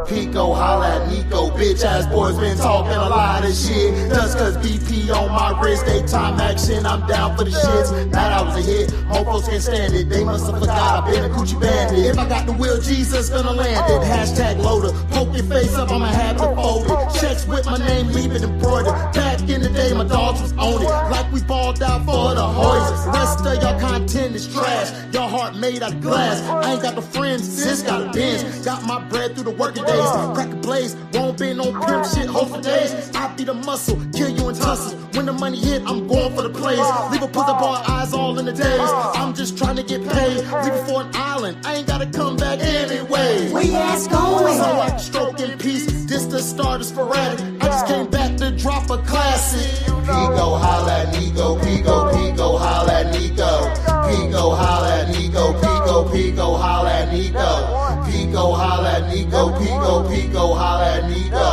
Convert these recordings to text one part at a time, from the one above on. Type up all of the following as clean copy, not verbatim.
Pico, holla at Nico, bitch ass boys been talking a lot of shit. Just cause BP on my wrist, daytime action, I'm down for the shits. That I was a hit, mofos can't stand it. They must have forgot I've been a coochie bandit. If I got the wheel, Jesus gonna land it. Hashtag loader, poke your face up, I'ma have to fold it. Checks with my name, leave it embroidered. Back in the day, my dogs was on it. Like we balled out for the hoys. Rest of y'all content is trash. Y'all heart made out of glass. I ain't got no friends, sis got a Benz. Got my bread through the working days. Crack a blaze, won't be no pimp shit, hold for days. I be the muscle, kill you in tussles. When the money hit, I'm going for the plays. Leave a pull the bar, eyes all in the days. I'm just trying to get paid. Leave it for an island, I ain't gotta come back anyway. Where you ass going? So I can stroke in peace, this the start is sporadic. I just came back to drop a classic. Pico, holla at Nico, Pico, Pico, holla at Nico. Pico, holla at Nico, Pico, Pico, holla at Nico. Pico, holla at Nico, Pico, Pico, holla at Nico.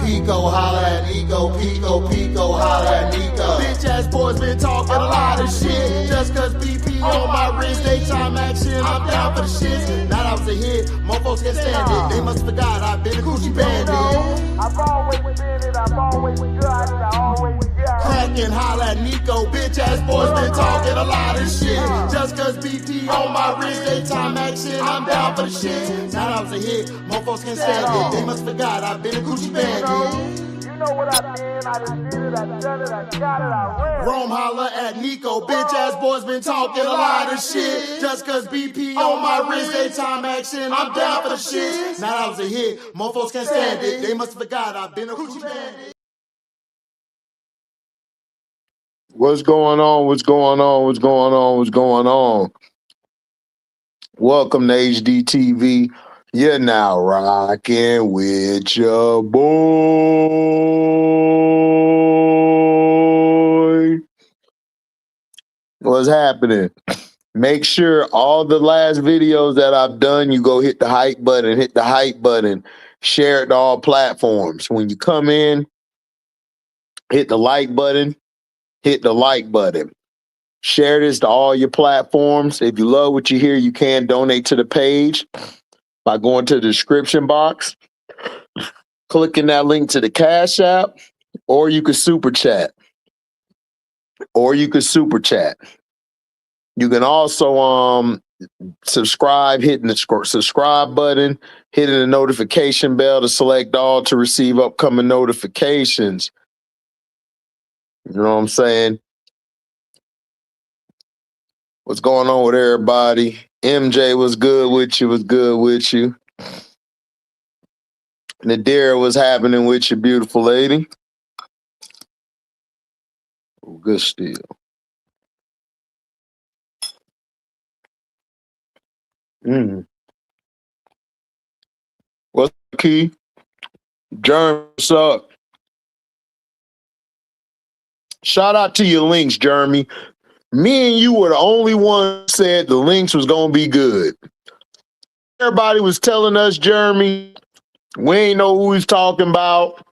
Pico, holla at Nico, Pico, Pico, holla at Nico. Bitch ass boys been talking a lot of shit. Just cause BP on my wrist, daytime action, I'm down for the shits. Now that was a hit, mofos can't stand it. They must forgot I've been a coochie bandit. I've always been it, I've always got it, I always got it. Kraken, holla at Nico, bitch ass boys been talking a lot of shit. Just cause BP on my wrist, daytime action, I'm down for the shit. Now that was a hit, mofos can't stand it. They must forgot I've been a Gucci bandit. You know what I been, I just did it, I done it, I got it, I ran. Rome, holla at Nico, bitch ass boys been talking a lot of shit. Just cause BP on my wrist, daytime action, I'm down for the shit. Now that was a hit, mofos can't stand it. They must forgot I've been a Gucci bandit. What's going on? What's going on? What's going on? What's going on? Welcome to HDiiTV. You're now rocking with your boy. What's happening? Make sure all the last videos that I've done, you go hit the hype button, share it to all platforms. When you come in, hit the like button, Share this to all your platforms. If you love what you hear, you can donate to the page by going to the description box, clicking that link to the Cash App, or you could super chat. You can also subscribe, hitting the subscribe button, hitting the notification bell to select all to receive upcoming notifications. You know what I'm saying? What's going on with everybody? MJ was good with you. Nadira, what's happening with you, beautiful lady? Oh, good still. What's the key? Jeremy, what's up? Shout out to your links, Jeremy. Me and you were the only one who said the links was going to be good. Everybody was telling us, Jeremy, we ain't know who we was talking about.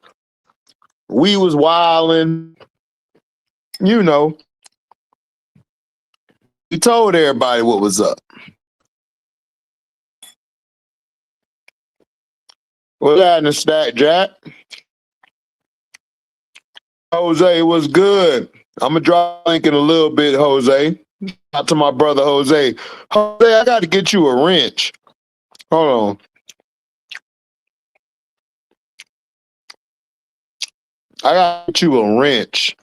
We was wilding. You know. We told everybody what was up. What's happening, Stack Jack? Jose, what's good? I'm going to drop a link in a little bit, Jose. Out to my brother, Jose. Jose, I got to get you a wrench. Hold on. I got to get you a wrench.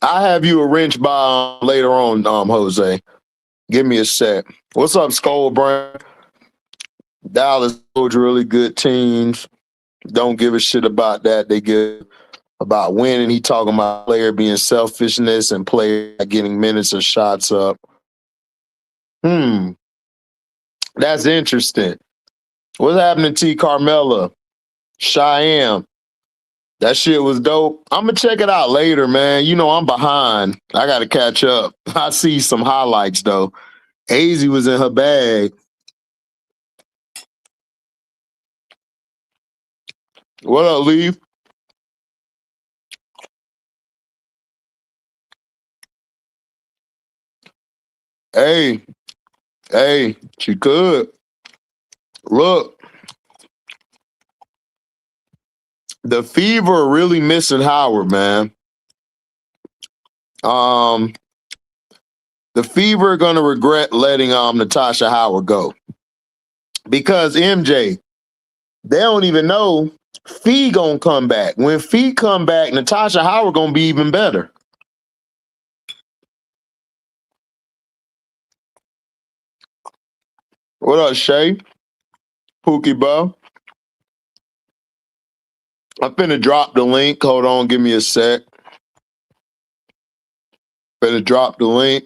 I have you a wrench by later on, Jose. Give me a sec. What's up, Skull Brand? Dallas holds really good teams. Don't give a shit about that. They give about winning. He talking about player being selfishness and player getting minutes or shots up. That's interesting. What's happening, T. Carmella? Cheyenne. That shit was dope. I'm going to check it out later, man. You know I'm behind. I got to catch up. I see some highlights, though. AZ was in her bag. What up, Leave? Hey, she could. Look, the Fever really missing Howard, man. The Fever are gonna regret letting Natasha Howard go. Because MJ, they don't even know Fee gonna come back. When Fee come back, Natasha Howard gonna be even better. What up, Shay? Pookie Bo. I'm finna drop the link. Hold on, give me a sec. Finna drop the link.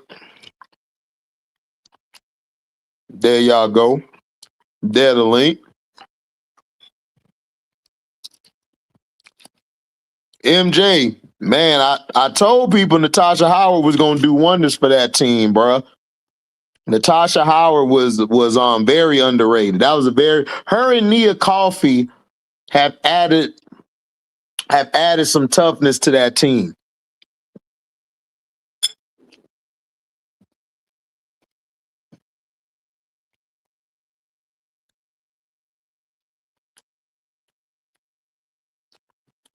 There y'all go. There the link. MJ, man, I told people Natasha Howard was gonna do wonders for that team, bruh. Natasha Howard was very underrated. That was her and Nia Coffey have added some toughness to that team.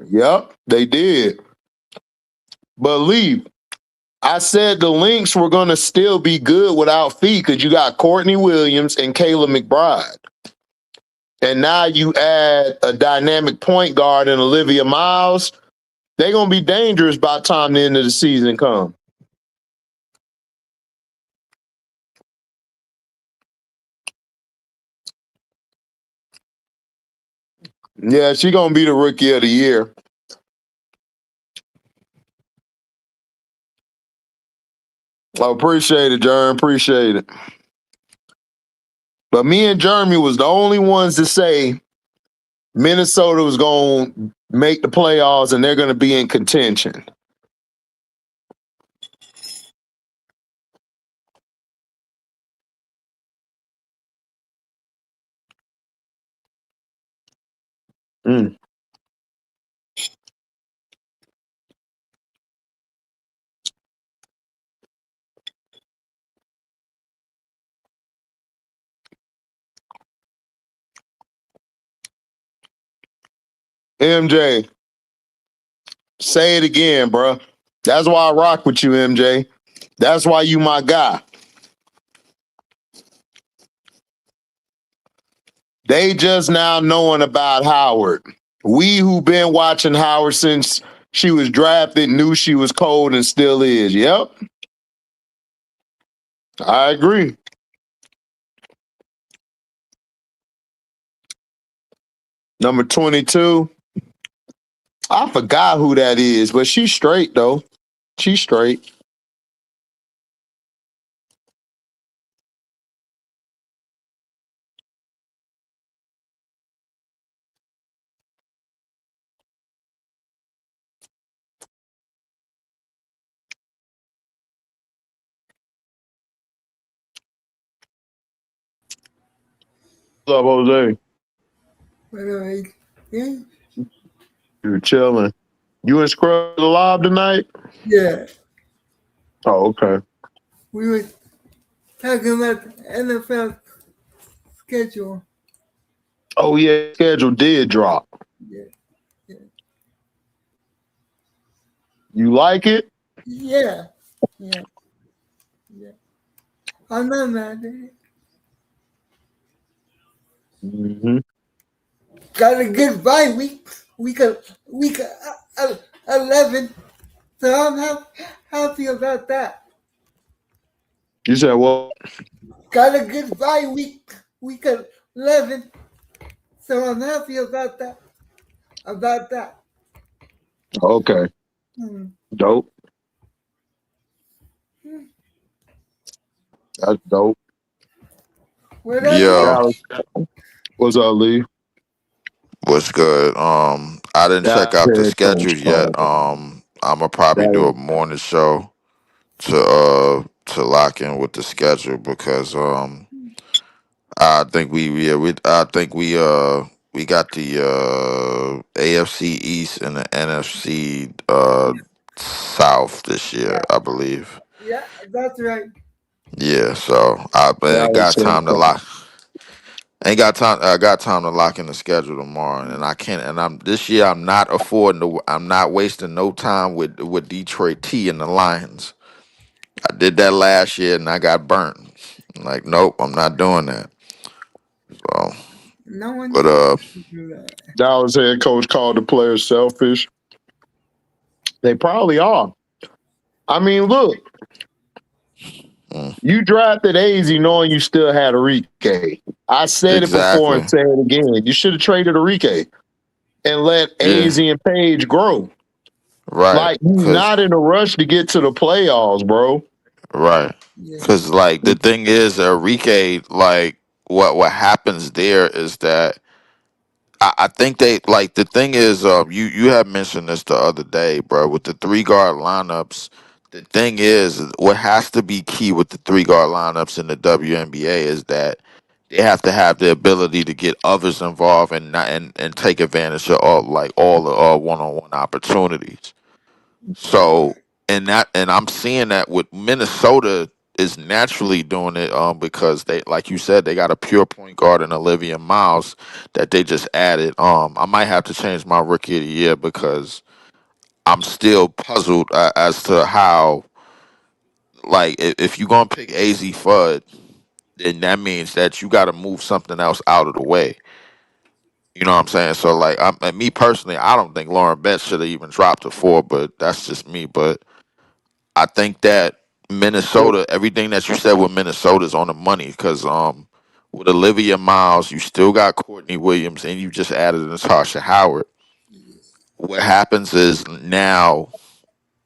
Yep, they did. But Lee, I said the Lynx were gonna still be good without Fee because you got Courtney Williams and Kayla McBride. And now you add a dynamic point guard and Olivia Miles. They're gonna be dangerous by the time the end of the season comes. Yeah, she's gonna be the rookie of the year. I appreciate it, Jeremy. Appreciate it. But me and Jeremy was the only ones to say Minnesota was gonna make the playoffs and they're gonna be in contention. Mm. MJ, say it again, bro. That's why I rock with you, MJ. That's why you my guy. They just now knowing about Howard. We who been watching Howard since she was drafted knew she was cold and still is. Yep. I agree. Number 22. I forgot who that is, but she's straight though. She's straight. What's up, Jose? Yeah. You chilling. You and Scrub Live tonight? Yeah. Oh, okay. We were talking about the NFL schedule. Oh yeah, schedule did drop. Yeah. You like it? Yeah. I'm not mad at it. Mm-hmm. Got a good bye week. Week 11. So I'm happy about that. You said what? Got a good bye week. Week 11. So I'm happy about that. Okay. Dope. That's dope. Yo, What's up, Lee? what's good? I didn't check out the schedules yet. I'ma probably do a morning show to to lock in with the schedule because I think we got the AFC East and the NFC South this year, Yeah, I believe. yeah, that's right. Yeah, so I ain't Dallas got said time to so. lock. Ain't got time. I got time to lock in the schedule tomorrow, and I can't. And I'm this year. I'm not affording to. I'm not wasting no time with Detroit T and the Lions. I did that last year, and I got burnt. Like, nope, I'm not doing that. So, No one but needs to do that. Dallas head coach called the players selfish. They probably are. I mean, look, mm, you drafted AZ knowing you still had Enrique. I said it before exactly and say it again. You should have traded Enrique and let yeah, AZ and Page grow. right. Like, you Cause not in a rush to get to the playoffs, bro. right, Yeah, cause like the thing is, Enrique, like what happens there is that I think they like the thing is you had mentioned this the other day, bro, with the three guard lineups. The thing is what has to be key with the three guard lineups in the WNBA is that they have to have the ability to get others involved and not and take advantage of all the one on one opportunities. that's So and I'm seeing that with Minnesota is naturally doing it because they like you said they got a pure point guard in Olivia Miles that they just added. I might have to change my rookie of the year because I'm still puzzled as to how like if you're gonna pick AZ Fudd, then that means that you got to move something else out of the way. You know what I'm saying? So like and me personally, I don't think Lauren Betts should have even dropped to four, but that's just me. But I think that Minnesota, everything that you said with Minnesota is on the money because with Olivia Miles, you still got Courtney Williams and you just added Natasha Howard. What happens is now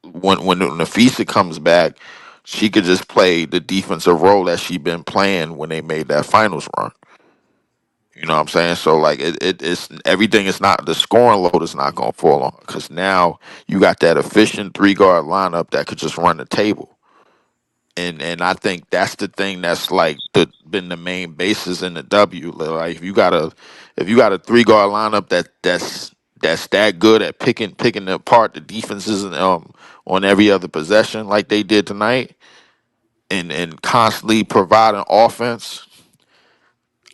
when Nafisa comes back, she could just play the defensive role that she been playing when they made that finals run. You know what I'm saying? So like it's everything is not the scoring load is not gonna fall on her because now you got that efficient three guard lineup that could just run the table. And I think that's the thing that's like been the main basis in the W. Like if you got a three guard lineup that's that good at picking apart the defenses and, on every other possession like they did tonight and constantly providing offense.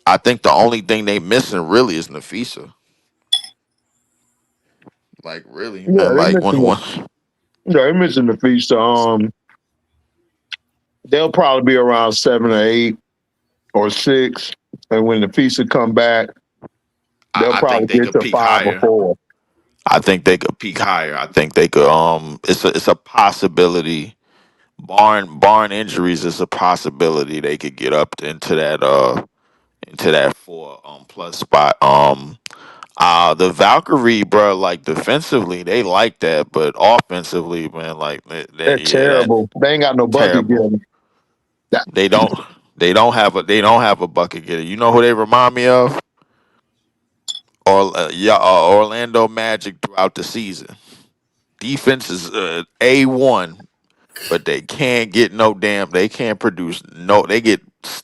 I think the only thing they missing really is Nafisa. Like really, Yeah, man. they Like missing the yeah, they missing the feast. They'll probably be around 7 or 8 or 6. And when the feast come back, they'll I think probably they get could to peak 5 or higher. 4. I think they could peak higher. I think they could it's a possibility. Barring injuries, it's a possibility they could get up into that four plus spot. The Valkyrie, bro, like defensively, they like that, but offensively, man, like They're yeah, that terrible. They ain't got no bucket terrible. getter. That, They don't they don't have a bucket getter. You know who they remind me of? Or Orlando Magic throughout the season. Defense is A1, but they can't get no damn. They can't produce no. They get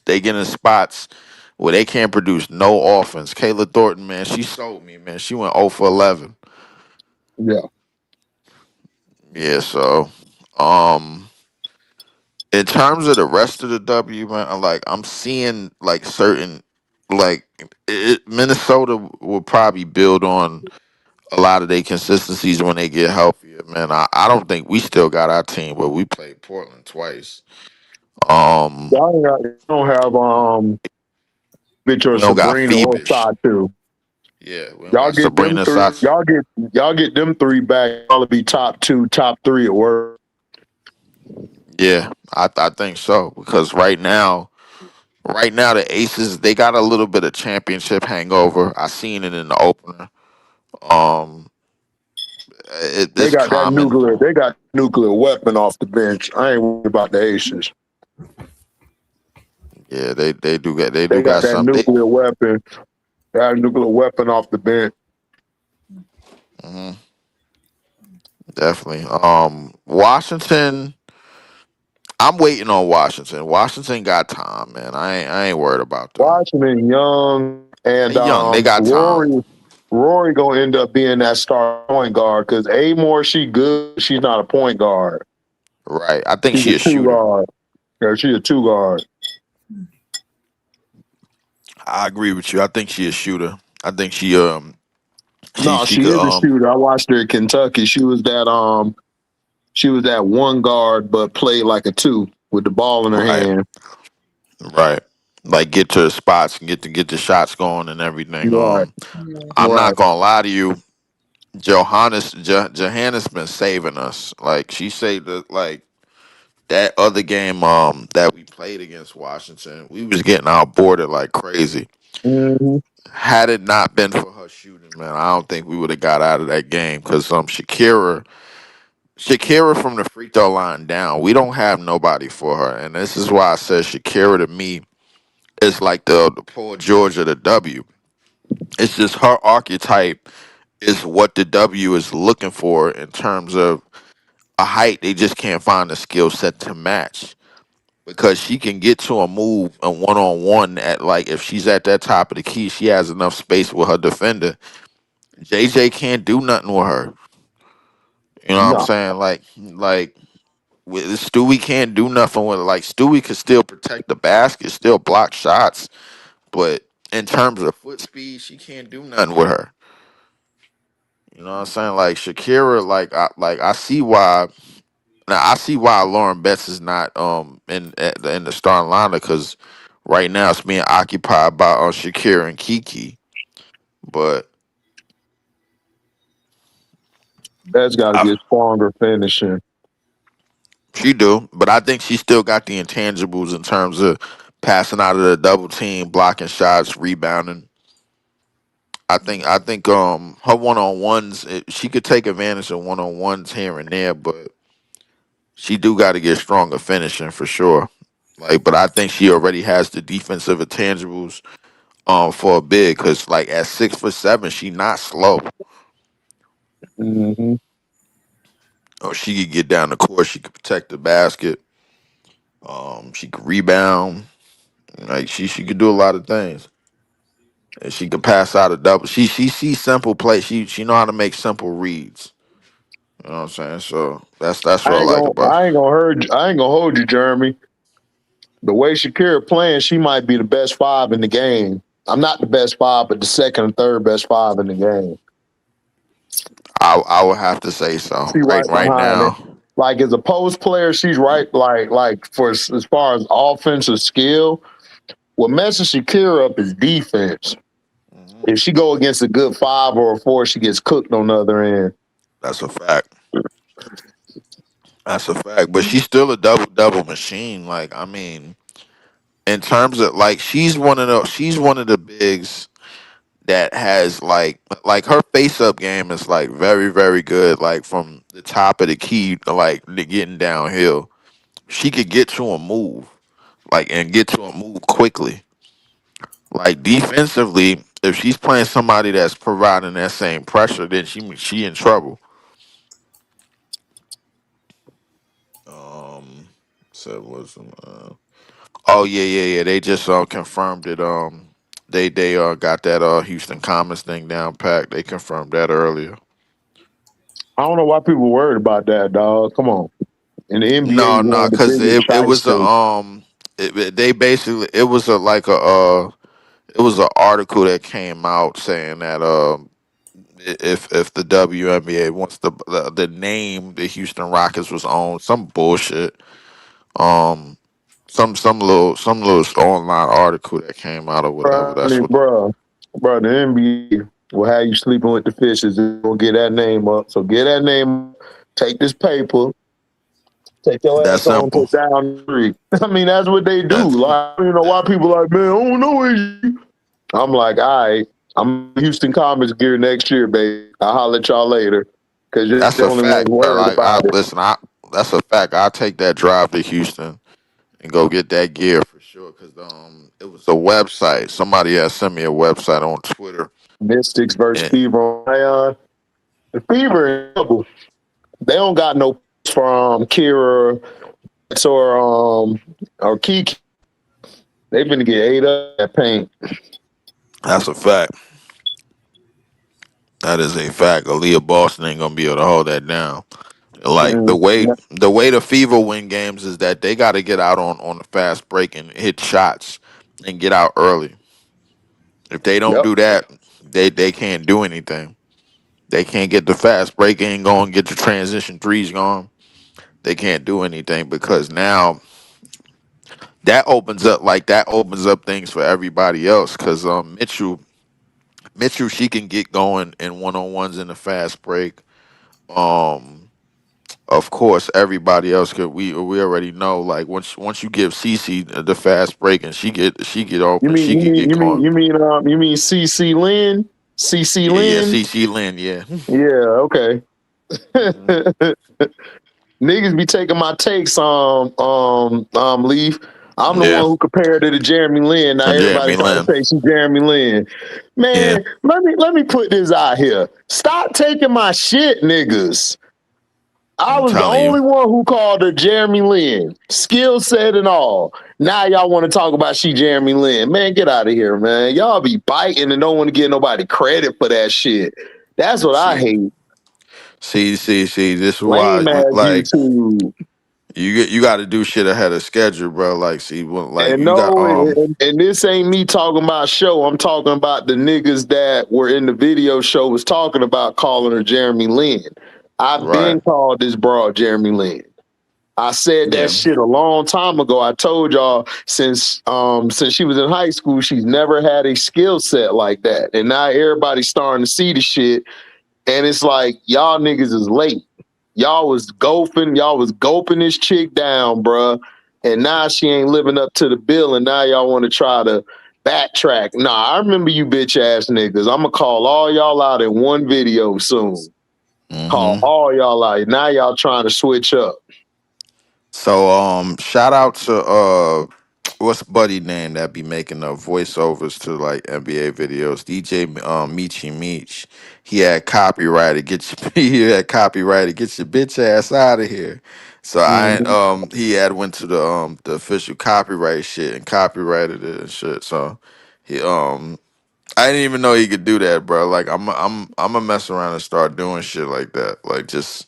in spots where they can't produce no offense. Kayla Thornton, man, she sold me, man. She went 0 for 11. yeah. Yeah, so um, in terms of the rest of the W, man, I'm seeing like certain like Minnesota will probably build on a lot of their consistencies when they get healthier, man. I don't think we still got our team, but we played Portland twice. Um, Y'all don't have bitch or we don't got Sabrina or Phoebus. side two. Yeah, we don't Y'all got get them Sabrina three. Sasha. Y'all get them 3 back. Y'all be top 2, top 3 at work. Yeah, I think so because right now the Aces they got a little bit of championship hangover. I seen it in the opener. Um, They it's got that common. nuclear. They got nuclear weapon off the bench. I ain't worried about the Aces. Yeah, they They do got got that something. nuclear weapon. They got a nuclear weapon off the bench. Definitely. Washington. I'm waiting on Washington. Washington got time, man. I ain't worried about them. Washington Young and They young. They got time. Rory gonna end up being that star point guard because Amore, she good. She's not a point guard. Right. I think She's she a a two shooter. guard. Yeah, she's a two guard. I agree with you. I think she a shooter. I think No, she she could is a shooter. I watched her at Kentucky. She was that one guard but played like a two with the ball in her right. hand. Right. Like get to the spots and get the shots going and everything. Right, I'm right. not gonna lie to you. Johannes been saving us. Like she saved the like that other game that we played against Washington. We was getting outboarded like crazy. Hmm. Had it not been for her shooting, man, I don't think we would have got out of that game because Shakira from the free throw line down, we don't have nobody for her, and this is why I said Shakira to me is like the Paul George of the W. It's just her archetype is what the W is looking for in terms of a height. They just can't find the skill set to match because she can get to a move and one on one at like if she's at that top of the key, she has enough space with her defender. JJ can't do nothing with her. You know what I'm No, saying? Like with Stewie can't do nothing with it. Like Stewie could still protect the basket, still block shots, but in terms of foot speed, she can't do nothing with her. You know what I'm saying? Like Shakira, I see why. Now I see why Lauren Betts is not in the starting lineup because right now it's being occupied by Shakira and Kiki. But that's got to I, get stronger finishing. she do. But I think she still got the intangibles in terms of passing out of the double team, blocking shots, rebounding. I think her one on ones she could take advantage of one on ones here and there, but she do got to get stronger finishing for sure. Like, but I think she already has the defensive intangibles for a big because like at 6'7", she not slow. Hmm. Or she could get down the court, she could protect the basket, she could rebound. Like she could do a lot of things. And she could pass out a double. She sees simple play. She know how to make simple reads. You know what I'm saying? So that's what I like about her. I ain't gonna hold you, Jeremy. The way Shakira playing, she might be the best five in the game. I'm not the best five, but the second and third best five in the game. I would have to say so. She right Right behind it. now. Like as a post player, she's right. Like for as far as offensive skill, what messes Shakira up is defense. Mhm. If she go against a good five or a four, she gets cooked on the other end. That's a fact. That's a fact. But she's still a double machine. Like I mean, in terms of like she's one of the bigs that has like her face up game is like very very good. Like from the top of the key, to, like getting downhill, she could get to a move like and get to a move quickly. Like defensively, if she's playing somebody that's providing that same pressure, then she in trouble. Um, so was oh yeah. They just confirmed it. They got that Houston Comets thing down packed. They confirmed that earlier. I don't know why people worried about that, dog. Come on. And the NBA No, is one no, of the because biggest it was a shysters. they basically it was a like a it was an article that came out saying that if the WNBA wants the name the Houston Rockets was on some bullshit um some little online article that came out or whatever. I That's mean, what. bro, the NBA will have you sleeping with the fishes and gonna get that name up. So get that name up, take this paper, take your That's ass on to simple. down the street. I mean, that's what they do. That's Like, you know, why people like, man, I don't know it. I'm like, all right, I'm Houston Comets gear next year, baby. I'll holler at y'all later. Cause you're that's the a only ones fact, bro. worried Like about I it. listen, I that's a fact. I'll take that drive to Houston and go get that gear for sure. Cause it was a website. Somebody had sent me a website on Twitter. Mystics versus And Fever on Ion. The Fever in trouble. They don't got no from Kira or Kiki, they finna get ate up at paint. That's a fact. That is a fact. Aaliyah Boston ain't gonna be able to hold that down. Like Mm, the way the Fever win games is that they got to get out on the fast break and hit shots and get out early. If they don't yep. do that, they can't do anything. They can't get the fast break in going, get the transition threes going. They can't do anything because now that opens up things for everybody else. Because Mitchell, she can get going in one on ones in the fast break. Um, of course, everybody else could. We already know. Like once you give Cece the fast break and she get You open, mean she you could mean get you mean going. you mean you mean CC Lynn? CC Yeah, Lynn? Cece Lynn. Yeah. Yeah, okay. Mhm. Niggas be taking my takes Leaf. I'm the Yeah. one who compared it to Jeremy Lin. Now everybody Jeremy trying to Lin. say she's Jeremy Lin. Yeah. Man, let me put this out here. Stop taking my shit, niggas. I I'm was the telling you. only one who called her Jeremy Lin. Skill set and all. Now y'all want to talk about she Jeremy Lin. Man, get out of here, man. Y'all be biting and don't want to give nobody credit for that shit. That's what I See, hate. see. This is why, Lame ass like, YouTube. you got to do shit ahead of schedule, bro. Like, see, like And you got no, and this ain't me talking about show. I'm talking about the niggas that were in the video show was talking about calling her Jeremy Lin. I've right. been called this broad Jeremy Lin. I said that Yeah. shit a long time ago. I told y'all since she was in high school, she's never had a skill set like that. And now everybody's starting to see the shit. And it's like y'all niggas is late. Y'all was gulping this chick down, bruh. And now she ain't living up to the bill, and now y'all want to try to backtrack. Nah, I remember you bitch ass niggas. I'ma call all y'all out in one video soon. Call Hmm. all y'all out. Now y'all trying to switch up. So shout out to what's buddy name that be making the voiceovers to like NBA videos? DJ Meechy Meech. He had copyrighted. He had copyrighted. Get your bitch ass out of here. So I Mhm. he had went to the official copyright shit and copyrighted it and shit. So he I didn't even know he could do that, bro. Like I'm a mess around and start doing shit like that. Like just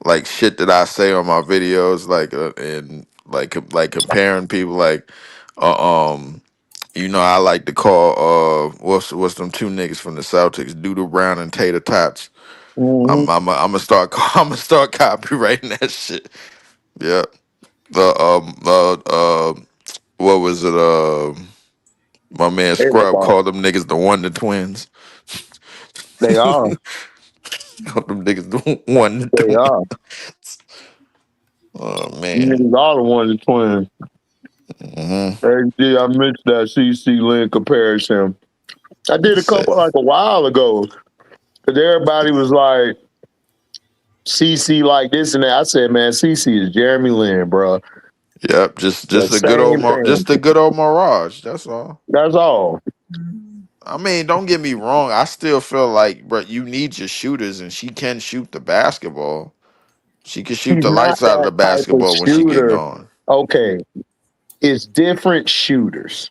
like shit that I say on my videos, like and like comparing people, like I like to call what's them two niggas from the Celtics, Doodle Brown and Tater Tots. Mhm. I'm gonna start I'm gonna start copywriting that shit. Yeah. The what was it? My man Scrub Everybody. called them niggas the Wonder Twins. They are. Called them niggas the Wonder They Twins. are. Oh You man. niggas are the ones that twins. Hmm. Hey, I mentioned that CC Lynn comparison. I did a couple like a while ago. Cause everybody was like, CC like this and that. I said, man, CC is Jeremy Lin, bro. Yep, The just a good old same thing. just a good old mirage. That's all. That's all. I mean, don't get me wrong. I still feel like, bro, you need your shooters, and she can shoot the basketball. She can shoot She's the not lights out of that the type of basketball when she get shooter. going. Okay, it's different shooters.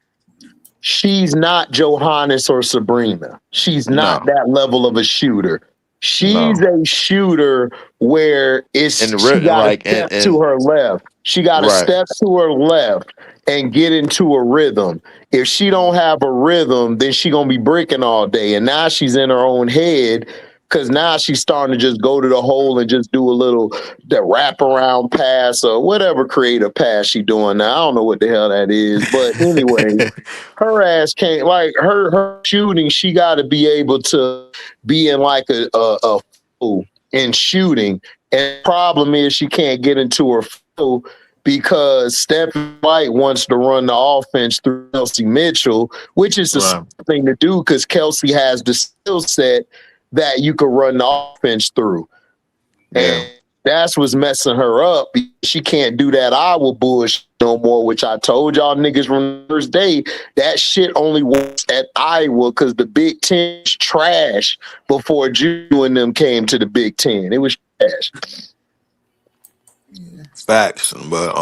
She's not Johannes or Sabrina. She's not No, that level of a shooter. She's no, a shooter where and she got to like step and to her left. She got to right, step to her left and get into a rhythm. If she don't have a rhythm, then she gonna be bricking all day. And now she's in her own head because now she's starting to just go to the hole and just do a little the wraparound pass or whatever creative pass she doing now. I don't know what the hell that is, but anyway, her ass can't like her shooting. She got to be able to be in like a flow in shooting. And the problem is she can't get into her flow because Stephen White wants to run the offense through Kelsey Mitchell, which is the right, thing to do because Kelsey has the skill set that you could run the offense through. yeah. And that's what's messing her up. She can't do that Iowa bullshit no more, which I told y'all niggas from the first day. That shit only works at Iowa because the Big Ten is trash before Jew and them came to the Big Ten. It was trash. Yeah. Facts, but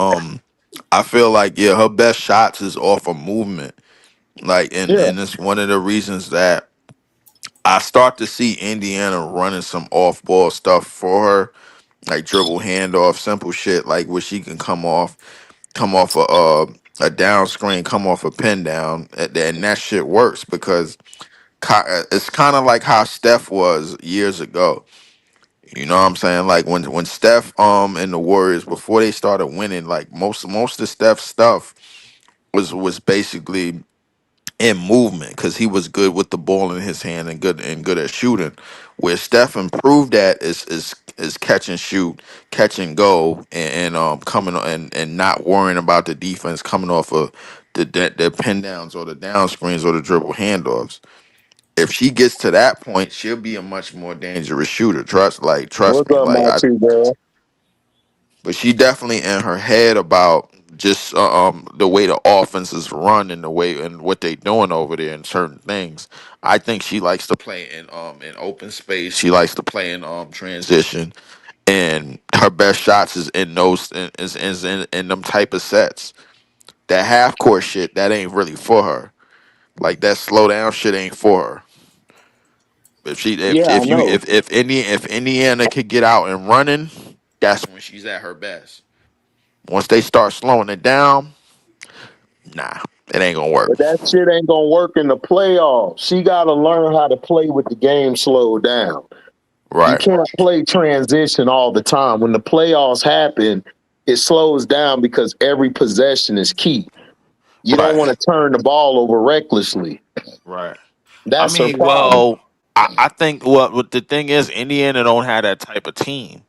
I feel like her best shots is off of movement. Like, Yeah. and it's one of the reasons that I start to see Indiana running some off ball stuff for her, like dribble handoff, simple shit, like where she can come off a down screen, come off a pin down, and that shit works because it's kind of like how Steph was years ago. You know what I'm saying? Like when Steph and the Warriors before they started winning, like most of Steph's stuff was basically in movement because he was good with the ball in his hand and good at shooting. Where Steph improved at is catch and shoot, catch and go, and coming and not worrying about the defense coming off of the pin downs or the down screens or the dribble handoffs. If she gets to that point, she'll be a much more dangerous shooter. Trust What's me. up, my two girl? But she definitely in her head about just the way the offense is run and the way and what they doing over there and certain things. I think she likes to play in open space. She likes to play in transition, and her best shots is in those in them type of sets. That half court shit that ain't really for her. Like that slow down shit ain't for her. Yeah, I know. If Indiana could get out and running, that's when she's at her best. Once they start slowing it down, nah, it ain't gonna work. But that shit ain't gonna work in the playoffs. She gotta learn how to play with the game slowed down. You Right, can't play transition all the time. When the playoffs happen, it slows down because every possession is key. You don't right, want to turn the ball over recklessly. right. I That's her mean, problem. well, I think what the thing is, Indiana don't have that type of team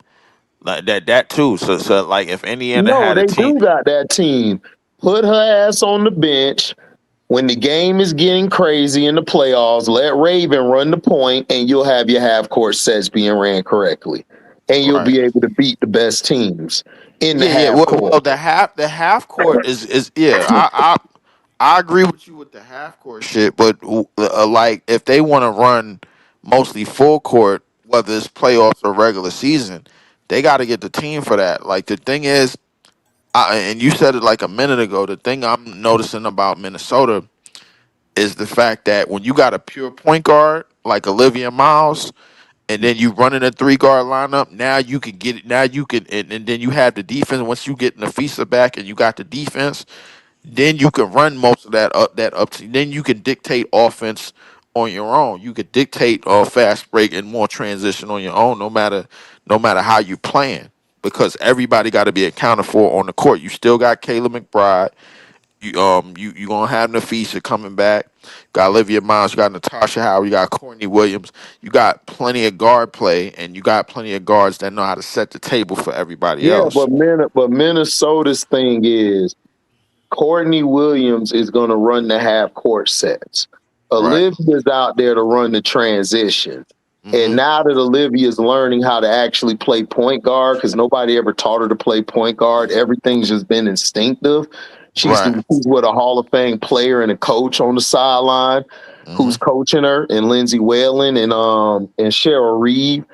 like that too. So like if Indiana No, had a they team, do got that team. Put her ass on the bench. When the game is getting crazy in the playoffs, let Raven run the point and you'll have your half court sets being ran correctly. And you'll right? be able to beat the best teams in the Yeah, yeah. half court. Well, the half court is yeah. I agree with you with the half court shit, but like if they want to run mostly full court, whether it's playoffs or regular season, they got to get the team for that. Like the thing is, and you said it like a minute ago. The thing I'm noticing about Minnesota is the fact that when you got a pure point guard like Olivia Miles, and then you run in a 3 guard lineup. Now you can get it. Now you can, and then you have the defense. Once you get Nafisa back and you got the defense, then you can run most of that up to. Then you can dictate offense on your own. You could dictate fast break and more transition on your own, no matter how you playing, because everybody got to be accounted for on the court. You still got Kayla McBride. You gonna have Nafisa coming back. Got Olivia Miles, you got Natasha Howard, you got Courtney Williams, you got plenty of guard play, and you got plenty of guards that know how to set the table for everybody Yeah, else. but Minnesota's thing is Courtney Williams is going to run the half court sets. Right. Olivia's out there to run the transition. And Hmm. now that Olivia's learning how to actually play point guard, because nobody ever taught her to play point guard, everything's just been instinctive. She's Right. with a Hall of Fame player and a coach on the sideline Hmm. who's coaching her, and Lindsay Whalen and Cheryl Reeve.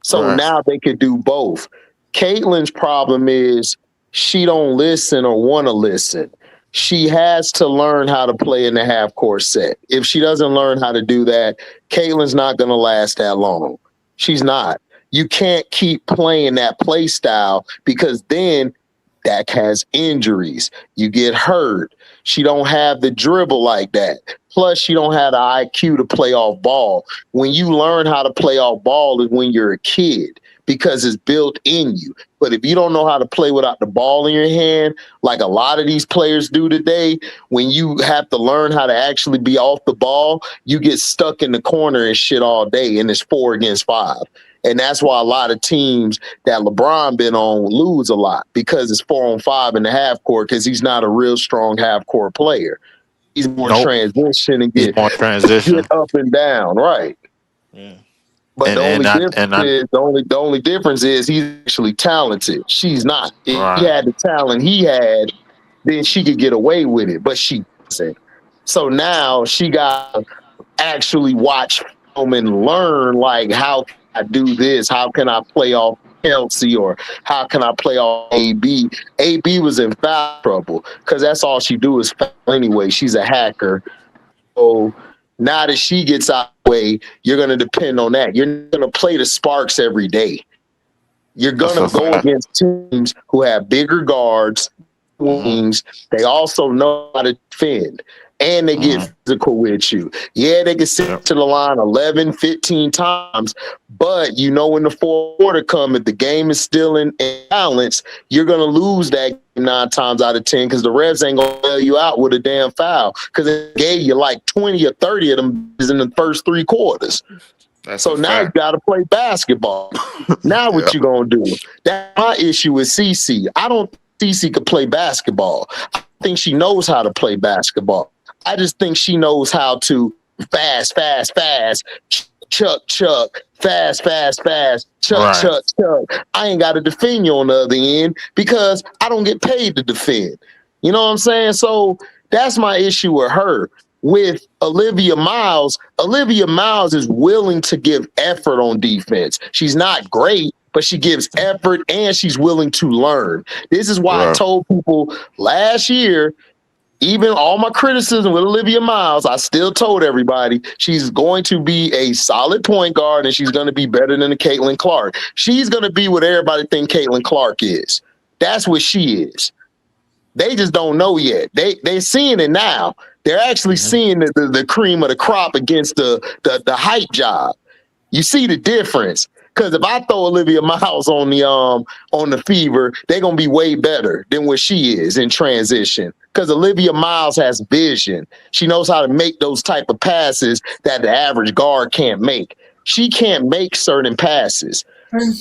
So Right. now they could do both. Caitlin's problem is she don't listen or want to listen. She has to learn how to play in the half court set. If she doesn't learn how to do that, Caitlin's not going to last that long. She's not. You can't keep playing that play style because then Dak has injuries. You get hurt. She don't have the dribble like that. Plus, she don't have the IQ to play off ball. When you learn how to play off ball is when you're a kid because it's built in you. But if you don't know how to play without the ball in your hand, like a lot of these players do today, when you have to learn how to actually be off the ball, you get stuck in the corner and shit all day, and it's 4 against 5. And that's why a lot of teams that LeBron been on lose a lot because it's 4-on-5 in the half court because he's not a real strong half court player. He's more Nope. transition and He's get more transition. up and down, right? Yeah. But the only difference And I is the only difference is he's actually talented. She's not. If he right. had the talent he had, then she could get away with it, but she doesn't. So now she got to actually watch film and learn like how can I do this? How can I play off Kelsey, or how can I play off AB? AB was in foul trouble because that's all she do is foul anyway. She's a hacker. So now that she gets out of the way, you're going to depend on that. You're not going to play the Sparks every day. You're going to go against teams who have bigger guards, wings. They also know how to defend. And they get physical with you. Yeah, they can sit to the line 11, 15 times, but you know when the fourth quarter comes, if the game is still in balance, you're going to lose that game 9 times out of 10 because the refs ain't going to bail you out with a damn foul because they gave you like 20 or 30 of them in the first 3 quarters. So now you got to play basketball. Now what you going to do? That's my issue with CC. I don't think CC could play basketball. I think she knows how to play basketball. I just think she knows how to fast, chuck, fast, chuck. I ain't got to defend you on the other end because I don't get paid to defend. You know what I'm saying? So that's my issue with her. With Olivia Miles is willing to give effort on defense. She's not great, but she gives effort and she's willing to learn. This is why I told people last year, even all my criticism with Olivia Miles, I still told everybody she's going to be a solid point guard and she's going to be better than a Caitlin Clark. She's going to be what everybody think Caitlin Clark is. That's what she is. They just don't know yet. They're seeing it now. They're actually seeing the cream of the crop against the height job. You see the difference. Because if I throw Olivia Miles on the Fever, they're gonna be way better than what she is in transition. Because Olivia Miles has vision. She knows how to make those type of passes that the average guard can't make. She can't make certain passes.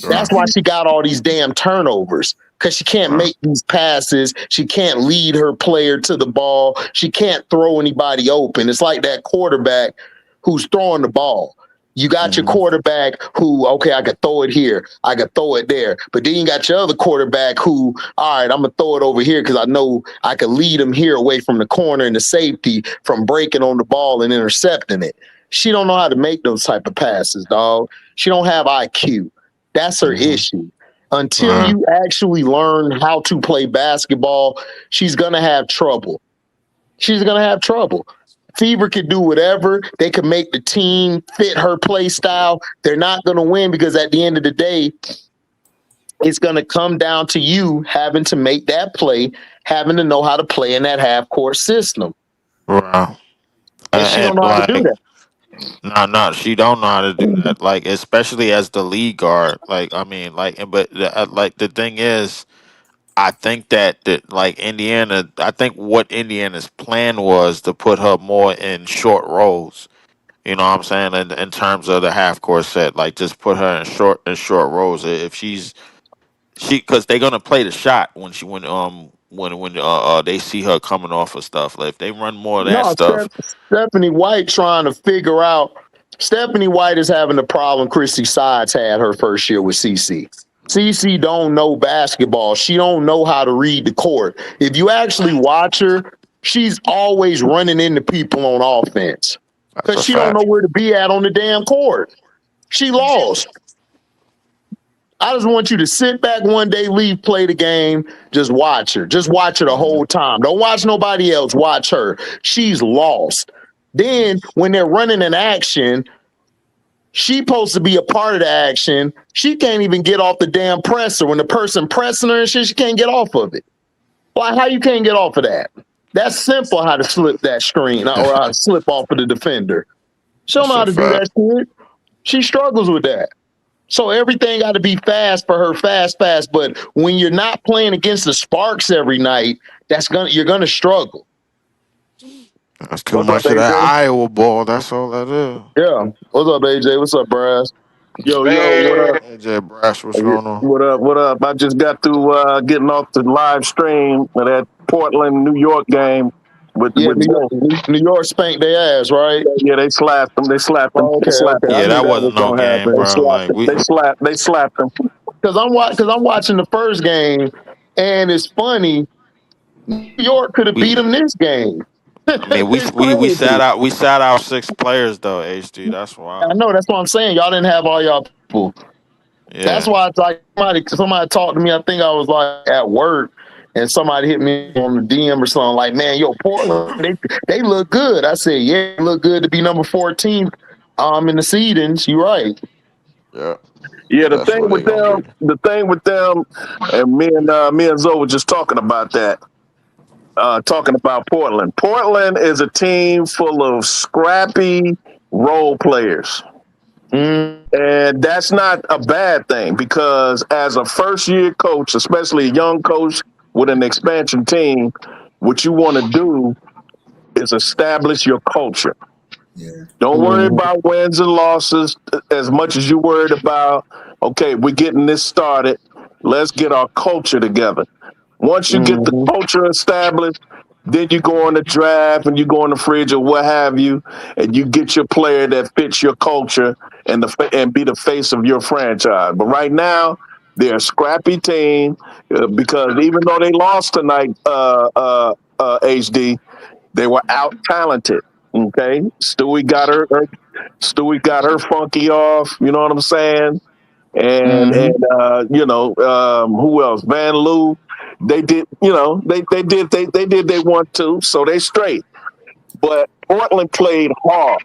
That's why she got all these damn turnovers. Because she can't make these passes. She can't lead her player to the ball. She can't throw anybody open. It's like that quarterback who's throwing the ball. You got your quarterback who, okay, I could throw it here. I could throw it there. But then you got your other quarterback who, all right, I'm going to throw it over here because I know I could lead him here away from the corner and the safety from breaking on the ball and intercepting it. She don't know how to make those type of passes, dog. She don't have IQ. That's her issue. Until you actually learn how to play basketball, she's going to have trouble. She's going to have trouble. Fever could do whatever. They could make the team fit her play style. They're not going to win because at the end of the day, it's going to come down to you having to make that play, having to know how to play in that half-court system. Wow. And she don't know how to do that. No, she don't know how to do that. Like, especially as the lead guard. Like, I mean, like, but like the thing is, I think that like Indiana, I think what Indiana's plan was to put her more in short roles. You know what I'm saying? In terms of the half court set, like just put her in short roles. If because they're gonna play the shot when they see her coming off of stuff. Like if they run more of that stuff. Stephanie White trying to figure out. Stephanie White is having the problem Chrissy Sides had her first year with CC. CC don't know basketball. She don't know how to read the court. If you actually watch her, she's always running into people on offense because she don't know where to be at on the damn court. She lost. I just want you to sit back one day, leave, play the game, just watch her. Just watch her the whole time. Don't watch nobody else. Watch her. She's lost. Then when they're running an action, she's supposed to be a part of the action. She can't even get off the damn presser. When the person pressing her and shit, she can't get off of it. Like, how you can't get off of that? That's simple how to slip that screen or slip off of the defender. She don't know how to do that shit. She struggles with that. So everything got to be fast for her, fast. But when you're not playing against the Sparks every night, you're gonna struggle. That's too much of that Iowa ball. That's all that is. Yeah. What's up, AJ? What's up, Brass? Yo, what up? AJ Brass, what's going on? What up? I just got through getting off the live stream of that Portland, New York game. New York spanked their ass, right? Yeah, they slapped them. Oh, okay. Yeah, that wasn't no game, bro. They slapped them. Because I'm watching the first game, and it's funny. New York could have beat them this game. I mean, we sat out 6 players though, HD. That's why. I know. That's what I'm saying. Y'all didn't have all y'all people. That's Yeah. why it's like somebody talked to me. I think I was like at work, and somebody hit me on the DM or something like, "Man, yo, Portland, they look good." I said, "Yeah, they look good to be number 14 in the seedings." You right. Yeah. Yeah, And that's where they gonna be. the thing with them, and me and Zoe were just talking about that. Talking about Portland. Portland is a team full of scrappy role players. Mm, And that's not a bad thing because as a first year coach, especially a young coach with an expansion team, what you want to do is establish your culture. Yeah. Don't worry mm, about wins and losses as much as you're worried about, okay, we're getting this started. Let's get our culture together. Once you get the mm, culture established, then you go on the draft and you go on the fridge or what have you, and you get your player that fits your culture and be the face of your franchise. But right now, they're a scrappy team because even though they lost tonight, HD, they were out talented. Okay, Stewie got her funky off. You know what I'm saying? mm, Who else? Van Loo. They did, they did they want to, so they straight. But Portland played hard.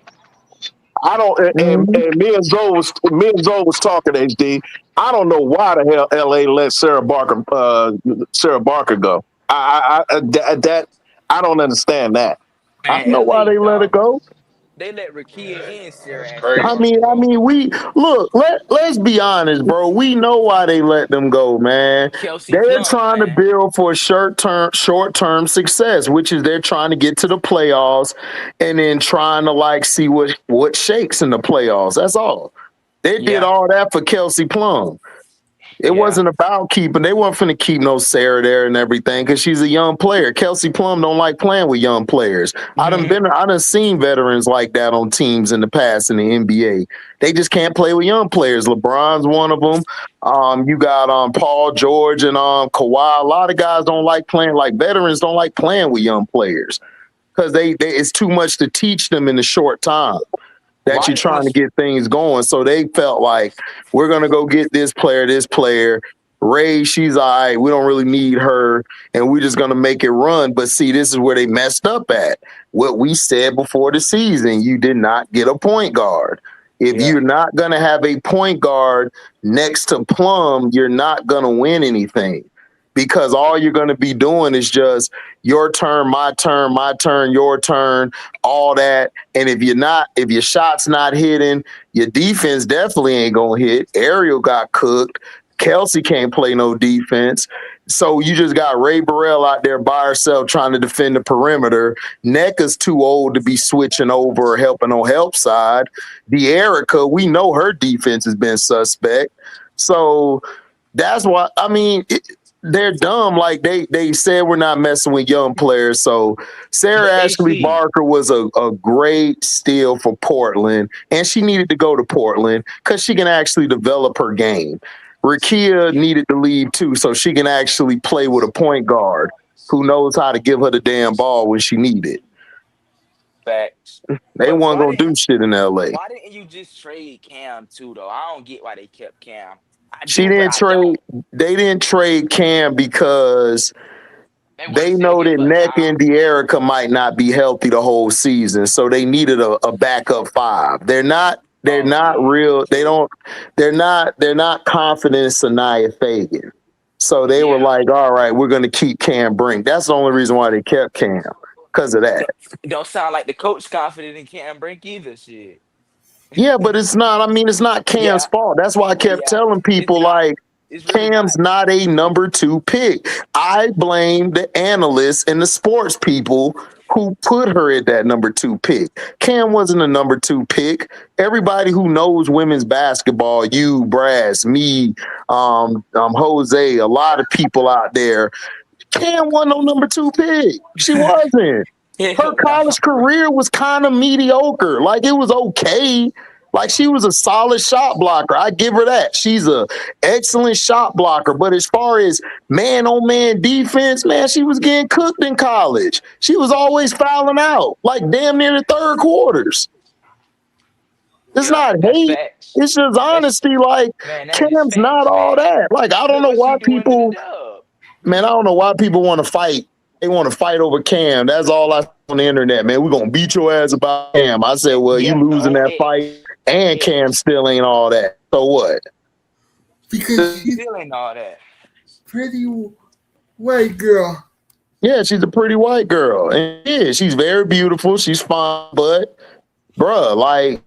I don't mm. and me and Zoe was talking, HD. I don't know why the hell LA let Sarah Barker go. I don't understand that. I Man, don't know why LA they let her dumb. go. They let Rakia and Sarah That's actually crazy. Barker go. We look. Let's be honest, bro. We know why they let them go, man. Kelsey They're Plum, trying to man. build for short term success, which is they're trying to get to the playoffs and then trying to like see what shakes in the playoffs. That's all. They did Yeah, all that for Kelsey Plum. It yeah. wasn't about keeping. They weren't finna keep no Sarah there and everything because she's a young player. Kelsey Plum don't like playing with young players. Hmm. I done seen veterans like that on teams in the past in the NBA. They just can't play with young players. LeBron's one of them. You got Paul George and Kawhi. A lot of guys don't like playing. Like veterans don't like playing with young players because they it's too much to teach them in a short time that Why you're didn't trying to the get things going. So they felt like we're gonna go get this player. Ray, she's all right. We don't really need her, and we're just gonna make it run. But see, this is where they messed up at. What we said before the season, you did not get a point guard. If Yeah. you're not gonna have a point guard next to Plum, you're not gonna win anything. Because all you're gonna be doing is just your turn, my turn, your turn, all that. And if your shot's not hitting, your defense definitely ain't gonna hit. Ariel got cooked. Kelsey can't play no defense. So you just got Ray Burrell out there by herself trying to defend the perimeter. NECA's too old to be switching over or helping on help side. De'Erica, we know her defense has been suspect. So that's why they're dumb. Like they said we're not messing with young players. So Sarah But Ashley HD, Barker was a great steal for Portland, and she needed to go to Portland because she can actually develop her game. Rakia needed to leave too, so she can actually play with a point guard who knows how to give her the damn ball when she need it. facts. They But weren't gonna do shit in LA. why didn't you just trade Cam too though? I don't get why they kept Cam. I She do, but didn't I trade. don't. They didn't trade Cam because They want to they still know give that her Neck time. and De'Erica might not be healthy the whole season, so they needed a backup five. They're not. They're Oh not yeah, real. They true. don't. They're not. They're not confident in Sanaya Fagan. So they were Yeah. like, "All right, we're going to keep Cam Brink." That's the only reason why they kept Cam because of that. Don't sound like the coach confident in Cam Brink either. Shit. Yeah, but it's not. I mean, it's not Cam's Yeah, fault. That's why I kept yeah. telling It's people not. like It's really not. Cam's not a number two pick. I blame the analysts and the sports people who put her at that number two pick. Cam wasn't a number two pick. Everybody who knows women's basketball, you, Brass, me, Jose, a lot of people out there, Cam wasn't no number two pick. She wasn't. Her Hell no. college career was kind of mediocre. Like it was okay. Like she was a solid shot blocker. I give her that. She's a excellent shot blocker. But as far as man on man defense, man, she was getting cooked in college. She was always fouling out, like damn near the third quarters. It's Yep, not that's hate. facts. It's just That's honesty. Like man, that's just Cam's not facts, all man. that. Like I don't Look know what why she doing to the people. dub. Man, I don't know why people want to fight. They want to fight over Cam. That's all I see on the internet, man. We're gonna beat your ass about Cam. I said, well, you Yeah, losing on that fight, X. and Cam X. still ain't all that. So what? Because she's Still ain't all that. pretty white girl. Yeah, she's a pretty white girl, and yeah, she's very beautiful. She's fine, but bruh, like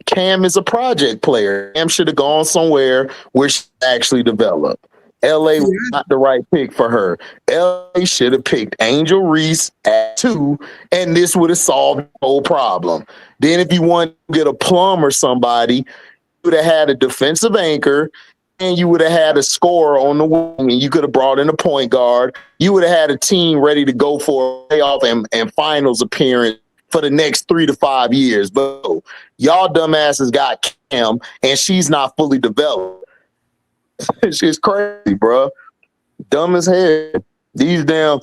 Cam is a project player. Cam should have gone somewhere where she actually developed. LA was not the right pick for her. LA should have picked Angel Reese at 2, and this would have solved the whole problem. Then, if you want to get a plum or somebody, you would have had a defensive anchor, and you would have had a scorer on the wing, and you could have brought in a point guard. You would have had a team ready to go for a playoff and finals appearance for the next 3 to 5 years. But y'all dumbasses got Cam, and she's not fully developed. She's crazy, bro. Dumb as hell. These dumb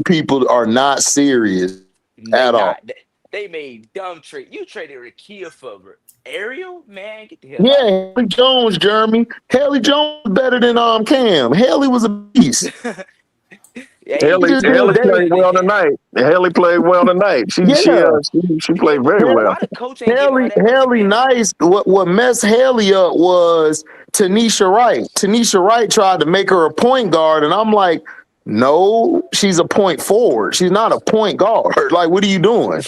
people are not serious at all. They made dumb trade. You traded Rakia for Ariel, man. Get the hell out. Yeah, Haley Jones, Jeremy. Haley Jones was better than Cam. Haley was a beast. Haley played well tonight. Haley played well tonight. She played very well. Why the coach ain't giving her that much Haley nice. What messed Haley up was Tanisha Wright. Tanisha Wright tried to make her a point guard, and I'm like, no, she's a point forward. She's not a point guard. Like, what are you doing?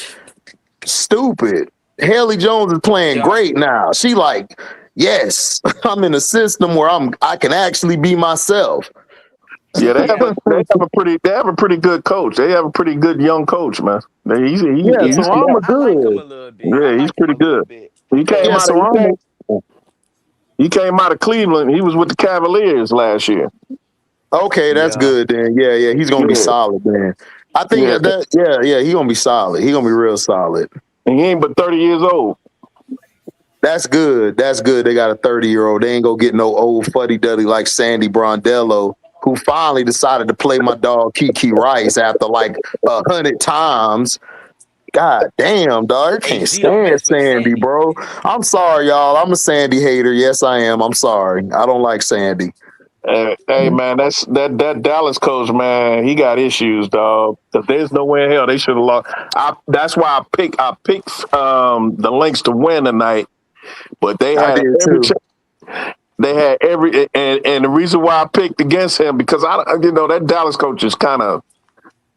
Stupid. Haley Jones is playing great now. She like, yes, I'm in a system where I can actually be myself. Yeah, they have a pretty good coach. They have a pretty good young coach, man. He's so I'm good. I like him a little bit. Yeah, he's pretty good. He came out of Cleveland. He was with the Cavaliers last year. Okay, that's good then. Yeah, he's gonna be solid then. I think he's gonna be solid. He's gonna be real solid. And he ain't but 30 years old. That's good. That's good. They got a 30-year-old. They ain't gonna get no old fuddy-duddy like Sandy Brondello, who finally decided to play my dog Kiki Rice after like 100 times. God damn, dog. I can't stand Sandy, bro. I'm sorry, y'all. I'm a Sandy hater. Yes, I am. I'm sorry. I don't like Sandy. Hey man, that Dallas coach, man, he got issues, dog. There's no way in hell they should have lost. that's why I picked the Lynx to win tonight, but they had every and the reason why I picked against him because that Dallas coach is kind of,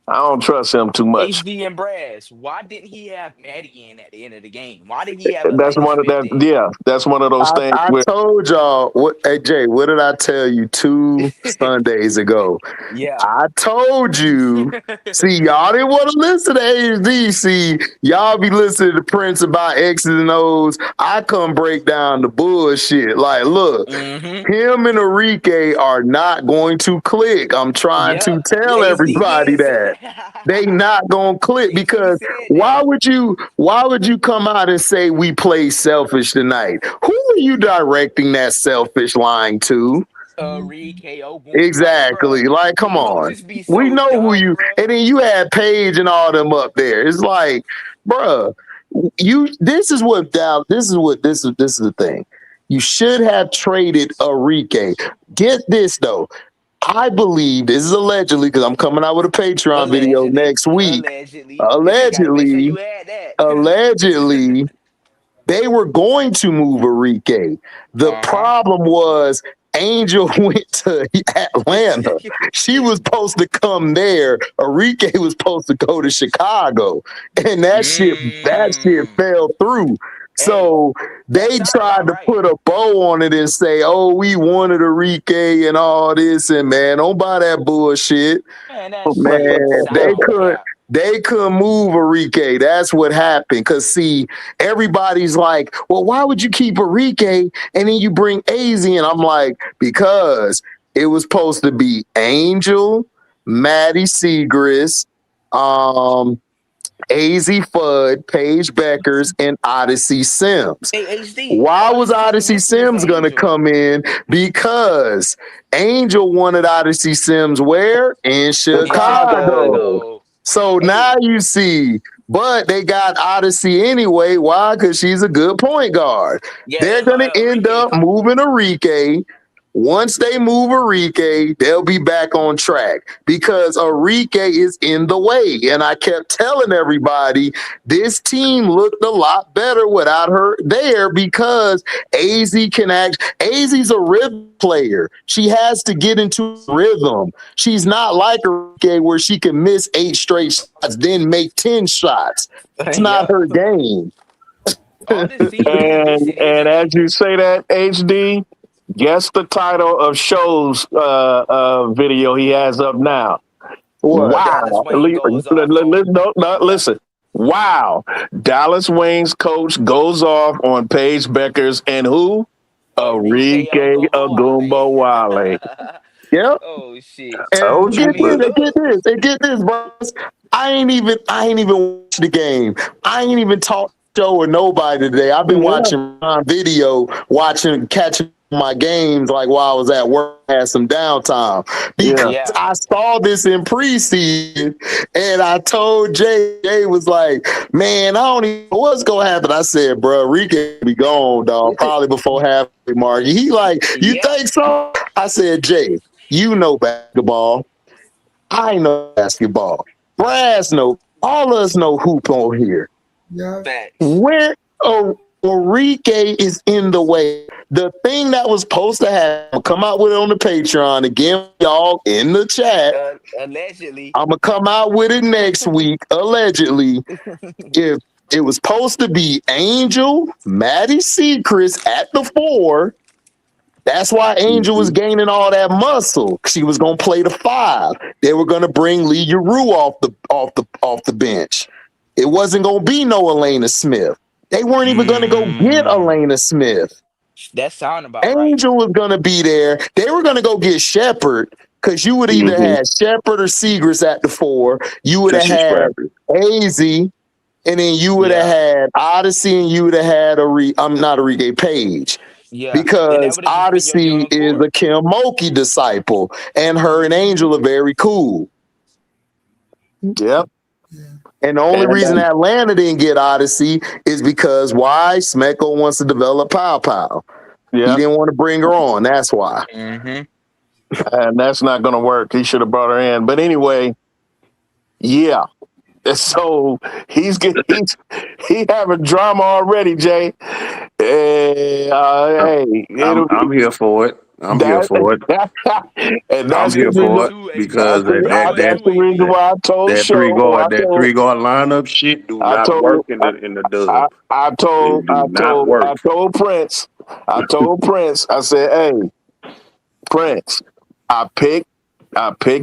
I don't trust him too much. HD and Brass, why didn't he have Maddie in at the end of the game? Why did he have? That's one of those things. I told y'all. Hey Jay, what did I tell you 2 Sundays ago? Yeah, I told you. See, y'all didn't want to listen to HD. See, y'all be listening to Prince about X's and O's. I come break down the bullshit. Like, look, him and Enrique are not going to click. I'm trying to tell everybody that. They not gonna click because why would you come out and say we play selfish tonight? Who are you directing that selfish line to? Exactly. Like, come on. We know who you, and then you had Paige and all them up there. It's like, bruh, this is the thing. You should have traded Enrique. Get this though. I believe this is allegedly because I'm coming out with a Patreon video next week. Allegedly, they were going to move Enrique. The problem was Angel went to Atlanta. She was supposed to come there. Enrique was supposed to go to Chicago, and that shit fell through. So they tried to put a bow on it and say, "Oh, we wanted Enrique and all this," and man, don't buy that bullshit. Man, they couldn't move Enrique. That's what happened. Cause see, everybody's like, "Well, why would you keep Enrique and then you bring AZ?" And I'm like, because it was supposed to be Angel, Maddie Segrist, AZ Fudd, Paige Beckers, and Odyssey Sims. Why was Odyssey Sims going to come in? Because Angel wanted Odyssey Sims where? In Chicago. So now you see But they got Odyssey anyway. Why? Because she's a good point guard. Yeah, They're that's going why to end Enrique up come from. moving Enrique. Once they move Enrique, they'll be back on track because Enrique is in the way. And I kept telling everybody this team looked a lot better without her there because AZ can act. AZ's a rhythm player. She has to get into rhythm. She's not like Enrique where she can miss 8 straight shots, then make 10 shots. It's not Yeah. her game. All this season has been And as you say that, HD, guess the title of show's video he has up now. What? Dallas Wow. Wayne goes off on. Listen. Wow. Dallas Wayne's coach goes off on Paige Becker's and who? Enrique Agumbo-Wale. Yep. Oh shit. And Told you. get this, bro. I ain't even watch the game. I ain't even talk show or nobody today. I've been watching my video, catching my games like while I was at work, had some downtime. Because Yeah. I saw this in preseason and I told Jay, Jay was like, man, I don't even know what's gonna happen. I said, bro, Ricky be gone, dog, probably before halfway mark. He like, you Yeah. think so? I said, Jay, you know basketball. I know basketball. Brass know. All of us know hoop on here. Yeah. Facts. Where Enrique is in the way. The thing that was supposed to happen, I'll come out with it on the Patreon again, y'all in the chat. Allegedly. I'm gonna come out with it next week. Allegedly, if it was supposed to be Angel, Maddie Secrets at the 4. That's why Angel was gaining all that muscle. She was gonna play the 5. They were gonna bring Lyveboy off the bench. It wasn't gonna be no Elena Smith. They weren't even gonna go get Elena Smith. That sound about Angel was gonna be there. They were gonna go get Shepard because you would either had Shepard or Segrist at the 4. You would have had AZ, and then you would have had Odyssey, and you would have had Page. Yeah. Because Odyssey is a Kim Mulkey disciple, and her and Angel are very cool. Yep. And the only reason Atlanta didn't get Odyssey is because why? Smecko wants to develop Pow Pow. Yeah. He didn't want to bring her on. That's why. And that's not going to work. He should have brought her in. But anyway, yeah. So he having drama already, Jay. Hey, I'm here for it. I'm here for it because that's the reason why I told that Show three guard lineup shit do not work in the dub. I told Prince. I told Prince. I said, "Hey, Prince, I picked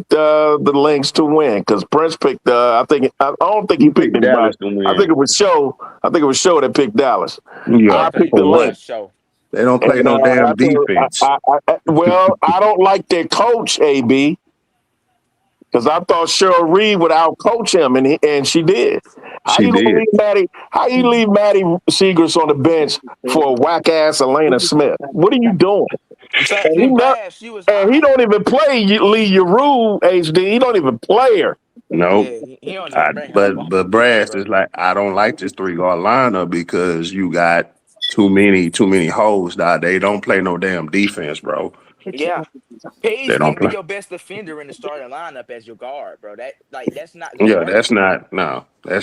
the links to win because Prince picked. I don't think he picked Dallas to win. I think it was Show that picked Dallas. Yeah, I picked the links. They don't play no damn defense. I don't like their coach, AB, because I thought Cheryl Reed would outcoach him, and she did. How you leave Maddie Segrist on the bench for a whack ass Elena Smith? What are you doing? And he don't even play Lyveboy, HD. He don't even play her. No, but Brass is like, I don't like this 3 guard lineup because you got too many hoes that they don't play no damn defense, bro. Yeah. Paige can be your best defender in the starting lineup as your guard, bro. That's not gonna work. That's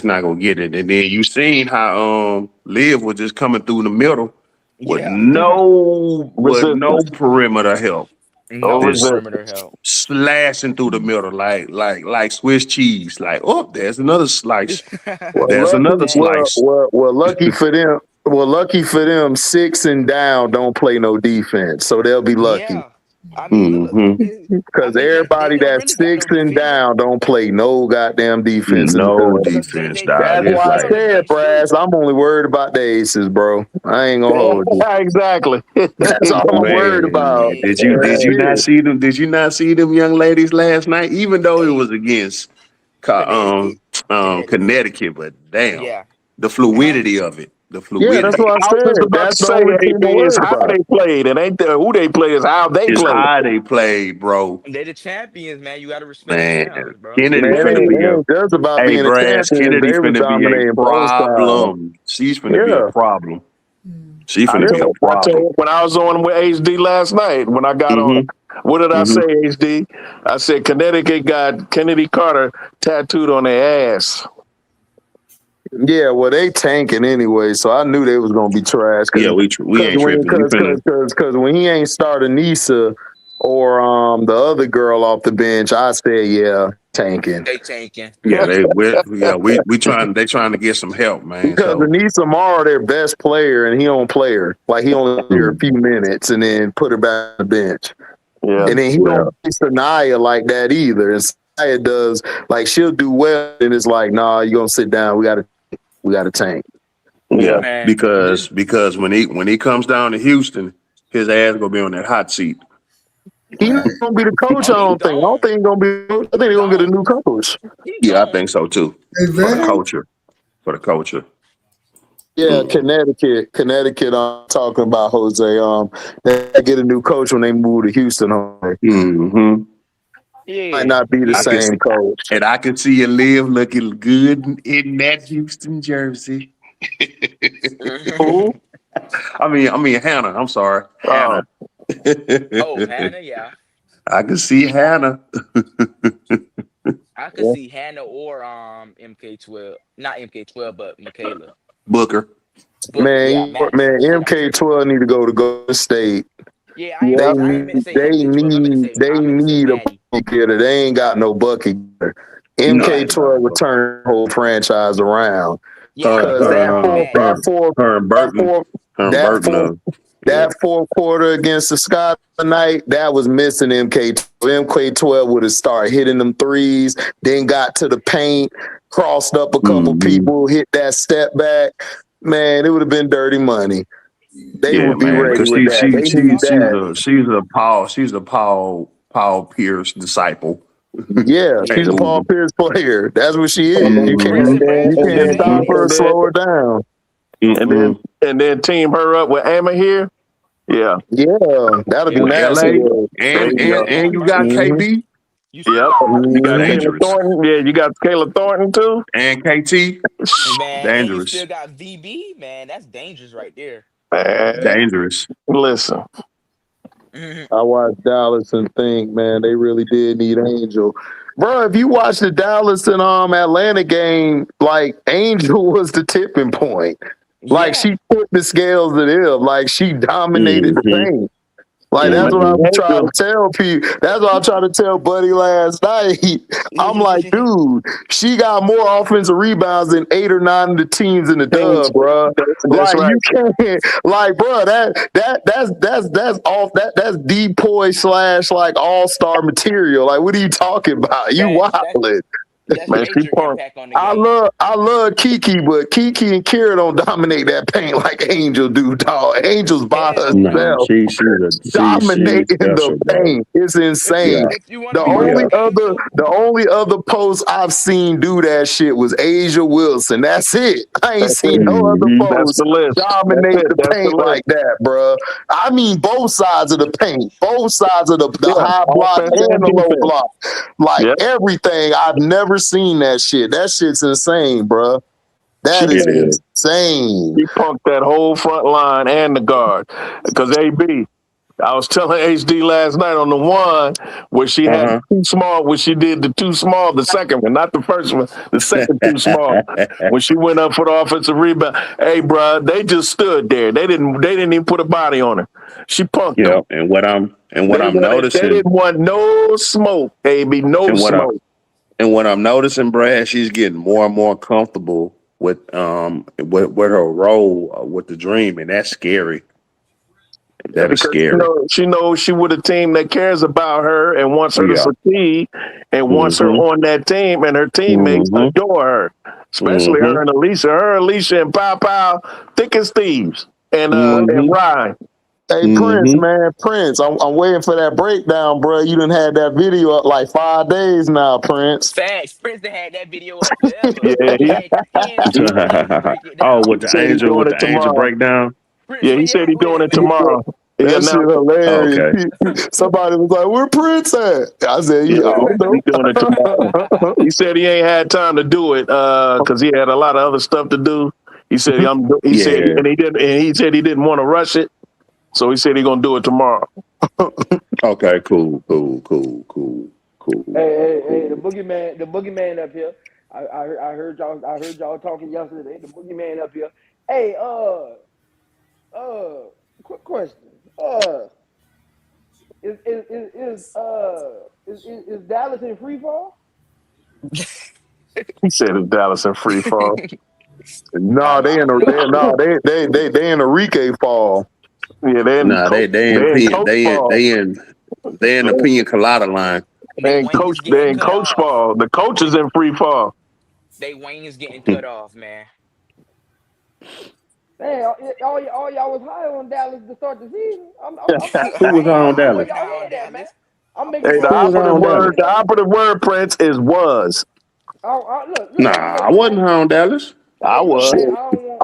not gonna get it. And then you seen how Liv was just coming through the middle with no perimeter help. No perimeter help. Slashing through the middle like Swiss cheese. Like, oh, there's another slice. Another slice. Well, lucky for them. Well, lucky for them, 6 and down don't play no defense, so they'll be lucky. Yeah. I mean, because everybody that's 6 and down don't play no goddamn defense. No defense, dog. That's why I said, Brass, I'm only worried about the aces, bro. I ain't gonna hold you. Exactly. That's all I'm worried about. Did you not see them? Did you not see them young ladies last night? Even though it was against Connecticut, but damn, the fluidity of it. The Yeah, that's fluidity. what I I was said. just about That's to the say, only thing to AB, is worry how about. they played. It ain't who they play, is how they It's played. how they play, bro. They the champions, man. You gotta respect the Man, champs, bro. Kennedy Man, finna it be a ain't just about hey, being a Brass. champion. Kennedy They was finna be a dominating both sides. problem. She's finna be a Yeah. problem. She I finna be a told problem. you when I was on with HD last night, when I got on, what did I say, HD? I said Connecticut got Kennedy Carter tattooed on their ass. Yeah, well, they tanking anyway, so I knew they was gonna be trash. Yeah, we ain't tripping. We finna. Because when he ain't starting Nisa or the other girl off the bench, I said, yeah, tanking. They tanking. Yeah, we trying. They trying to get some help, man. Because So Anissa Mara, their best player, and he don't play her. Like he only play her a few minutes and then put her back on the bench. Yeah. And then he don't play Sanaya like that either. And Sanaya does, like, she'll do well, and it's like, nah, you gonna sit down. We gotta tank. yeah, Man, because when he comes down to Houston, his ass gonna be on that hot seat. He's not gonna be the coach. I don't think. I don't think he's gonna be. I think they're gonna get a new coach. Yeah, I think so too. For the Exactly. culture. Yeah, Connecticut. I'm talking about Jose. They get a new coach when they move to Houston. Mm-hmm. Might not be the same coach. And I can see you live looking good in that Houston jersey. Who? I mean Hannah. I'm sorry, Hannah. Oh, Hannah, yeah. I can see Hannah. I could see Hannah or MK12, not MK12, but Michaela. Booker. But, yeah, Man, MK12 need to go to Golden State. Yeah, I ain't meant to say MK12. I meant to say They need a Maddie. bucket getter. They ain't got no bucket getter. MK12 would turn the whole franchise around. Yeah, Because that fourth quarter against the Scott tonight, that was missing MK12. MK12 would have started hitting them threes, then got to the paint, crossed up a couple people, hit that step back. Man, it would have been dirty money. They would be ready with that. She's a Paul Pierce disciple. Yeah, she's a Paul Pierce player. That's what she is. You can't stop her or slow her down. And then team her up with Amma here. Yeah. Yeah, that'll be nasty. And you got KB. You got Kayla Thornton. Yeah, you got Kayla Thornton too. And KT. Man, dangerous. And you still got VB, man. That's dangerous right there. Man, dangerous. Listen. I watched Dallas and think, man, they really did need Angel. Bro, if you watch the Dallas and Atlanta game, like Angel was the tipping point. Like she put the scales to them. Like she dominated the paint. Like that's what I'm trying to tell people. That's what I'm trying to tell Buddy last night. I'm like, dude, she got more offensive rebounds than 8 or 9 of the teams in the dub, bro. Like you can't, like, bro, that's off. That's DPOY / like all-star material. Like, what are you talking about? You wildin'. Man, I love Kiki, but Kiki and Kira don't dominate that paint like Angel do, dog. Angel's by herself, dominating the paint. It's insane. The only other post I've seen do that shit was Asia Wilson. That's it. I ain't seen no other post dominate the paint like that, bro. I mean, both sides of the paint, both sides of the high block and the low block, like everything. I've never seen that shit. That shit's insane, bro. That is insane. He punked that whole front line and the guard. Because AB, I was telling HD last night on the one where she had too small, when she did the too small, the second one, not the first one, the second too small. When she went up for the offensive rebound, hey, bro, they just stood there. They didn't even put a body on her. She punked them. And what I'm noticing, they didn't want no smoke, AB, no smoke. And what I'm noticing, Brad, she's getting more and more comfortable with her role with the dream, and that's scary. That is scary. She knows she with a team that cares about her and wants her to succeed and wants her on that team, and her teammates adore her, especially her and Alicia. Her, Alicia, and Pow Pow, thick as thieves, and Ryan. Hey Prince, man, Prince, I'm waiting for that breakdown, bro. You done had that video up like 5 days now, Prince. Facts. Prince done had that video up forever. Yeah, He ain't seen the Angel break it Oh, down. with he said he's doing with it the angel tomorrow. breakdown. Prince, Yeah, he where you said he's at with doing it, it man? tomorrow. He That shit announced. hilarious. Okay. Somebody was like, "Where Prince at?" I said, Yeah, "I don't he's doing it tomorrow. know." He said he ain't had time to do it because he had a lot of other stuff to do. He said he said Yeah. and he said he didn't want to rush it, so he said he's gonna do it tomorrow. Okay. Cool. Hey, the boogeyman up here. I heard y'all talking yesterday. The boogeyman up here. Hey, quick question. Is Dallas in free fall? He said it's Dallas in free fall. No, they in Enrique fall. Yeah, they Nah, they in coach fall. in the pina colada line. They wings They getting in cut coach off. fall. The coach is in free fall. They wings getting cut off, man. Hey, all y'all was high on Dallas to start the season. Who was on I'm Dallas? where y'all head at, man. I'm Hey, making sure. Who was on Dallas? the operative word, Prince, is was. Look, Nah, I wasn't on Dallas. I was. Man,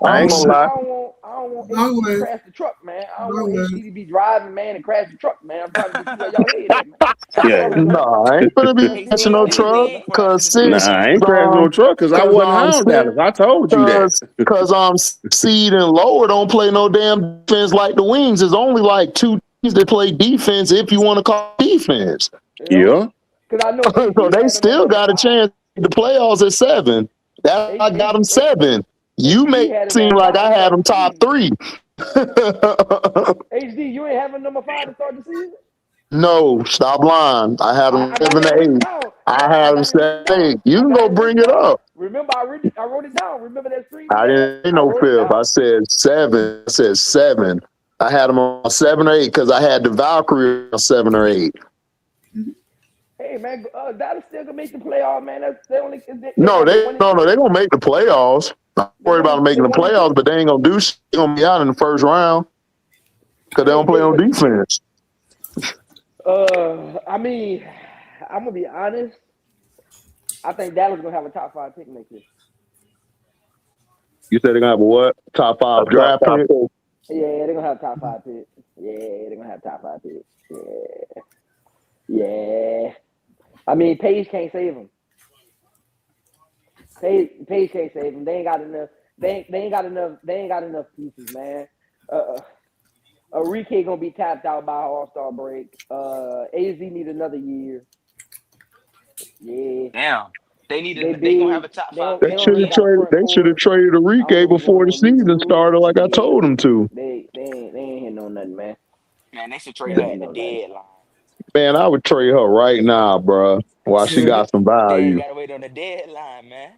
I ain't gonna lie. I don't want HD to crash the truck, man. I don't want HD to be driving, man, and crash the truck, man. I'm trying to see where y'all head at, man. Yeah. No, I ain't gonna be He catching no he truck ain't crashing because the truck, Nah, six, I man. ain't crashing no truck because I wasn't high on Dallas. I told you that. because seed and lower don't play no damn defense like the wings. There's only like 2 teams that play defense if you want to call defense. Yeah. Because I know So HD they had them at still number got a 5. chance to the playoffs at 7. That I got them 7. You HD make had it him seem at like 5 I to had start them the top season. 3. HD, you ain't having number 5 to start the season? No, stop lying. I had them I got 7 that to 8. written down. I I had them got it written 7 to 8. down. You I can got go it bring written it down. up. Remember, I wrote it down. Remember that screen? I didn't say no fifth. I said 7. I said 7. I had them on 7 or 8 because I had the Valkyrie on 7 or 8. Hey man, Dallas still gonna make the playoff, man. No, they gonna make the playoffs. Not worried about them making the playoffs, but they ain't gonna do shit. They gonna be out in the first round because they don't play on defense. I mean, I'm gonna be honest. I think Dallas gonna have a top 5 pick next year. You said they're gonna have a what? Top 5 draft pick? Yeah, they're gonna have top 5 pick. Yeah, they're gonna have top 5 pick. Yeah. I mean, Page can't save them. Page can't save them. They ain't got enough. They ain't got enough pieces, man. Enrique gonna be tapped out by All-Star break. AZ need another year. Yeah. Damn. They gonna have a top 5 They pick should have again. traded Enrique before the season started, like I told them to. They ain't hitting on nothing, man. Man, they should trade her at the deadline. Man, I would trade her right now, bro. While she got some They ain't value. gotta wait on the deadline, man.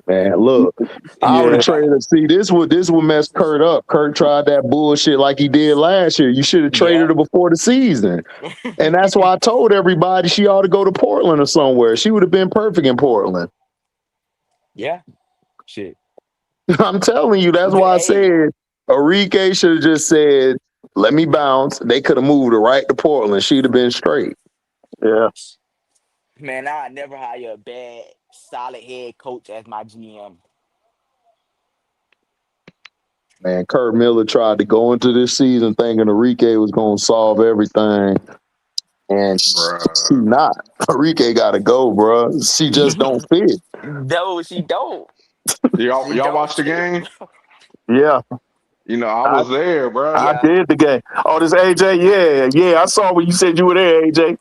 Man, look, I would have traded her. See, this would mess Kurt up. Kurt tried that bullshit like he did last year. You should have traded her before the season. And that's why I told everybody she ought to go to Portland or somewhere. She would have been perfect in Portland. Yeah. Shit. I'm telling you, that's why I said Enrique should have just said, let me bounce. They could have moved her right to Portland. She'd have been straight. Yeah. Man, I never hire a bad, solid head coach as my GM. Man, Kurt Miller tried to go into this season thinking Enrique was going to solve everything. And she not. Enrique got to go, bro. She just don't fit. No, she don't. Y'all watch the game? Yeah. You know, I was there, bro. I did the game. Oh, this AJ? Yeah. I saw when you said you were there, AJ.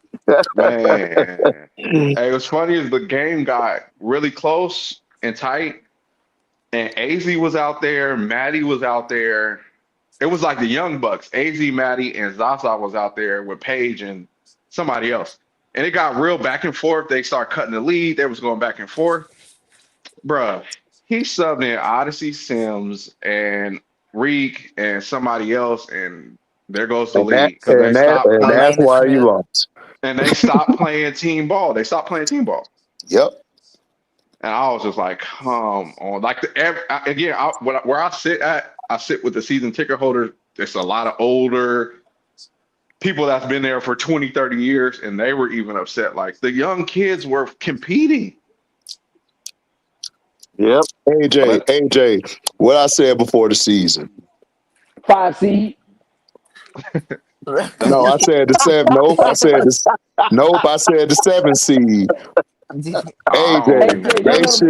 Man. Hey, what's funny is the game got really close and tight. And AZ was out there, Maddie was out there. It was like the Young Bucks. AZ, Maddie, and Zaza was out there with Paige and somebody else. And it got real back and forth. They start cutting the lead. They was going back and forth. Bruh, he subbed in Odyssey Sims and Reek and somebody else, and there goes the lead. Because they stopped playing. That's why you lost. And they stopped playing team ball. They stopped playing team ball. Yep. And I was just like, come on. Like, where I sit at, I sit with the season ticket holders it's a lot of older people that's been there for 20, 30 years, and they were even upset. Like the young kids were competing. Yep. AJ, what I said before the season. 5 seed. No, I said the 7. Nope, I said the 7 seed. AJ, they should.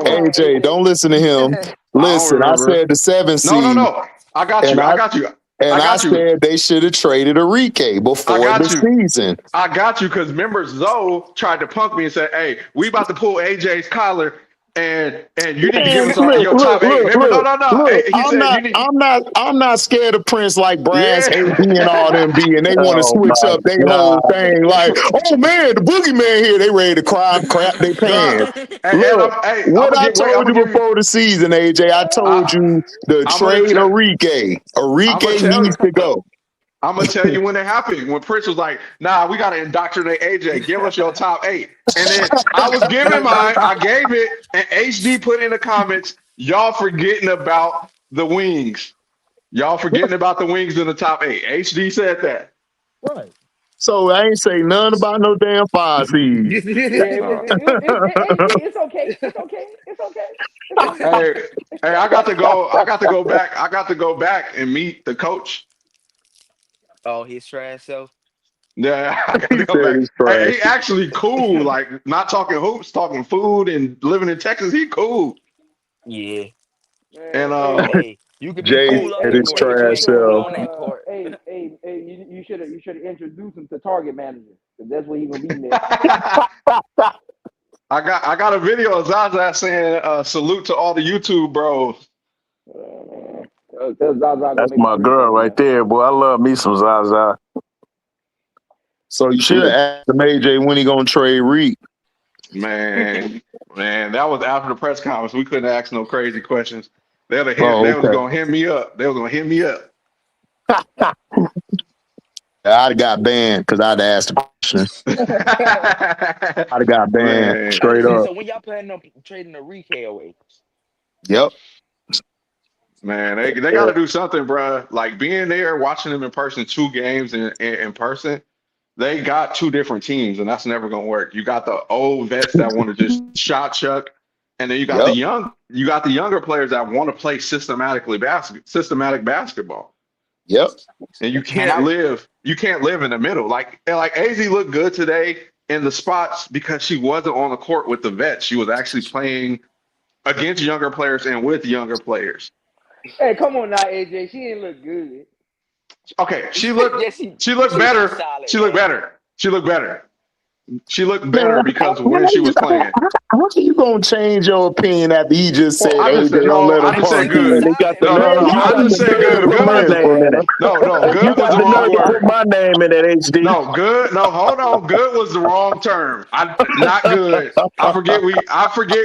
AJ, don't listen to him. Listen, I said the 7 seed. No. I got you. I said they should have traded Enrique before the season. I got you, because remember Zoe tried to punk me and said, "Hey, we about to pull AJ's collar, and you need to give us your top 8." Remember, no. I'm not scared of Prince like Brass, AD, and all them being. They want to switch up their whole thing. Like, oh man, the boogeyman here. They ready to crap their pants. What I told you before the season, AJ, I told you to trade Enrique. Enrique needs to go. I'm gonna tell you when it happened. When Prince was like, "Nah, we gotta indoctrinate AJ. Give us your top 8." And then I was giving mine. I gave it, and HD put in the comments, "Y'all forgetting about the wings. Y'all forgetting about the wings in the top 8." HD said that. Right. So I ain't say nothing about no damn 5 seed. It's okay. Hey, I got to go back. I got to go back and meet the coach. Oh, his trash self. Yeah, I got to go back. Hey, he actually cool. Like, not talking hoops, talking food, and living in Texas. He cool. Yeah. And hey, you could be Jay cool and his trash self. Hey, you should have introduced him to Target Manager, because that's what he's gonna be next. I got a video of Zaza saying salute to all the YouTube bros. That's my girl right there, boy. I love me some Zaza. So you should have asked him, AJ, when he gonna trade Reed. Man, that was after the press conference. We couldn't ask no crazy questions. They was gonna hit me up. I'd have got banned because I'd asked the question. I'd have got banned straight up. So when y'all planning on trading Enrique away? Yep. Man, they got to do something, bro. Like being there, watching them in person, 2 games in person. They got 2 different teams, and that's never gonna work. You got the old vets that want to just shot chuck, and then you got the younger players that want to play systematic basketball. Yep. And you can't live in the middle. Like AZ looked good today in the spots because she wasn't on the court with the vets. She was actually playing against younger players and with younger players. Hey, come on now, AJ. She didn't look good. Okay, she looked better. She looked better because when she was playing. How are you gonna change your opinion after he just said I just said good. I just said good. Good was the wrong word. Put my name in that HD. No, good. No, hold on. Good was the wrong term. Not good. I forget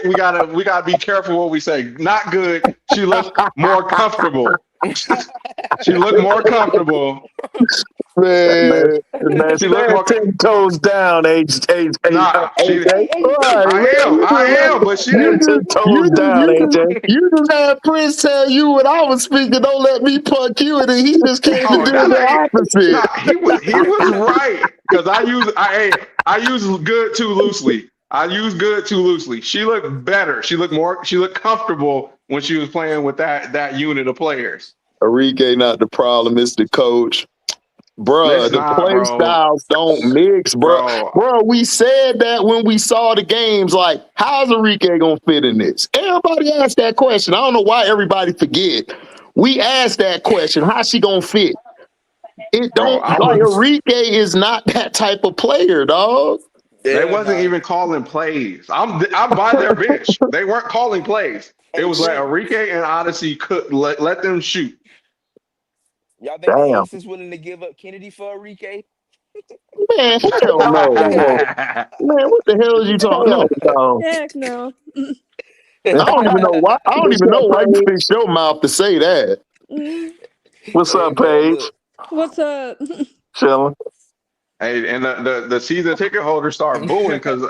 we gotta be careful what we say. Not good. She looked more comfortable. She looked more comfortable. Man, she looked more 10 toes down. I am, but she didn't 10 toes down. AJ, you just had Prince tell you what I was speaking. Don't let me punk you, and then he just came to do the opposite. He was right because I use good too loosely. She looked better. She looked comfortable when she was playing with that unit of players. Enrique not the problem, it's the coach. Bruh, the play styles don't mix, bro. Bro, we said that when we saw the games. Like, how's Enrique gonna fit in this? Everybody asked that question. I don't know why everybody forget. We asked that question. How's she gonna fit? It don't. Enrique is not that type of player, dog. They wasn't even calling plays. I'm by their bench. They weren't calling plays. It was like Enrique and Odyssey could let them shoot. Y'all think the Ace is willing to give up Kennedy for Enrique? Man, hell no. Man, what the hell is you talking about? Heck no. I don't even know why. I don't even know why you fixed your mouth to say that. What's up, Paige? What's up? Chilling. Hey, and the season ticket holders start booing because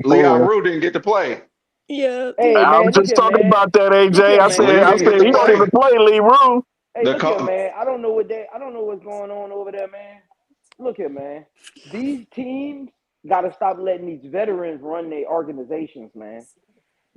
Leon Rue didn't get to play. Yeah. Hey I was man, look just here, talking man. about that, Look AJ. here, I man. said, Lee I needs said to he don't even play. play Lee Rue. Hey, The look here, co- man. I don't know what's going on over there, man. Look here, man. These teams gotta stop letting these veterans run their organizations, man.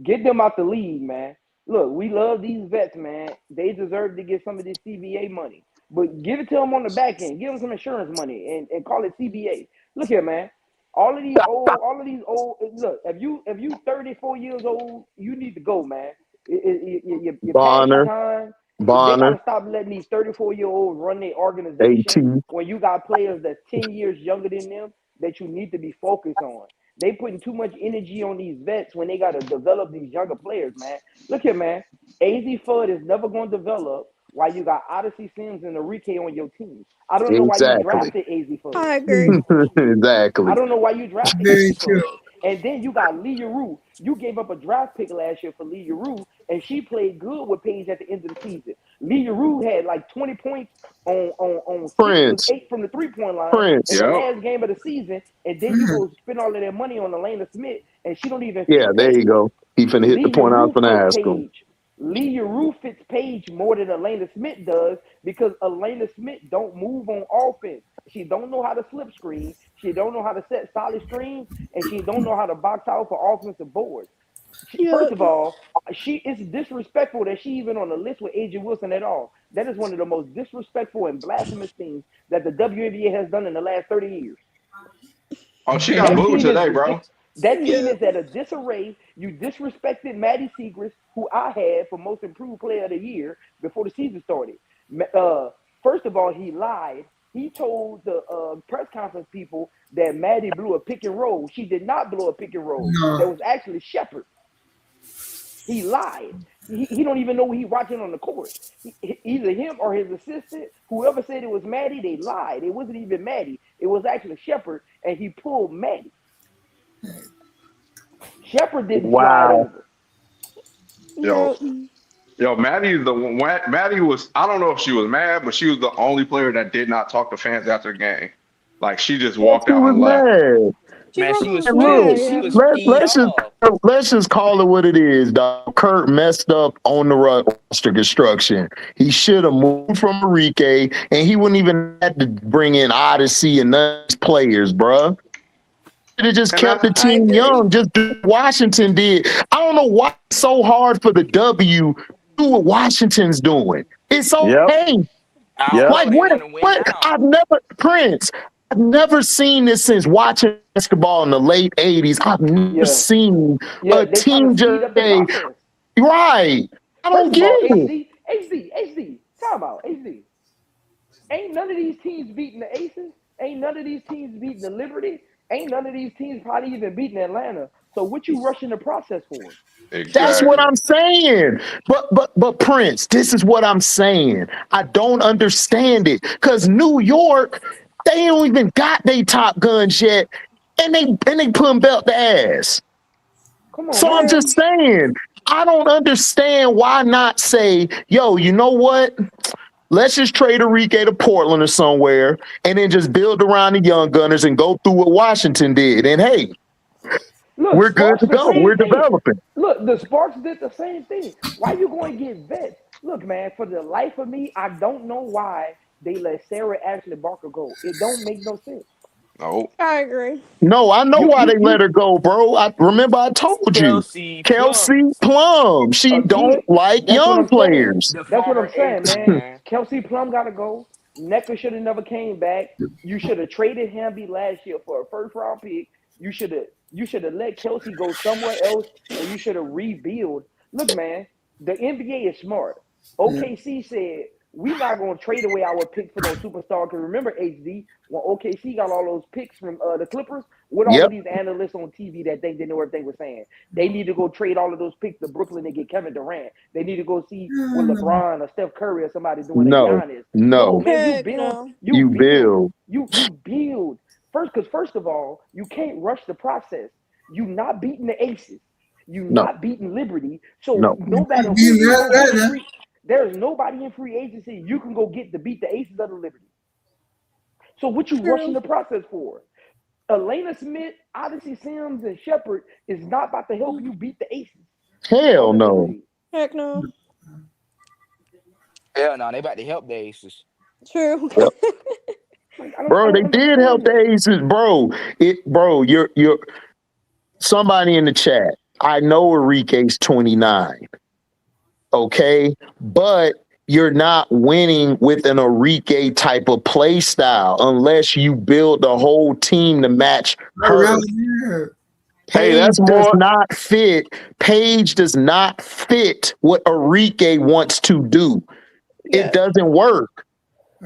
Get them out the league, man. Look, we love these vets, man. They deserve to get some of this CBA money. But give it to them on the back end. Give them some insurance money and call it CBA. Look here, man. All of these old. Look, if you 34 years old, you need to go, man. You're past your Bonner, time. They got Bonner, to stop letting these 34-year-olds run their AT. organization when you got players that's 10 years younger than them that you need to be focused on. They putting too much energy on these vets when they got to develop these younger players, man. Look here, man. AZ Fudd is never going to develop while you got Odyssey Sims and Enrique on your team. I don't know why you Exactly. drafted AZ Fudd. I agree. I Exactly. don't know why you drafted Very AZ true. Fudd. And then you got Lee Rue. You gave up a draft pick last year for Lee Rue, and she played good with Paige at the end of the season. Lee Rue had like 20 points on 6 of Prince, 8 from the three-point line in Prince. the Yep. last game of the season, and then you go spend all of that money on Elena Smith, and she don't even Yeah, fit there you Paige. go. He finna hit the Lee point I was Rue finna fit ask him. Page. Lee Rue fits Page more than Elena Smith does because Elena Smith don't move on offense. She don't know how to slip screen. She don't know how to set solid screens, and she don't know how to box out for offensive boards. First Yep. of all, it's disrespectful that she even on the list with AJ Wilson at all. That is one of the most disrespectful and blasphemous things that the WNBA has done in the last 30 years. Oh, she got That booed team is today, bro. that team Yeah. is at a disarray. You disrespected Maddie Segrist, who I had for most improved player of the year before the season started. First of all, he lied. He told the press conference people that Maddie blew a pick and roll. She did not blow a pick and roll. No. That was actually Shepard. He lied. He don't even know what he's watching on the court. Either him or his assistant, whoever said it was Maddie, they lied. It wasn't even Maddie. It was actually Shepard, and he pulled Maddie. Shepard didn't slide Wow. over. Yo, Yep. yo, Maddie, Maddie was. I don't know if she was mad, but she was the only player that did not talk to fans after the game. Like she just Yes, walked he out was and left. mad. She Man, she probably was was And mad. look, pissed. She Yeah. was peed off. let's just call it what it is, dog. Kurt messed up on the roster construction. He should have moved from Enrique, and he wouldn't even have to bring in Odyssey and none of his players, bruh. Should have just And kept that's the I team agree. young, just do what Washington did. I don't know why it's so hard for the W to do what Washington's doing. It's Yep. okay. I don't Yep. Like know. They want to win what? now. I've never seen this since watching basketball in the late 80s. I've never Yeah. seen Yeah, a they trying to team speed just up the say, process. right. I don't First of get all, it. HD, time out, HD. Ain't none of these teams beating the Aces. Ain't none of these teams beating the Liberty. Ain't none of these teams probably even beating Atlanta. So what you rushing the process for? That's what exactly. I'm saying. But Prince, this is what I'm saying. I don't understand it. Cause New York, they don't even got their top guns yet. And they putting belt the ass. Come on, So I'm man. True. just saying, I don't understand why not say, yo, you know what? Let's just trade Enrique to Portland or somewhere and then just build around the young gunners and go through what Washington did. And hey, Look, we're good Sparks to the go. same We're thing. developing. Look, the Sparks did the same thing. Why you going to get vets? Look, man, for the life of me, I don't know why they let Sarah Ashley Barker go. It don't make no sense. No. I agree. No, I know You why you they let you her go, bro. I remember I told you. Kelsey Plum, Kelsey Plum. She again. don't like That's what young I'm saying. players. the That's what former I'm saying, ace, man. man. Kelsey Plum gotta go. Necker should have never came back. You should have traded Hamby last year for a first round pick. You should have let Kelsey go somewhere else, and you should have rebuild. Look, man, the NBA is smart. OKC said we not gonna trade away our pick for no superstar. Because remember, HD, when OKC got all those picks from the Clippers, with all of Yep. these analysts on TV that they didn't know what they were saying. They need to go trade all of those picks to Brooklyn and get Kevin Durant. They need to go see what LeBron or Steph Curry or somebody doing to No. Giannis. No, No. man, Heck no. You build. you build. First of all, you can't rush the process. You not beating the Aces. You No. not beating Liberty. So No. no matter who Being you go get in Atlanta. free, there's nobody in free agency you can go get to beat the Aces of the Liberty. So what you rushing True. the process for? Elena Smith, Odyssey Sims, and Shepard is not about to help you beat the Aces. Hell no. Heck no. Hell no, they about to help the Aces. True. Yep. Like, Bro, they did help the Aces, bro. You're somebody in the chat. I know Enrique's 29. Okay, but you're not winning with an Enrique type of play style unless you build the whole team to match her. Hey, that's Paige does more. not fit. Paige does not fit what Enrique wants to do. It doesn't work.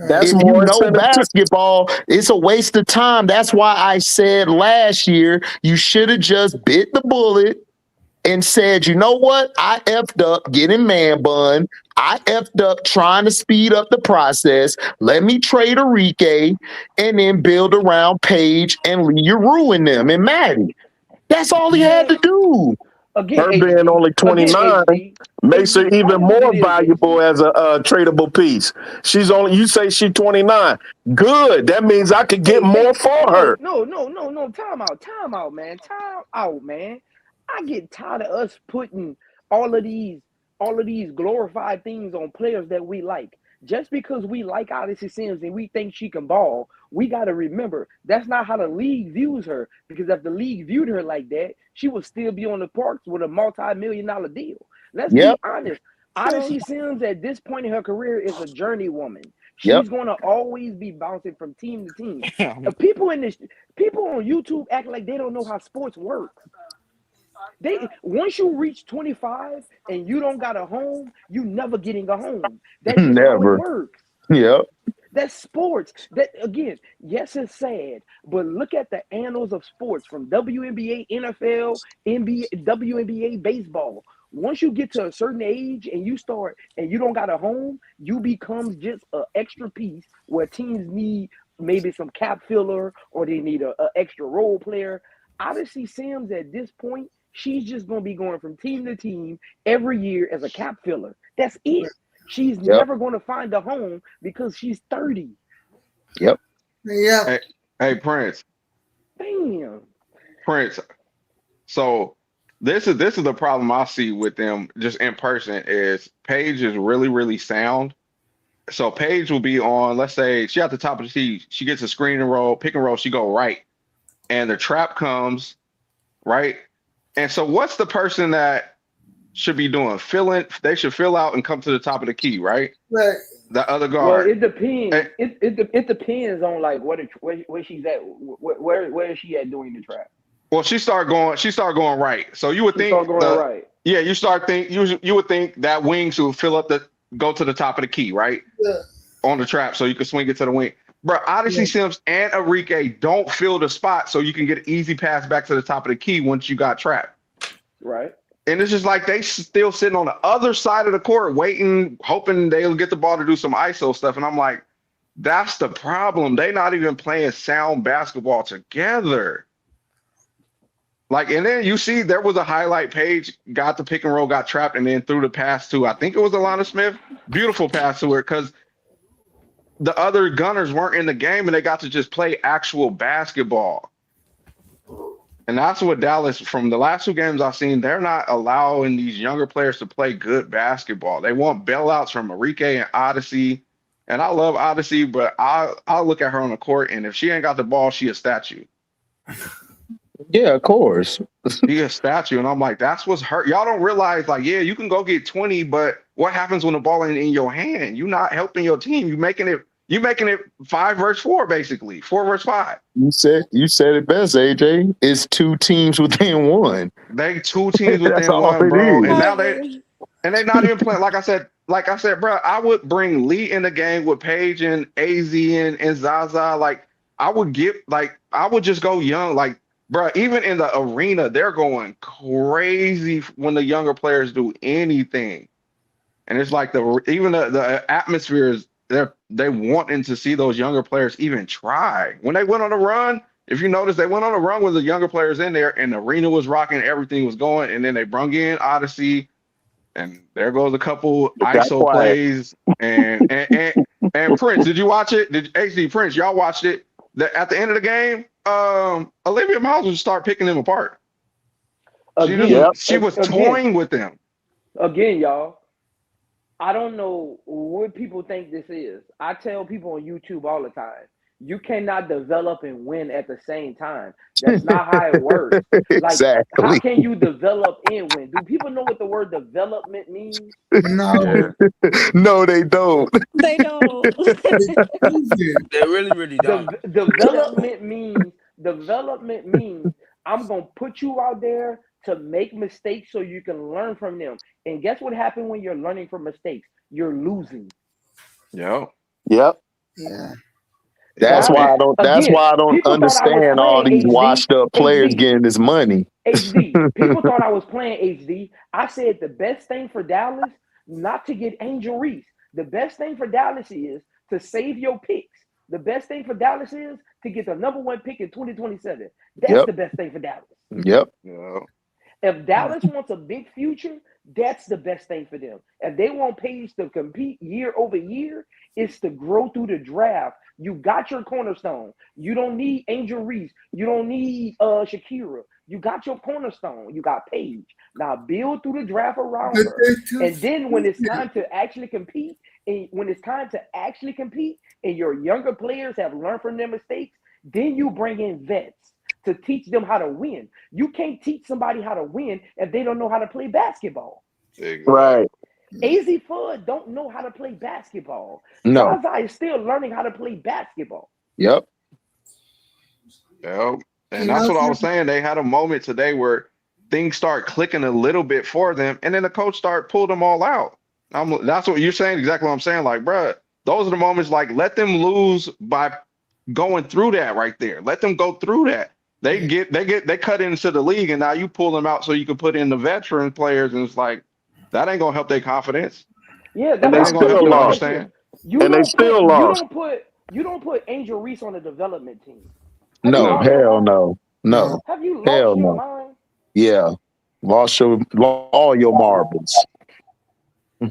That's If more you know incentive to. basketball, it's a waste of time. That's why I said last year you should have just bit the bullet and said, you know what? I effed up getting man bun. I effed up trying to speed up the process. Let me trade Enrique and then build around Paige and you ruin them and Maddie. That's all he had to do. Again, Her being only 29 makes her even more valuable as a tradable piece. You say she's 29. Good. That means I could get more for her. No. Time out, man. Time out, man. I get tired of us putting all of these glorified things on players that we like. Just because we like Odyssey Sims and we think she can ball, we got to remember that's not how the league views her. Because if the league viewed her like that, she would still be on the parks with a multi-million-dollar deal. Let's be honest. Odyssey Sims at this point in her career is a journey woman. She's going to always be bouncing from team to team. People on YouTube act like they don't know how sports works. Once you reach 25 and you don't got a home, you never getting a home. That's just how it works. Yep. That's sports. That again, yes, it's sad, but look at the annals of sports from WNBA, NFL, NBA, WNBA, baseball. Once you get to a certain age and you don't got a home, you become just an extra piece where teams need maybe some cap filler or they need a extra role player. Odyssey Sims at this point, she's just going to be going from team to team every year as a cap filler. That's it. She's never going to find a home because she's 30. Yep. Yeah. Hey, Prince. Damn. Prince. So this is the problem I see with them just in person is Paige is really, really sound. So Paige will be on, let's say she at the top of the tee, she gets a screen and roll, pick and roll, she go right. And the trap comes, right? And so what's the person that should be doing? They should fill out and come to the top of the key, right? Right. The other guard. Well, it depends. It depends on like where she's at. Where is she at doing the trap? Well, she start going right. So you would think right. Yeah, you would think that wing should go to the top of the key, right? Yeah. On the trap so you can swing it to the wing. Bro, Odyssey Sims and Enrique don't fill the spot so you can get an easy pass back to the top of the key once you got trapped. Right. And it's just like they still sitting on the other side of the court waiting, hoping they'll get the ball to do some ISO stuff. And I'm like, that's the problem. They not even playing sound basketball together. Like, and then you see there was a highlight page, got the pick and roll, got trapped, and then threw the pass to, I think it was Alana Smith. Beautiful pass to her because the other gunners weren't in the game and they got to just play actual basketball. And that's what Dallas, from the last two games I've seen, they're not allowing these younger players to play good basketball. They want bailouts from Enrique and Odyssey. And I love Odyssey, but I'll look at her on the court, and if she ain't got the ball, she a statue. Yeah, of course. She a statue. And I'm like, that's what's hurt. Y'all don't realize, like, yeah, you can go get 20, but what happens when the ball ain't in your hand? You're not helping your team. You're making it 5 versus 4, basically. 4 versus 5. You said it best, AJ. It's 2 teams within 1. They 2 teams within That's all 1, it bro. is. And now they not even playing. Like I said, bro, I would bring Lee in the game with Paige and AZ and Zaza. Like, I would just go young. Like, bro, even in the arena, they're going crazy when the younger players do anything. And it's like even the atmosphere is they wanting to see those younger players even try. When they went on a run, if you notice, they went on a run with the younger players in there, and the arena was rocking, everything was going, and then they brung in Odyssey, and there goes a couple ISO plays. And Prince, did you watch it? HD Prince, y'all watched it. at the end of the game, Olivia Miles would start picking them apart. Again, She was again, toying with them. again, y'all. I don't know what people think this is. I tell people on YouTube all the time, you cannot develop and win at the same time. That's not how it works. Like, how Exactly. can you develop and win? Do people know what the word development means? No, No, they don't. They don't. stupid. They really don't. Development means I'm gonna put you out there to make mistakes so you can learn from them. And guess what happens when you're learning from mistakes? You're losing. Yep. Yep. Yeah. That's why I don't. That's Again, why I don't people thought I was understand all playing these washed up players getting this money. HD. People thought I was playing HD. I said the best thing for Dallas, not to get Angel Reese. The best thing for Dallas is to save your picks. The best thing for Dallas is to get the #1 pick in 2027. That's the best thing for Dallas. Yep. If Dallas wants a big future, that's the best thing for them. If they want Paige to compete year over year, it's to grow through the draft. You got your cornerstone. You don't need Angel Reese. You don't need Shakira. You got your cornerstone. You got Paige. Now build through the draft around her. And then when it's time to actually compete, and your younger players have learned from their mistakes, then you bring in vets to teach them how to win. You can't teach somebody how to win if they don't know how to play basketball. Right. AZ Fudd don't know how to play basketball. No. Zaza is still learning how to play basketball. Yep. Yep. And that's what I was saying. They had a moment today where things start clicking a little bit for them, and then the coach start pulling them all out. That's what you're saying. Exactly what I'm saying. Like, bruh, those are the moments. Like, let them lose by going through that right there. Let them go through that. They cut into the league, and now you pull them out so you can put in the veteran players, and it's like that ain't gonna help their confidence. Yeah, And they still lost. Understand. And they still lost. You don't put Angel Reese on the development team. No, hell no. No. Have you lost Hell your no. mind? Yeah. Lost all your marbles.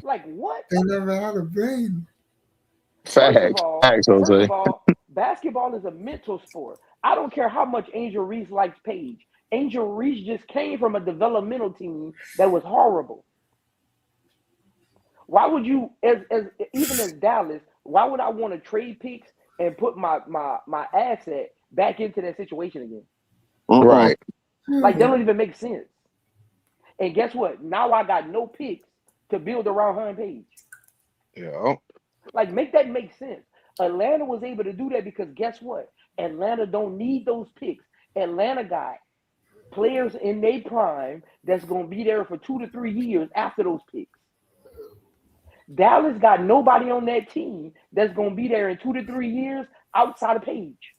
Like what? They never had a brain. Facts. Facts, First Jose. of all, basketball is a mental sport. I don't care how much Angel Reese likes Paige. Angel Reese just came from a developmental team that was horrible. Why would you, even as Dallas, why would I want to trade picks and put my asset back into that situation again? Right. Like, that don't even make sense. And guess what? Now I got no picks to build around her and Paige. Yeah. Like, make that make sense. Atlanta was able to do that because guess what? Atlanta don't need those picks. Atlanta got players in their prime that's going to be there for 2 to 3 years after those picks. Dallas got nobody on that team that's going to be there in 2 to 3 years outside of Paige.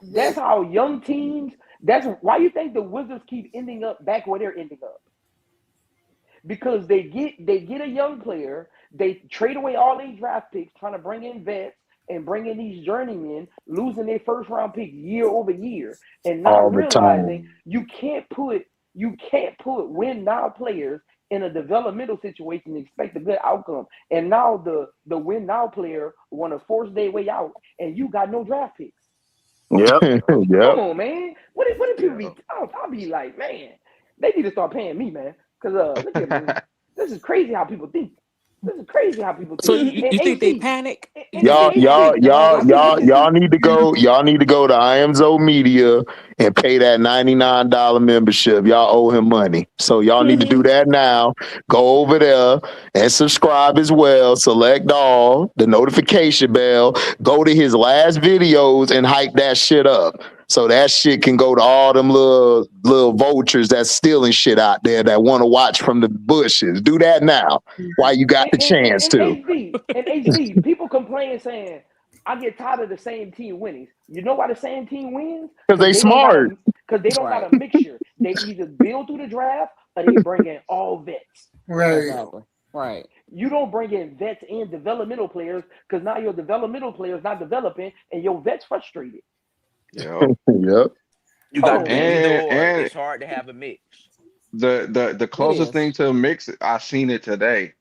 That's how young teams, that's why you think the Wizards keep ending up back where they're ending up. Because they get a young player, they trade away all these draft picks, trying to bring in vets and bring in these journeymen, losing their first round pick year over year, and not realizing you can't put win now players in a developmental situation and expect a good outcome. And now the win now player want to force their way out, and you got no draft picks. Yep. Come on, man. What did people be? I'll be like, man, they need to start paying me, man. Because look at me. This is crazy how people think. So you think they panic? Y'all need to go. Y'all need to go to IMZO Media and pay that $99 membership. Y'all owe him money, so y'all need to do that now. Go over there and subscribe as well. Select all, the notification bell. Go to his last videos and hype that shit up. So that shit can go to all them little vultures that's stealing shit out there that want to watch from the bushes. Do that now while you got the chance to. HD, people complain saying, I get tired of the same team winning. You know why the same team wins? Because they smart. Because they don't got a mixture. They either build through the draft or they bring in all vets. Right. Exactly. Right. You don't bring in vets and developmental players because now your developmental players not developing and your vets frustrated. Yep. Yep. You got and it's hard to have a mix. The closest thing to a mix I seen it today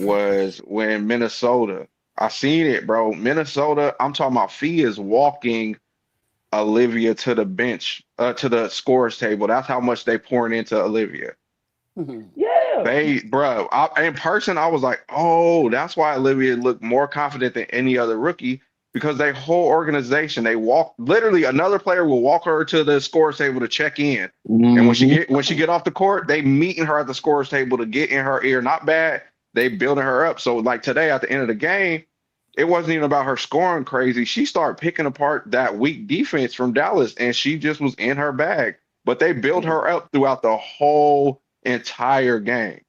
was when Minnesota I seen it, bro. Minnesota, I'm talking about Fee is walking Olivia to the bench, to the scores table. That's how much they pouring into Olivia. Yeah. Bro, in person, I was like, oh, that's why Olivia looked more confident than any other rookie because they whole organization, they walk literally another player will walk her to the scores table to check in. And when she get off the court, they meeting her at the scores table to get in her ear. Not bad. They building her up. So like today at the end of the game, it wasn't even about her scoring crazy. She started picking apart that weak defense from Dallas, and she just was in her bag. But they built her up throughout the whole entire game.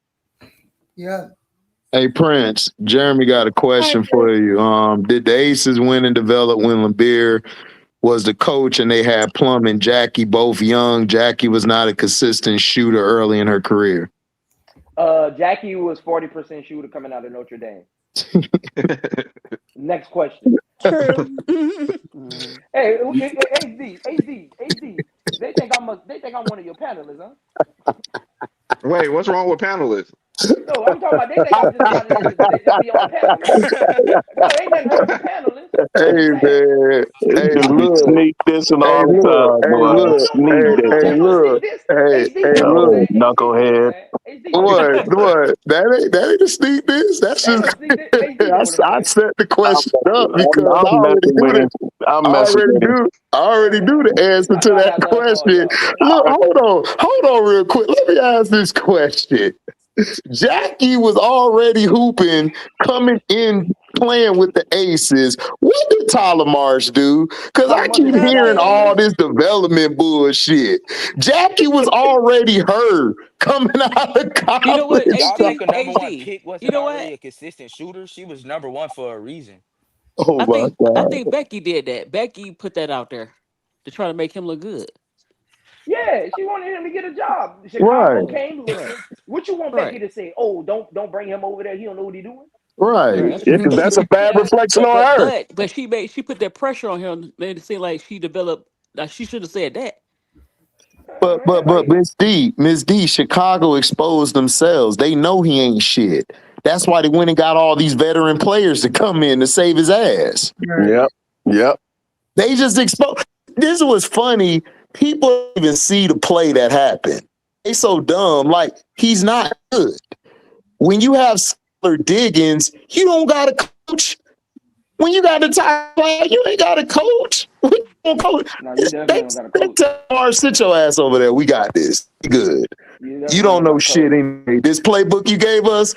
Yeah. Hey Prince, Jeremy got a question for you. Did the Aces win and develop when Lambeer was the coach and they had Plum and Jackie both young? Jackie was not a consistent shooter early in her career. Jackie was 40% shooter coming out of Notre Dame. Next question. True. Hey, AZ. They think I'm one of your panelists, huh? Wait, what's wrong with panelists? No, I'm talking about they think I'm just to be on panel. No, ain't nothing wrong with panelists. Hey man, hey look, sneak this and all the time, boy. Sneak this. Hey, knucklehead. What? That ain't a sneak this. That's just I set the question up because I already knew the answer to that question. Look, hold on real quick. Let me ask this question. Jackie was already hooping, coming in, playing with the Aces. What did Tyler Marsh do? Because I keep hearing all this development bullshit. Jackie was already her coming out of college. You know what? Y'all think a number one HD. pick wasn't You know already what? a consistent shooter? She was number one for a reason. Oh I my God. think Becky did that. Becky put that out there to try to make him look good. Yeah, she wanted him to get a job. Chicago came looking. What you want Becky to say? Oh, don't bring him over there. He don't know what he's doing. Right. That's a bad reflection on her. But she put that pressure on him. Made it seem like she developed. Like she should have said that. But Miss D, Chicago exposed themselves. They know he ain't shit. That's why they went and got all these veteran players to come in to save his ass. Yep. They just exposed. This was funny. People don't even see the play that happened. They so dumb. Like, he's not good. When you have Skylar Diggins, you don't got a coach. When you got the top player, you ain't got a coach. Coach. No, you definitely don't got a coach. Mars, sit your ass over there. We got this. Good. You don't know shit anyway. This playbook you gave us,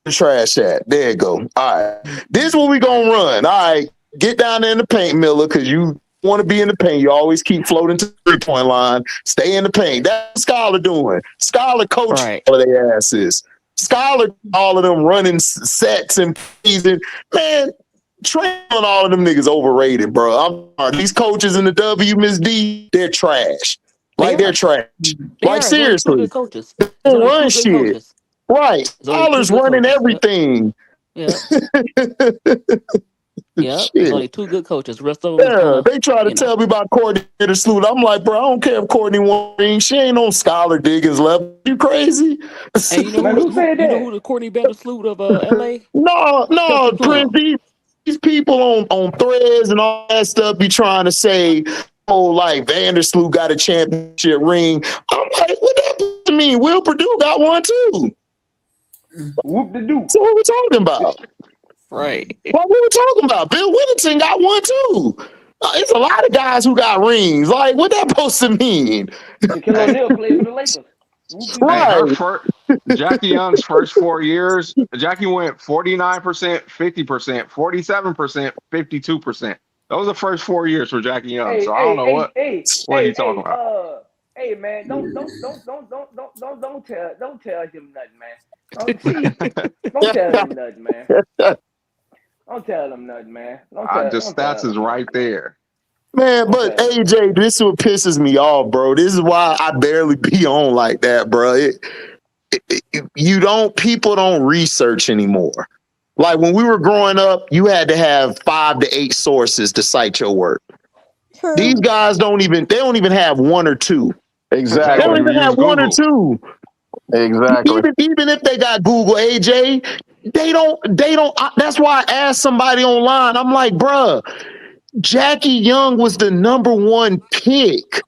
the trash hat. There you go. All right. This is what we gonna run. All right. Get down there in the paint, Miller, because you want to be in the paint. You always keep floating to the three-point line. Stay in the paint. That's what Skylar doing. Skylar coach all of their asses. Skylar, all of them running sets and pleasing. Man, training all of them niggas overrated, bro. I'm sorry. These coaches in the W, Miss D, they're trash. Like, they're trash. Like, seriously. Coaches. They don't run shit. Right. Skylar's running everything. Yeah. Yeah, there's only two good coaches. The rest of them they try to tell me about Courtney Sloot. I'm like, bro, I don't care if Courtney won. She ain't on Skylar Diggins level. You crazy? And you know who the Courtney Sloot of LA? No, Prince. These people on threads and all that stuff be trying to say, oh, like Vandersloot got a championship ring. I'm like, what that mean? Will Purdue got one too. Whoop the doo. So what we talking about? Right. What we talking about? Bill Whittington got one too. It's a lot of guys who got rings. Like, what that supposed to mean? Shaquille O'Neal played for the Lakers. Right. Jackie Young's first 4 years, Jackie went 49%, 50%, 47%, 52%. Those are the first 4 years for Jackie Young. So I don't know what he's talking about. Hey man, don't tell him nothing, man. Don't tell him nothing, man. Don't tell him nothing, man. The stats is right there. Man, but AJ, this is what pisses me off, bro. This is why I barely be on like that, bro. People don't research anymore. Like when we were growing up, you had to have 5 to 8 sources to cite your work. True. These guys don't even have 1 or 2. Exactly. They don't even have 1 or 2. Exactly. Even if they got Google, AJ, They don't. That's why I asked somebody online. I'm like, bruh, Jackie Young was the #1 pick.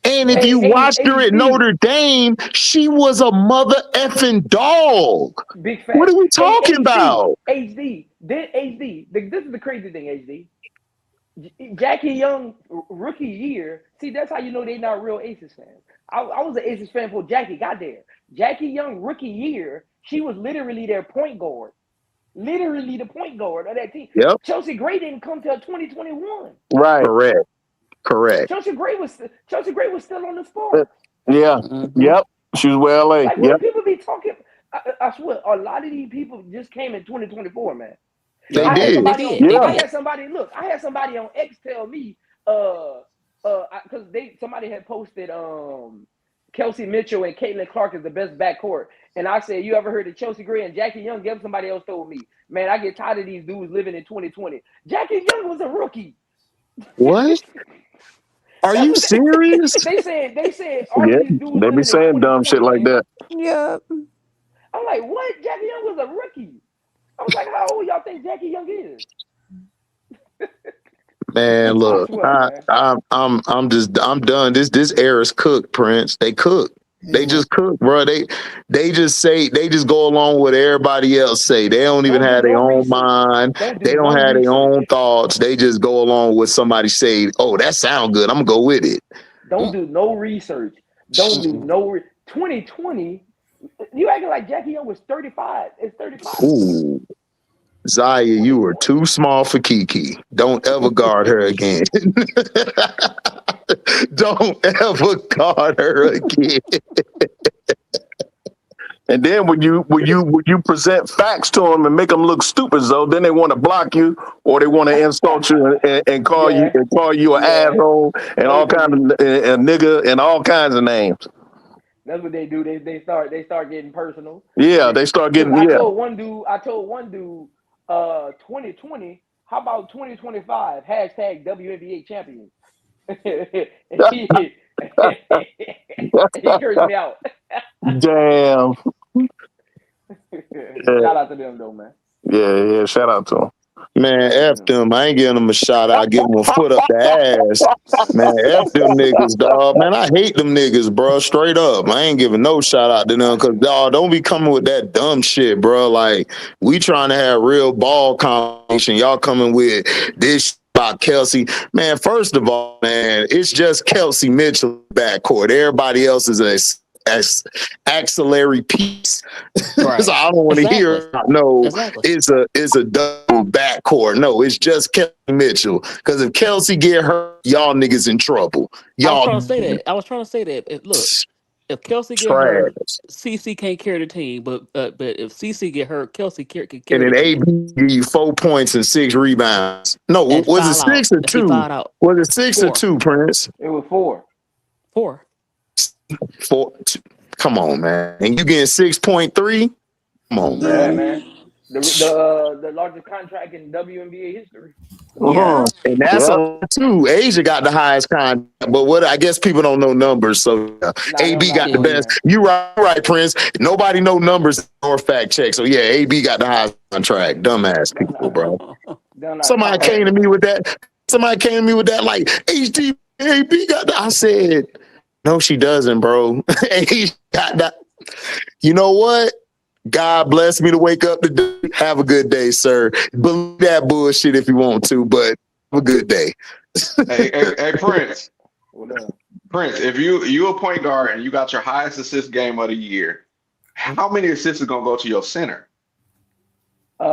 And if you watched her at Notre Dame, she was a mother effing dog. Big fact. What are we talking about? HD. This is the crazy thing, HD. Jackie Young rookie year. See, that's how you know they're not real Aces fans. I was an Aces fan before Jackie got there. Jackie Young rookie year, she was literally their point guard. Literally the point guard of that team. Yep. Chelsea Gray didn't come till 2021. Right. Correct. Chelsea Gray was still on the Sparks. Yeah. Yep. She was well late. Like, what people be talking? I swear, a lot of these people just came in 2024, man. I had somebody on X tell me, because somebody had posted Kelsey Mitchell and Caitlin Clark is the best backcourt, and I said, you ever heard of Chelsea Gray and Jackie Young? Guess somebody else told me, man, I get tired of these dudes living in 2020. Jackie Young was a rookie. What? Are you serious? They said Yeah, they be saying dumb shit like that. Yeah. I'm like, what? Jackie Young was a rookie. I was like, how old y'all think Jackie Young is? Man, look, I'm done. This era's cooked, Prince. They cook. They just cook, bro. They just go along with everybody else say. They don't even have their own mind. They don't have their own thoughts. They just go along with somebody say, "Oh, that sound good. I'm gonna go with it." Don't do no research. Don't do no 2020. You acting like Jackie Young was 35. It's 35. Ooh. Zaya, you were too small for Kiki. Don't ever guard her again. Don't ever guard her again. And then when you present facts to them and make them look stupid, though, then they want to block you or they want to insult you and call you an asshole and all kinds of a nigga and all kinds of names. That's what they do. They start getting personal. Yeah, they start getting. I told one dude, 2020. How about 2025? Hashtag WNBA champion. He cursed me out. Damn. Shout out to them though, man. Yeah. Shout out to them. Man, F them. I ain't giving them a shout out. I give them a foot up the ass. Man, F them niggas, dog. Man, I hate them niggas, bro. Straight up. I ain't giving no shout out to them because, dog, don't be coming with that dumb shit, bro. Like, we trying to have real ball conversation. Y'all coming with this about Kelsey. Man, first of all, man, it's just Kelsey Mitchell backcourt. Everybody else is a axillary piece. Right. So I don't want to hear it's a double backcourt. No, it's just Kelsey Mitchell. Because if Kelsey get hurt, y'all niggas in trouble. Y'all I was trying to say that. Look, if Kelsey get hurt, CC can't carry the team. But if CC get hurt, Kelsey can carry and then the AB team. give you 4 points and 6 rebounds. No, And was it foul 6 out. or If he 2? fouled out. Was it 6 or 4. 2, Prince? It was 4. 4. 4. Come on, man. And you getting 6.3? Come on, Yeah, man. man. The largest contract in WNBA history. Yeah. And that's a too. Asia got the highest contract, but I guess people don't know numbers. So AB got the best. Man. You right, Prince. Nobody know numbers or fact check. So yeah, AB got the highest contract. Dumbass people, bro. Somebody came to me with that. Like HD AB got that. I said, no, she doesn't, bro. AB got that. You know what? God bless me to wake up today. Have a good day, sir. Believe that bullshit if you want to, but have a good day. hey, Prince. Prince, if you a point guard and you got your highest assist game of the year, how many assists is gonna go to your center? If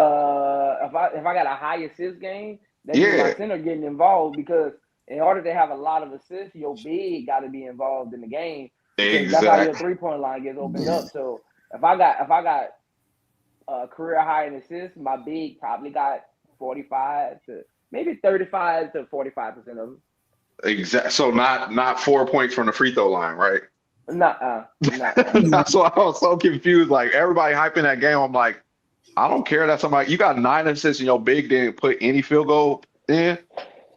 I got a high assist game, that means my center getting involved because in order to have a lot of assists, your big got to be involved in the game. Exactly. That's how your 3-point line gets opened up. So if I got a career high in assists, my big probably got 45 to maybe 35 to 45% of them. Exactly. So not 4 points from the free throw line, right? Not. So I was so confused. Like everybody hyping that game, I'm like, I don't care that somebody you got 9 assists and your big didn't put any field goal in.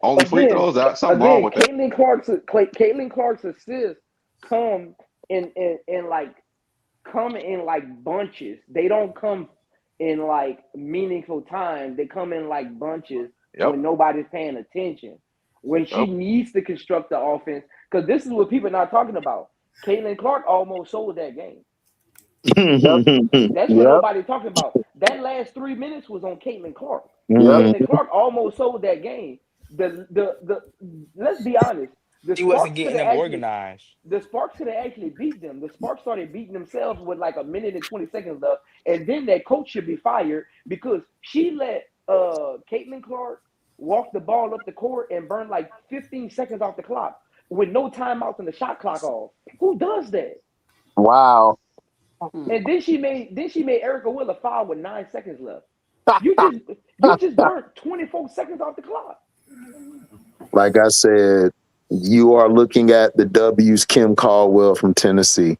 Only free throws. That's something wrong with that. Caitlin Clark's assists come in like bunches. They don't come in like meaningful time. They come in like bunches Yep. when nobody's paying attention. When she needs to construct the offense, because this is what people are not talking about. Caitlin Clark almost sold that game. That's what nobody's talking about. That last 3 minutes was on Caitlin Clark. Caitlin Clark almost sold that game. The let's be honest. He wasn't getting them organized. The Sparks could have actually beat them. The Sparks started beating themselves with like a minute and 20 seconds left, and then that coach should be fired because she let Caitlin Clark walk the ball up the court and burn like 15 seconds off the clock with no timeouts and the shot clock off. Who does that? Wow. And then she made Erica Will a foul with 9 seconds left. You just burned 24 seconds off the clock. Like I said, you are looking at the W's Kim Caldwell from Tennessee.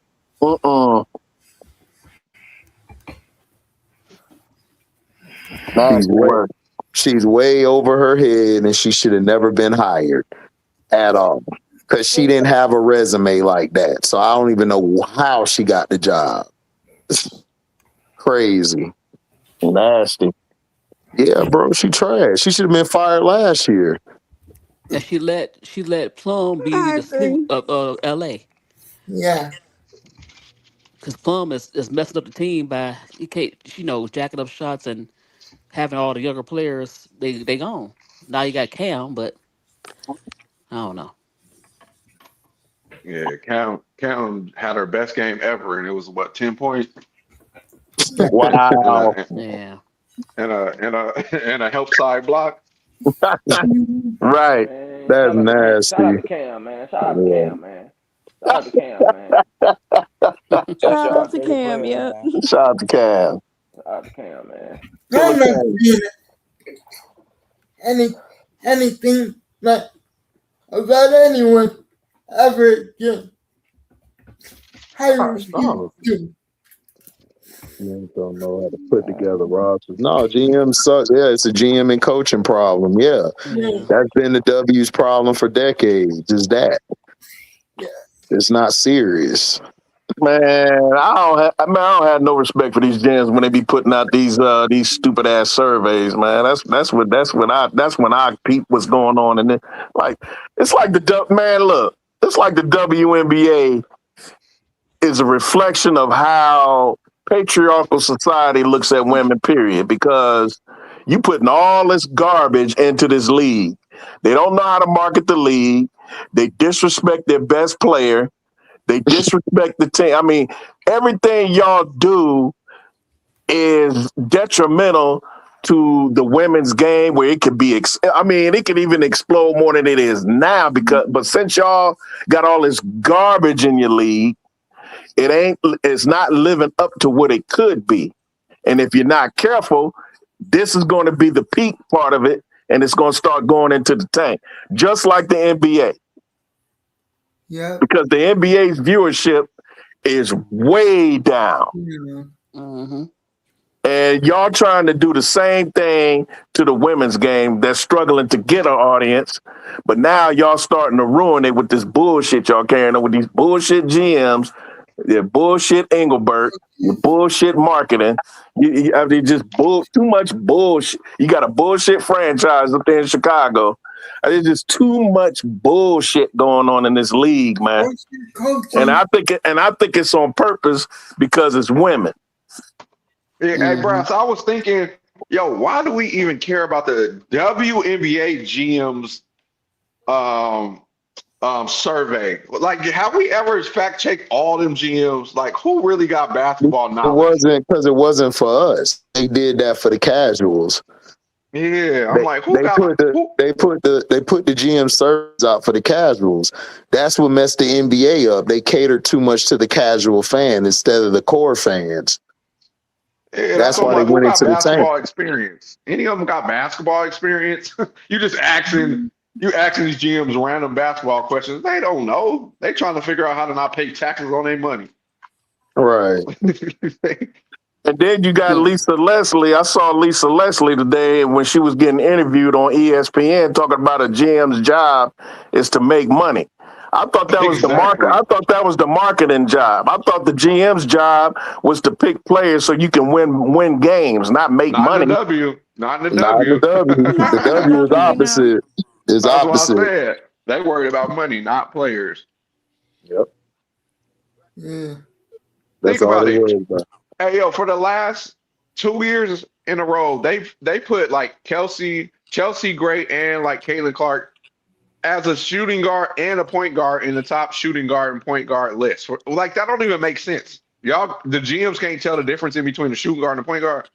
She's way over her head, and she should have never been hired at all because she didn't have a resume like that. So I don't even know how she got the job. Crazy. Nasty. Yeah, bro, she trash. She should have been fired last year. And she let Plum be the snoop of LA. Yeah. Because Plum is messing up the team by jacking up shots and having all the younger players. They gone. Now you got Cam, but I don't know. Yeah, Cam had her best game ever, and it was what 10 points. Wow. Yeah. And a help side block. Right. Man, That's nasty. Shout out to Cam, man. Shout out to Cam, man. Shout out to Cam, man. Shout out to Cam, yeah. Shout out to Cam. Shout out to Cam, man. I'm not doing anything like about anyone ever again. How you do? GMs don't know how to put together rosters. No, GM sucks. Yeah, it's a GM and coaching problem. Yeah. That's been the W's problem for decades. Is that? It's not serious. Man, I don't have no respect for these GMs when they be putting out these stupid ass surveys, man. That's when I peep what's going on, and then it's like the WNBA is a reflection of how patriarchal society looks at women, period, because you putting all this garbage into this league. They don't know how to market the league. They disrespect their best player. They disrespect the team. I mean, everything y'all do is detrimental to the women's game, where it could be, it could even explode more than it is now, but since y'all got all this garbage in your league, it's not living up to what it could be. And if you're not careful, this is going to be the peak part of it, and it's going to start going into the tank, just like the NBA. Yeah. Because the NBA's viewership is way down. Mm-hmm. And y'all trying to do the same thing to the women's game that's struggling to get an audience. But now y'all starting to ruin it with this bullshit y'all carrying on with these bullshit GMs. Yeah, bullshit Engelbert, bullshit marketing. You just too much bullshit. You got a bullshit franchise up there in Chicago. There's just too much bullshit going on in this league, man. And I think it's on purpose because it's women. Yeah, hey, bro. So I was thinking, why do we even care about the WNBA GMs? Survey. Like, have we ever fact checked all them GMs? Like, who really got basketball knowledge? It wasn't for us. They did that for the casuals. Yeah, I'm like, they put the GM surveys out for the casuals. That's what messed the NBA up. They catered too much to the casual fan instead of the core fans. Yeah, that's why they went into the tank. Experience. Any of them got basketball experience? You just asking these GMs random basketball questions. They don't know. They trying to figure out how to not pay taxes on their money. Right. And then you got Lisa Leslie. I saw Lisa Leslie today when she was getting interviewed on ESPN talking about a GM's job is to make money. I thought that was the market. Exactly. I thought that was the marketing job. I thought the GM's job was to pick players so you can win games, not make Not in money. the W. Not in the Not the W. W. The Not in the W is W now. opposite. Is That's what I opposite. said. They worried about money, not players. Yep. Yeah. Think That's all about they it. worry about. Hey yo, for the last 2 years in a row, they put like Chelsea Gray and like Caitlin Clark as a shooting guard and a point guard in the top shooting guard and point guard list. Like that don't even make sense. Y'all, the GMs can't tell the difference in between the shooting guard and the point guard.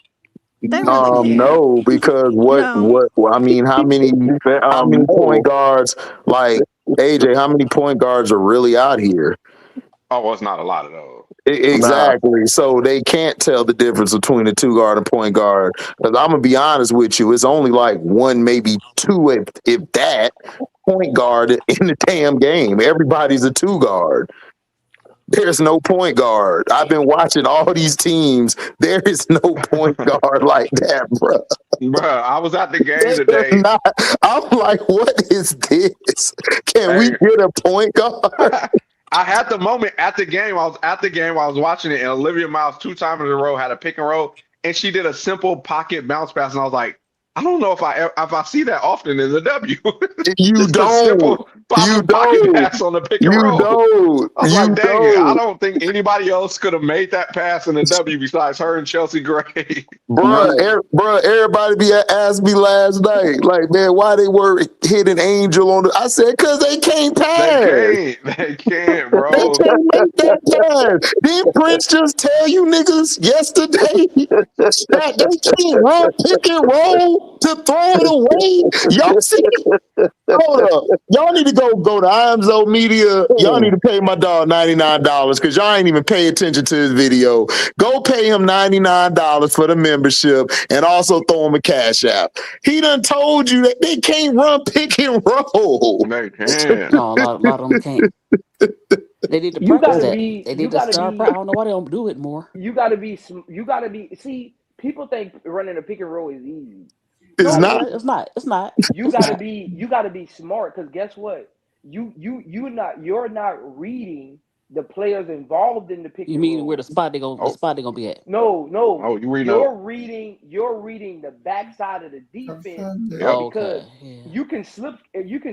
They really can't. No, because No. I mean, how many point No. guards like AJ? How many point guards are really out here? Oh, well, it's not a lot of those. Nah. Exactly. So they can't tell the difference between a two guard and point guard. Because I'm gonna be honest with you, it's only like one, maybe two, if that, point guard in the damn game. Everybody's a two guard. There's no point guard. I've been watching all these teams. There is no point guard like that, bro. Bruh, I was at the game There's today. not. I'm like, what is this? Can we Hey, get a point guard? I had the moment at the game. I was at the game. I was watching it, and Olivia Miles 2 times in a row had a pick and roll, and she did a simple pocket bounce pass, and I was like, I don't know if I see that often in the W. You Just a don't. simple You pocket don't. pass on the pick and You roll. don't. I was You like, dang it, I don't. don't think anybody else could have made that pass in the W besides her and Chelsea Gray. Bruh, everybody asked me last night, like, man, why they were hitting Angel on the. I said, because they can't pass. They can't, They bro. can't make that pass. Didn't Prince just tell you niggas yesterday that they can't run pick and roll to throw it away? Y'all see? Hold up. Y'all need to go to IMZO Media. Y'all need to pay my dog $99 because y'all ain't even pay attention to his video. Go pay him $99 for the membership and also throw him a cash app. He done told you that they can't run pick and roll. They can. No, a lot of them can't. They need to You practice gotta that. be. They You need to gotta start. be. I don't know why they don't do it more. You gotta be. You gotta be. See, people think running a pick and roll is easy. It's No, Like not. it's not. It's not. you It's gotta not. be. You gotta be smart because guess what? You're not reading the players involved in the pick You and mean where roll. the spot they gonna be at? No, Oh, you read you're up. reading the backside of the defense Yep. because Okay. Yeah. you can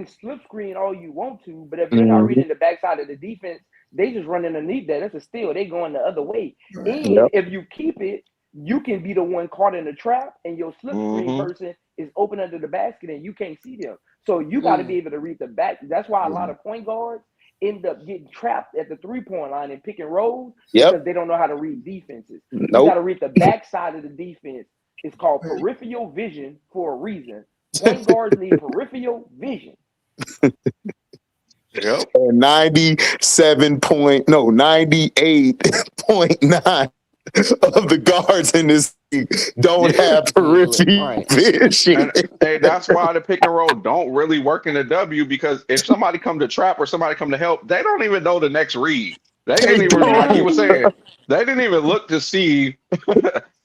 slip screen all you want to, but if you're not Mhm. reading the backside of the defense, they just run underneath that. That's a steal. They going the other way. Right. And if you keep it, you can be the one caught in the trap, and your slip screen Mm-hmm. person is open under the basket, and you can't see them. So you got to be able to read the back. That's why a lot of point guards end up getting trapped at the 3-point line and pick and rolls Yep. because they don't know how to read defenses. You got Nope. to read the backside of the defense. It's called peripheral vision for a reason. Point guards need peripheral vision. Yep. And 98.9 of the guards in this league don't have peripheral Right. vision. And hey, that's why the pick and roll don't really work in the W because if somebody come to trap or somebody come to help, they don't even know the next read. They didn't even, like you were saying, they didn't even look to see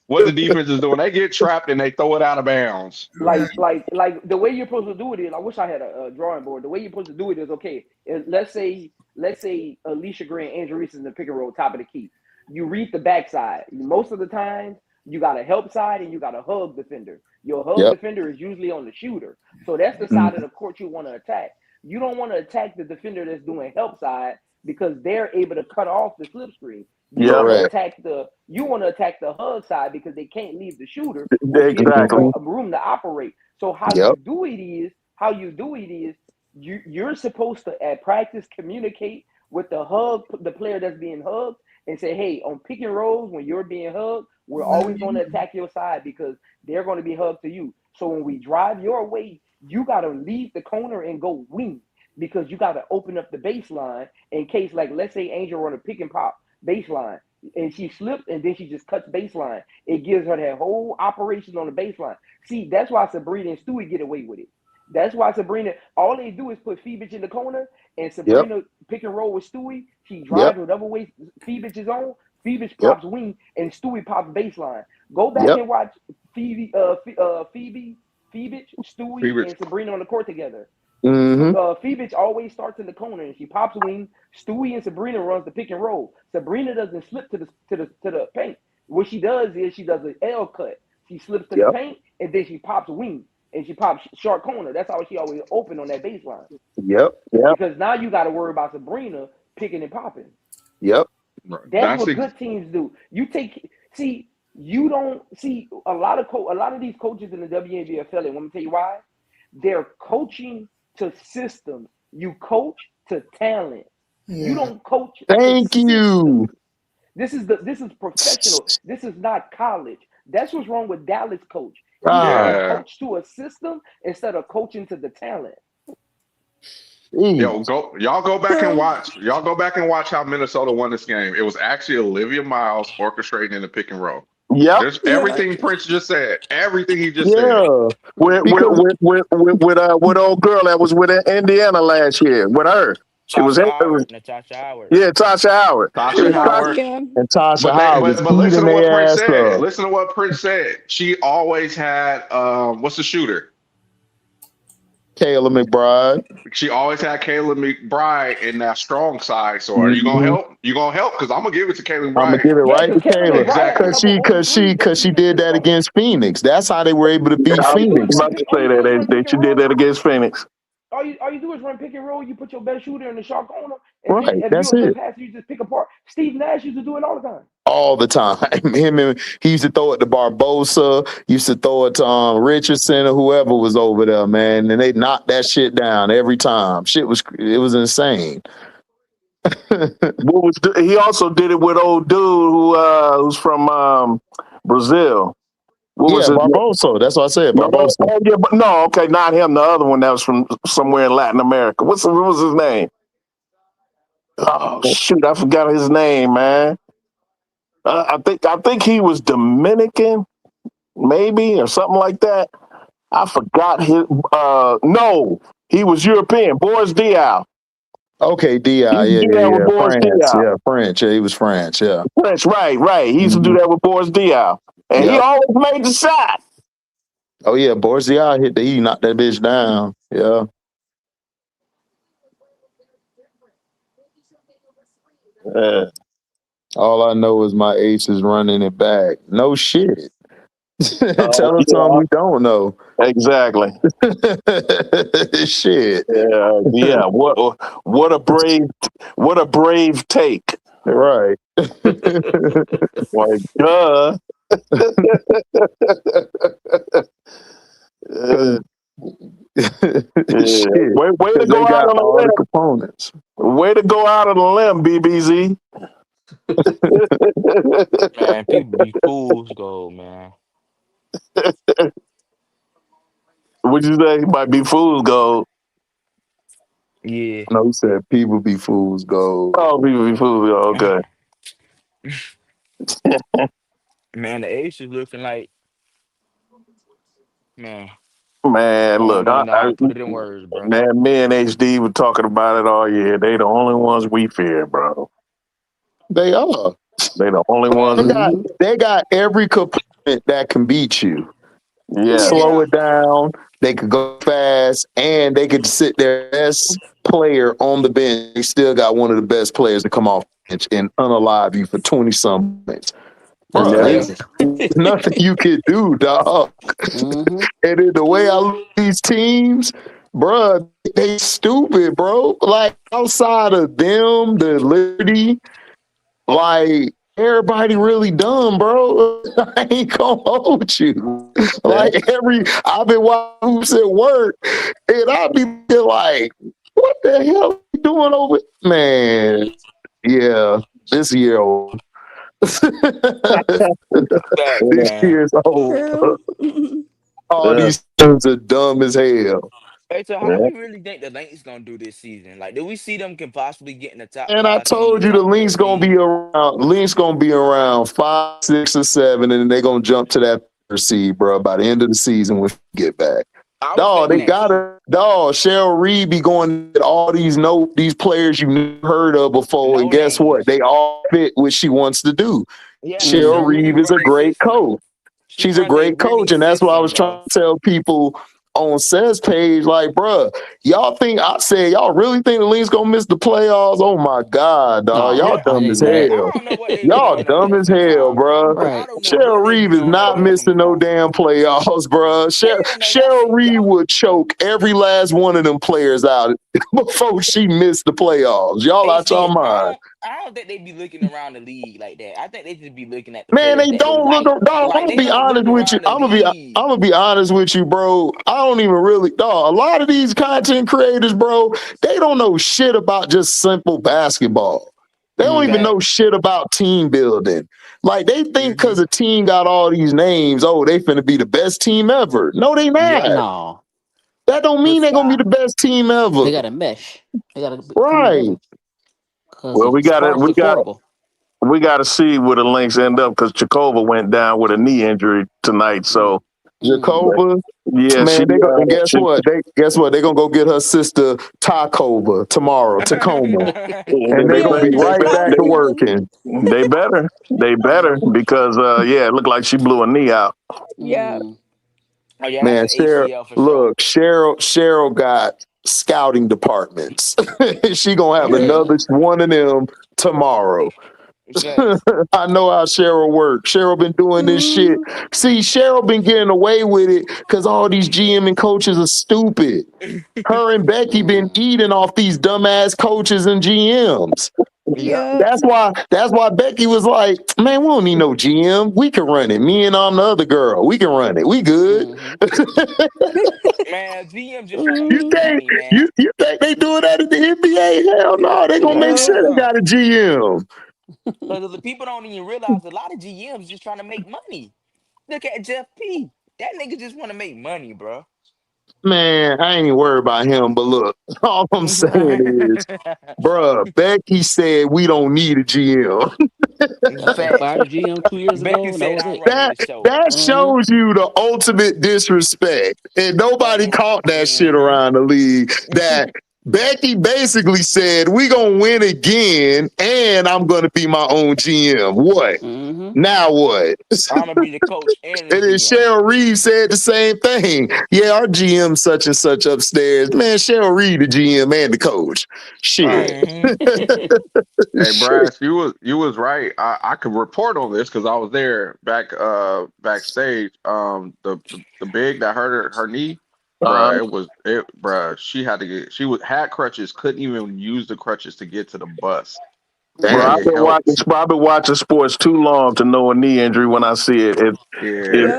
what the defense is doing. They get trapped and they throw it out of bounds. Like the way you're supposed to do it is. I wish I had a drawing board. The way you're supposed to do it is okay. Let's say Alicia Gray and Andrew Reese is in the pick and roll, top of the key. You read the backside. Most of the time, you got a help side and you got a hug defender. Your hug defender is usually on the shooter. So that's the side of the court you want to attack. You don't want to attack the defender that's doing help side because they're able to cut off the slip screen. You want to attack the hug side because they can't leave the shooter. Exactly. Room to operate. So how you do it is you're supposed to at practice communicate with the player that's being hugged and say, hey, on pick and rolls when you're being hugged, we're always going to attack your side because they're going to be hugged to you. So when we drive your way, you got to leave the corner and go wing because you got to open up the baseline in case, like, let's say Angel run a pick and pop baseline and she slips and then she just cuts baseline. It gives her that whole operation on the baseline. See, that's why Sabrina and Stewie get away with it. That's why Sabrina, all they do is put Phoebus in the corner and Sabrina pick and roll with Stewie. She drives whatever way Phoebus is on. Phoebus pops wing and Stewie pops baseline. Go back and watch Phoebe Phoebus, Stewie, Favorite. and Sabrina on the court together. Mm-hmm. Phoebus always starts in the corner and she pops a wing. Stewie and Sabrina runs the pick and roll. Sabrina doesn't slip to the paint. What she does is she does an L cut. She slips to the Yep. paint and then she pops a wing and she pops short corner. That's how she always open on that baseline. Yep. Because now you got to worry about Sabrina picking and popping. Yep. That's what good teams do. You don't see a lot of these coaches in the WNBA are failing. Let me tell you why. They're coaching to systems. You coach to talent. Yeah. You don't coach. Thank to you. systems. This is professional. This is not college. That's what's wrong with Dallas coach. He coach to a system instead of coaching to the talent. Y'all go back and watch. Y'all go back and watch how Minnesota won this game. It was actually Olivia Miles orchestrating in the pick and roll. Yep. There's everything Prince just said. Everything he just said. Yeah. With old girl that was with Indiana last year. With her. She was Natasha Howard. Yeah, Tasha Howard. Tasha Howard. And Tasha But Howard. listen to what Prince said. Up. Listen to what Prince said. She always had what's the shooter? Kayla McBride. She always had Kayla McBride in that strong side. So are you gonna help? You gonna help? Because I'm gonna give it to Kayla McBride. I'm gonna give it right to Kayla. Exactly. Because she did that against Phoenix. That's how they were able to beat Phoenix. I was about to say that she did that against Phoenix. All you do is run pick and roll. You put your best shooter in the short corner. Right, that's you it. pass, you just pick apart. Steve Nash used to do it all the time. All the time. He used to throw it to Barbosa, used to throw it to Richardson or whoever was over there, man. And they knocked that shit down every time. It was insane. He also did it with old dude who's from Brazil. What was it? Barbosa. That's what I said. Barbosa. Oh, yeah, but no, okay, not him. The other one that was from somewhere in Latin America. What was his name? Oh shoot, I forgot his name, man. I think he was Dominican, maybe, or something like that. I forgot his. No, he was European. Boris Diaw. Okay, Diaw, yeah, French. Yeah, he was French. Yeah, French. Right. He used to do that with Boris Diaw, and he always made the shot. Oh yeah, Boris Diaw he knocked that bitch down. Yeah. All I know is my ace is running it back. No shit. Tell us something we don't know. Exactly. Shit. Yeah. What a brave take. Right. Like, duh. Shit. Way to go out on all the components. Way to go out on a limb, BBZ. Man, people be fools gold, man. What'd you say? Might be fool's gold. Yeah. No, he said people be fools gold. Oh, people be fools gold. Okay. Man, the ace is looking like, man, look, I put it in words, bro. Man, me and HD were talking about it all year. They the only ones we fear, bro. They are. They the only ones. They got every component that can beat you. Yeah. Slow it down. They could go fast, and they could sit their best player on the bench. They still got one of the best players to come off the bench and unalive you for 20-some minutes. There's nothing you can do, dog. And then the way I look at these teams, bro, they stupid, bro. Like, outside of them, the Liberty, like, everybody really dumb, bro. I ain't gonna hold you. Like, I've been watching hoops at work, and I be like, what the hell are you doing over? Man, yeah, this year old. This year's old. All these teams are dumb as hell. Hey, so how do we really think the Lynx gonna do this season? Like, do we see them can possibly get in the top? And I told you the Lynx gonna be around. Lynx gonna be around 5, 6, or 7, and then they're gonna jump to that 3rd seed, bro. By the end of the season, when we get back. Dog, they gotta. Dog, Cheryl Reed be going at all these players you never heard of before, and guess what? They all fit what she wants to do. Yeah, Cheryl Reed is a great coach. She She's a runs a great winning coach, and that's what I system, was bro. trying to tell people on Seth's page. Like, bruh, y'all think I said y'all really think the Leafs gonna miss the playoffs? Oh my god, dog, y'all No, Yeah, it dumb ain't as that. I hell. don't know what they be Y'all doing up dumb there as hell, sometimes, bro. bruh. I Right. don't know what Cheryl they be Reeve is doing up not there missing no sometimes. damn playoffs, bruh. Hell no, Cheryl Reeve would choke every last one of them players out before she missed the playoffs. Y'all out AC. your mind. I don't think they be looking around the league like that. I think they just be looking at the Man, players they that they don't look. like. Dog, I'm Like gonna they be don't honest look with you. around the league. I'm gonna be honest with you, bro. I don't even really. Dog, a lot of these content creators, bro, they don't know shit about just simple basketball. They don't even Mm-hmm. know Facts. shit about team building. Like they think Hmm. because a team got all these names, oh, they finna be the best team ever. No, they Yep. not. No, That don't mean they're gonna be Nah. the best team they ever. got to mesh. They got to come Right. together because Well, the sparks is portable. we got to see where the Lynx end up because Chakova went down with a knee injury tonight. Mm. So Mm. Jacoba, yeah, man, they go and guess she what? They gonna go get her sister Takova tomorrow, Tacoma, and they gonna be right back to working. they better because it looked like she blew a knee out. Mm. Oh yeah, that's Man, an ACL for sure. Cheryl got scouting departments. She gonna have Yeah. another one of them tomorrow. Facts. I know how Cheryl works. Cheryl been doing this shit. See, Cheryl been getting away with it because all these GM and coaches are stupid. Her and Becky been Mm. eating off these dumbass coaches and GMs. Yep. That's why Becky was like, man, we don't need no GM. We can run it. Me and the other girl, we can run it. We good. Mm-hmm. Man, GM just trying to You make think money, man. you think they doing that in the NBA? Hell no, they gonna make Hell sure they no. got a GM. Because the people don't even realize a lot of GMs just trying to make money. Look at Jeff P. That nigga just want to make money, bro. Man, I ain't even worried about him, but look, all I'm saying is, bruh, Becky said we don't need a GM. They Facts. fired the GM 2 years Becky ago, and that said was I'm it. running That the show. that Uh-huh. shows you the ultimate disrespect. And nobody Man. caught that shit Hmm. around the league. That Becky basically said, we gonna win again, and I'm gonna be my own GM. What? Mm-hmm. Now what? I'm gonna be the coach and the And then GM. Cheryl Reeve said the same thing. Yeah, our GM such and such upstairs. Man, Cheryl Reeve, the GM and the coach. Shit. Right. Hmm. Hey, Shit. Brass, you was right. I could report on this because I was there backstage. The big that hurt her knee, bruh. Bruh. She had to get. Had crutches, couldn't even use the crutches to get to the bus. She had Bro, to Damn. get help. I've been watching sports too long to know a knee injury when I see it. Yeah,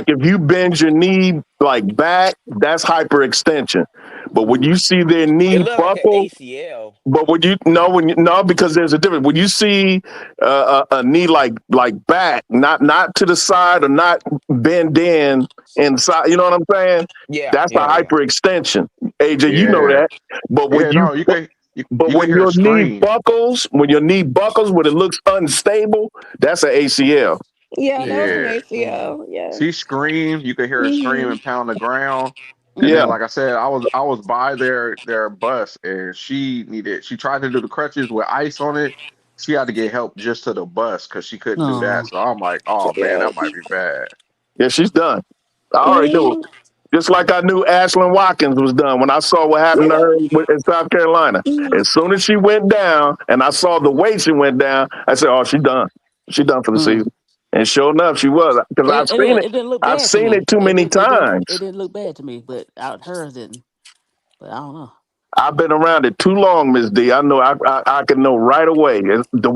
If you bend your knee like back, that's hyperextension. But when you Mm. see their It knee looked like an buckle, ACL. but no, because there's a difference. When you see a knee like back, not to the side or not bend in inside, you know what I'm saying? Yeah, That's a yeah, yeah. hyperextension. AJ, you know yeah, that. But when yeah. you No, you can but you can when hear it your knee scream. buckles, when it looks unstable, that's an ACL. Yeah. Yeah, Mm. she screamed. You could hear her scream and pound the ground. And then, Yeah. Mm. like I said, I was by their bus, and she tried to do the crutches with ice on it. She had to get help just to the bus because she couldn't do that. No. So I'm like, oh man, that might be bad. Yeah, she's done. I already knew. Just like I knew Ashlyn Watkins was done when I saw what happened to her in South Carolina. As soon as she went down and I saw the way she went down, I said, oh, she done. She done for the Mm. season. And sure enough, she was. Because It, it Seen didn't it. it didn't look I've bad to seen me. it too many It times. didn't look bad to me, but out hers didn't. But I don't know. I've been around it too long, Miss D. I know I can know right away. The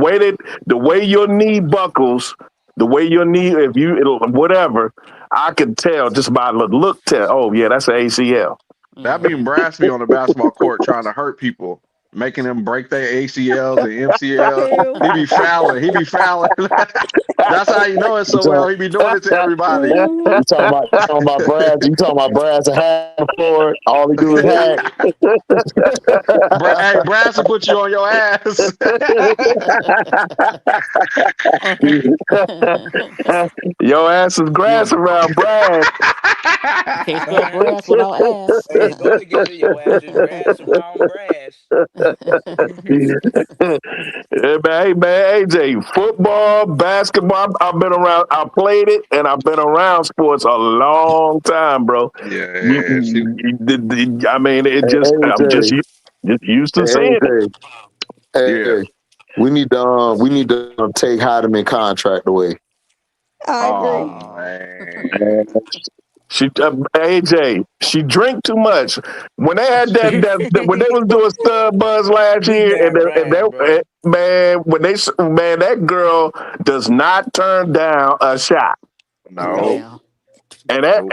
way your knee buckles, the way your knee, if you it'll whatever, I can tell just by the look tell. Oh yeah, that's an ACL. That being Mm-hmm. Brass be on the basketball court trying to hurt people, making them break their ACLs and MCLs. He be fouling. He be fouling. That's how you know it You so well. talk, He be doing it to everybody. you talking about brass, a hack for it. All he do is hack. Hey, Brass will put you on your ass. Your ass is You grass want around Brad. you can't spell Man, brass without ass. hey, go together. Your ass just grass around grass. Yeah, man, hey man, AJ, football, basketball. I've been around. I played it, and I've been around sports a long time, bro. Yeah, she I mean, it Hey, just I'm just AJ. used to Hey, seeing it. AJ. yeah. Hey, we need to take Heidemann contract away. I agree. Oh man. Man, she AJ, she drink too much. When they had when they was doing Stud Buzz last Big year, man Brian, bro. man, that girl does not turn down a shot, No. Damn. and Nope.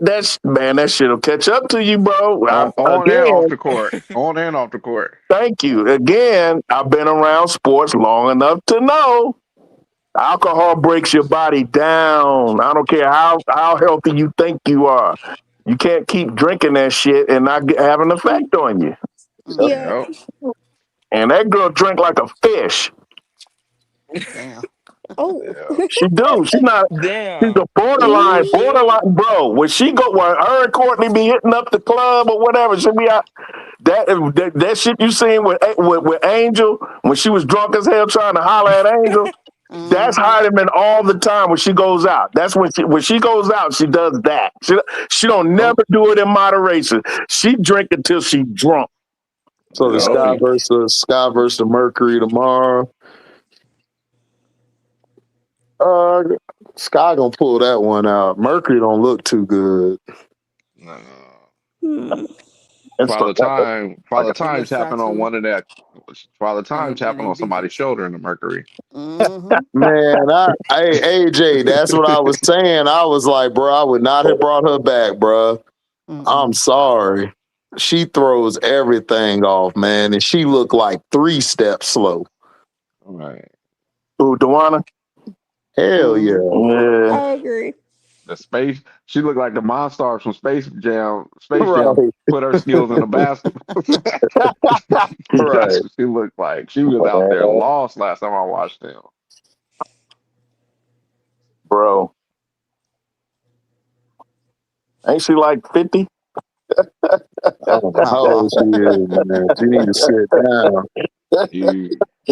that shit'll catch up to you, bro. On and off Again, the court. On and off the court. thank you again. I've been around sports long enough to know. Alcohol breaks your body down. I don't care how healthy you think you are. You can't keep drinking that shit and not have an effect on you. Yeah. Yep. And that girl drink like a fish. Damn. Oh. Yeah. She do. She's a Damn. borderline, bro. When her and Courtney be hitting up the club or whatever, she be out. That shit you seen with Angel when she was drunk as hell trying to holler at Angel. That's Heidemann all the time when she goes out. That's when she goes out, she does that. She don't never do it in moderation. She drink until she drunk. So the Yep. Sky versus Mercury tomorrow. Sky gonna pull that one out. Mercury don't look too good. No. Hmm. Father Time And it's tapping on Saturn. one of that. Father Time And tapping they on beat somebody's shoulder in the Mercury. Mm-hmm. Man, hey AJ, that's what I was saying. I was like, bro, I would not have brought her back, bro. I'm sorry. She throws everything off, man, and she looked like 3 steps slow. All right. Ooh, Dewana? Hell yeah. Yeah. I agree. The space. She looked like the Monstars from Space Jam. Space Jam Right, put her skills in a basket. right. That's what she looked like. She was out there lost last time I watched them. Bro. Ain't she like 50? I don't know how old she is, man. She need to sit down.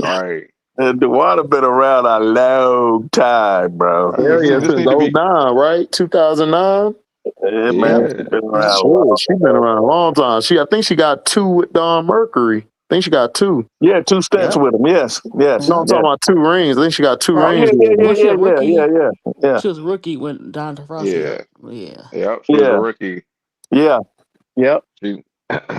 All right. Dewana been around a long time, bro. Hell yeah, This since need to be. '09, right? 2009. Yeah, man, Yeah. she been around a Sure, long she been around a long time. I think she got 2 with Don Mercury. I think she got 2. Yeah, 2 stints Yep. with him. Yes, yes, No, I'm Yep. talking yes. about 2 rings. I think she got 2 Oh, rings yeah, with yeah, him. yeah, Well, she yeah, a yeah, rookie. yeah, yeah, She was a rookie when Don Taurasi Yeah. got. Yeah. Yep. She was a yeah, rookie. yeah, yep. She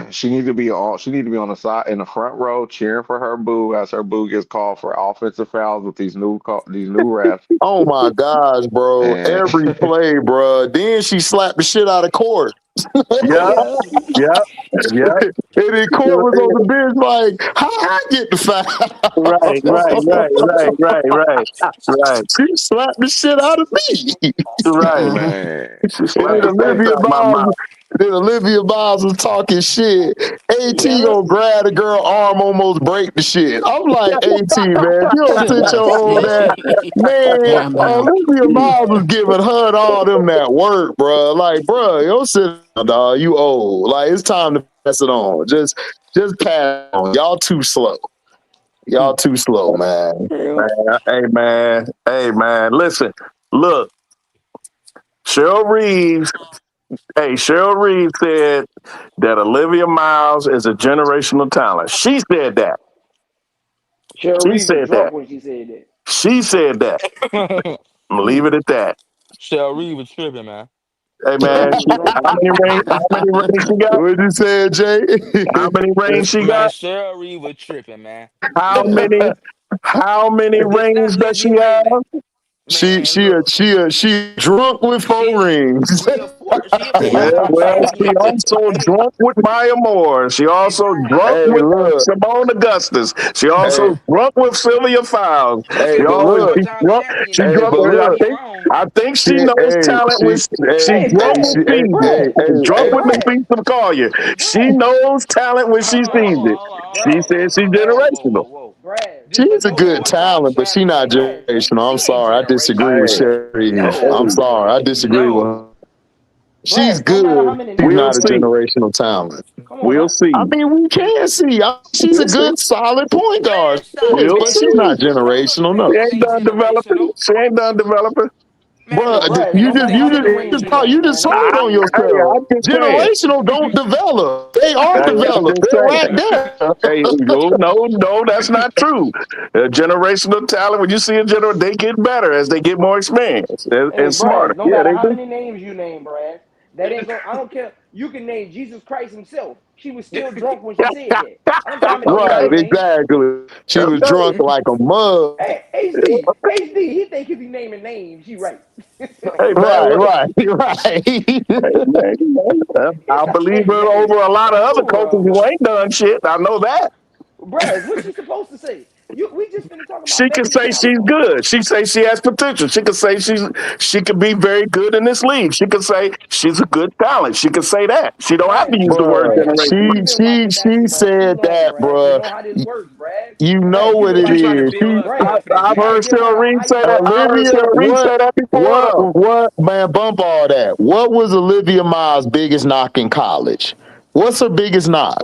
she need to be on. She need to be on the side in the front row cheering for her boo as her boo gets called for offensive fouls with these new refs. Oh my gosh, bro. And Every play, bro. Then she slapped the shit out of Court. Yep, Yeah. yep, yep. And then Court was on the bench like, how I get the Right, right, foul? right, right, right, right, right, She slapped the shit out of me. right. Mm-hmm. man, She And slapped the taste out my mouth. Then Olivia Miles was talking shit. AT Yep. gonna grab the girl arm, almost break the shit. I'm like, AT, man, if you don't sit your old ass, man, Bam bam. Olivia Miles was giving her and all them that work, bro. Like, bro, you sit down, dog. You old. Like, it's time to pass it on. Just pass it on. Y'all too slow. Y'all too slow, man. True. Hey, man. Listen, look, Cheryl Reeves. Hey, Cheryl Reeves said that Olivia Miles is a generational talent. She said that. Cheryl She Reeve was said drunk that. when she said that. She said that. I'm gonna leave it at that. Shell Reed was tripping, man. Hey Cheryl man, Reeve was drunk when she said that. how many rings she got? What'd you say, Jay? How many rings she Man, got? Cheryl Reed was tripping, man. How many how many rings Look, does she wait a have? minute. She Man, she a, look. she a, she drunk with 4 rings. She a four Well, time she champion. also Hey, drunk with Maya Moore. She hey, also Brian. drunk Hey, with look. Simone Augustus. She Hey, also drunk with Sylvia Fowles. She hey, a She but always four look. she time drunk. champion She though, Hey, drunk. but so With, don't I look. get me think wrong. she knows talent with Hey, she Hey, drunk Brad. with she, hey, sees it. hey, Brad. hey, Drunk hey, with Brad. Miss Lisa McCollier. She Brad. knows talent when she sees it. She Brad. says she's Brad. generational. Brad. Just she's because a you good four-time talent, but she not champion, Brad. generational. I'm she ain't sorry. I disagree with generational. Hey, Sherry. No, I'm hey, sorry. I disagree with no. her. She's Brad. No matter how good. many She's we'll niggas. not a see. generational talent. Come on We'll now. see. I mean, we can see. She's a We'll see. good, solid point guard. Man, stop it, We'll But man. she's see. not This Nova, generational, man, no. She this ain't ain't done developing. generational. She ain't done developing. Man, look, Bruh, Bruh, you don't just say you how many just rings just you talk, got, you man. just Don't told say I, how on many hey, rings you yourself. I'm got. just saying. Generational don't develop. They are Hey, I'm developed. just They're saying. right there. Hey, no, that's not true. Generational talent, when you see a general, they get better as they get more experience Hey, and smarter. Brad, no Yeah, matter they how do. many names you name, Brad, that ain't going I don't care. You can name Jesus Christ himself. She was still drunk when she said that. I don't care how many names Right, you name. exactly. She was Okay. drunk like a mug. Hey, HD, he think if he naming names, he right. Hey, man, Right, look. right, right. Hey, man, It's I a, believe hey, her hey, over a lot of other come coaches on, who man. ain't done shit. I know that. Brad, what's she supposed to say? We just finna talk about She can Megan Thee say she's Stallion. good. She say she has potential. She can say she could be very good in this league. She can say she's a good talent. She can say that. She don't have to Brad, use the word Bruh, Brad, generation. we been watching she basketball too said long, that, Brad, to bruh. know how this works, Brad. You know Brad, you what been it She watching. trying to is. build her Brad, confidence, I've you gotta heard man. give her Cheryl the Reed say highest that. I heard Olivia, Cheryl Reed say that before. what, man, bump all that. What was Olivia Miles' biggest knock in college? What's her biggest knock?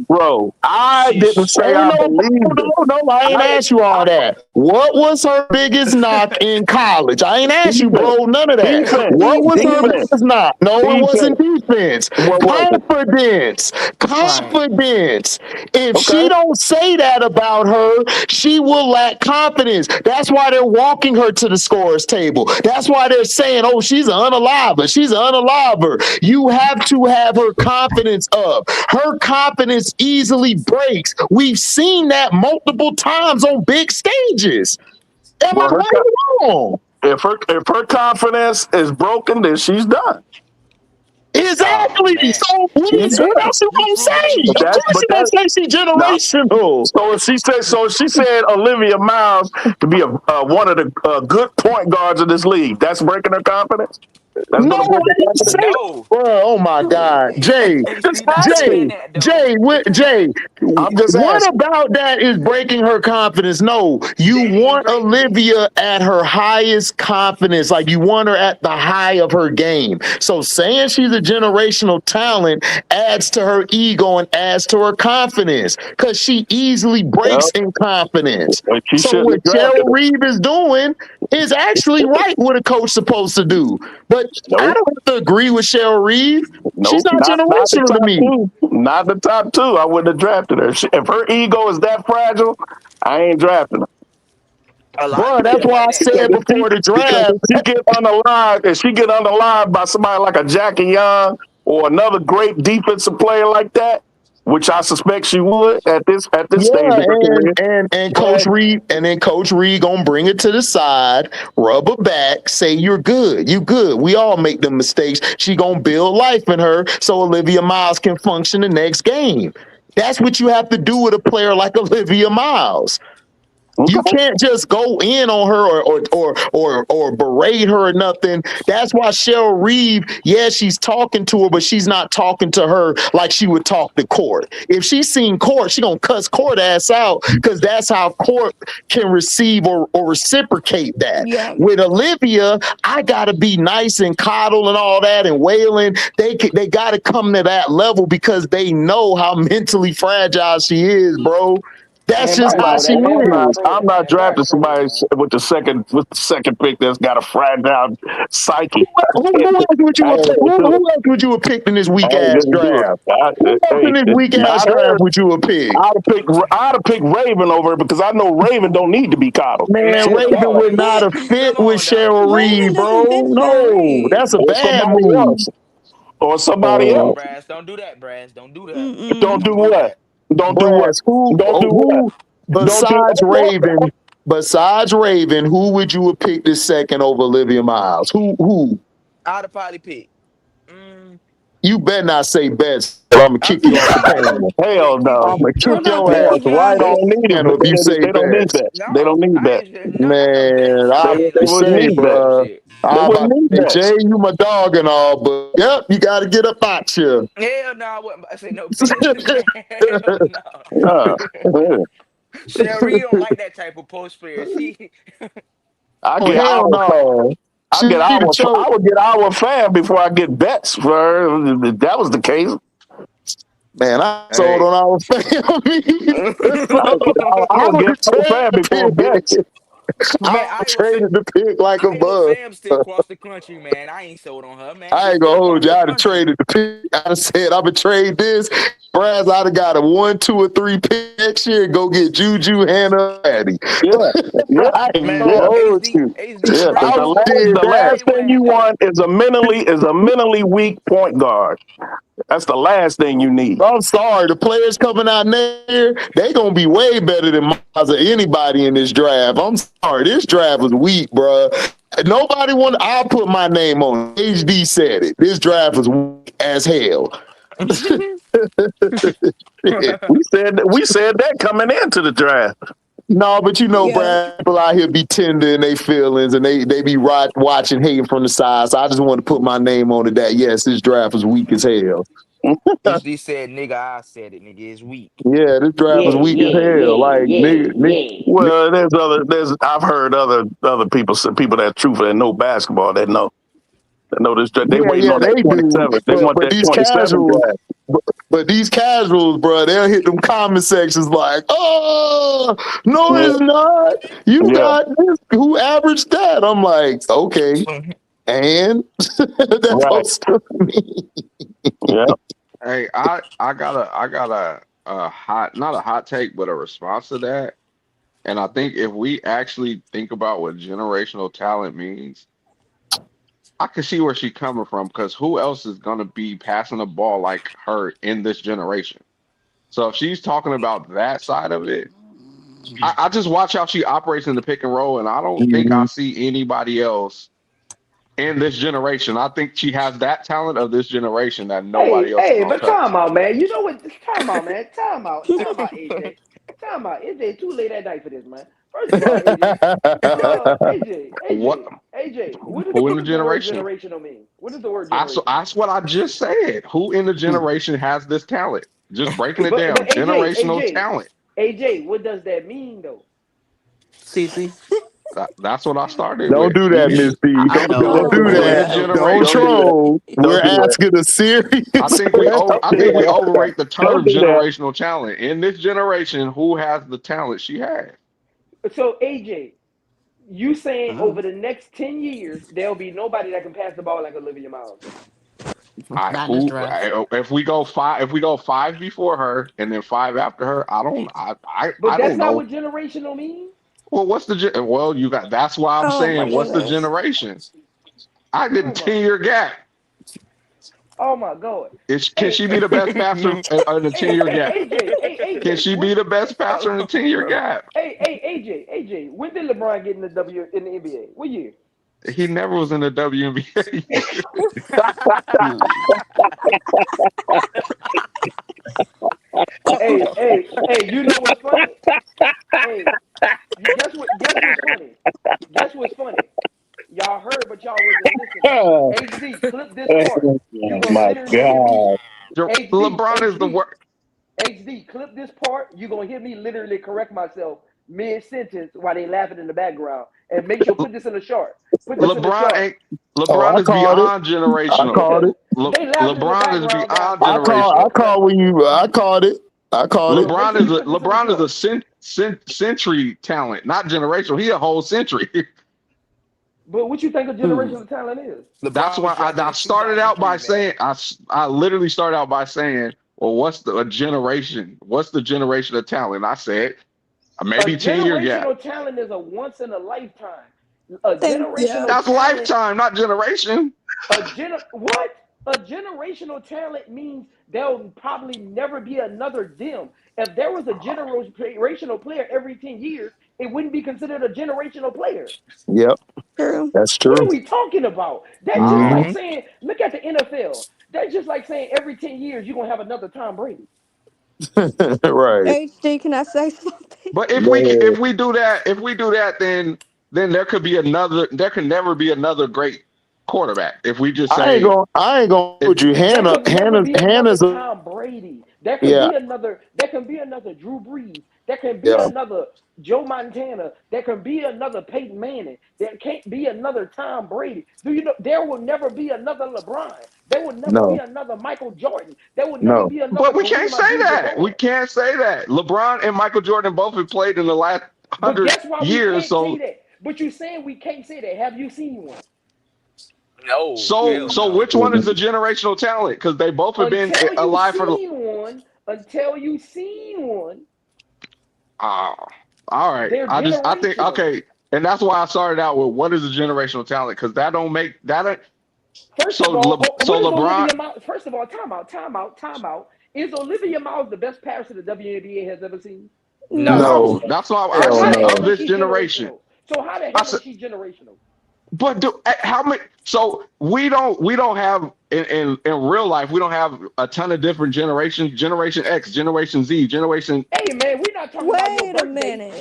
Bro, I didn't She's say Ain't I no, believed it. I ain't I, asked you I all that. What was her biggest knock in college? I ain't asked you, defense, bro, none of that. defense, What was her defense, biggest knock? No, it wasn't defense. defense. What was it? Confidence. Right. Confidence. If Okay. she don't say that about her, she will lack confidence. That's why they're walking her to the scorer's table. That's why they're saying, oh, she's an unaliver. She's an unaliver. You have to have her confidence up. Her confidence easily breaks. We've seen that multiple times on big stages. Am I Well, right or wrong? if her confidence is broken, then she's done. oh Exactly. man. So what She's is what done. else you You gonna proving it say? ain't Of true. course But you gonna that say she now. generational. So she said Olivia Miles to be one of the good point guards of this league. That's breaking her confidence. That's No, going to break her I didn't confidence. say that. No. Bro, oh my God. Jay, HD not saying that though. Jay, I'm just what asking. about that is breaking her confidence? No, you They didn't want break it. Olivia at her highest confidence, like you want her at the high of her game. So saying she's a generational talent adds to her ego and adds to her confidence because she easily breaks Well, in confidence. she So shouldn't what have drafted Cheryl her. Reeve is doing is actually right what a coach supposed to do. But I Nope. don't have to agree with Cheryl Reeve. She's Nope. not Not the generational to top me. two. Not the top two. I wouldn't have drafted her. If her ego is that fragile, I ain't drafting her. A lot of Bro, people that's feel why like I that Because said though. before the if draft, she get unalive, if she get unalive by somebody like a Jackie Young or another great defensive player like that, which I suspect she would at this stage yeah, of her career. and But Coach Reed and then Coach Reed gonna bring it to the side, rub her back, say you're good, you good. We all make them mistakes. She gonna build life in her so Olivia Miles can function the next game. That's what you have to do with a player like Olivia Miles. You okay, can't just go in on her or berate her or nothing. That's why Cheryl Reeve, yeah, she's talking to her, but she's not talking to her like she would talk to Court. If she's seen Court, she gonna cuss Court ass out because that's how Court can receive or reciprocate that. Yeah. With Olivia, I gotta be nice and coddle and all that and wailing. They gotta come to that level because they know how mentally fragile she is, bro. That's Man, just Brad how know she that, man. Brad is. I'm trolling, not man. Brad drafting trolling, somebody man. with the second pick that's got a fragile psyche. Who else would you I have ain't picked? gonna do it. Who else would you have picked in this I weak ain't ass gonna do draft? it. Who else in Hey, this weak ass not draft her. would you have picked? I'd have picked Raven over her because I know Raven don't need to be coddled. Man, Man, Shit. come Raven would on. not have fit Come with on, dog. Cheryl Raven Reed, doesn't fit bro. Cheryl No, Reed. that's a Or bad somebody move. else. Or somebody No, Uh, else. Brass, don't do that, Brass. Don't do that. Don't Mm-mm. do Don't do what? that. Don't do what? Brass, who Don't do what? who Don't do besides Raven, who would you have picked this second over Olivia Miles? Who? I'd have probably picked. Mm, You better not say best. I'm gonna I kick you said off the Kiki. panel. Yeah, hell I'm no. Kiki. gonna kick What about your Yes, ass Kiki off right the Giannis? on need it, panel but if you say they don't need best. that. They don't No, need I that. ain't not the best. Man, I'm I saying They like wouldn't say, need that. bro. shit. They I wouldn't about to need say, that. Jay, you my dog and all, but yep, you got to get up out here. Hell no, I wasn't about to say no best, man. Hell no. Uh, Sherry don't like that type of post player. She I Oh get hell our no! I She get need to our choke. I would get our fan before I get bets for her. If that was the case. Man, I sold Hey, on our family. I I'm gonna would get have so sad before traded bets. the pick. Man, I would traded the pick like a Iowa bug. fam still across the country, man. I ain't sold on her, man. I She ain't gonna still hold across you. the I'd have country. traded the pick. I'd have said I'm gonna trade this. Braz, I'd have got a 1, 2, or 3 pick next year and go get Juju, Hannah, Patty. Yeah, yeah, I ain't Man, gonna yeah, look, hold HD, you. HD, yeah. Because I Bryce would the gonna have last, did the that. last tell thing your you ass, hey, want is a mentally weak point guard. That's the last thing you need. I'm sorry, the players coming out next year, they gonna be way better than Miles or anybody in this draft. I'm sorry, this draft was weak, bro. Nobody want. I'll put my name on it. HD said it. This draft was weak as hell. We said that coming into the draft. No, but you know, Yeah. Brad, people out here be tender in their feelings and they be watching, hating from the side. So I just want to put my name on it that, yes, this draft was weak as hell. HD said, nigga, I said it, nigga, it's weak. Yeah, this draft was Yeah, weak as yeah, hell. yeah, Like, yeah, nigga, yeah. Well, I've heard other people say people that truthful that know basketball that know this draft. They waiting yeah, on that they do. 27. They want But that these 27 casuals, draft. but these casuals, bro, they'll hit them comment sections like, oh, no, Yeah, it's not. You yeah, got this. Who averaged that? I'm like, okay, and that's right. supposed to mean. Yeah. hey, I got a hot, not a hot take, but a response to that. And I think if we actually think about what generational talent means, I can see where she's coming from because who else is gonna be passing the ball like her in this generation? So if she's talking about that side of it, I just watch how she operates in the pick and roll, and I don't think I Mhm. see anybody else in this generation. I think she has that talent of this generation that nobody Hey, else is hey, gonna but touch. time out, man. You know what? Time out, man. Time out, AJ. Time out. AJ, too late at night for this, man. First of all, AJ, What? Who in What the does the word generation? generational mean? What does the word generation mean? That's what I just said. Who in the generation has this talent? Just breaking it But down. AJ, Generational talent. AJ, what does that mean though? CC. That's what I started Don't with. do that, Miss B. I Don't do know. that, Don't Oh do Who my in CC. the that. God. Don't Don't do generation? that. troll. Don't We're do that. asking a serious I think we question. overrate the term Don't do that. generational talent. In this generation, who has the talent she has? So AJ, you saying over Mm, the next 10 years there'll be nobody that can pass the ball like Olivia Miles? not in this draft. If we go five before her and then five after her, But I that's don't not know. what generational means. Well, well, you got that's why I'm Oh my saying what's the goodness. generation? I did a Oh my, 10-year gap. oh my God. Can Hey, she be the best passer in a 10-year hey, gap? AJ, hey, Can AJ, she be the best passer in a 10-year gap? AJ, when did LeBron get in the NBA? What year? He never was in the WNBA. Mm. Hey, you know what's funny? Hey, guess what's funny? Guess what's funny? Y'all heard, but y'all wasn't listening. Oh HD, clip this part. You gonna my literally hear me. God. LeBron is the worst. HD, clip this part. You gonna hear me literally correct myself mid sentence while they laughing in the background. And make sure put this in the chart. Put this in the LeBron chart ain't Oh, LeBron I is called it. beyond I generational. called because it. they laughing in the LeBron is background now. beyond generational. I called when you. I called it. I called it. So make sure you put this in the LeBron is chart. a century talent, not generational. He a whole century. But what you think a Hmm. generational talent is? That's LeBron was why drafted I in started out by 2003, saying man. I literally started out by saying, well, what's a generation? What's the generation of talent? I said A maybe 10-year gap. generational talent is a once in a lifetime. A Thank you. generational That's talent, lifetime, not generation. what? A generational talent means there'll probably never be another them. If there was a generational player every 10 years, it wouldn't be considered a generational player. Yep, True. that's What true. are we talking about? That's just Uh, like Hmm. saying, look at the NFL. That's just like saying every 10 years you're gonna have another Tom Brady. Right. HD, can I say something? but Man, if we do that, then there can never be another great quarterback. If we just say I ain't gonna if hold you. There could never be another Hannah's a Tom Brady. There can Yeah, be another. There can be another Drew Brees. There can be yeah, another Joe Montana. There can be another Peyton Manning. There can't be another Tom Brady. Do you know there will never be another LeBron? There will never be no, another Michael Jordan. There will never no. be another But we can't Kareem say that. We Abdul-Jabbar. can't say that. LeBron and Michael Jordan both have played in the last But 100 guess why we years. can't say So that? But you're saying we can't say that. Have you seen one? No, so hell so no. which one is the generational talent? Because they both have been alive for. Until you seen one, Oh, all right. they're I think generational. okay, and that's why I started out with what is a generational talent because that don't make that. First of all, So what is LeBron. Olivia Miles? First of all, time out. Is Olivia Miles the best passer the WNBA has ever seen? No. No, No, that's why I So hell how said the of hell no. is this she generation. generational? So how the I hell said, is she generational? but how many? So we don't have in real life we don't have a ton of different generations. Generation X, Generation Z, Generation. Hey man, we're not talking about your Wait a birthday. minute.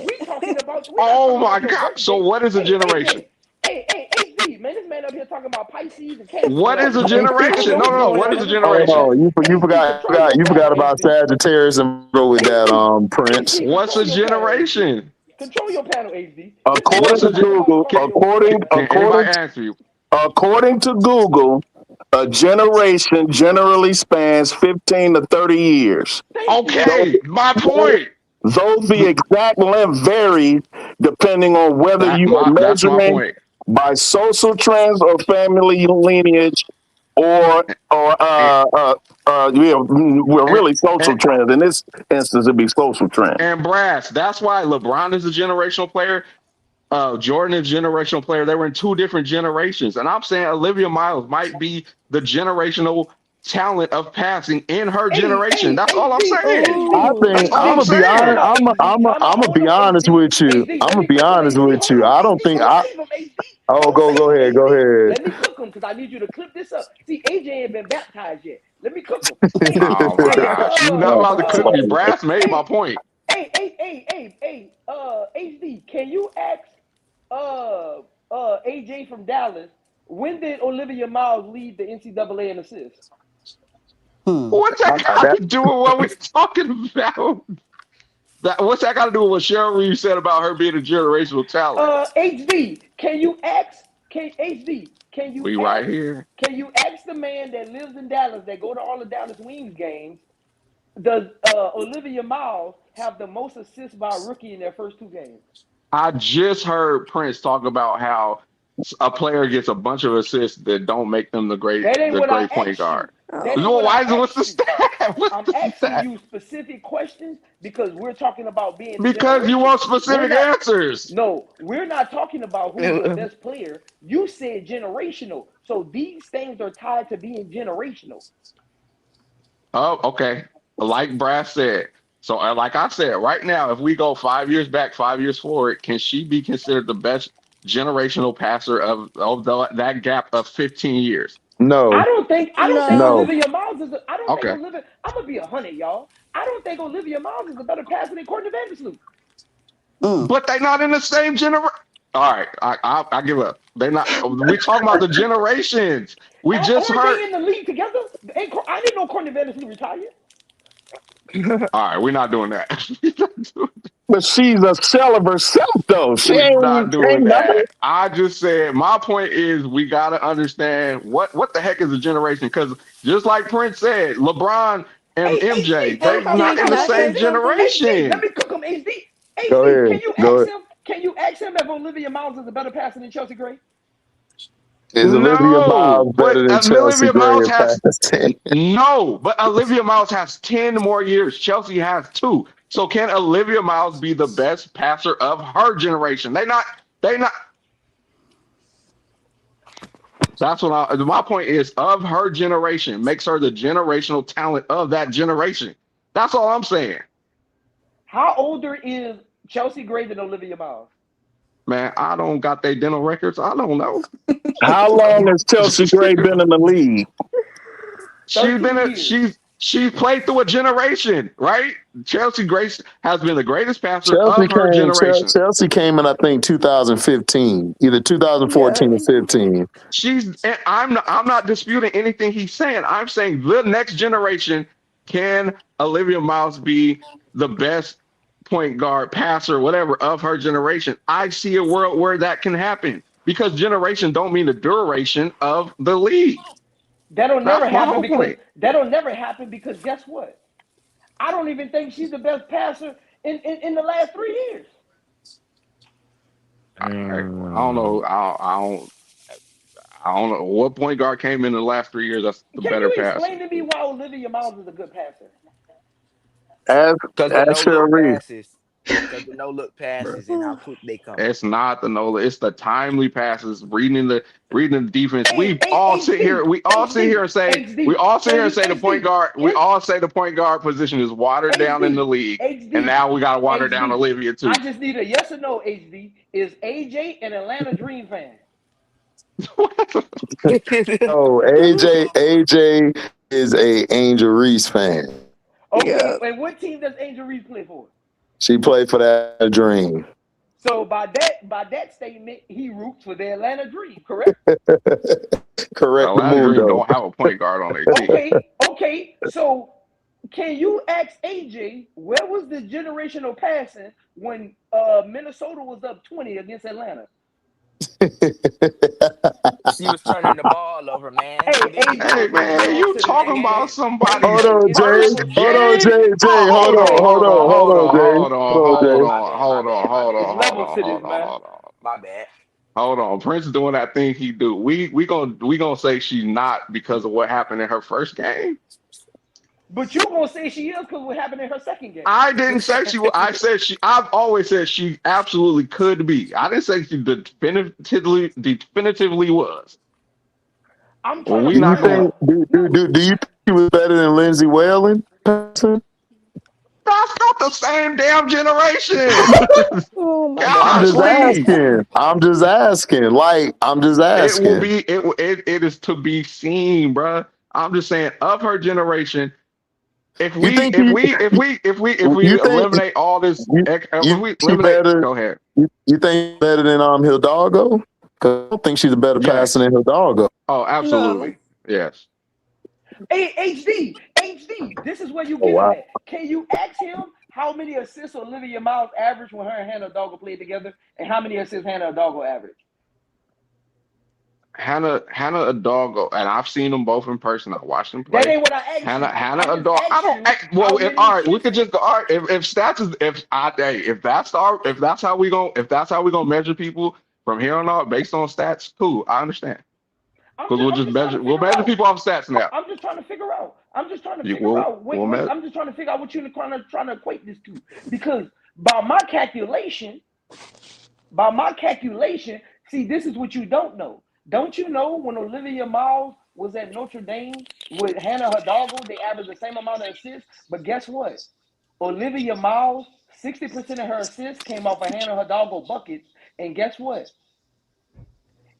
We're not Oh talking my about your God! So birthday. what is a generation? HD, man, this man up here talking about Pisces and Cancer What and all is this a shit. I don't generation? know No, what's no, no. going What on is a in this Hold man's generation? head. on, HD, control your you forgot panel, about HD. Sagittarius and go with that HD, Prince. HD, What's control a your panel, HD. generation? Control your panel, HD. This man According What's up a to here talking about Google, can, Scorpio season, man. can anybody answer you? according to Google, a generation generally spans 15 to 30 years. Thank you. Though, Okay, my though, point. though the exact length varies depending on whether you are That's my measuring point. by social trends or family lineage or And yeah, well, and, really social and trends. In this instance, it'd be social trends. and Brass. That's why LeBron is a generational player. Jordan is a generational player. They were in two different generations, and I'm saying Olivia Miles might be the generational talent of passing in her generation. That's all I'm saying. I That's think all I'm I'm gonna Ooh. be Time honest. saying. out, HD. Time out. I'm gonna Hold be on, honest HD. with you. HD, I'm let gonna me be cook him, honest HD. with Hold you. on, I don't HD. think Don't I. leave him, HD. Oh, Don't leave go him, ahead, go HD. ahead. Let me cook him because I need you to clip this up. See, AJ ain't been baptized yet. Let me cook him. Oh my gosh, you're not Oh, about to cook me. Brass made my point. HD, can you ask AJ from Dallas, when did Olivia Miles lead the NCAA in assists? Hmm. What's that got that to do with what we're talking about? What's that got to do with what Cheryl Reeve said about her being a generational talent? HD, can you ask? Can HD? Can you We right ask? here. Can you ask the man that lives in Dallas that go to all the Dallas Wings games? Does Olivia Miles have the most assists by a rookie in their first two games? I just heard Prince talk about how a player gets a bunch of assists that don't make them That ain't the what I great point asked guard. you. That Oh. ain't Well, what I why is it what's the asked you. stat? What's I'm the asking stat? you specific questions because we're talking about being Because you want generational. We're specific not. answers. No, we're not talking about who's the best player. You said generational. So these things are tied to being generational. Oh, okay. Like Brass said. So, like I said, right now, if we go 5 years back, 5 years forward, can she be considered the best generational passer of that gap of 15 years? no, I don't think No. no, Olivia Miles is I don't think Okay. Olivia I'm gonna be 100, y'all. I don't think Olivia Miles is a better passer than Courtney Vandersloot. Mm. But they're not in the same generation. All right, I give up. They're not. We talking about the generations. We just Aren't heard. they in the league together? I didn't know Courtney Vandersloot retired. All right, we're not doing that. But she's a shell of herself, though. We're not doing Ain't nothing. that. I just said my point is we got to understand what the heck is a generation because just like Prince said, LeBron and Hey, MJ, HD, they HD, not in can the I say same something? HD, let generation. me cook him. go HD, ahead, go ahead. Can you ask him if Olivia Miles is a better passer than Chelsea Gray? Is Olivia No, Miles but better than Chelsea Olivia Gray Miles at has passing? no, but Olivia Miles has 10 more years. Chelsea has two. So can Olivia Miles be the best passer of her generation? They not that's what my point is of her generation makes her the generational talent of that generation. That's all I'm saying. How older is Chelsea Gray than Olivia Miles? Man, I don't got their dental records. I don't know. How long has Chelsea Gray been in the league? She's been 13 years. she played through a generation, right? Chelsea Grace has been the greatest passer Chelsea of her came. generation. Chelsea came in, I think, 2015, either Yeah. 2014 or 15. I'm not disputing anything he's saying. I'm saying the next generation can Olivia Miles be the best point guard, passer, whatever of her generation? I see a world where that can happen because generation don't mean the duration of the league. That'll never That's my happen whole because point. guess what? I don't even think she's the best passer in the last 3 years. I don't know. I don't know what point guard came in the last 3 years. That's the Can better you passer. explain to me why Olivia Miles is a good passer? Because the no Ask look Cherie. passes. Because the no look passes and how quick they come. It's not the Nola. It's the timely passes, reading the defense. Hey, We hey, all sit here. HD, We all sit here and say. We HD. all sit here Can and you say the point HD? guard. We all say the point guard position is watered down in the HD, league, and HD, now we got to water down HD. Olivia too. I just need a yes or no, HD. Is AJ an Atlanta Dream fan? Oh, AJ is a Angel Reese fan. Okay, and what team does Angel Reese play for? She played for that Dream. So by that statement, he roots for the Atlanta Dream, correct? Correct. Atlanta Dream don't have a point guard on their team. Okay. So can you ask AJ where was the generational passing when Minnesota was up 20 against Atlanta? She was turning the ball over, man. Hey man, you talking about somebody? Hold on, Jay. First Hold on, game? Jay. Hold on, Jay. It's levels to this, man. My bad. Hold on, Prince doing that thing he do. We gonna say she's not because of what happened in her first game. But you gonna say she is because what happened in her second game? I didn't say she was. I said she. I've always said she absolutely could be. I didn't say she definitively was. I'm Well, trying we to not figure gonna. out. Do you think she was better than Lindsay Whalen? That's not the same damn generation. Oh my I'm just Golly. asking. I'm just asking. It will be. It is to be seen, bruh. I'm just saying of her generation. If we think eliminate all this, if we eliminate, go ahead. You think better than Hidalgo? Because I don't think she's a better passer than Hidalgo. Oh, absolutely. Yes. Hey, HD, this is where you get him at. Can you ask him how many assists Olivia Miles averaged when her and Hannah Hidalgo played together, and how many assists Hannah Hidalgo averaged? Hannah Hidalgo, and I've seen them both in person. I watched them play. That ain't what I asked you. Hannah Hidalgo. I don't. Well, all right, we could just go. All right, if stats is if that's how we gonna measure people from here on out based on stats, cool. I understand. Because we'll measure people off stats now. I'm just trying to figure out. I'm just trying to figure out what you're trying to equate this to. Because by my calculation, see, this is what you don't know. Don't you know when Olivia Miles was at Notre Dame with Hannah Hidalgo, they averaged the same amount of assists? But guess what? Olivia Miles, 60% of her assists came off of Hannah Hidalgo buckets. And guess what?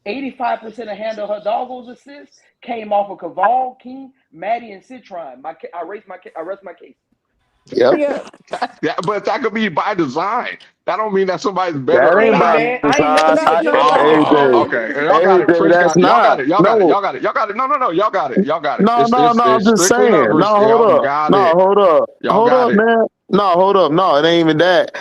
85% of Hannah Hidalgo's assists came off of Caval, King, Maddie, and Citron. I rest my case. Yep. But that could be by design. That don't mean that somebody's better. That ain't by man, I ain't never said okay. Y'all got it. Prince got it. Y'all got it. Y'all got it. Y'all got it. No. Y'all got it. No, I'm just saying. Numbers. Hold up, man. Hold up. No, it ain't even that.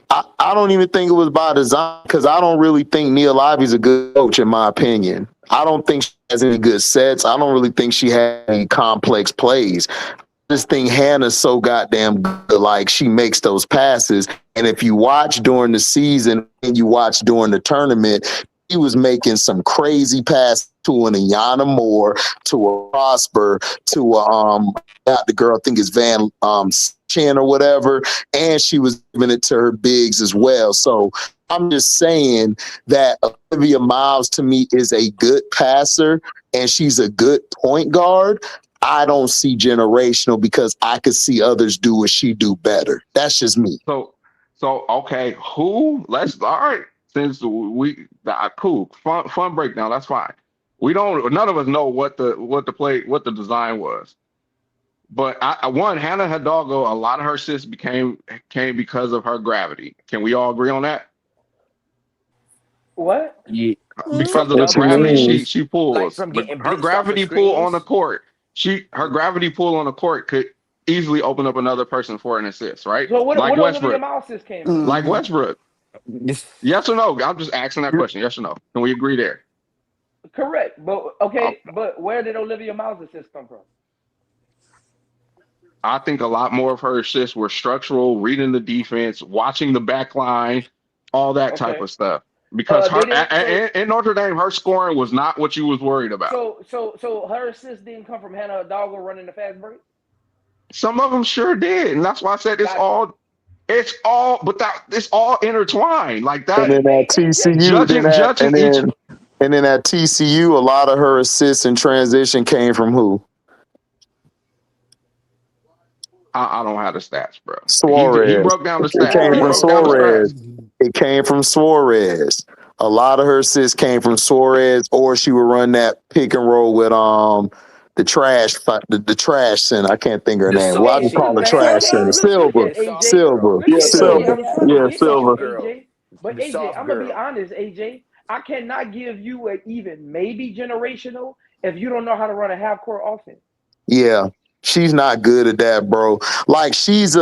I don't even think it was by design because I don't really think Nia Ivy's a good coach, in my opinion. I don't think she has any good sets. I don't really think she has any complex plays. I just think Hannah's so goddamn good. Like, she makes those passes. And if you watch during the season and you watch during the tournament, he was making some crazy passes to an Iyanna Moore, to a Prosper, to a the girl, I think it's Van Chin or whatever, and she was giving it to her bigs as well. So I'm just saying that Olivia Miles to me is a good passer and she's a good point guard. I don't see generational because I could see others do what she do better. That's just me. So okay, all right. Since cool, fun breakdown. That's fine. None of us know what the design was. But Hannah Hidalgo, a lot of her assists came because of her gravity. Can we all agree on that? What? Yeah. Because of the gravity she pulls. Like from getting her blitzed off gravity of pull on screens. the court. Her gravity pull on the court easily open up another person for an assist, right? So what Like Olivia Westbrook. Miles came from? Like Westbrook. This Yes or no? I'm just asking that question. Yes or no? Can we agree there? Correct, but okay, but where did Olivia Miles' assist come from? I think a lot more of her assists were structural, reading the defense, watching the back line, all that type Okay. of stuff. Because They her didn't. in Notre Dame, her scoring was not what you was worried about. So her assist didn't come from Hannah Hidalgo running the fast break. Some of them sure did, and that's why I said it's all intertwined like And that. then at TCU, and then at TCU, a lot of her assists in transition came from who? I don't have the stats, bro. Suarez. He broke down the It stats. came He from broke down the Suarez. stats. It came from Suarez. A lot of her assists came from Suarez, or she would run that pick and roll with the trash center. I can't think of her the name. Well, I just soft call her the trash soft center. girl. Look Silver. at AJ. Silver. Look at Silver. AJ. I'm trying Yeah, to get Silver. to you, AJ. But The AJ, soft I'm gonna be girl. honest, AJ. I cannot give you an even maybe generational if you don't know how to run a half court offense. Yeah, she's not good at that, bro. Like she's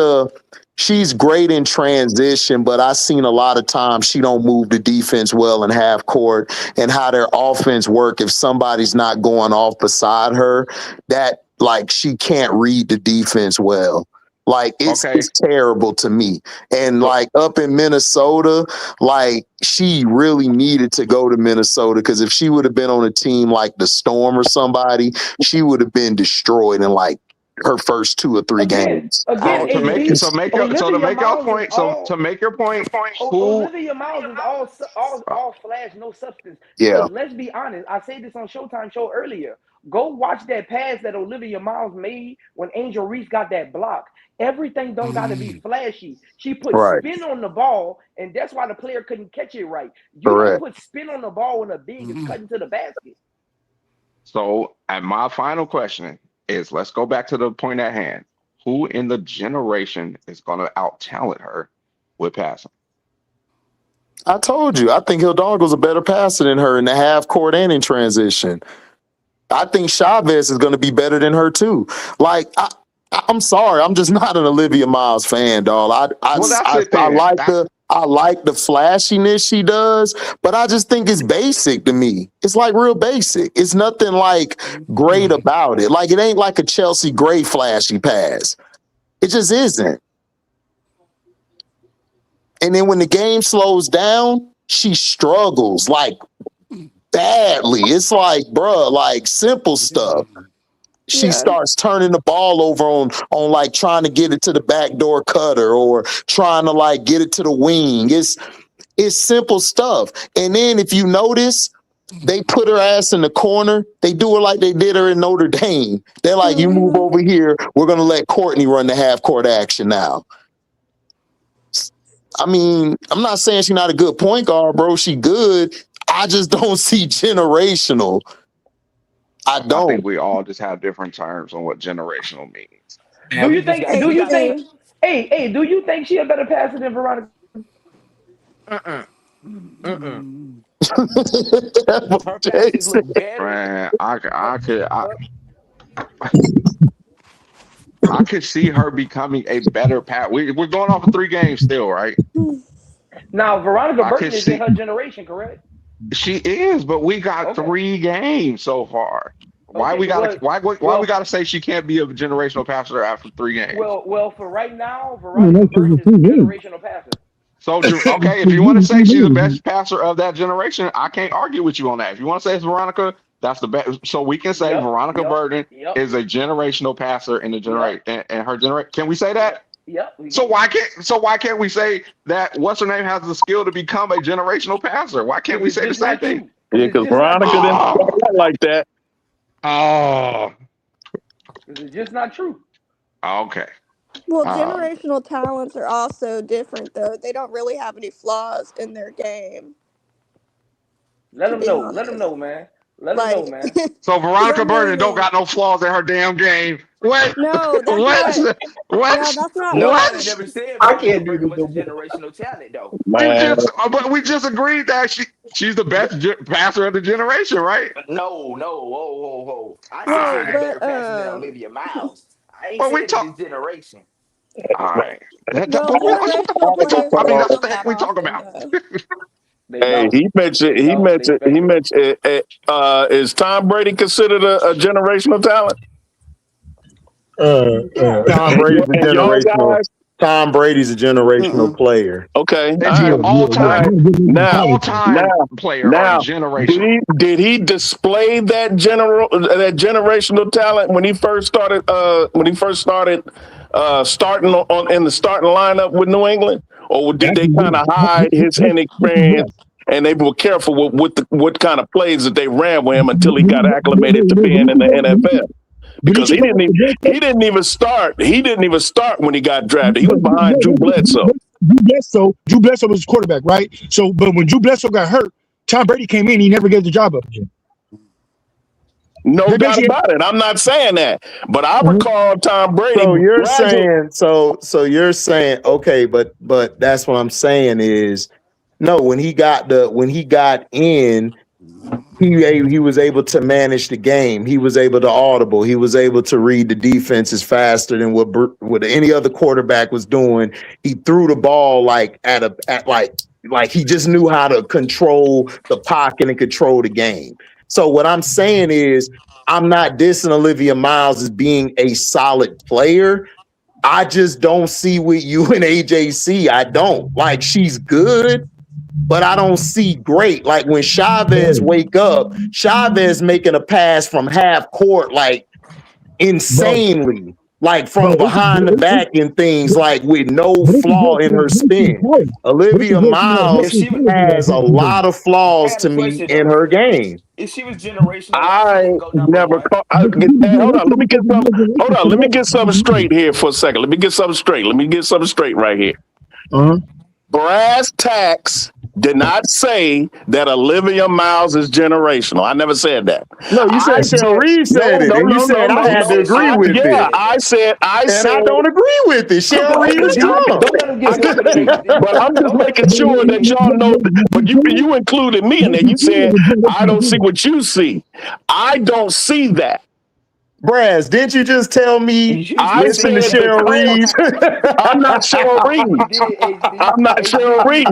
great in transition, but I've seen a lot of times she don't move the defense well in half court and how their offense work. If somebody's not going off beside her, that like she can't read the defense well. Like it's terrible to me. And like up in Minnesota, like she really needed to go to Minnesota because if she would have been on a team like the Storm or somebody, she would have been destroyed in like her first 2 or 3 games. To make your point, Olivia Miles is all flash, no substance. Yeah. Because let's be honest, I said this on Showtime show earlier. Go watch that pass that Olivia Miles made when Angel Reese got that block. Everything don't got to be flashy. She put spin on the ball, and that's why the player couldn't catch it right. You don't put spin on the ball when a big is cutting to the basket. So, and my final question is, let's go back to the point at hand. Who in the generation is going to out-talent her with passing? I told you, I think Hidalgo's a better passer than her in the half court and in transition. I think Chavez is going to be better than her too. Like, I'm sorry, I'm just not an Olivia Miles fan, dog. I like the flashiness she does, but I just think it's basic to me. It's like real basic. It's nothing like great about it. Like it ain't like a Chelsea Gray flashy pass. It just isn't. And then when the game slows down, she struggles like badly. It's like, bruh, like simple stuff. She starts turning the ball over on like trying to get it to the backdoor cutter or trying to like get it to the wing. It's simple stuff. And then if you notice, they put her ass in the corner. They do her like they did her in Notre Dame. They're like, you move over here. We're going to let Courtney run the half court action now. I mean, I'm not saying she's not a good point guard, bro. She good. I just don't see generational. I think we all just have different terms on what generational means. Do you think? Hey, do you think she a better passer than Veronica? Her passes look better. Man, I could see her becoming a better pass. We're going off of 3 games still, right? Now, Veronica Burton is in her generation, correct? She is, but we got 3 games so far. Why we gotta say she can't be a generational passer after 3 games? Well, for right now, Veronica Burton is a generational passer. So okay, if you want to say she's the best passer of that generation, I can't argue with you on that. If you want to say it's Veronica, that's the best. So we can say Veronica Burton is a generational passer in the generation and her generation. Can we say that? Yep. So why can't we say that what's her name has the skill to become a generational passer? Why can't we say the same thing? Yeah, because Veronica didn't start like that. Oh, it's just not true. Okay. Well, generational talents are also different, though. They don't really have any flaws in their game. Let them know. Let them know, man. Let them know, man. So Veronica Burton don't got no flaws in her damn game. What? No, that's what? What? No, that's not No, what? I never said I can't do was a generational talent, though. We just agreed that she's the best passer of the generation, right? No, whoa. I said she was a better passer than Olivia Miles. I ain't Well, we said it's talk. this generation. All right. Well, But that's what generational we talk. players I mean, don't that's the come thing that we talk often, about. though. They Hey, don't. They don't. They he special. mentioned. Is Tom Brady considered a generational talent? Yeah. Tom Brady's a And y'all generational. guys, Tom Brady's a generational mm-mm. player. Okay, And all G, right, all all right. time, Now, all time now, player or now, generational. did he display that generational talent when he first started? Starting on in the starting lineup with New England, or did they kind of hide his inexperience and they were careful with what kind of plays that they ran with him until he got acclimated to being in the NFL? Because he didn't even start. He didn't even start when he got drafted. He was behind Drew Bledsoe. Drew Bledsoe was his quarterback, right? So, but when Drew Bledsoe got hurt, Tom Brady came in. He never gave the job up again. No doubt about it. I'm not saying that, but I recall Tom Brady. So you're saying so you're saying okay, but that's what I'm saying is no. When he got in, he was able to manage the game. He was able to audible. He was able to read the defenses faster than what any other quarterback was doing. He threw the ball like like he just knew how to control the pocket and control the game. So what I'm saying is I'm not dissing Olivia Miles as being a solid player. I just don't see with you and AJC. I don't. Like, she's good, but I don't see great. Like when Chavez wake up, Chavez making a pass from half court, like insanely, like from behind the back and things, like with no flaw in her spin. Olivia Miles has a lot of I flaws got a to me question in though. her game. If she was generational, why she I didn't go number never one? call. Hey, hold on. Let me get some. Hold on. Let me get something straight here for a second. Let me get something straight right here. Brass tacks did not say that Olivia Miles is generational. I never said that. No, you said Cheryl Reed said it, and you said I had to agree with it. I said, and I don't agree with it. Cheryl Reed was drunk. Don't let him get stuff. but I'm just making sure that y'all know. But you included me in there. You said I don't see what you see. I don't see that. Brass, didn't you just tell me I listen to said Cheryl Reed? I'm not Cheryl Reed. I'm not Cheryl Reed.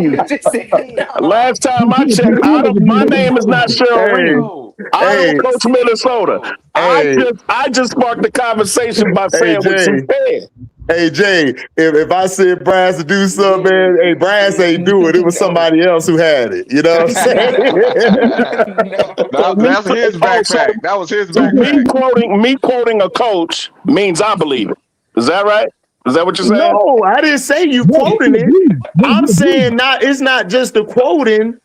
Last time I checked, my name is not Cheryl Reed. I don't coach Minnesota. I just sparked the conversation by saying what you said. Hey Jay, if I said Brass to do something, man, hey, Brass ain't do it. It was somebody else who had it. You know what I'm saying? That's his backpack. That was his backpack. Me quoting a coach means I believe it. Is that right? Is that what you're saying? No, I didn't say you quoting it. I'm saying it's not just the quoting.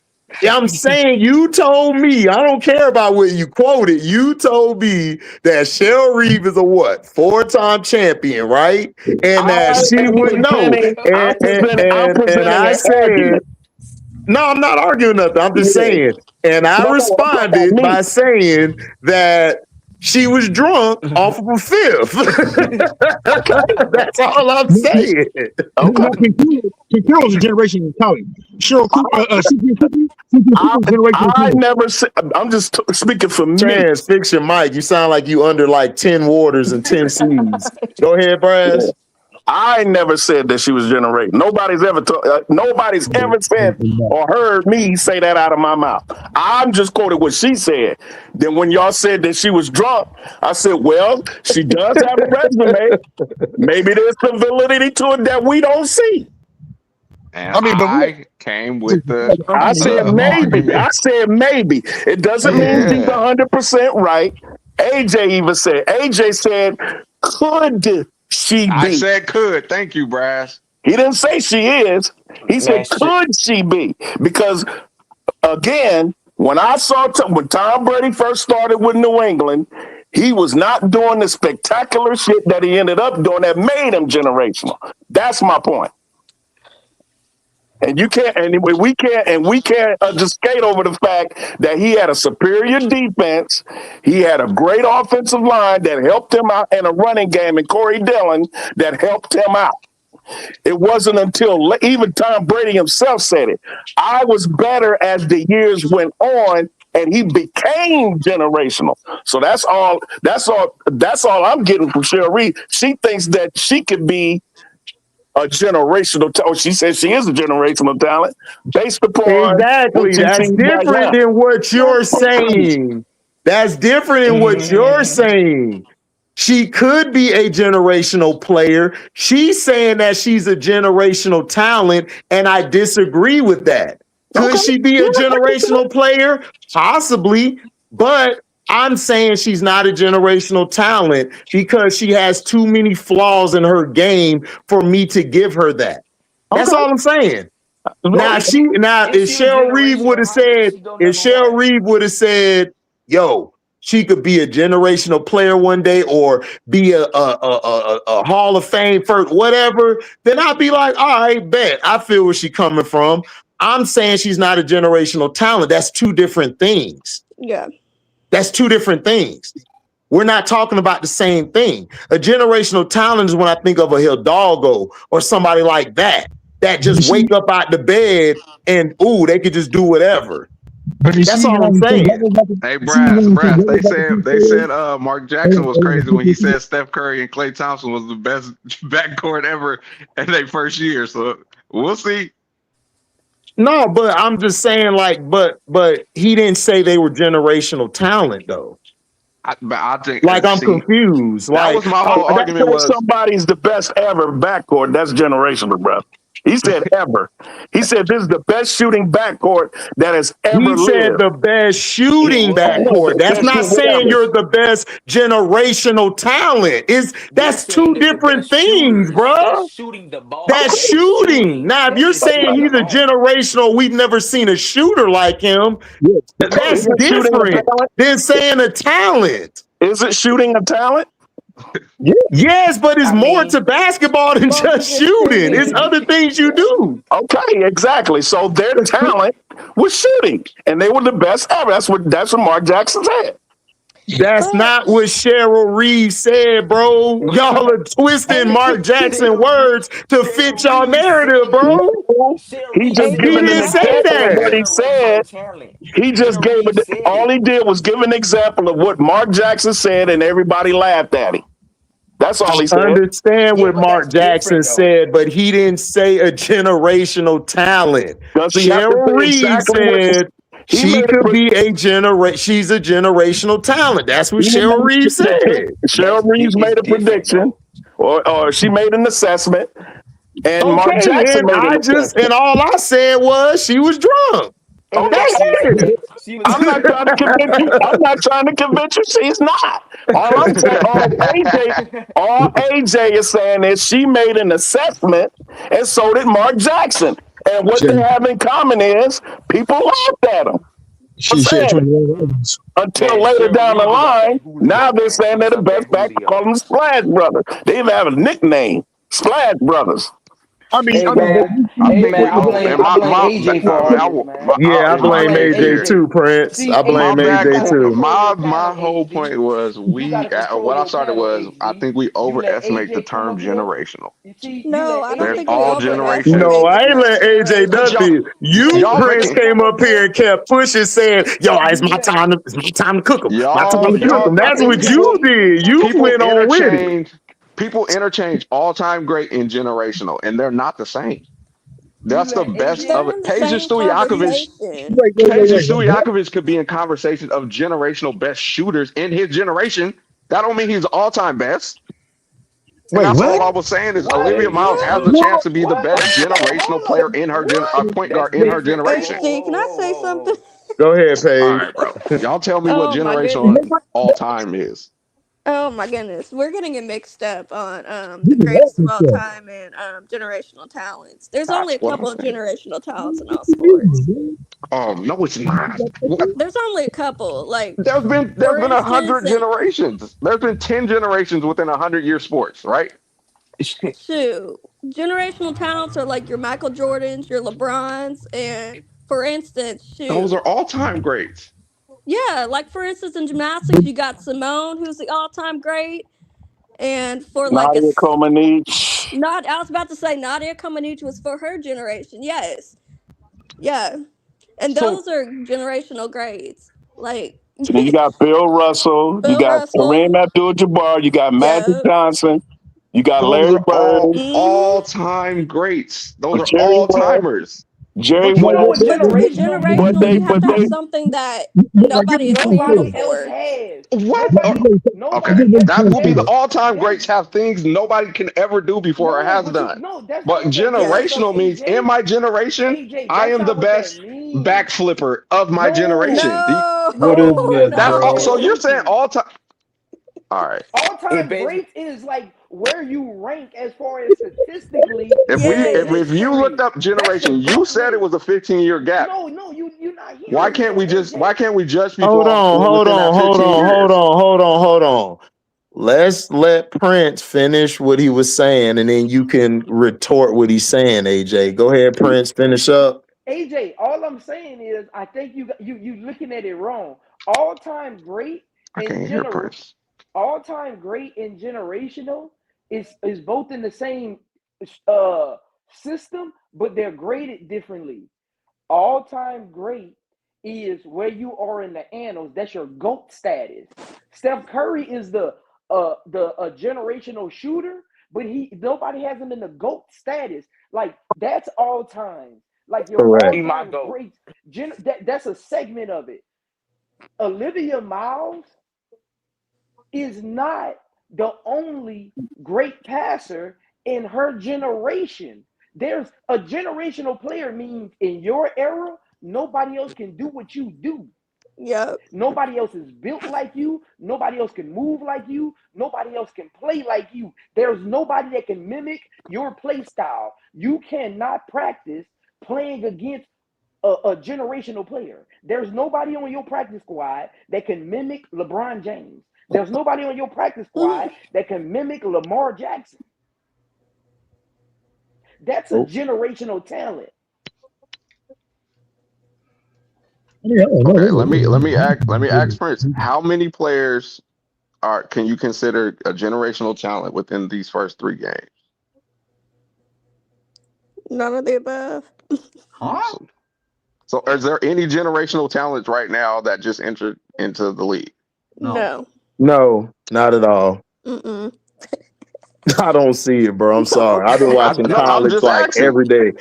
I'm saying you told me, I don't care about what you quoted. You told me that Cheryl Reeve is a what? 4-time champion, right? And that she would know. And I said, no, I'm not arguing nothing. I'm just saying. And I responded by saying that she was drunk off of a fifth. That's all I'm saying. Carol's a generation of talent. I never said. I'm just speaking for me. Chance, fix your mic. You sound like you under like 10 waters and 10 seas. Go ahead, Brass. I never said that she was generating. Nobody's ever said or heard me say that out of my mouth. I'm just quoting what she said. Then when y'all said that she was drunk, I said, well, she does have a resume. Maybe there's some validity to it that we don't see. And I came with the. I said maybe. I said maybe. It doesn't mean she's 100% right. AJ said, could she be? I said could. Thank you, Brass. He didn't say she is. He said, could she be? Because, again, when Tom Brady first started with New England, he was not doing the spectacular shit that he ended up doing that made him generational. That's my point. And we can't just skate over the fact that he had a superior defense. He had a great offensive line that helped him out, and a running game, and Corey Dillon that helped him out. It wasn't until even Tom Brady himself said it. I was better as the years went on and he became generational. So that's all. That's all I'm getting from Cheryl Reed. She thinks that she could be a generational talent. She says she is a generational talent based upon what Exactly. she That's sees right different now. than what you're saying. That's different than what you're saying. She could be a generational player. She's saying that she's a generational talent, and I disagree with that. Could she be a generational player? Possibly, but I'm saying she's not a generational talent because she has too many flaws in her game for me to give her that. That's all I'm saying. Now if Is she a Cheryl Reeve would generational? have How can said, she go number one? yo, she could be a generational player one day or be a Hall of Fame first, whatever, then I'd be like, all right, bet. I feel where she's coming from. I'm saying she's not a generational talent. That's two different things. Yeah. That's two different things. We're not talking about the same thing. A generational talent is when I think of a Hidalgo or somebody like that just wake up out the bed and they could just do whatever. That's all I'm saying. Hey, Brass, they said Mark Jackson was crazy when he said Steph Curry and Klay Thompson was the best backcourt ever in their first year. So we'll see. No, but I'm just saying, like, but he didn't say they were generational talent though. I think, like, I'm confused. That Like, was my whole argument. Was somebody's the best ever backcourt? That's generational, bro. He said ever. He said this is the best shooting backcourt that has ever lived. He said the best shooting backcourt. That's not saying you're the best generational talent. That's two different things, bro. Shooting the ball. That's shooting. Now, if you're saying he's a generational, we've never seen a shooter like him, that's different than saying a talent. Is it shooting a talent? Yes, but it's more to basketball than just shooting. It's other things you do. Okay, exactly. So their talent was shooting, and they were the best ever. That's what Mark Jackson said. That's not what Cheryl Reeve said, bro. Y'all are twisting Mark Jackson words to fit y'all narrative, bro. He just didn't say that. What he said. He just gave it. All he did was give an example of what Mark Jackson said, and everybody laughed at him. That's all he said. I understand what Mark Jackson said, but he didn't say a generational talent. Cheryl Reeve said she could be she's a generational talent. That's what Cheryl Reeve said. Cheryl Reeves made a prediction, or she made an assessment, and Mark Jackson made an assessment. And all I said was she was drunk. That's it. I'm not trying to convince you. I'm not trying to convince you. She's not. All I'm saying, all AJ is saying is she made an assessment, and so did Mark Jackson. And what they have in common is people laughed at them. Until later down the line, now they're saying they're the best back. Call them Splash Brothers. They even have a nickname, Splash Brothers. I mean, I blame AJ for all this, man. Yeah, I blame AJ too, Prince. I blame AJ too. My whole point was what I started was I think we overestimate the term generational. No, I don't think we all generations. No, I ain't let AJ nothing. You, Prince, came up here and kept pushing, saying, "Yo, it's my time to cook them. My time to cook them." That's what you did. You went on with it. People interchange all-time great and generational, and they're not the same. That's the best of it. Peja Stojakovic could be in conversation of generational best shooters in his generation. That don't mean he's all-time best. That's all I was saying is Olivia Miles has a chance to be the best generational player in her point guard in her generation. Can I say something? Go ahead, Paige. All right, bro. Y'all tell me what generational all-time is. Oh my goodness, we're getting it mixed up on the greatest of all time and generational talents. There's only a couple of generational talents in all sports. Oh no, it's not. There's only a couple. Like there's been 100 generations. There's been 10 generations within 100-year sports, right? Shoot, generational talents are like your Michael Jordans, your LeBrons, and for instance, those are all-time greats. Yeah, like for instance, in gymnastics, you got Simone, who's the all-time great, and for like Nadia Comaneci. I was about to say Nadia Comaneci was for her generation. Yes, yeah, and those are generational grades. Like So you got Bill Russell, you Bill got Russell. Kareem Abdul-Jabbar, you got Magic Yep. Johnson, you got Those Larry are Bird, Hmm. all-time greats. Those are Jerry West, all-timers. Jerry But you know West. what But to be generational But means? generational, they, you have but to have they, something that I get nobody what has you're seen Nobody saying. else before. has. What? Okay, Nobody else that will be the has all-time greats that's have things nobody can ever do before or no, has but you done. no, that's But not what that Yeah. means though, generational means in AJ. my generation, AJ, I that's am the not what that best means. backflipper of my No, generation. No, What is that, That's all. bro? So you're saying no. listen. all-time? All right. All It time basically greats is like where you rank as far as statistically in Yes. If you looked history. up That's the generation, you GOAT said it list. was a 15-year gap. No, you're not Why hearing me can't though, we just why AJ. can't we judge people Hold off on, hold within that on, hold 15 on, hold years? on, hold on, hold on. Let's let Prince finish what he was saying, and then you can retort what he's saying, AJ. Go ahead, Prince, finish up. AJ, all I'm saying is I think you looking at it wrong. All time great I in can't hear general, Prince. all time great and generational is both in the same uh system, but they're graded differently. All time great is where you are in the annals. That's your GOAT status. Steph Curry is the generational shooter, but he nobody has him in the GOAT status. Like that's all time. Like your all Correct. be my time goal. greats. That's a segment of it. Olivia Miles is not the only great passer in her generation. There's a generational player means in your era, nobody else can do what you do. Yep. Nobody else is built like you. Nobody else can move like you. Nobody else can play like you. There's nobody that can mimic your play style. You cannot practice playing against a generational player. There's nobody on your practice squad that can mimic LeBron James. There's nobody on your practice squad that can mimic Lamar Jackson. That's a Oh, generational talent. Okay, let me ask Prince. How many players can you consider a generational talent within these first three games? None of the above. So, so is there any generational talents right now that just entered into the league? No. no, not at all. Mm-mm. I don't see it, bro. I'm sorry. I've been Okay. watching No, I'm college just like asking. every day.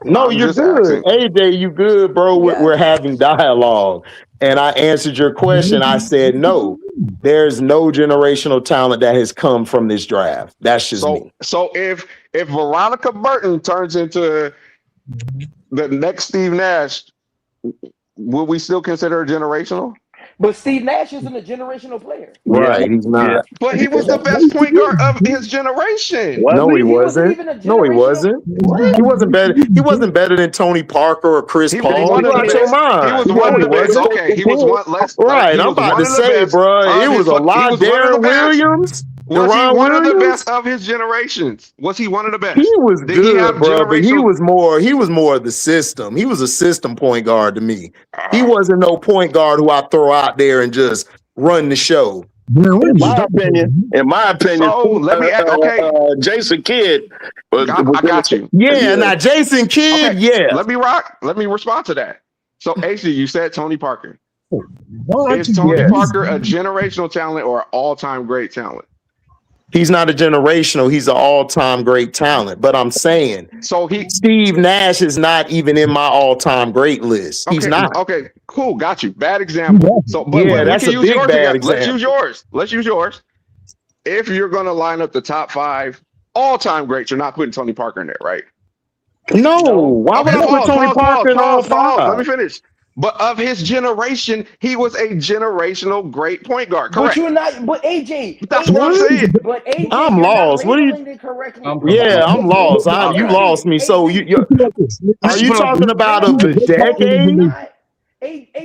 No, I'm you're just good. asking. AJ, you good, bro. We're Yes. having dialogue. And I answered your question. I said, no, there's no generational talent that has come from this draft. That's just So me. so if Veronica Burton turns into the next Steve Nash, will we still consider her generational? But Steve Nash isn't a generational player. Yeah, Right. He's yeah. not. But he was the best point guard of his generation. Was No, he he? He wasn't wasn't. even a No, he generational. wasn't. What? He wasn't better. He wasn't better than Tony Parker or Chris He was He Paul. one was of You the out your better. best. He mind. was He one No, of he the wasn't better best. than wasn't. Okay, Jason he was Kidd. one. Right. He I'm was about one to of the say, best bro, it of was his. a He lot. was one of the Darren best. Williams, Was he Deron one of the Williams. best of his generations? Was he one of the He best? was Did he have good, bro, but generational? he was more of the system. He was a system point guard to me. He Uh, wasn't no point guard who I throw out there and just run the show. In my opinion, so Steve, let me. Okay, Jason Kidd was I got you. Yeah, yeah. now Jason Kidd, Okay, yes. let me rock. Let me respond to that. So, AC, you said Tony Parker. Why aren't Is you Tony Yes. Parker a generational talent or an all-time great talent? He's not a generational, he's an all-time great talent. But I'm saying So he. Steve Nash is not even in my all-time great list. He's Okay, not. okay, cool, got you. Bad example. So, but Yeah, we that's can a use big yours bad again. Let's use example. yours. Let's use yours. If you're gonna line up the top five all-time greats, you're not putting Tony Parker in there, right? No, No. why would Okay, I put pause, Tony pause, pause, Parker in all pause, pause. Let me five? finish. But of his generation, he was a generational great point guard. But you're Correct. not. But AJ, But that's what I'm AJ, saying. but AJ, I'm you're not lost. What are you? labeling it correctly. Yeah, I'm AJ, lost. You Okay. lost me. So AJ, are Let's you put up. talking about of the no, no, he's decade? not.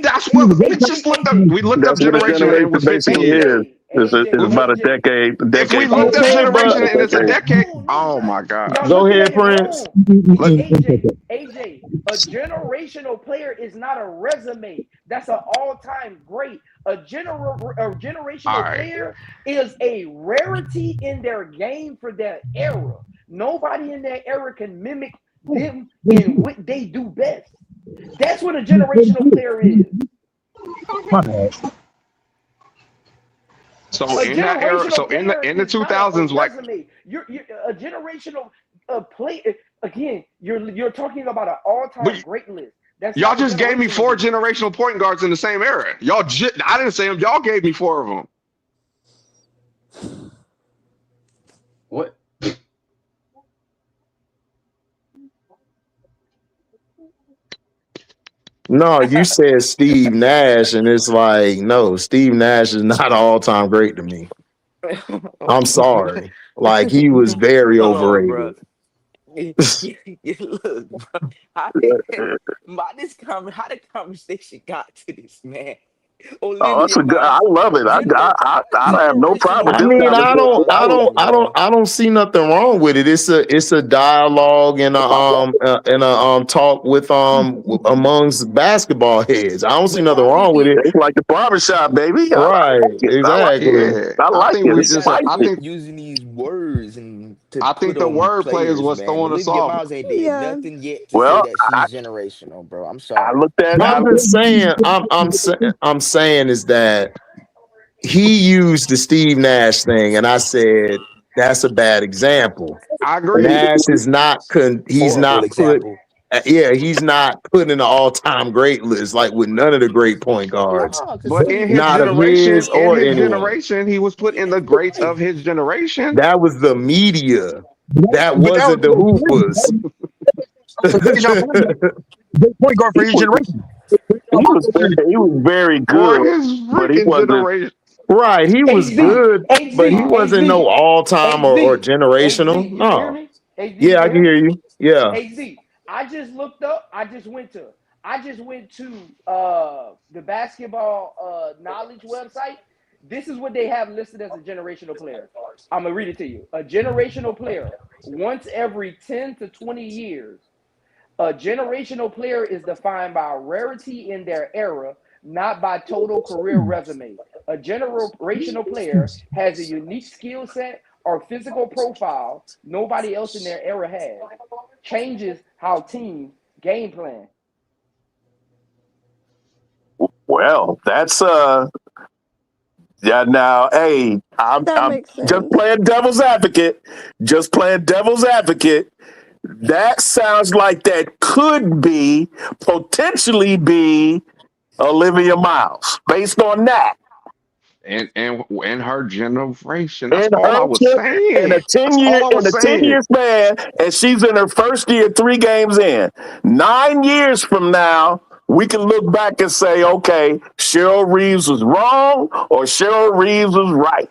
That's what we AJ, just looked up. We looked up That's what a generation and it generation was 15 basically years. is. It's If about a AJ, decade, if we plus, looked up Okay, about but generation a and it's a decade. decade, no, oh not. my God. Y'all go looking ahead, at it Prince. wrong. AJ, a generational player is not a resume. That's an all-time great. A All generational right. player is a rarity in their game for their era. Nobody in their era can mimic them in what they do best. That's what a generational player is. My bad. So A in that era, generational so player in the is not a 2000s, like resume. You're a generational play. Again, you're talking about an all-time but great list. That's y'all not a just gave me generational 4 list. generational point guards in the same era. I didn't say them. Y'all gave me 4 of them. What? No, you said Steve Nash, and it's like, no, Steve Nash is not all-time great to me. I'm sorry. Like, he was very Hold on, bro. overrated. Look, bro. How the conversation got to this, man? Oh, that's Olivia a good. I Miles, love it. I have no problem generational with I this mean, I conversation don't, at I don't, all. players, I don't, bro. I don't see nothing wrong with it. It's a dialogue and a talk with amongst basketball heads. I don't see But nothing how we wrong with think? it. It's like the barbershop, baby. I Right? like it. I like it. Exactly. Yeah, I I like think it. we It's We just. gotta I spicy. quit think. using these words and to I put think the on wordplay is players, what's man. throwing us Olivia off. Miles ain't did Yeah. nothing yet to say Well, that she's generational, bro. I'm I sorry. looked at. I'm just saying. I'm saying is that he used the Steve Nash thing, and I said that's a bad example. I agree. Nash is not. He's Horrible not put. example. Yeah, he's not put in the all-time great list like with none of the great point guards, No, because But Steve not of his or anyone. he was put in the greats right. of his generation. That was the media. That But that was wasn't the hoopers. Deja White, great point guard for He his was. generation. He was very For good, his but he freaking wasn't. generation. Right, he was HZ, good, but he HZ, wasn't no HZ, all-time or HZ, generational. HZ. You can hear No. me? HZ, you Yeah, I can can hear hear me? you. Yeah. HZ. I just looked up. I just went to the basketball knowledge website. This is what they have listed as a generational player. I'm gonna read it to you. A generational player, once every 10 to 20 years. A generational player is defined by rarity in their era, not by total career resume. A generational player has a unique skill set or physical profile nobody else in their era has. Changes how teams game plan. Well, that's yeah. Now, hey, That I'm makes just sense. playing devil's advocate. Just playing devil's advocate. That sounds like that could be potentially be Olivia Miles based on that. And her generation. That's In all her I was ten, in a saying. ten That's year all I in was a 10 year saying. span, and she's in her first year, 3 games in. 9 years from now, we can look back and say, okay, Cheryl Reeves was wrong or Cheryl Reeves was right.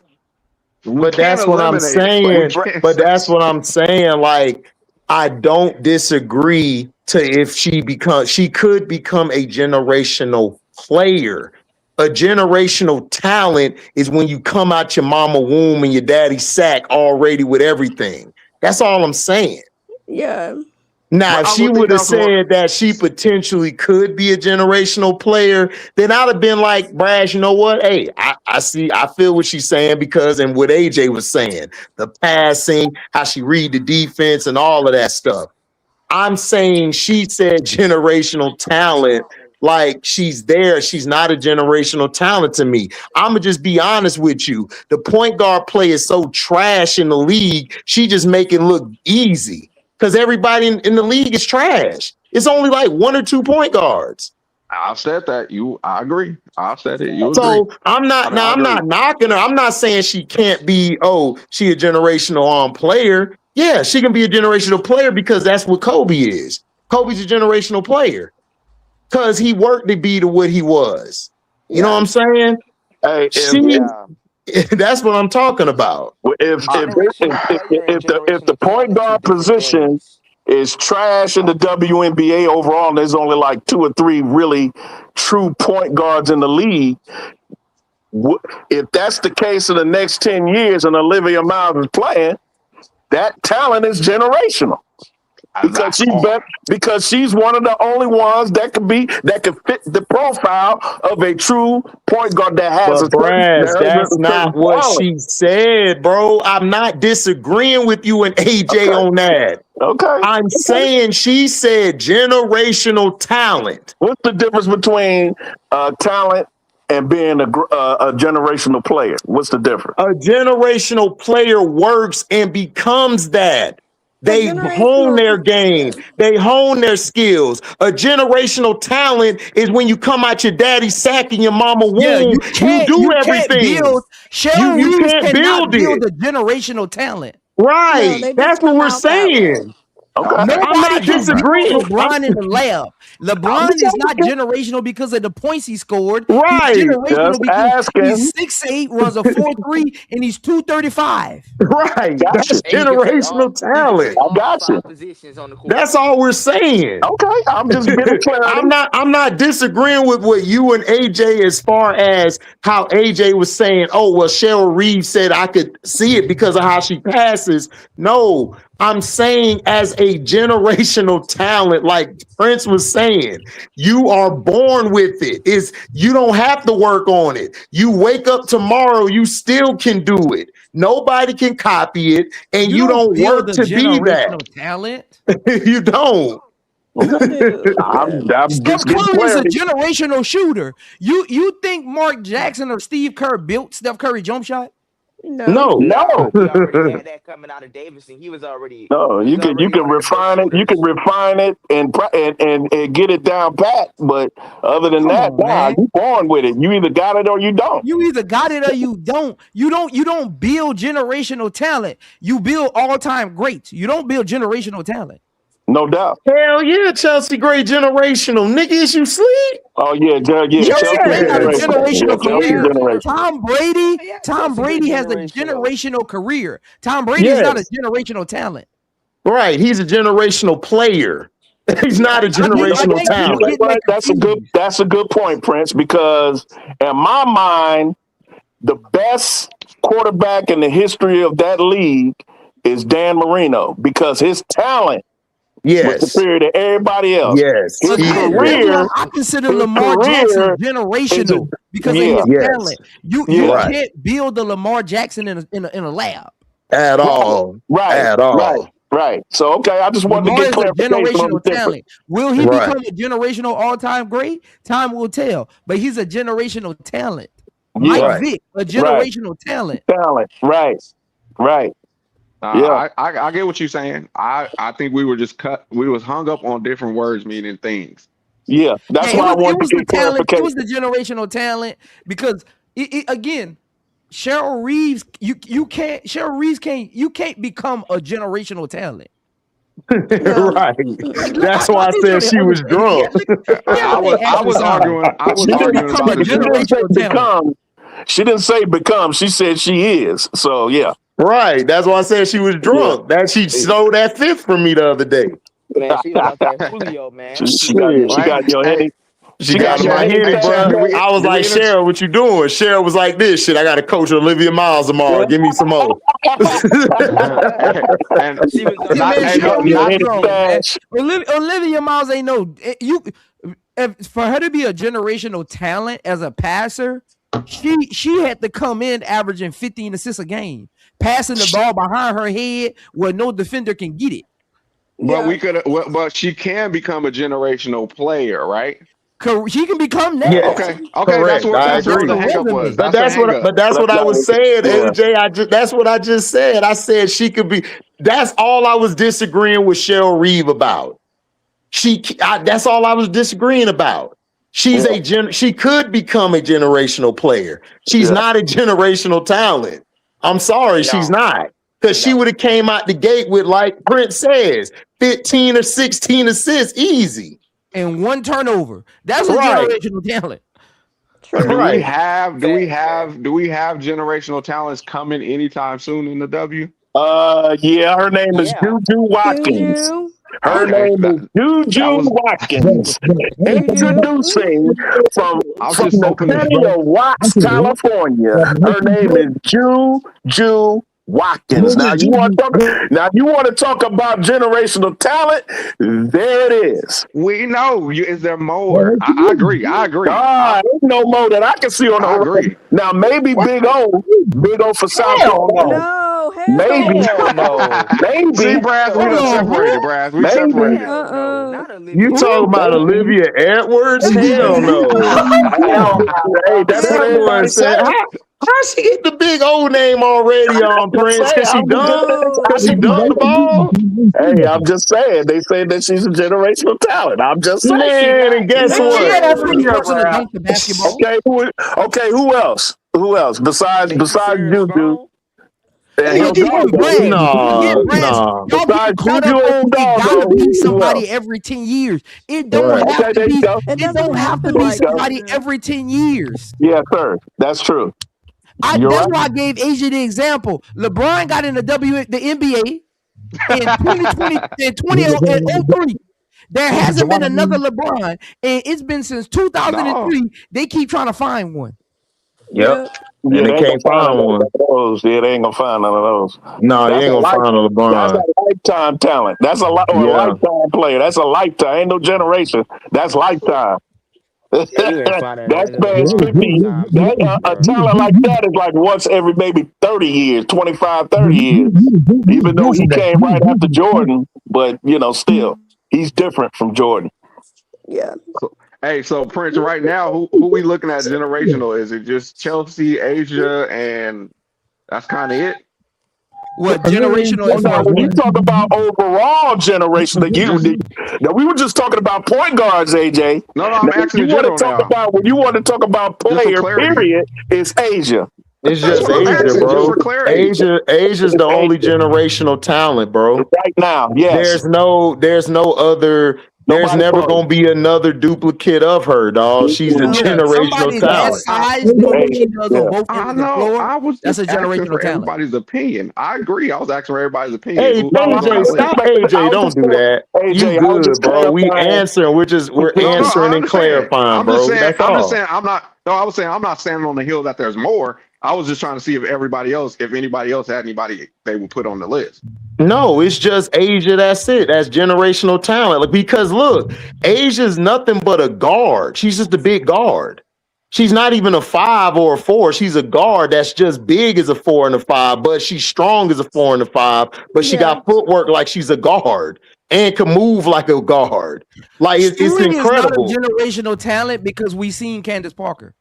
We But can't that's what I'm eliminate it. We saying. can't But say that's what I'm saying. Like, I don't disagree to if she could become a generational player. A generational talent is when you come out your mama womb and your daddy sack already with everything. That's all I'm saying. Yeah. Now, but if I she would think would have that's more said that she potentially could be a generational player, then I'd have been like, Brash, you know what? Hey, I feel what she's saying because, and what AJ was saying, the passing, how she read the defense and all of that stuff. I'm saying she said generational talent, like she's there. She's not a generational talent to me. I'm gonna just be honest with you. The point guard play is so trash in the league. She just make it look easy because everybody in the league is trash. It's only like 1 or 2 point guards. I've said that. I agree. I've said it. You agree. So I'm not now. I I'm agree. not knocking her. I'm not saying she can't be. Oh, she a generational player. Yeah, she can be a generational player because that's what Kobe is. Kobe's a generational player because he worked to be to what he was. You know what Yeah. I'm saying? Hey, She. Yeah. That's what I'm talking about. Generational player and if the generational point talent, two guard different position things. is trash in the WNBA overall, there's only like 2 or 3 really true point guards in the league. If that's the case in the next 10 years and Olivia Miles is playing, that talent is generational. Because she's one of the only ones that could fit the profile of a true point guard that has But Brass, that's a certain not what quality. she said, bro. I'm not disagreeing with you and AJ Okay. on that. Okay. I'm saying she said generational talent. What's the difference between talent and being a generational player? What's the difference? A generational player works and becomes that. They hone their game. They hone their skills. A generational talent is when you come out your daddy's sack and your mama womb. Yeah, you do everything. Cheryl You Reeves can't cannot build build it. a generational talent. Right. they That's just what come we're out that way. saying. Okay. I'm Nobody not can disagreeing. build LeBron in the lab. LeBron is not generational because of the points he scored. Right. He's generational Just because asking. he's 6'8", runs a 4.3, and he's 235. Right. That's Gotcha. And he can play all generational talent. I got you. 5 positions on the court. That's all we're saying. Okay. I'm just getting clarity. I'm not disagreeing with what you and AJ as far as how AJ was saying, oh, well, Cheryl Reeves said I could see it because of how she passes. No, I'm saying as a generational talent, like Prince was saying, you are born with it. You don't have to work on it. You wake up tomorrow, you still can do it. Nobody can copy it, and you don't work to be that. Talent. You don't. I'm Steph just getting Curry is a clarity. generational shooter. You think Mark Jackson or Steve Kerr built Steph Curry jump shot? No. He already had that coming out of Davidson. He was already. No, you can refine it. You can refine it and get it down pat. But other than that, you born with it. You either got it or you don't. You either got it or you don't. You don't build generational talent. You build all-time greats. You don't build generational talent. No doubt. Hell yeah, Chelsea Gray generational. Nigga, is you sleep? Oh yeah, Chelsea Gray got a generational career. Generation. Tom Brady has a generational career. Tom Brady is not a generational talent. Right, he's a generational player. He's not a generational talent. That's a good point, Prince, because in my mind, the best quarterback in the history of that league is Dan Marino because his talent was superior to everybody else. Yes. His career, I consider Lamar Jackson generational because of his talent. You can't build a Lamar Jackson in a lab. At all. Right. At all. Right. So okay, I just wanted to get clarification on the talent. Will he become a generational all-time great? Time will tell. But he's a generational talent. Mike Vick, a generational talent. Right. I get what you're saying. I think we were just we was hung up on different words meaning things. Yeah, that's why I wanted to get clarification. It was the generational talent because again, Cheryl Reeves, you can't become a generational talent. Right. That's why I said she was drunk. I was arguing about become. She didn't say become. She said she is. So yeah. Right. That's why I said she was drunk. That she stole that fifth from me the other day. Man, she was out there Julio, man. She got your headache. She got my headache, bro. I was like, Cheryl, what you doing? Cheryl was like, this shit. I got to coach Olivia Miles tomorrow. Give me some more. And she was Olivia Miles ain't no for her to be a generational talent as a passer. She had to come in averaging 15 assists a game, passing the ball behind her head where no defender can get it. But but she can become a generational player, right? She can become that. Yes. Okay. Correct. That's what the hang up was. But that's what I was saying, AJ. That's what I just said. I said she could be. That's all I was disagreeing with Cheryl Reeve about. That's all I was disagreeing about. She's she could become a generational player. She's not a generational talent. I'm sorry, she's not. Because she would have came out the gate with, like Prince says, 15 or 16 assists, easy. And one turnover. That's a generational talent. Do we have generational talents coming anytime soon in the W? Yeah, her name is Juju Watkins. Her name is Juju Watkins. Introducing from the city of Watts, California. Her name is Juju Watkins. Now you want to talk about generational talent? There it is. We know. Is there more? I agree. Ain't no more that I can see on the I horizon. agree. Now maybe Big O for South Carolina. No, Maybe. Hell no. Maybe. See, Brad, we done separated, Brad. We separated. Hell no. Not Olivia. You talking about Olivia Edwards? Hell no. Hey, that's what That boy everybody said. said. How she get the big old name already on Prince? Cause she done the ball. Hey, I'm just saying. They say that she's a generational talent. I'm just saying. Man, and guess She what? had the first person to dunk the basketball. Okay. Who else? Besides Juju? No. Y'all be caught up on it gotta be somebody every 10 years. It don't have to be. It don't have to be somebody every 10 years. Yes, sir. That's true. That's why I gave Asia the example. LeBron got in the NBA in 2003. There hasn't been another LeBron, and it's been since 2003. They keep trying to find one. Yep. And they can't find one. Yeah, they ain't gonna find none of those. No, they ain't gonna find a LeBron. That's a lifetime talent. That's a lifetime player. That's a lifetime. Ain't no generation. That's lifetime. That man's 50. A talent like that is like once every maybe 30 years, 25, 30 years. Even though he came right after Jordan, but still, he's different from Jordan. Yeah. So Prince, right now, who we looking at generational? Is it just Chelsea, Asia, and that's kind of it? What generational? When you talk about overall generation, we were just talking about point guards, AJ. No, I'm asking you when you want to talk about player, period, it's Asia. It's just Asia, bro. Asia's the only generational talent, bro. Right now, yes. There's no other. There's never gonna be another duplicate of her, dog. She's a generational talent. That's a generational talent. Everybody's opinion. I agree. I was asking for everybody's opinion. Hey, AJ, stop. AJ, don't do that. You good, bro? We answering. We're answering and clarifying, bro. That's all. I'm just saying. I was saying I'm not standing on the hill that there's more. I was just trying to see if anybody else had anybody they would put on the list. No, it's just Asia. That's it. That's generational talent. Because look, Asia's nothing but a guard. She's just a big guard. She's not even a 5 or a 4. She's a guard that's just big as a 4 and a 5, but she's strong as a 4 and a 5. But she got footwork like she's a guard and can move like a guard. Like it's incredible. Is not a generational talent because we seen Candace Parker.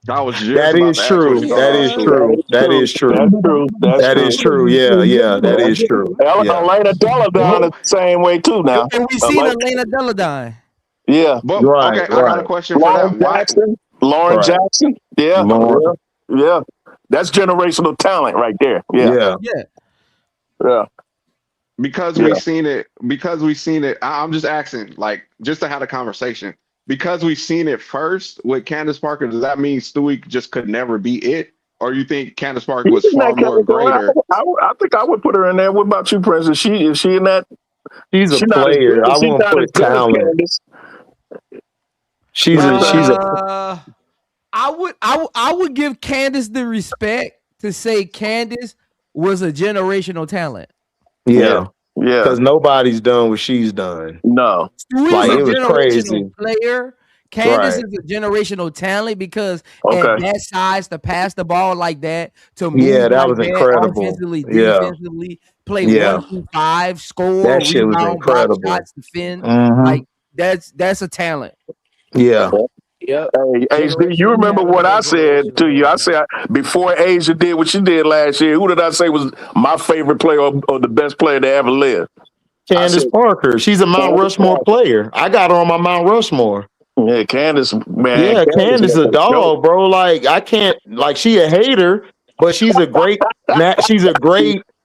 That is true. That is true. That is true. That is true. Yeah, that is true. Elena Deladine is the same way too now. And we seen Elena Deladine. Yeah. But, okay, I got a question for that. Lauren Jackson. Yeah. Yeah. That's generational talent right there. Yeah. Because we've seen it. I'm just asking, just to have a conversation. Because we've seen it first with Candace Parker, does that mean Stewie just could never be it? Or you think Candace Parker was far more greater? I think I would put her in there. What about you, Prince? Is she in that? She's a player. I won't put talent. She's a. I would give Candace the respect to say Candace was a generational talent. Yeah. Because nobody's done what she's done. No. It was crazy. Player. Candace is a generational talent because at that size to pass the ball like that, to move that was incredible. Offensively, defensively, play 1 through 5, score, that shit was incredible. Shots, defend. That's a talent. Yeah. Yep. Hey, you remember what I said to you? I said before Asia did what she did last year, who did I say was my favorite player or the best player to ever live? Candace Parker. She's a Mount Rushmore player. I got her on my Mount Rushmore. Yeah, Candace, man. Yeah, Candace a dog, bro. I can't, she a hater, but she's a great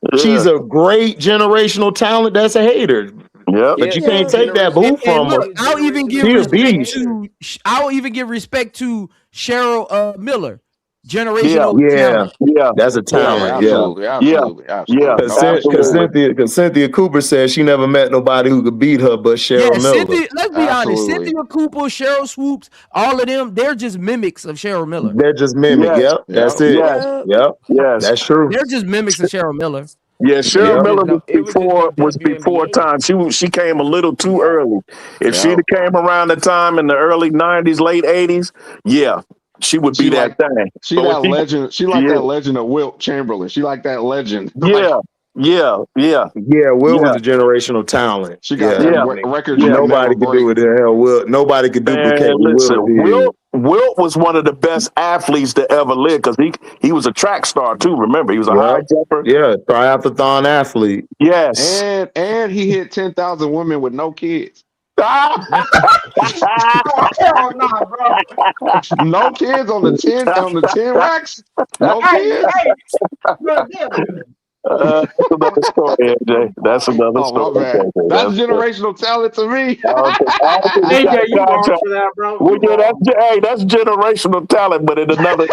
generational talent that's a hater. Yeah, but you can't take that boo from her. I'll even give respect to Cheryl Miller generational talent. That's a talent. Yeah. Because Cynthia Cooper said she never met nobody who could beat her but Cheryl Miller. Let's be honest. Cynthia Cooper, Cheryl Swoops, all of them, they're just mimics of Cheryl Miller. They're just mimics. Yep. That's it. Yep. That's true. They're just mimics of Cheryl Miller. Yeah, Cheryl Miller was before time. She came a little too early. If she'd have came around the time in the early 90s, late 80s, she would be that thing. She that legend. She like that legend of Wilt Chamberlain. She like that legend. Wilt was a generational talent. She got that record. Nobody could do it. The hell, Wilt. Nobody could duplicate Wilt was one of the best athletes to ever live because he was a track star too. Remember, he was a high jumper. Yeah, triathlon athlete. Yes, and he hit 10,000 women with no kids. Hell nah, bro. No kids on the 10 racks. No kids. That's another story, AJ. That's another story. That's generational talent to me. AJ, you wrong for that, bro. Well, that's generational talent, but in another.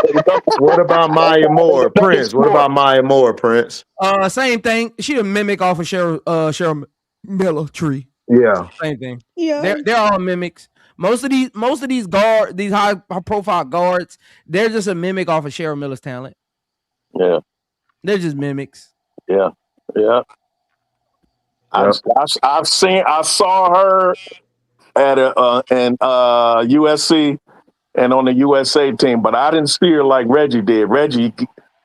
What about Maya Moore, Prince? What about Maya Moore, Prince? Same thing. She a mimic off of Cheryl Miller tree. Yeah, same thing. Yeah, they're all mimics. Most of these these high profile guards, they're just a mimic off of Cheryl Miller's talent. Yeah, they're just mimics. Yeah. I saw her at in USC and on the USA team, but I didn't see her like Reggie did. Reggie,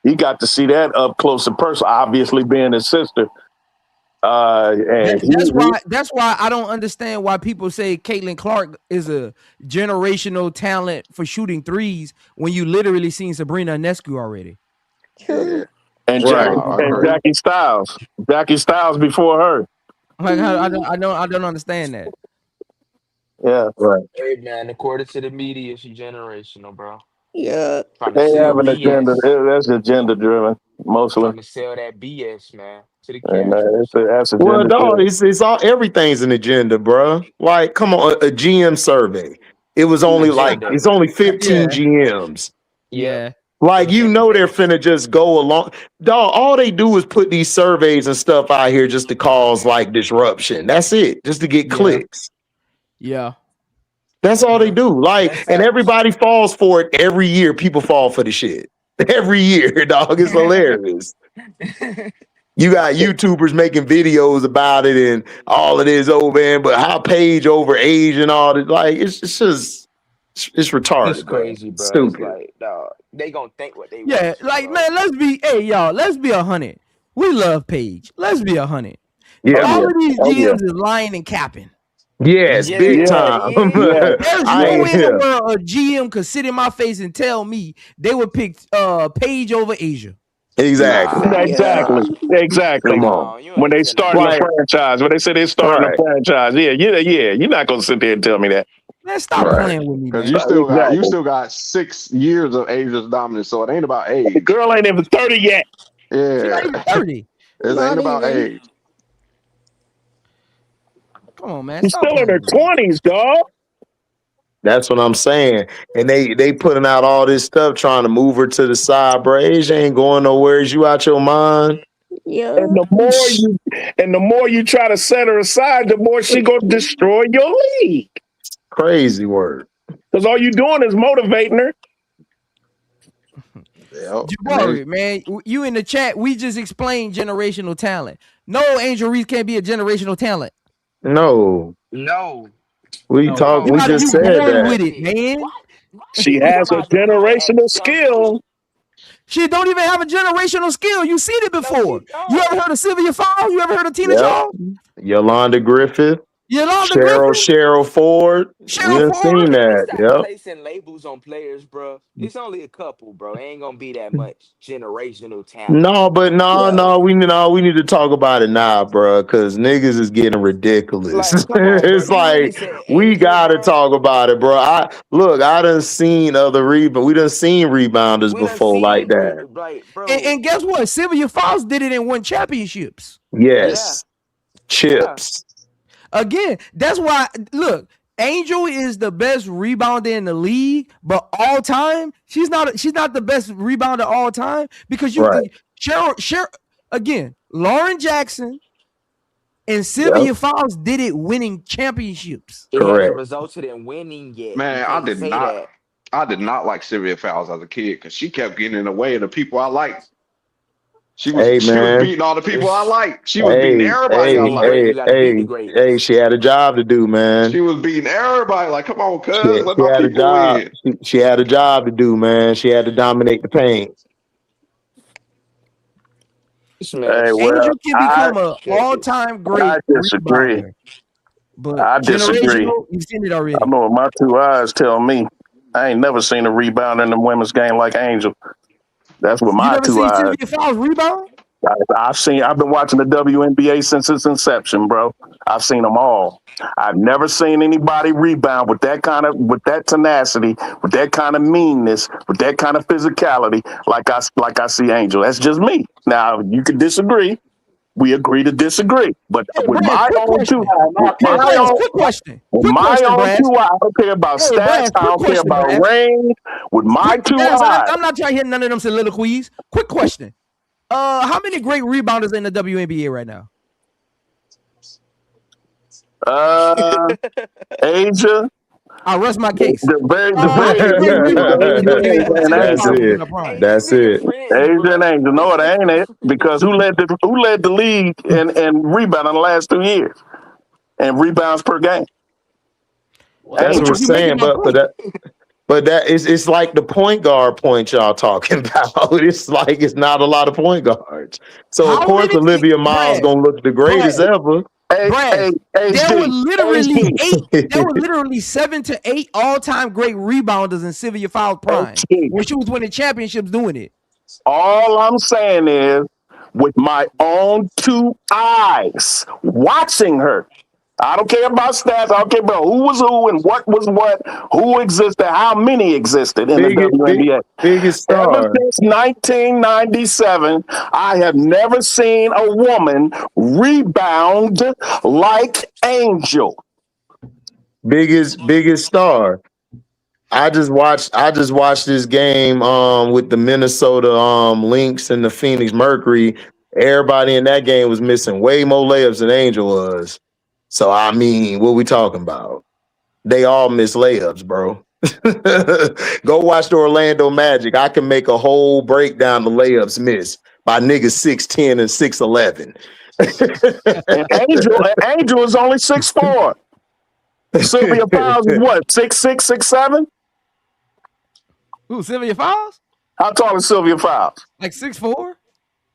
he got to see that up close and personal, obviously being his sister. And that's why I don't understand why people say Caitlin Clark is a generational talent for shooting threes when you literally seen Sabrina Ionescu already. True. And Jackie Styles. Jackie Styles before her. Like I don't understand that. Yeah, right. Hey man, according to the media, she generational, bro. Yeah. They have an agenda. That's agenda driven, mostly. Trying to sell that BS, man. To the that's well, dog, it's all everything's an agenda, bro. Like, come on, a GM survey. It was only it's only 15 GMs. Yeah. Like, you know, they're finna just go along. Dog, all they do is put these surveys and stuff out here just to cause like disruption. That's it, just to get clicks. Yeah. That's all they do. Like, and everybody falls for it every year. People fall for the shit every year, dog. It's hilarious. You got YouTubers making videos about it and all of this over, and but how Paige over age and all that. Like, it's just it's retarded. It's crazy, bro. Stupid. It's like, dog, they gonna think what they Yeah, want. like, man, let's be 100. We love Paige. Let's be 100. Yeah, all of these GMs is lying and capping. Yes, big time. There's no way in the world a GM could sit in my face and tell me they would pick Paige over Asia. Exactly. Exactly. Come on. When they start a franchise, when they say they're starting a franchise, you're not gonna sit there and tell me that. Man, stop playing with me. Because you still got 6 years of Asia's dominance, so it ain't about age. The girl ain't even 30 yet. Yeah, she's not even 30. It ain't about age. Come on, man. She's still in her 20s, dog. That's what I'm saying. And they putting out all this stuff trying to move her to the side, bro. Asia ain't going nowhere. Is you out your mind? Yeah. And the more you try to set her aside, the more she gonna destroy your league. Crazy word. Because all you doing is motivating her. Jabari, man, you in the chat, we just explained generational talent. No, Angel Reese can't be a generational talent. No. We just said that. With it, man. She has a generational skill. She don't even have a generational skill. You seen it before. You ever heard of Sylvia Fowle? You ever heard of Tina Shaw? Yolanda Griffith. Cheryl Ford. We done seen that. Yep. Placing labels on players, bro. It's only a couple, bro. It ain't gonna be that much generational talent. No, but we need to talk about it now, bro, because niggas is getting ridiculous. It's like we gotta talk about it, bro. I done seen other we done seen rebounders before like that. And guess what? Sylvia Fowle did it and won championships. Yes. Chips. Again, that's why, look, Angel is the best rebounder in the league, but all time, she's not the best rebounder all time because Right. Cheryl again, Lauren Jackson and Yep. Sylvia Fowles did it winning championships. It hasn't Correct. resulted in winning yet. You Man, can't say that. I did not like Sylvia Fowles as a kid because she kept getting in the way of the people I liked. She was Hey man. beating all the people I liked. She was beating everybody I Gotta be great. liked. You gotta beat the greats. She had a job to do, man. She was beating everybody. Like, come on, cuz, She, let she my had a people job. win. She had a job to do, man. She had to dominate the paint. Hey, well, Angel can become an all-time great I disagree. rebounder, but I disagree. generational, you've seen it already. I know what my 2 eyes tell me. I ain't never seen a rebound in the women's game like Angel. That's what You my never 2 seen eyes. Sylvia Fowles rebound? I've been watching the WNBA since its inception, bro. I've seen them all. I've never seen anybody rebound with that tenacity, with that kind of meanness, with that kind of physicality, like I see Angel. That's just me. Now you can disagree. We agree to disagree. But with Brad, my quick own two question. Quick question. with Quick my question, own Brad. 2 eyes, I don't care about Hey, stats. Brad, I quick don't care question, about Brad. range. With my 2 Brad, eyes, I'm not trying to hear none of them soliloquies. Quick question. How many great rebounders in the WNBA right now? Asia. I rest my case. The very How many great rebounders in the WNBA when Sylvia That's Fowles was in it. her prime? That's it. Asia and Angel. No, it ain't it. Because who led the league in rebound in the last 2 years? And rebounds per game. That's what Angel. I'm saying. But that is it's like the point guard point y'all talking about. It's like it's not a lot of point guards. So of How course many Olivia Miles Brad, gonna look the greatest ever. Brad, there were literally HD. there were literally 7 to 8 all-time great rebounders in Sylvia Fowles prime when she was winning championships doing it. All I'm saying is, with my own 2 eyes, watching her. I don't care about stats. I don't care about who was who and what was what, who existed, how many existed in the WNBA. Biggest Ever star. since 1997, I have never seen a woman rebound like Angel. Biggest star. I just watched this game with the Minnesota Lynx and the Phoenix Mercury. Everybody in that game was missing way more layups than Angel was. So I mean, what we talking about? They all miss layups, bro. Go watch the Orlando Magic. I can make a whole breakdown of layups missed by niggas 6'10 and 6'11. And Angel is only 6'4". Sylvia Fowles is what, 6'6", 6'7"? Who, Sylvia Fowles? How tall is Sylvia Fowles? Like 6'4"?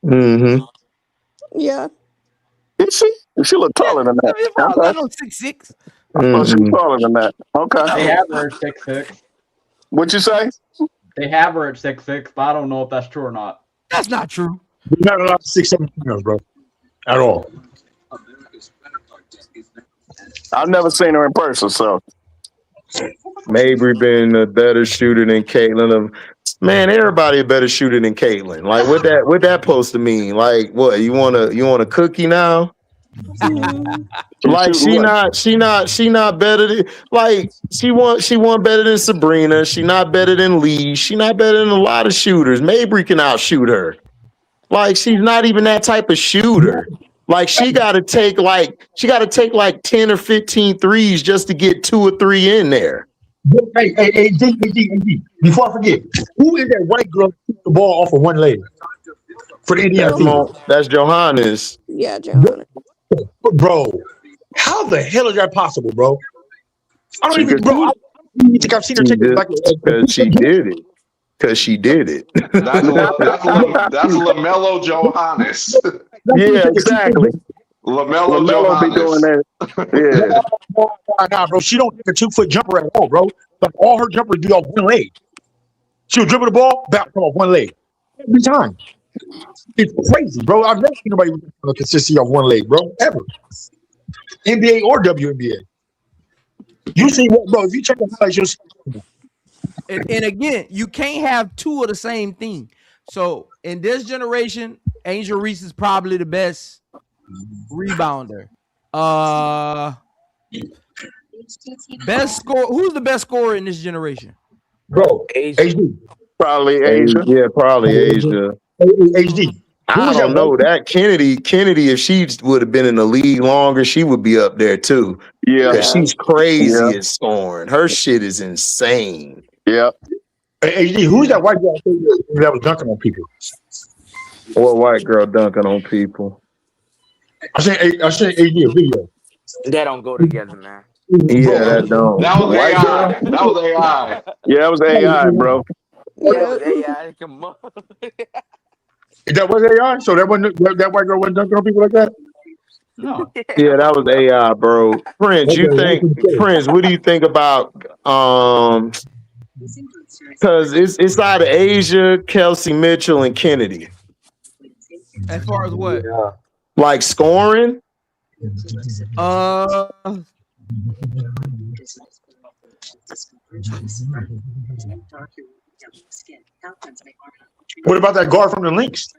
Mm-hmm. Yeah. Is she? She look taller than that. Sylvia Fowles, I know 6'6". I thought she was taller than that. Okay. They have her at 6'6". What'd you say? They have her at 6'6", but I don't know if that's true or not. That's not true. Not a lot of 6'7" females, bro. At all. I've never seen her in person, so. Mabry been a better shooter than Caitlin. Man, everybody a better shooter than Caitlin. Like what that supposed to mean? Like what? You want a cookie now? Like she not better than like she won better than Sabrina. She not better than Lee. She not better than a lot of shooters. Mabry can outshoot her. Like she's not even that type of shooter. Like she gotta take like 10 or 15 threes just to get 2 or 3 in there. Hey, D. Before I forget, who is that white girl who took the ball off of one leg for the Indiana team? That's Johannes. Yeah, Johannes. Bro, how the hell is that possible, bro? I don't even, bro. I don't think I've seen her take it back. Because she did it. Because she did it. That's LaMelo Johannes. Yeah, exactly. LaMelo be doing that. Yeah. Nah, bro. She don't take a 2-foot jumper at all, bro. Like all her jumpers be off one leg. She'll dribble the ball, back come off one leg every time. It's crazy, bro. I've never seen nobody with a consistency of one leg, bro, ever. NBA or WNBA. You see what, bro? If you check the highlights, you'll see. And again, you can't have 2 of the same thing. So in this generation, Angel Reese is probably the best rebounder. Best score. Who's the best scorer in this generation? Bro, Asia. HD. Probably Asia. Yeah, probably Asia. HD. Who I was don't that know white that Kennedy. If she would have been in the league longer, she would be up there too. Yeah, Cause she's yeah, crazy at scoring. Her shit is insane. yeah. Hey, HD, who's that white girl that was dunking on people? Or white girl dunking on people. I seen HD a video. That don't go together, man. Yeah, that don't. That was White girl. AI. That was AI. Yeah, that was AI, bro. That was AI. Come on. That was AI? So that white girl wasn't dunking on people like that? No. Yeah, that was AI, bro. Prince, Prince, what do you think about because it's out of Asia, Kelsey Mitchell, and Kennedy. As far as what? Like scoring? What about that guard from the Lynx?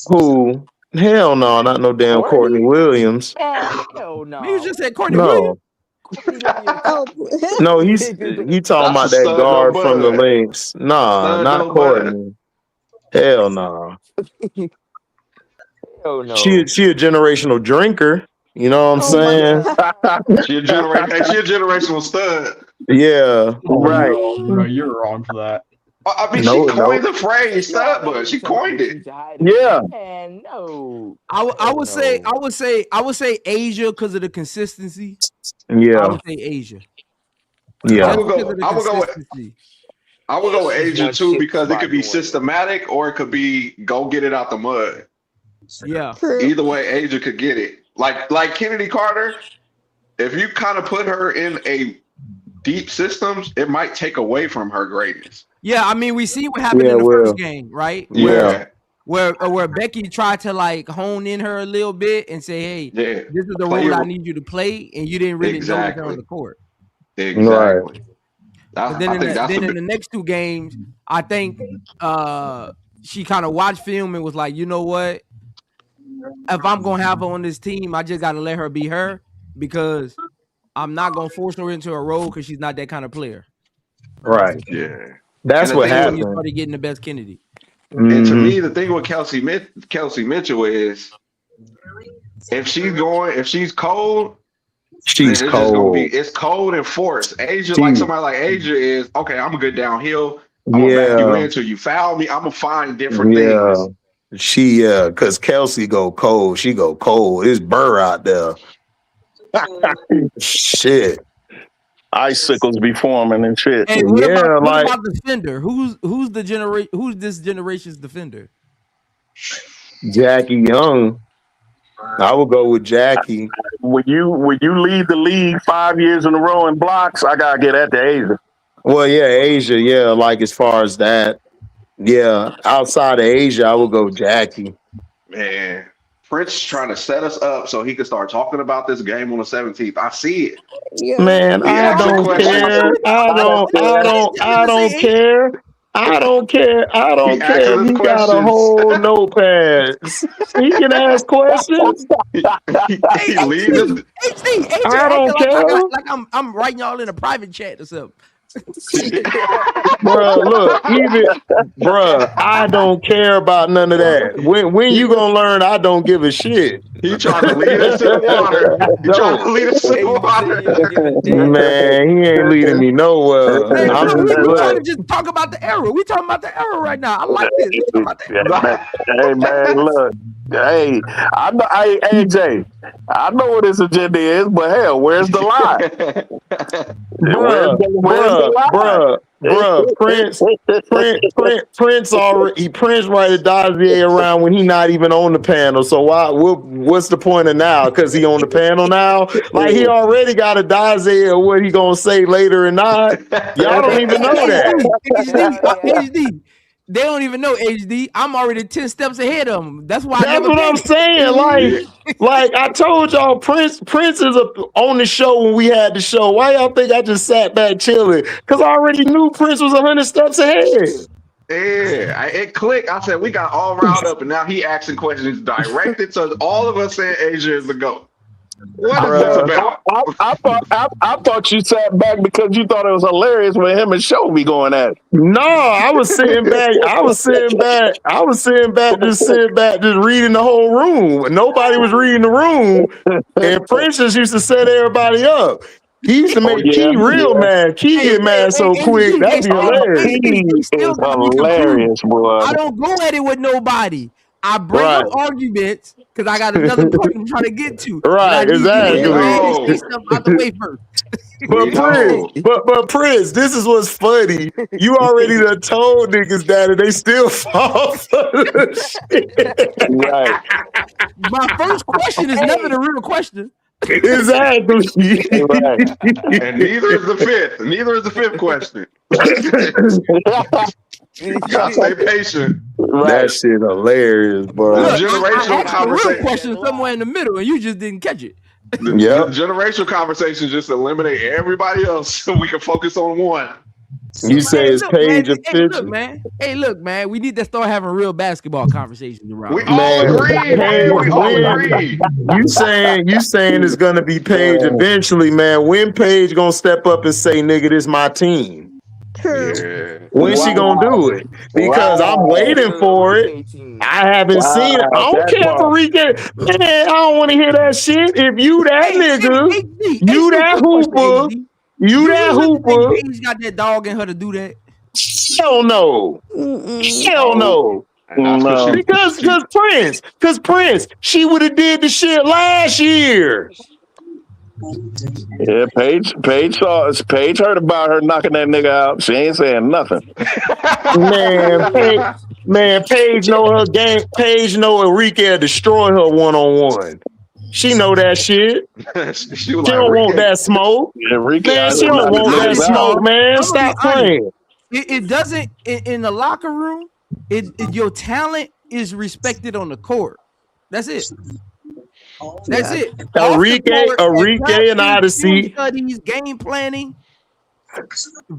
Who? Hell no, not no damn Courtney Williams. Hell no. You just said Courtney Williams. Oh, No, he talking about That's a that stud, guard no from the bud. Lynx. Nah, Stud, not no bud. Courtney. Hell no. Hell no. She a generational drinker. You know what I'm saying? She a generational stud. Yeah, Oh, right. no, you're wrong for that. I mean, No, she coined the phrase stud, but she coined it. Yeah. Man, no. I would say Asia because of the consistency. I Yeah, would say Asia. yeah. I would Because of go. the I would go with. consistency. I would go with Asia One too shit because it spot could be going. systematic or it could be go get it out the mud. Yeah. true. Either way, Asia could get it. Like Kennedy Carter, if you kind of put her in a deep systems, it might take away from her greatness. Yeah, I mean, we see what happened Yeah, in the well. first game, right? Yeah. Where Becky tried to like hone in her a little bit and say, "Hey, Yeah. this is the Play role I your- need you to play," and you didn't really know her Exactly. on the court. Exactly. But then, I think that's in the the next two games, I think she kind of watched film and was like, you know what? If I'm gonna have her on this team, I just gotta let her be her because I'm not gonna force her into a role because she's not that kind of player. Right. yeah. That's And the what thing When happened. you started getting the best Kennedy. And to Mhm. me, the thing with Kelsey Mitchell is if she's cold, She's then it's just gonna cold. it's cold and forced. Asia, She- like somebody like Asia is okay. I'm gonna get downhill. I'm gonna back you in till you foul me. I'm gonna find different Yeah. things. Cause Kelsey go cold. She go cold. It's Burr out there. Shit. Icicles be forming and shit. Hey, what Yeah, like about defender? Who's this generation's defender? Jackie Young. I would go with Jackie. When you lead the league 5 years in a row in blocks, I gotta get that to Asia. Well, yeah, Asia, yeah, like as far as that. Yeah, outside of Asia, I would go Jackie. Man, Prince trying to set us up so he can start talking about this game on the 17th. I see it. Yeah. Man, He I asking don't questions. care. I don't care. I don't care. I don't He care asking if us you got a questions. whole notepad. He can ask questions. He leads us. HD, I don't care. like I'm writing y'all in a private chat or something. Bruh, look, bruh, I don't care about none of that. When you gonna learn I don't give a shit? He trying to lead us to the water. He trying to lead us to the water. Man, he ain't leading me nowhere. Hey, I'm we trying to look, just talk about the era. We talking about the era right now. I like this. We talking about the era. Hey man, look. Hey, I know. Hey, AJ, I know what his agenda is, but hell, where's the lie? bruh, Prince already Prince invited DEEZYii around when he not even on the panel. So what's the point of now? Because he on the panel now? Like he already got a DEEZYii of what he gonna say later or not. Y'all don't even know that. HD. They don't even know HD. I'm already 10 steps ahead of them. That's why. That's what I'm saying. Like I told y'all, Prince is on the show when we had the show. Why y'all think I just sat back chilling? Because I already knew Prince was 100 steps ahead. Yeah, it clicked. I said we got all riled up, and now he asking questions directed to all of us saying Asia is the GOAT. What is this about? I I thought you sat back because you thought it was hilarious when him and Shelby going at it. No, I was sitting back. Just sitting back, just reading the whole room. Nobody was reading the room, and Princess used to set everybody up. He used to make Key real mad. Key get mad so quick. That'd be hilarious. He is hilarious, boy. I don't go at it with nobody. I bring up arguments because I got another point I'm trying to get to. Right, exactly. Say stuff out the way first. But Prince, this is what's funny. You already done told niggas that and they still fall for the shit. Right. My first question is never the real question. Exactly. Right. And neither is the fifth. Neither is the fifth question. You gotta stay patient. That shit hilarious, bro. The generational conversation. Real question somewhere in the middle, and you just didn't catch it. The generational conversation just eliminate everybody else so we can focus on one. You say it's Paige and Fitch. Hey, look, man. We need to start having real basketball conversations around. We all agree. We all agree. You saying it's gonna be Paige eventually, man. When Paige gonna step up and say, "Nigga, this my team"? Yeah. When she gonna do it? Because I'm waiting for it. I haven't seen it. I don't care for Ricky. Man, I don't want to hear that shit. If you that nigga, you that hooper. Paige got that dog in her to do that. Hell no. Hell no. Because Prince, she would have did the shit last year. Yeah, Paige heard about her knocking that nigga out. She ain't saying nothing. Paige know her game. Paige know Enrique will destroy her one-on-one. She know that shit. She don't want that smoke. Man, she don't want that smoke, man. Stop playing. It doesn't in the locker room. Your talent is respected on the court. That's it. That's it. Enrique and Odyssey. Studies, game planning.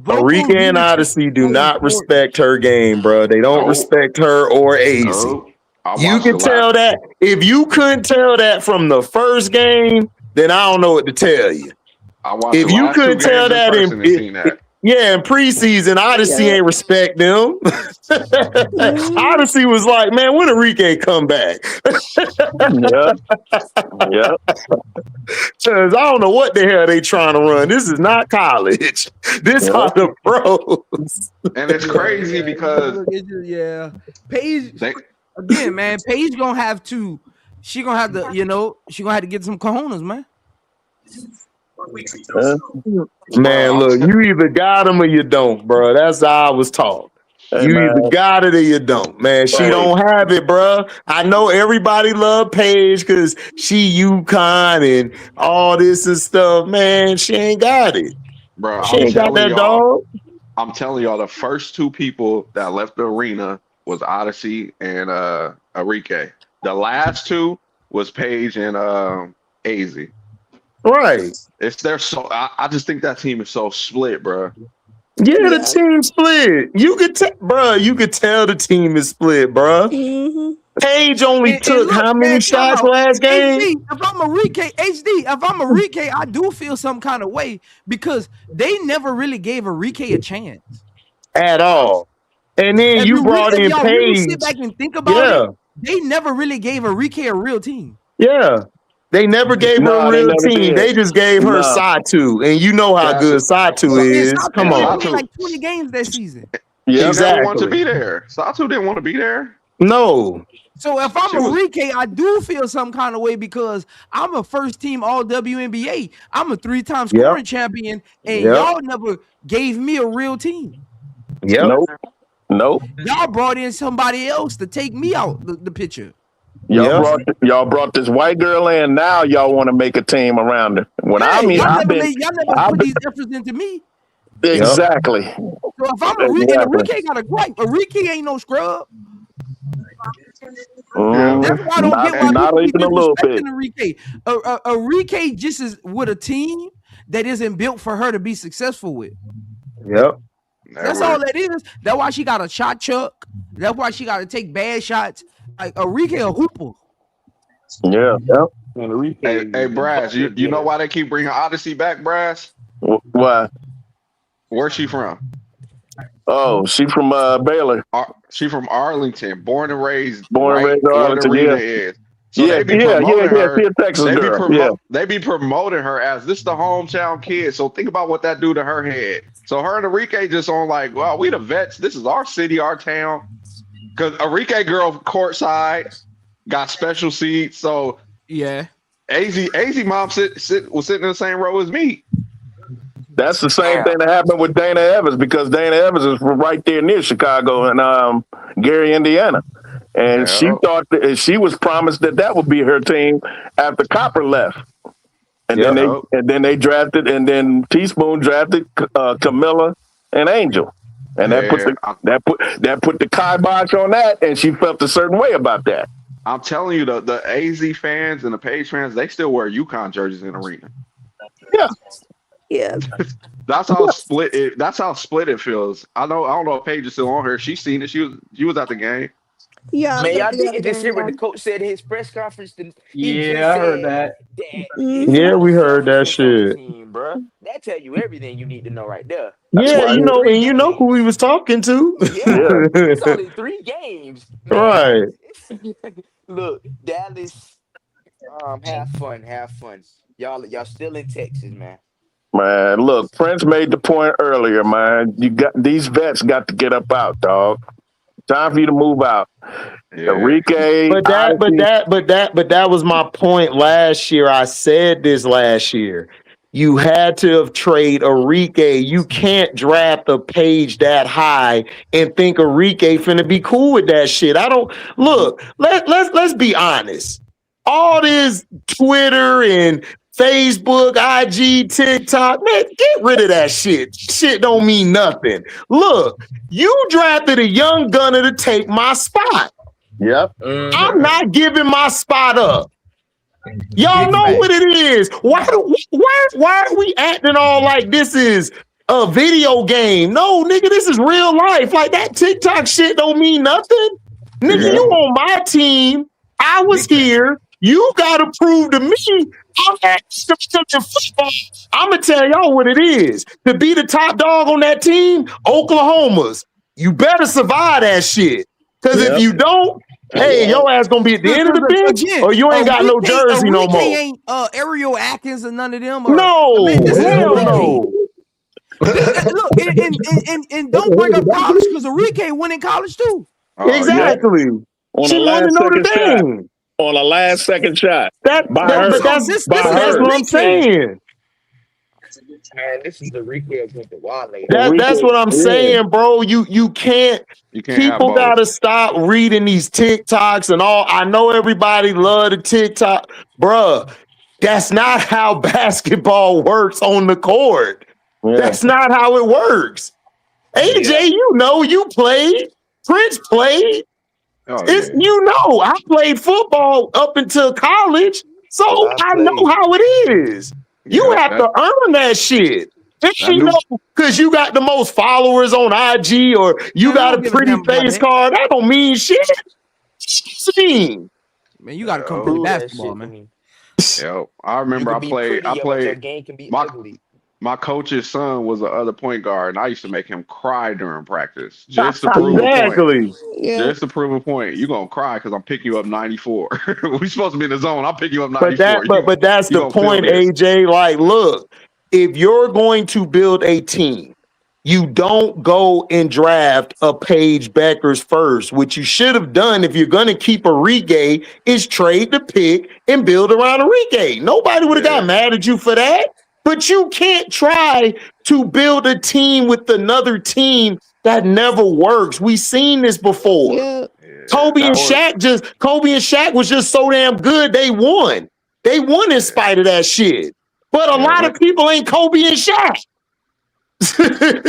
Enrique and Odyssey do not respect her game, bro. They don't respect her or AZ. You can tell that. If you couldn't tell that from the first game, then I don't know what to tell you. If you couldn't tell that in preseason, Odyssey ain't respect them. Odyssey was like, man, when Enrique come back? Yeah. Because I don't know what the hell they trying to run. This is not college. This are the pros. And it's crazy because Paige again, man. Paige gonna have to. She gonna have to. She gonna have to get some cojones, man. Man, look, you either got them or you don't, bro. That's how I was taught. You either got it or you don't, man. She don't have it, bro. I know everybody love Paige because she UConn and all this and stuff, man. She ain't got it, bro. She ain't got that dog. I'm telling y'all, the first two people that left the arena was Odyssey and Enrique. The last two was Paige and AZ. Right. I just think that team is so split, bro. Yeah, the team split. You could tell the team is split, bro. Mm-hmm. Paige only took how many shots last game? If I'm Enrique, I do feel some kind of way because they never really gave Enrique a chance at all. And then you brought in Paige. Really sit back and think about it. They never really gave Enrique a real team. Yeah. They never gave her a real team. They just gave her Satu. And you know how good Satu is. Come on. He like 20 games that season. Yeah, exactly. Want to be there. Satu didn't want to be there. No. So if I'm Enrique, I do feel some kind of way because I'm a first team all WNBA. I'm a 3-time scoring champion, and y'all never gave me a real team. Nope. Y'all brought in somebody else to take me out the picture. Y'all brought this white girl in. Now y'all want to make a team around her. Y'all never put these efforts into me. Exactly. So if I'm Enrique got a gripe. Enrique ain't no scrub. That's why I don't get why not even a little bit. Enrique. Enrique just is with a team that isn't built for her to be successful with. Yep. That's all that is. That's why she got a shot chuck. That's why she got to take bad shots. Like Enrique a hooper. Yeah. Hey, hey, Brass, you know why they keep bringing Odyssey back, Brass? Why? Where's she from? Oh, she from Baylor. She from Arlington, born and raised Born and right raised in where the Arlington, arena yeah. is. So Yeah, they be yeah, promoting yeah. She her. a Texas girl. Yeah. They be promoting her as this the hometown kid. So think about what that do to her head. So her and Enrique just on like, well, we the vets. This is our city, our town. Because Enrique girl courtside got special seats. So yeah, AZ mom was sitting in the same row as me. That's the same thing that happened with Dana Evans because Dana Evans is from right there near Chicago and Gary, Indiana. And she thought that she was promised that would be her team after Copper left. And then they drafted, and then Teaspoon drafted Camilla and Angel. And that put the kibosh on that, and she felt a certain way about that. I'm telling you, the AZ fans and the Page fans, they still wear UConn jerseys in the arena. Yeah. Yeah. That's how split it. That's how split it feels. I don't know if Paige is still on here. She's seen it. She was at the game. Yeah, Man, y'all didn't just hear what the coach said at his press conference. Yeah, I heard that. Yeah, we heard that shit. Team, bro. That tell you everything you need to know right there. Yeah, you know, and you know who he was talking to. Yeah, it's only 3 games. Man. Right. Look, Dallas. Have fun. Y'all still in Texas, man. Man, look, Prince made the point earlier, man. These vets got to get up out, dog. Time for you to move out. Yeah. Enrique. But that was my point last year. I said this last year. You had to have traded Enrique. You can't draft a Page that high and think Enrique finna be cool with that shit. I don't look. Let's be honest. All this Twitter and Facebook, IG, TikTok, man, get rid of that shit. Shit don't mean nothing. Look, you drafted a young gunner to take my spot. Yep. I'm not giving my spot up. Y'all know what it is. Why are we acting all like this is a video game? No, nigga, this is real life. Like that TikTok shit don't mean nothing. Nigga, you on my team. I was here. You gotta prove to me I'm actually football. I'm gonna tell y'all what it is. To be the top dog on that team, Oklahoma's. You better survive that shit. Because if you don't, hey, your ass gonna be at the end of the bench, or you ain't got no jersey no more. Ain't Ariel Atkins or none of them. No, hell no. Look, and don't bring up college because Enrique went in college too. Exactly. On she the won last Notre second Dame. On the last second shot. That's what I'm saying. Man, this is the Enrique against the Wale. That's what I'm saying, bro. You can't people gotta stop reading these TikToks and all. I know everybody love the TikTok, bruh. That's not how basketball works on the court. Yeah. That's not how it works. AJ, you know, you played. Prince played. You know, I played football up until college, so I know how it is. You have to earn that shit. You know, because you got the most followers on IG or you got a pretty face card. That don't mean shit. Man, you got to come play basketball, man. Yo, I remember I played. Game can be ugly. My coach's son was the other point guard, and I used to make him cry during practice just to prove a point. Yeah. Just to prove a point. You're going to cry because I'm picking you up 94. We supposed to be in the zone. I'll pick you up 94. But that's the point, AJ. Like, look, if you're going to build a team, you don't go and draft a Paige Beckers first. What you should have done if you're going to keep Enrique is trade the pick and build around Enrique. Nobody would have got mad at you for that. But you can't try to build a team with another team that never works. We've seen this before. Yeah. Kobe and Shaq was just so damn good, they won. They won in spite of that shit. But a lot of people ain't Kobe and Shaq. Again,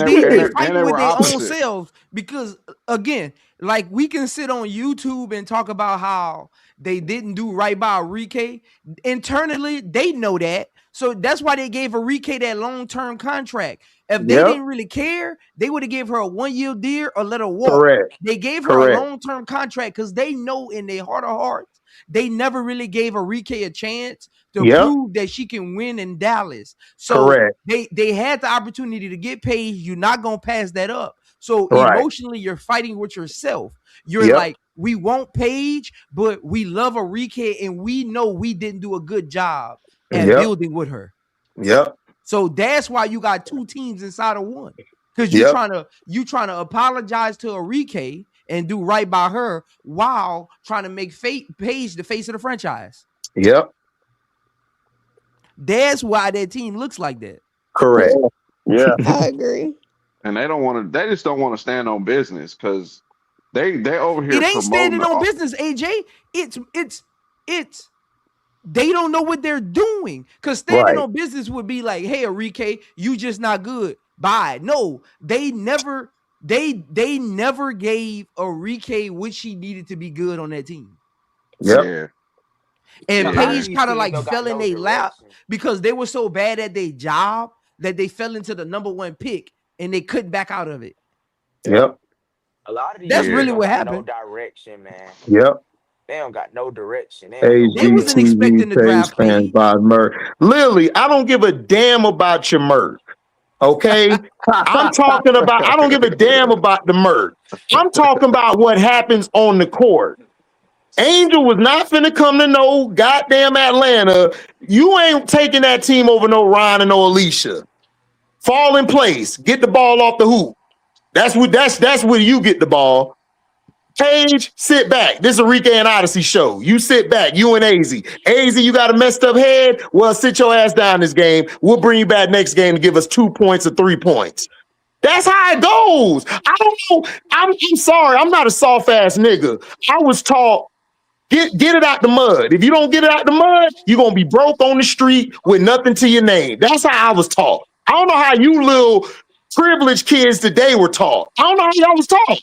they fight with their own selves because, again, like we can sit on YouTube and talk about how they didn't do right by Enrique. Internally, they know that. So that's why they gave Enrique that long-term contract. If they didn't really care, they would have gave her a 1-year deal or let her walk. Correct. They gave her a long-term contract because they know in their heart of hearts They never really gave Arike a chance to Yep. prove that she can win in Dallas. So Correct. they had the opportunity to get Paige. You're not gonna pass that up. So Right. emotionally, you're fighting with yourself. You're Yep. like, we want Paige, but we love Arike, and we know we didn't do a good job at Yep. building with her. Yep. So that's why you got two teams inside of one. Because you Yep. trying to apologize to Arike and do right by her while trying to make Paige the face of the franchise. Yep. That's why that team looks like that. Correct. Yeah. I agree. And they don't want to. They just don't want to stand on business because they over here. It ain't standing promoting on business, AJ. It's they don't know what they're doing. Because standing Right. on business would be like, hey, Arike, you just not good. Bye. No, they never gave Arike what she needed to be good on that team. Yep. Yeah. And A lot of Paige these kind of teams like don't got fell in no their lap direction. because they were so bad at their job that they fell into the number one pick and they couldn't back out of it. Yep. A lot of these That's teams really don't what got no happened. direction, man. Yep. They don't got no direction. They don't know They what wasn't they expecting doing. to HGTV draft page fans Paige. by Merc. Lily, I don't give a damn about your Merc. Okay? I'm talking about, I don't give a damn about the Merc. I'm talking about what happens on the court. Angel was not finna come to no goddamn Atlanta. You ain't taking that team over no Ron and no Alicia. Fall in place. Get the ball off the hoop. That's where you get the ball. Paige, sit back. This is a Rika and Odyssey show. You sit back. You and AZ. AZ, you got a messed up head? Well, sit your ass down this game. We'll bring you back next game to give us 2 points or 3 points. That's how it goes. I don't know. I'm sorry. I'm not a soft ass nigga. I was taught get it out the mud. If you don't get it out the mud, you're gonna be broke on the street with nothing to your name. That's how I was taught. I don't know how you little privileged kids today were taught. I don't know how y'all was taught.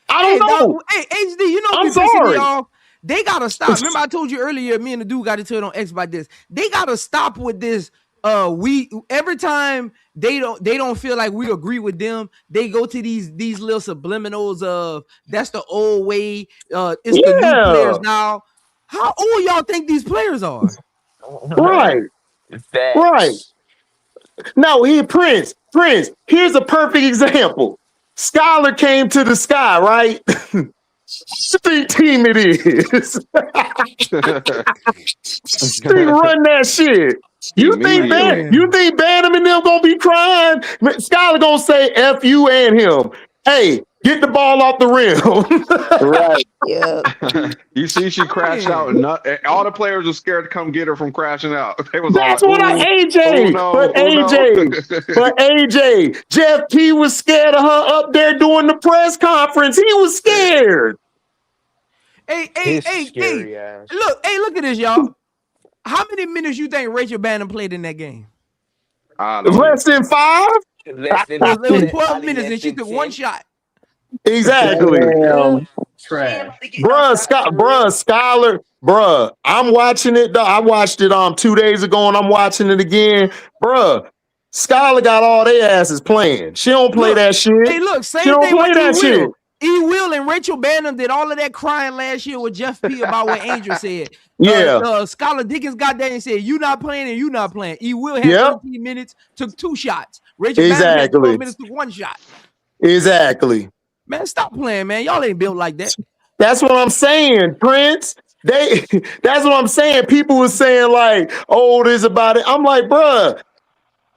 I don't know. Hey, HD, you know I'm what be pissing me sorry. off? They gotta stop. Remember, I told you earlier, me and the dude got into it on X about this. They gotta stop with this. We every time they don't feel like we agree with them, they go to these little subliminals of that's the old way. It's the new players now. How old y'all think these players are? Right. Right. No, Prince, here's a perfect example. Scholar came to the sky, right? Street team it is. Street run that shit. You think Bantam and them gonna be crying? Scholar gonna say F you and him. Hey, get the ball off the rim. Right. Yeah. You see, she crashed out, and all the players were scared to come get her from crashing out. They was That's all what like, AJ. But AJ, Jeff P was scared of her up there doing the press conference. He was scared. Hey, Scary ass. look at this, y'all. How many minutes you think Rachel Bantam played in that game? Less than 5? Less than It was 12 probably minutes less and she than took 10. one shot. Exactly. Damn. Trash. Scholar, I'm watching it. I watched it 2 days ago, and I'm watching it again. Bruh, Scholar got all their asses playing. She don't play that shit. Hey, look, She same don't thing play with that shit. E-Will and Rachel Bantam did all of that crying last year with Jeff P about what Angel said. Yeah. Scholar Dickens got there and said, you not playing and you not playing. E-Will had Yep. 13 minutes, took 2 shots. Rachel Bantam had 12 minutes, took 1 shot. Exactly. Man, stop playing, man. Y'all ain't built like that. That's what I'm saying, Prince. That's what I'm saying. People were saying like, oh, this about it. I'm like, bruh,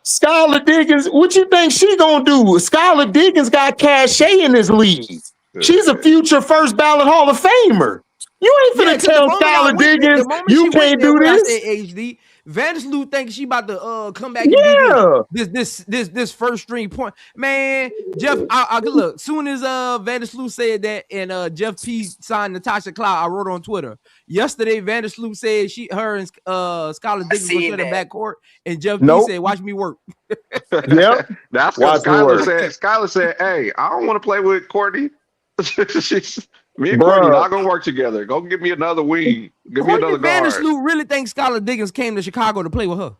Skylar Diggins, what you think she gonna do? Skylar Diggins got cachet in this league. She's a future first ballot Hall of Famer. You ain't finna tell Skylar Diggins you can't do this. HD, Vandersloot thinks she about to come back and be this first string point. Man, Jeff, I look, soon as Vandersloot said that and Jeff P signed Natasha Cloud, I wrote on Twitter. Yesterday, Vandersloot said her and Skylar Diggins was in the backcourt, and Jeff P said, watch me work. Yep. That's what Skylar said. Skylar said, hey, I don't want to play with Courtney. Me and Courtney not gonna work together. Go give me another wing. Give me another guard. Vandersloot really thinks Skylar Diggins came to Chicago to play with her.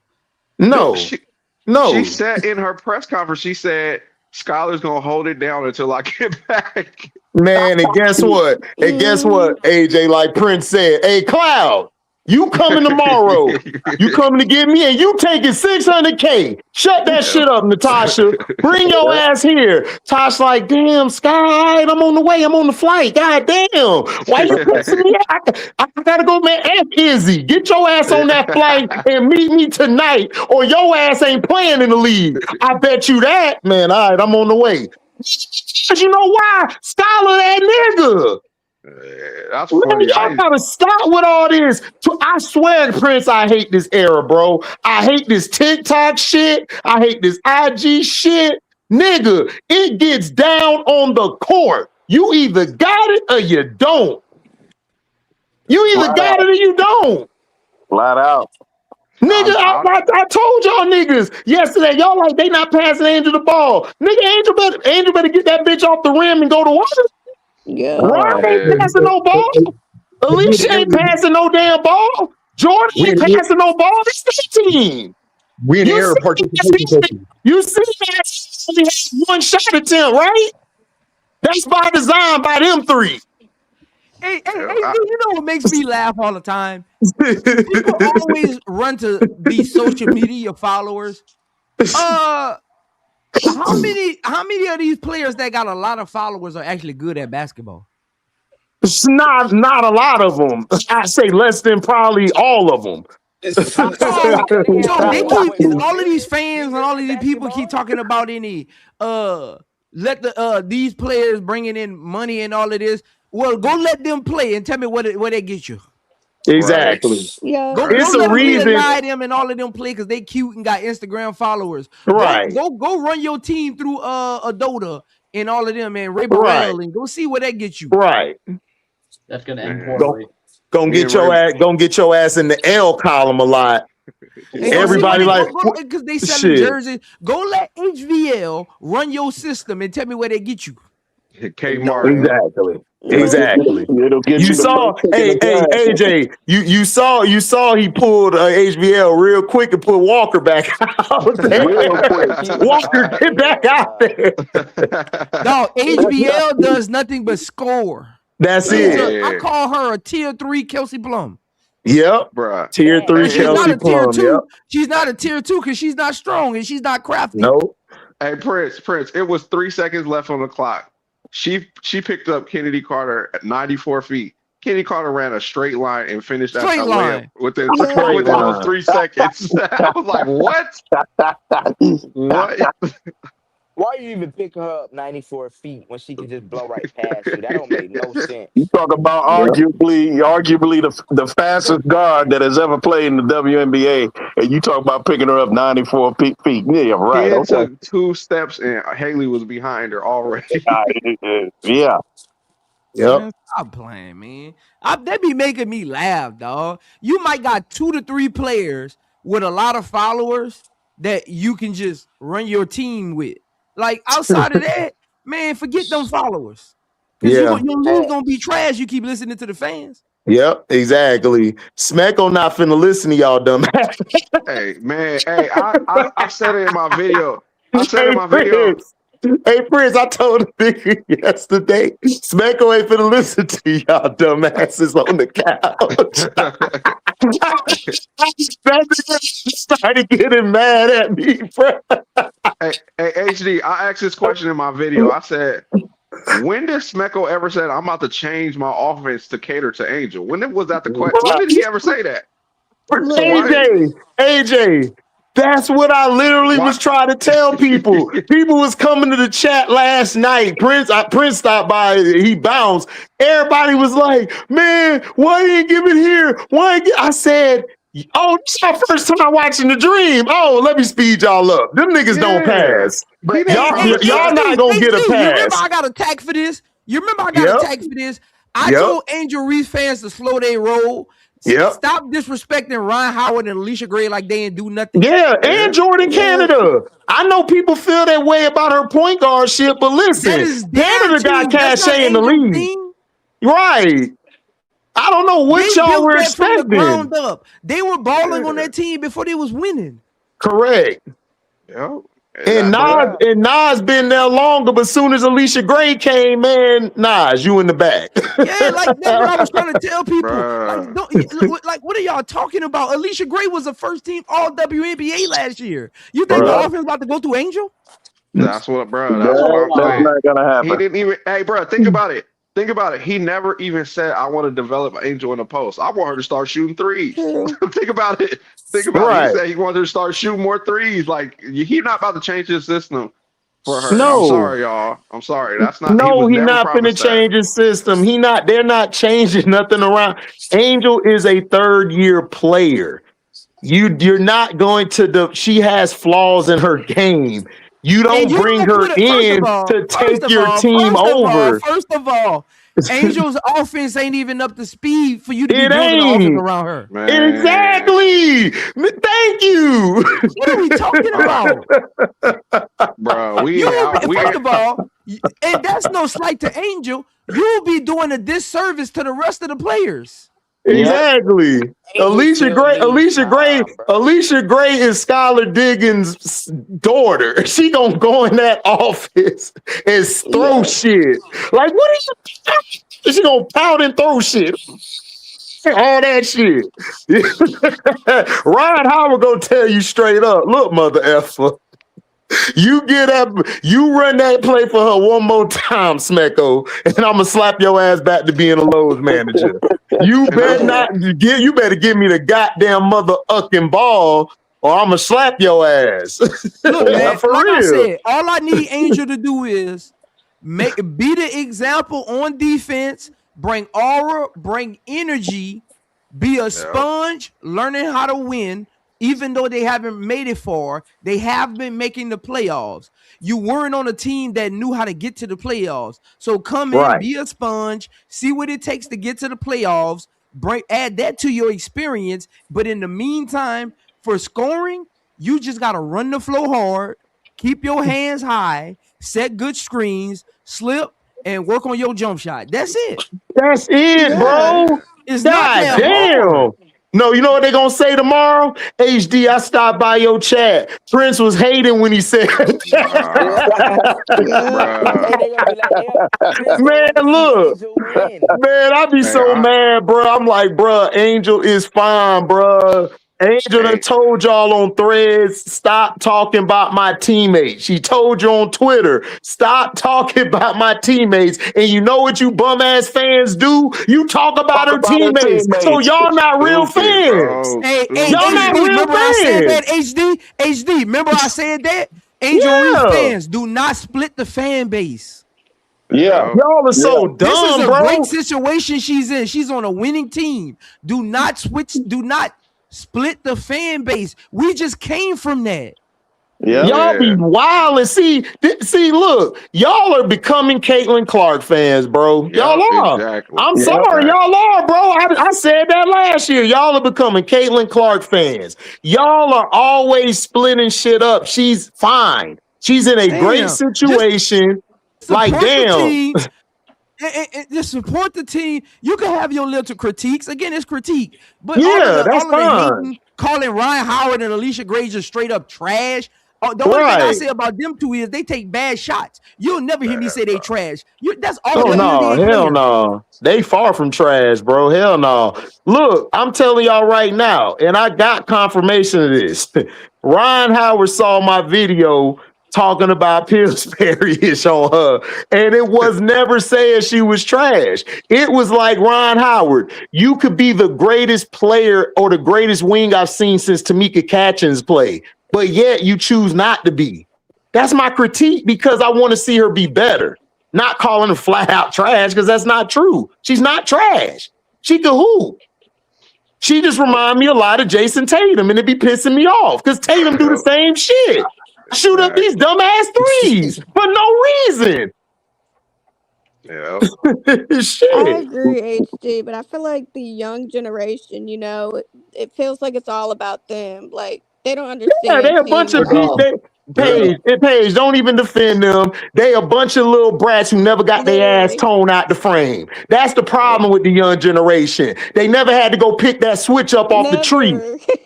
No. She said in her press conference, she said, Skylar's gonna hold it down until I get back. Man, and guess what? And guess what, AJ, like Prince said, hey, Cloud, you coming tomorrow. You coming to get me and you taking 600K. Shut that shit up, Natasha. Bring your ass here. Tosh like, damn, Sky, all right, I'm on the way. I'm on the flight. God damn. Why you pressing me out? I gotta go, man. F Izzy. Get your ass on that flight and meet me tonight or your ass ain't playing in the league. I bet you that, man. All right, I'm on the way. Cause you know why? Scholar that nigga. That's Man, funny. y'all gotta stop with all this. I swear, Prince, I hate this era, bro. I hate this TikTok shit. I hate this IG shit. Nigga, it gets down on the court. You either got it or you don't. You either got it or you don't. Flat out. Nigga, I told y'all niggas yesterday, y'all like they not passing Angel the ball. Nigga, Angel better get that bitch off the rim and go to water. Yeah. Ron ain't passing no ball. Alicia ain't passing no damn ball. Jordan ain't passing no ball. It's the team. We in the era participation. You see that only had one shot attempt, right? That's by design by them three. Hey, you know what makes me laugh all the time? People always run to these social media followers. How many of these players that got a lot of followers are actually good at basketball? It's not a lot of them. I say less than probably all of them. So they keep all of these fans and all of these people keep talking about these players bringing in money and all of this. Well, go let them play and tell me what they get you. Exactly. Right. Yeah. Go let them and all of them play because they cute and got Instagram followers. Right. Go run your team through Adota and all of them and Ray Burrell and go see what that gets you. Right. That's gonna end poorly. Gonna get your ass in the L column a lot. Everybody because they selling jerseys. Go let HVL run your system and tell me where they get you. Kmart. Exactly. It'll get you saw, hey, AJ, you saw he pulled HBL real quick and put Walker back out there. Walker, get back out there. No, HBL does nothing but score. That's it. I call her a tier 3 Kelsey Plum. Yep, bro. Tier 3 Kelsey Plum. Yep. She's not a tier 2 because she's not strong and she's not crafty. Nope. Hey, Prince, it was 3 seconds left on the clock. She picked up Kennedy Carter at 94 feet. Kennedy Carter ran a straight line and finished that layup within those 3 seconds. I was like, what? What? Why you even pick her up 94 feet when she can just blow right past you? That don't make no sense. You talk about arguably the fastest guard that has ever played in the WNBA, and you talk about picking her up 94 feet. Yeah, right. It took 2 steps and Haley was behind her already. Yeah. Yep. Man, stop playing, man. They be making me laugh, dog. You might got 2 to 3 players with a lot of followers that you can just run your team with. Like outside of that, man, forget them followers. Because your league gonna be trash. You keep listening to the fans. Yep, exactly. Smecko not finna listen to y'all dumb. Hey, man. Hey, I said it in my video. Video. Hey, Prince, I told the nigga yesterday, Smecko ain't finna listen to y'all dumbasses on the couch. That nigga started getting mad at me, bro. Hey, HD, I asked this question in my video. I said, when did Smecko ever say, I'm about to change my offense to cater to Angel? When was that the question? When did he ever say that? AJ, that's what I literally was trying to tell people. People was coming to the chat last night. Prince stopped by. He bounced. Everybody was like, "Man, why didn't you give it here? I said, "Oh, this is our first time watching The Dream. Oh, let me speed y'all up. Them niggas don't pass. Y'all not gonna get a pass." You remember I got attacked for this? I told Angel Reese fans to slow their roll. Stop disrespecting Ron Howard and Alicia Gray like they didn't do nothing. Yeah, and Jordan Canada. I know people feel that way about her point guard shit, but listen, Canada got cachet in the league. Right. I don't know what y'all were expecting. From the ground up. They were balling on that team before they was winning. Correct. Yep. And Nas been there longer, but soon as Alicia Gray came, man, Nas, you in the back. Yeah, like that's what I was trying to tell people. Like, what are y'all talking about? Alicia Gray was a first team All WNBA last year. You think the offense about to go through Angel? That's what, bro. That's what I'm That's saying. not gonna happen. He didn't even. Hey, bro, think about it. Think about it. He never even said, "I want to develop Angel in the post. I want her to start shooting threes." Think about it. Think about it. He said he wanted her to start shooting more threes. Like he's not about to change his system for her. No. I'm sorry, y'all. I'm sorry. That's not. No, he he's not gonna change his system. They're not changing nothing around. Angel is a third-year player. You're not going to. She has flaws in her game. You don't bring her in to take your team over. First of all, Angel's offense ain't even up to speed for you to be building an offense around her. Man. Exactly. Thank you. What are we talking about? Bro, first of all, and that's no slight to Angel, you'll be doing a disservice to the rest of the players. Exactly. Alicia Gray is Skylar Diggins' daughter. She gonna go in that office and throw shit. Like, what are you? She gonna pout and throw shit. All that shit. Ryan Howard gonna tell you straight up, look, mother effer. You run that play for her one more time, Smecko, and I'm gonna slap your ass back to being a Lowe's manager. You better give me the goddamn mother ucking ball, or I'm gonna slap your ass. Look, man, I said, all I need Angel to do is be the example on defense, bring aura, bring energy, be a sponge, learning how to win. Even though they haven't made it far, they have been making the playoffs. You weren't on a team that knew how to get to the playoffs. So come in, be a sponge, see what it takes to get to the playoffs, add that to your experience. But in the meantime, for scoring, you just got to run the flow hard, keep your hands high, set good screens, slip, and work on your jump shot. That's it. That's it, bro. It's not that hard. No, you know what they're gonna say tomorrow? HD, I stopped by your chat. Prince was hating when he said man, look. Man, I be so mad, bro. I'm like, bro, Angel is fine, bro. Angel done told y'all on Threads, stop talking about my teammates. She told you on Twitter, stop talking about my teammates. And you know what you bum ass fans do? You talk about her teammates. So y'all not real fans. Hey, y'all not real remember fans. I said that, HD. Remember I said that? Angel Reese fans, do not split the fan base. Yeah, y'all are so dumb, This is a bro. great situation she's in. She's on a winning team. Do not split the fan base. We just came from that. Y'all be wild and see, look, y'all are becoming Caitlin Clark fans, bro. Y'all are. Exactly. I'm sorry, y'all are, bro. I said that last year. Y'all are becoming Caitlin Clark fans. Y'all are always splitting shit up. She's fine. She's in a great situation. Like, damn. And just support the team. You can have your little critiques. Again, it's critique. But that's fine. Calling Ryan Howard and Alicia Gray just straight up trash. The only thing I say about them two is they take bad shots. You'll never hear me say they trash. That's all. Hell no. They far from trash, bro. Hell no. Look, I'm telling y'all right now, and I got confirmation of this. Ryan Howard saw my video talking about Pillsbury-ish on her, and it was never saying she was trash. It was like, Ron Howard, you could be the greatest player or the greatest wing I've seen since Tamika Catchings play, but yet you choose not to be. That's my critique, because I want to see her be better. Not calling her flat out trash, because that's not true. She's not trash. She can hoop. She just remind me a lot of Jason Tatum, and it be pissing me off because Tatum do the same shit. Shoot up these dumbass threes for no reason. Yeah. Shit. I agree, HD, but I feel like the young generation, it feels like it's all about them. Like, they don't understand. Yeah, they a bunch of Paige, don't even defend them. They a bunch of little brats who never got their ass Literally. torn out the frame. That's the problem with the young generation. They never had to go pick that switch up off the tree.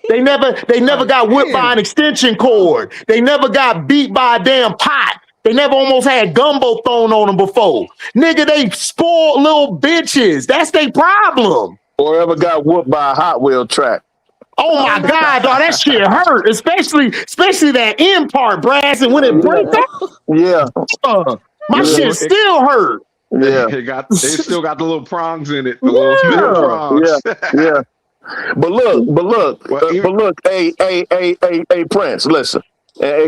Never. They never got whipped by an extension cord. They never got beat by a damn pot. They never almost had gumbo thrown on them before. Nigga, they spoiled little bitches. That's their problem. Or ever got whooped by a Hot Wheel track. Oh my God, dog, that shit hurt. Especially that end part, Brass, and when it breaks up. Yeah. My shit still hurt. Yeah. They still got the little prongs in it. The little spinning prongs. Yeah. But look, hey, Prince, listen. Hey,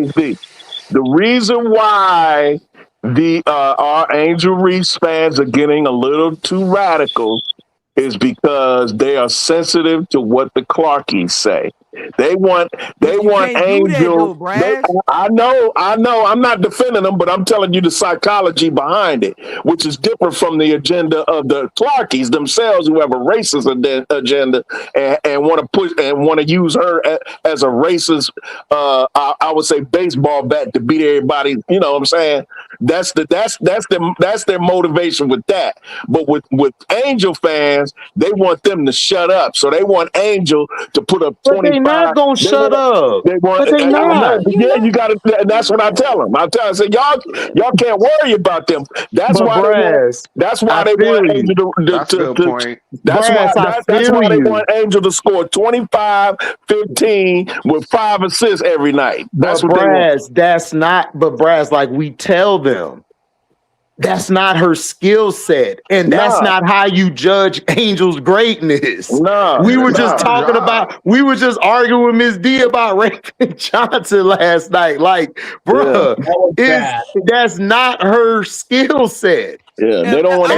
the reason why our Angel Reese fans are getting a little too radical is because they are sensitive to what the Clarkies say. They want Angel. I know. I'm not defending them, but I'm telling you the psychology behind it, which is different from the agenda of the Clarkies themselves, who have a racist agenda and want to push and want to use her as a racist. I would say baseball bat to beat everybody. You know what I'm saying? That's their motivation with that. But with Angel fans, they want them to shut up. So they want Angel to put up 25. They're not gonna shut up. They want, but they not. Yeah, you got to. And that's what I tell them. I say y'all can't worry about them. That's why they want Angel to. That's why they want Angel to score 25, 15 with 5 assists every night. That's what they want. That's not. But Brass, like we tell them, that's not her skill set, and that's not how you judge Angel's greatness. We were just talking about. We were just arguing with Miss D about Raven Johnson last night. Like, bruh, that's not her skill set. Yeah, they don't want to.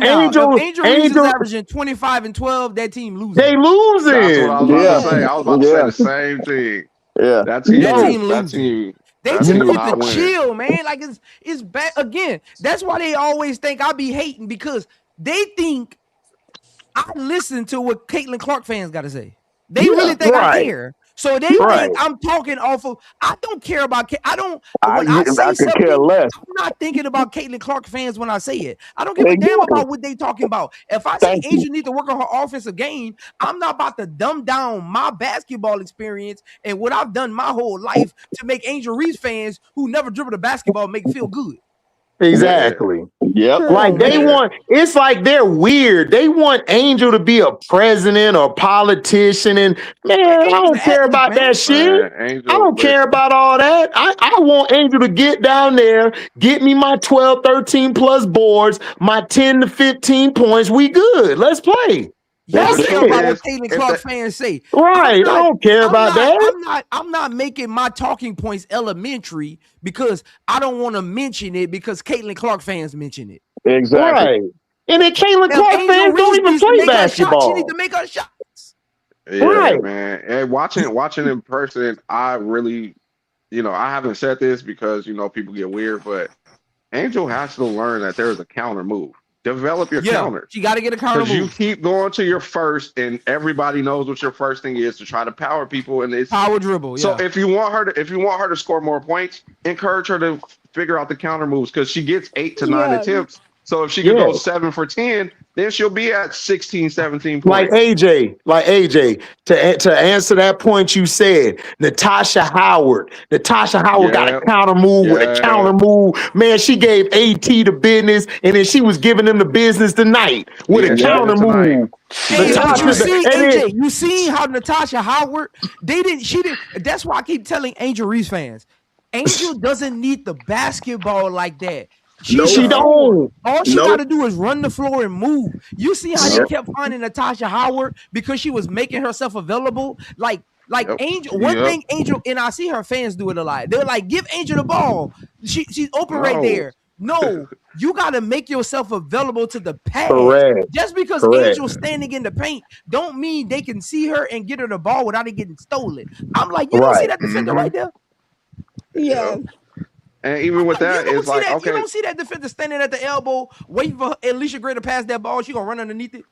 Angel is averaging 25 and 12. That team losing. They losing. That's what I was about to say. I was about to say the same thing. Yeah, that team losing. They just need to chill, man. Like it's bad again. That's why they always think I be hating, because they think I listen to what Caitlin Clark fans got to say. They really think I care. So they think I'm talking off of. I don't care about. I could care less. I'm not thinking about Caitlin Clark fans when I say it. I don't give a damn about what they talking about. If I say Angel need to work on her offensive game, I'm not about to dumb down my basketball experience and what I've done my whole life to make Angel Reese fans who never dribbled a basketball make it feel good. Exactly. Yep. Like it's like they're weird. They want Angel to be a president or politician, and man, I don't care about that shit. I don't care about all that. I want Angel to get down there, get me my 12, 13 plus boards, my 10 to 15 points. We good. Let's play. That's about what Caitlin Clark fans say. Right. I don't care about that. I'm not making my talking points elementary because I don't want to mention it because Caitlin Clark fans mention it. Exactly. Right. And then Caitlin Clark fans don't even play basketball. She need to make her shots. Yeah, man. And watching in person, I really, I haven't said this because, people get weird, but Angel has to learn that there is a counter move. Develop your counter. You got to get a counter move. Because you keep going to your first, and everybody knows what your first thing is, to try to power people, and it's power dribble. So if you want her to score more points, encourage her to figure out the counter moves, because she gets 8 to 9 attempts. So if she can go 7 for 10, then she'll be at 16, 17 points. Like AJ, to answer that point you said, Natasha Howard got a counter move with a counter move. Man, she gave AT the business, and then she was giving them the business tonight with a counter move. You see how Natasha Howard, she didn't. That's why I keep telling Angel Reese fans, Angel doesn't need the basketball like that. She don't. All she got to do is run the floor and move. You see how they kept finding Natasha Howard because she was making herself available. Like Angel, one thing Angel, and I see her fans do it a lot. They're like, give Angel the ball. She's open right there. No, you got to make yourself available to the pass. Just because Angel's standing in the paint don't mean they can see her and get her the ball without it getting stolen. I'm like, you don't see that defender right there? Yeah. And even with that, it's like, you don't see that defender standing at the elbow, waiting for Alicia Gray to pass that ball. She gonna run underneath it.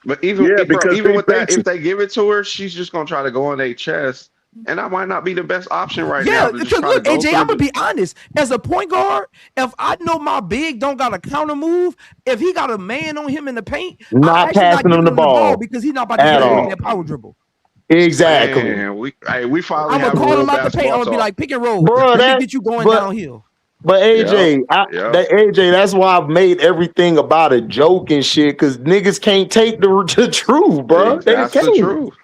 But even with that, if they give it to her, she's just gonna try to go on their chest And that might not be the best option right Yeah, now to just because try to look, go AJ, through I'm gonna the. be honest. As a point guard, if I know my big don't got a counter move, if he got a man on him in the paint, I'm Not actually not passing him giving the him the ball ball because he's not about to at get open all. that power dribble. Exactly, Man, we finally I'm gonna having call real him out the paint. I'm basketball gonna be talk. like, pick and roll. bro. Let me That get you going but downhill. but Yep. AJ, Yep. that AJ, that's why I've made everything about a joke and shit. Because niggas can't take the truth, bro. They That's the can't. truth.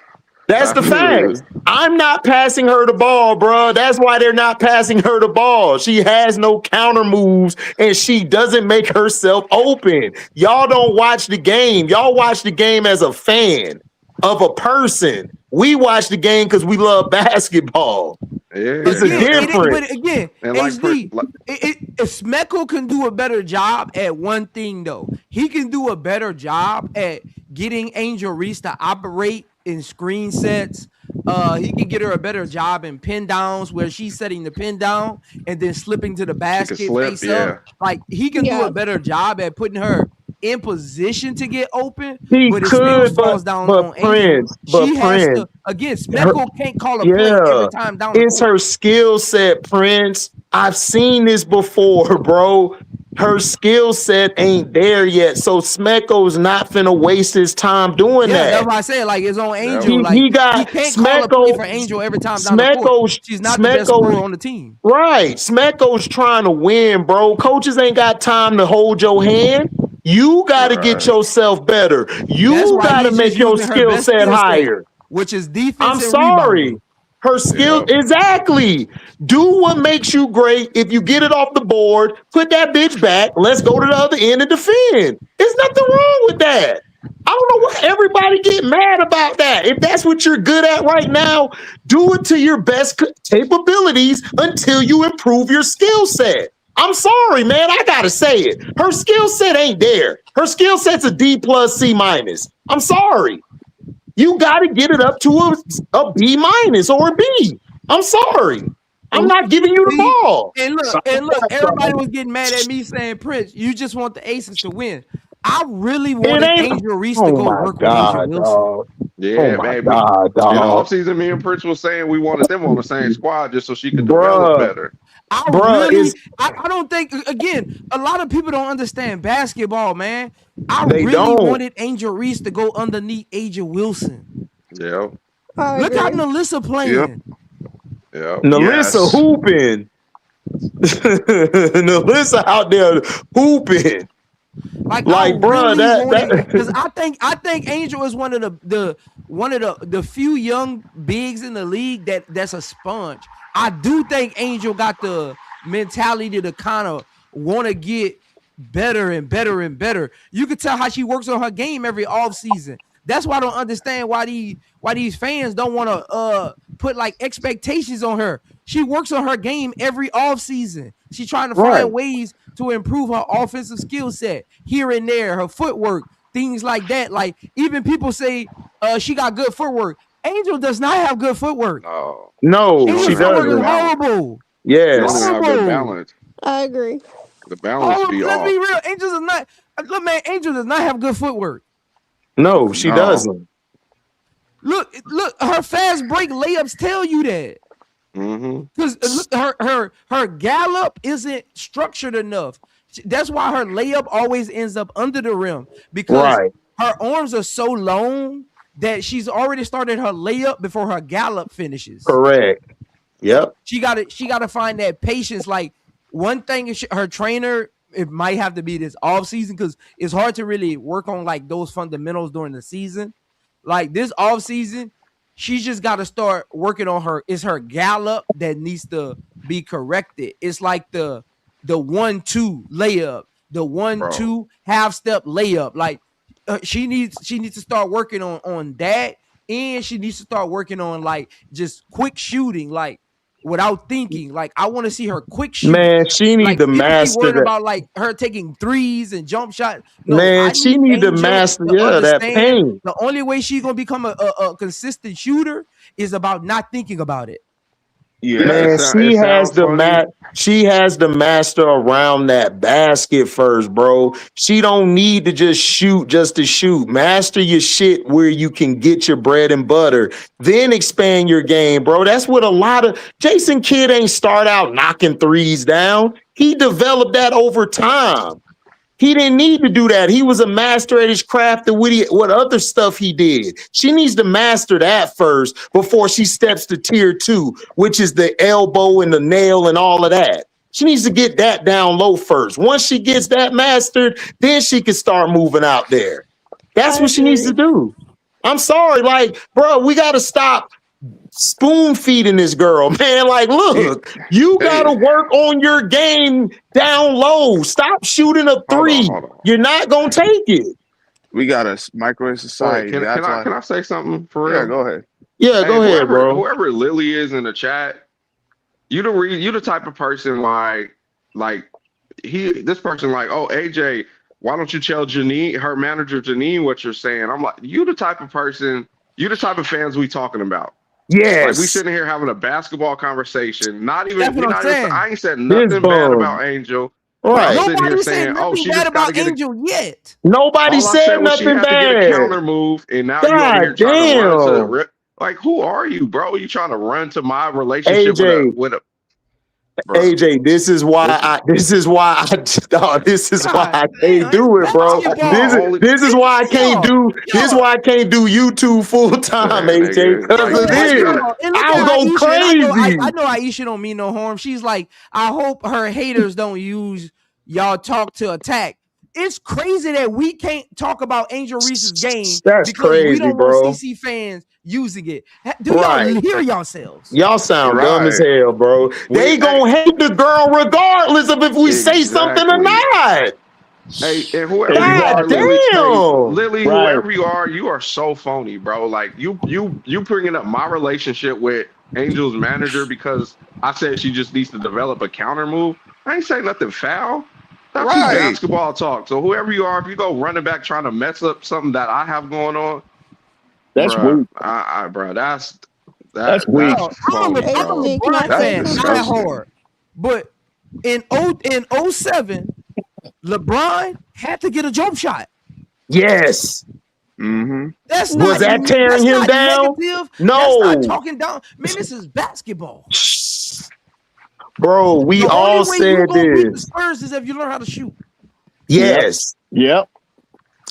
That's the That's the truth. facts. I'm not passing her the ball, bro. That's why they're not passing her the ball. She has no counter moves and she doesn't make herself open. Y'all don't watch the game. Y'all watch the game as a fan of a person. We watch the game because we love basketball. Yeah. It's a difference. But again, And like for HD, like, if Smecko can do a better job at one thing though, he can do a better job at getting Angel Reese to operate in screen sets. He can get her a better job in pin downs where she's setting the pin down and then slipping to the she could basket slip, face yeah. up. Like he can do Yeah. a better job at putting her in position to get open, He but it still could, falls down but on Angel. She has Prince, to again. her, Smecko can't call a play yeah, every time down the it's court. her skill set, Prince. I've seen this before, bro. Her skill set ain't there yet. So Smecko's not finna waste his time doing Yeah, that's that. why I said like it's on Yep. Angel. Like He he got can't call a play for Smecko. Angel every time down the court. She's not the best Smecko. scorer on the team. Right. Smecko's trying to win, bro. Coaches ain't got time to hold your hand. You got to get Right. yourself better. That's You why got to he's just make your using her skill best set skill set, higher. which is I'm defense and sorry. rebounding. Her skill, Yep. exactly. Do what makes you great. If you get it off the board, put that bitch back. Let's go to the other end and defend. There's nothing wrong with that. I don't know why everybody get mad about that. If that's what you're good at right now, do it to your best capabilities until you improve your skill set. I'm sorry, man. I gotta say it. Her skill set ain't there. Her skill set's a D plus C minus. I'm sorry. You got to get it up to a B minus or a B. I'm sorry. I'm not giving you the See, ball. and look, everybody was getting mad at me saying, Prince, you just want the Aces to win. I really It wanted ain't. Angel Reese to Oh go my work with Asia God, Wilson. dog. Yeah, Oh my man. God, In the dog. offseason, me and Prince was saying we wanted them on the same squad just so she could develop Bruh, better. I don't think, again, a lot of people don't understand basketball, man. I they really don't. wanted Angel Reese to go underneath Asia Wilson. Yep. I Look how agree. Nalissa playing. Yep. Nalissa Yes. hooping. Nalissa out there hooping. Like Like, I bruh, really wanted because that I think Angel is one of the few young bigs in the league that's a sponge. I do think Angel got the mentality to kind of want to get better and better and better. You could tell how she works on her game every offseason. That's why I don't understand why these fans don't want to put like expectations on her. She works on her game every offseason. She's trying to right. find ways to improve her offensive skill set here and there, her footwork, things like that. Like even people say she got good footwork. Angel does not have good footwork. No. No, she Angel's footwork is doesn't. horrible. She don't Yes. even have good balance. I agree. The balance be Let's off. be real. Angel does not. Look, man, Angel does not have good footwork. No, she No. doesn't. Look, her fast break layups tell you that. Mm-hmm. Because look, her gallop isn't structured enough. That's why her layup always ends up under the rim because Right. her arms are so long that she's already started her layup before her gallop finishes. Correct. Yep. She got to find that patience. Like one thing, her trainer, it might have to be this off season because it's hard to really work on like those fundamentals during the season. Like this off season, she's just got to start working on it's her gallop that needs to be corrected. It's like the 1-2 layup, the 1-2 half step layup. Like she needs to start working on that, and she needs to start working on like just quick shooting, like without thinking. Like I want to see her quick shoot. Man, she need like, to people master keep worried that. about like her taking threes and jump shot. No, Man, I she need need to Angel master to that understand paint. the only way she's gonna become a consistent shooter is about not thinking about it. Yeah, Man, it sounds funny. she has the master around that basket first, bro. She don't need to just to shoot. Master your shit where you can get your bread and butter. Then expand your game, bro. That's what a lot of Jason Kidd ain't start out knocking threes down. He developed that over time. He didn't need to do that. He was a master at his craft and what other stuff he did. She needs to master that first before she steps to tier 2, which is the elbow and the nail and all of that. She needs to get that down low first. Once she gets that mastered, then she can start moving out there. That's I what she needs to agree. do. I'm sorry, like, bro, we got to stop spoon feeding this girl, man. Like, look, you gotta Hey, work on your game down low. Stop shooting a three. hold on. You're not gonna take it. We got a microwave Wait, society. can That's I why. can I say something for Yeah, real? go ahead. Yeah, Hey, go ahead, bro. whoever Lily is in the chat, you the type of person like this person like, oh AJ, why don't you tell Janine, her manager Janine, what you're saying? I'm like, you the type of fans we talking about. Like we Yes, sitting here having a basketball conversation. That's what I'm saying. I ain't said this nothing bad bum. about Angel, but I'm Right. sitting here Nobody said saying, oh, nothing she bad just got to about get a. Angel yet. Nobody All I said said was she nothing had to get a bad. counter move, and now you over here God trying to run to the damn. rip. Like, who are you, bro? You trying to run to my relationship AJ, with a bro? AJ, this is why I God can't damn, it's do it, bro. My basketball. only This is why I can't Yo, do this is yo, why I can't do YouTube full time, man, AJ, nigga, because like of why you this. gotta? and look I'll at go Aisha, and crazy. I know Aisha don't mean no harm. She's like, I hope her haters don't use y'all talk to attack. It's crazy that we can't talk about Angel Reese's game That's because we crazy, don't want bro. CC fans using it. Do y'all Right. hear yourselves? Y'all sound dumb as Right. hell, bro. We They gonna hate the girl regardless of if we say something or exactly. not. Hey, and whoever you God are, Lily, hey, damn. Lily, Right. whoever you are so phony, bro. Like you bringing up my relationship with Angel's manager because I said she just needs to develop a counter move. I ain't say nothing foul. That's just Right. basketball talk. So whoever you are, if you go running back trying to mess up something that I have going on, That's bruh, weak. bro, That's weak. that's I'm a phony, bro. HG, can I That's say fan, die something? disgusting. hard. But in 07, LeBron had to get a jump shot. Yes. Mm-hmm. That's Was not that tearing him down? negative. That's not No. talking down. Man, this is basketball. Bro, we The only all way you said gonna beat the this. Spurs is if you learn how to shoot. Yes. Yep.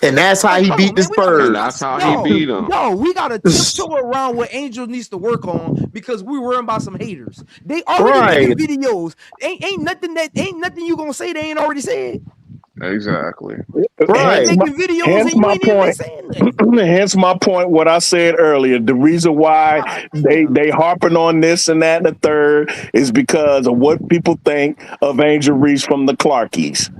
And that's how Like, he come beat on, the man. We gotta And Spurs. that's how he beat him. we gotta tiptoe around what Angel needs to work on because we worrying about some haters. They already Right. making videos. Ain't nothing you gonna say they ain't already said. Exactly. Right. Hence my, Making videos hence and you my ain't even been point. saying nothing. Hence my point. What I said earlier. The reason why God they damn. they harping on this and that and the third is because of what people think of Angel Reese from the Clarkies.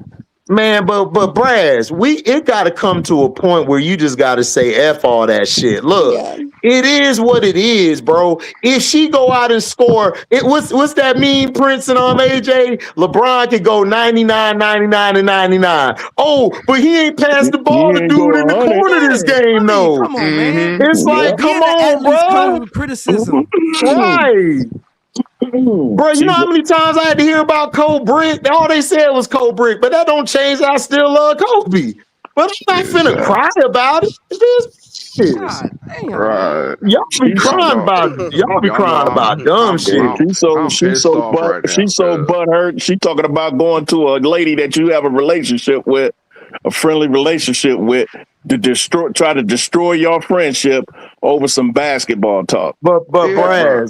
Man, but Braz, it gotta come to a point where you just gotta say F all that shit. Look, Yeah. it is what it is, bro. If she go out and score, what's that mean, Prince and AJ? LeBron could go 99, 99, and 99. Oh, but he ain't passed the He ball to ain't dude go in the 100. corner this Yeah, game, I mean, though. come on, man. Mm-hmm. It's Yeah. like, come Being an on, athlete comes bro. with criticism. Right. Bro, you know how many times I had to hear about Cole Brick? All they said was Cole Brick, but that don't change that I still love Kobe. But I'm not finna Exactly. cry about it. It is what it is. God damn, man. Right. Y'all be Y'all crying know. about Y'all know dumb I'm Yeah, shit. I'm I'm pissed off right now she's so because butthurt. She talking about going to a lady that you have a relationship with, a friendly relationship with, to try to destroy your friendship over some basketball talk. But yeah, bro.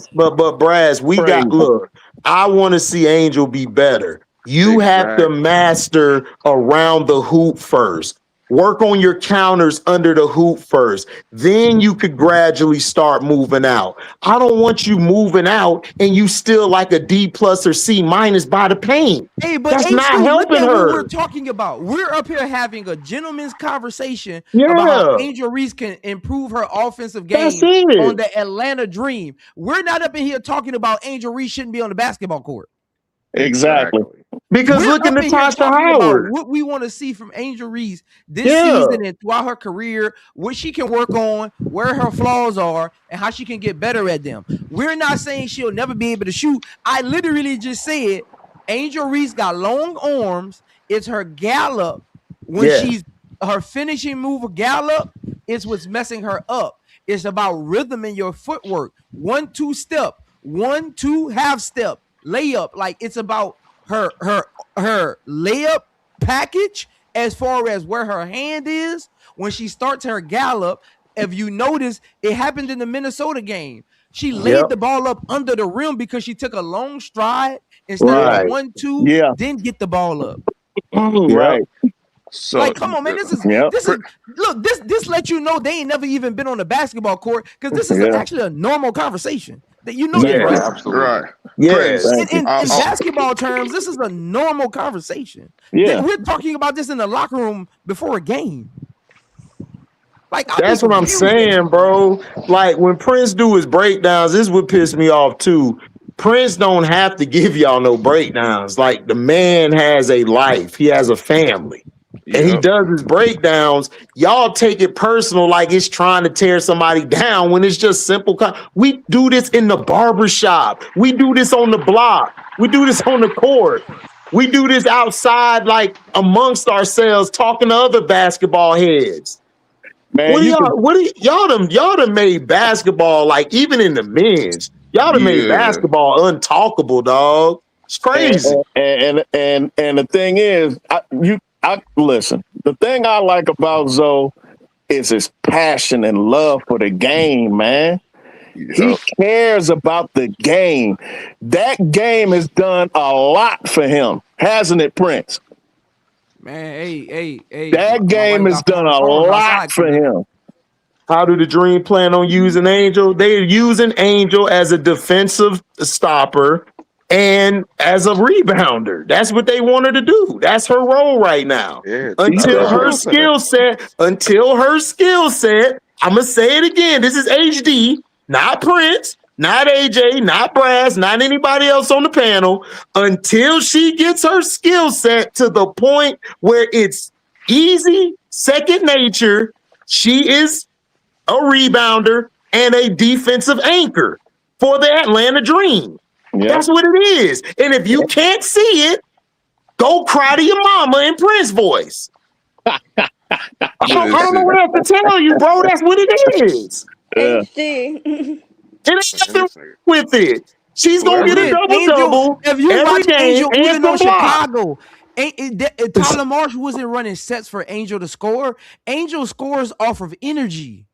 Braz, we got Crazy. look. I want to see Angel be better. You have to Exactly. master around the hoop first. Work on your counters under the hoop first. Then you could gradually start moving out. I don't want you moving out and you still like a D plus or C minus by the paint. Hey, but That's not HG, look helping at what we're her. talking about. We're up here having a gentleman's conversation about how Yeah, Angel Reese can improve her offensive that's game on it. the Atlanta Dream. We're not up in here talking about Angel Reese shouldn't be on the basketball court. Exactly. Exactly. Because We're look at up in here Natasha talking about Howard. what we want to see from Angel Reese this Yeah. season and throughout her career, what she can work on, where her flaws are, and how she can get better at them. We're not saying she'll never be able to shoot. I literally just said Angel Reese got long arms. It's her gallop when she's her finishing move of gallop is what's messing her up. It's about rhythm in your footwork. 1-2 step, 1-2 half step, layup. Like it's about her layup package as far as where her hand is when she starts her gallop. If you notice, it happened in the Minnesota game. She laid the ball up under the rim because she took a long stride instead of 1-2, then get the ball up. Right. So, like, come on, man. This is look, this lets you know they ain't never even been on the basketball court because this is actually a normal conversation. That you know this, right? Absolutely. Right. Yes. In basketball terms, this is a normal conversation. Yeah. We're talking about this in the locker room before a game. Like that's what I'm saying, bro. Like when Prince do his breakdowns, this would piss me off too. Prince don't have to give y'all no breakdowns. Like the man has a life, he has a family. And he does his breakdowns. Y'all take it personal like it's trying to tear somebody down when it's just simple. We do this in the barbershop. We do this on the block. We do this on the court. We do this outside, like amongst ourselves, talking to other basketball heads. Man, y'all done made basketball, like even in the men's, y'all done made basketball untalkable, dog. It's crazy. And the thing is, I listen. The thing I like about Zoe is his passion and love for the game, man. He cares about the game. That game has done a lot for him, hasn't it, Prince? Man, hey. That game has done a lot for him. How do the Dream plan on using Angel? They're using Angel as a defensive stopper and as a rebounder. That's what they want her to do. That's her role right now. Until her skill set, I'm gonna say it again. This is HD, not Prince, not AJ, not Brass, not anybody else on the panel. Until she gets her skill set to the point where it's easy, second nature, she is a rebounder and a defensive anchor for the Atlanta Dream. That's what it is. And if you can't see it, go cry to your mama in Prince voice. I don't know what else to tell you, bro. That's what it is. HD. It ain't nothing with it. She's gonna get a double-double if you every watch game Angel, and even on some blocks. Chicago, Tyler Marsh wasn't running sets for Angel to score. Angel scores off of energy.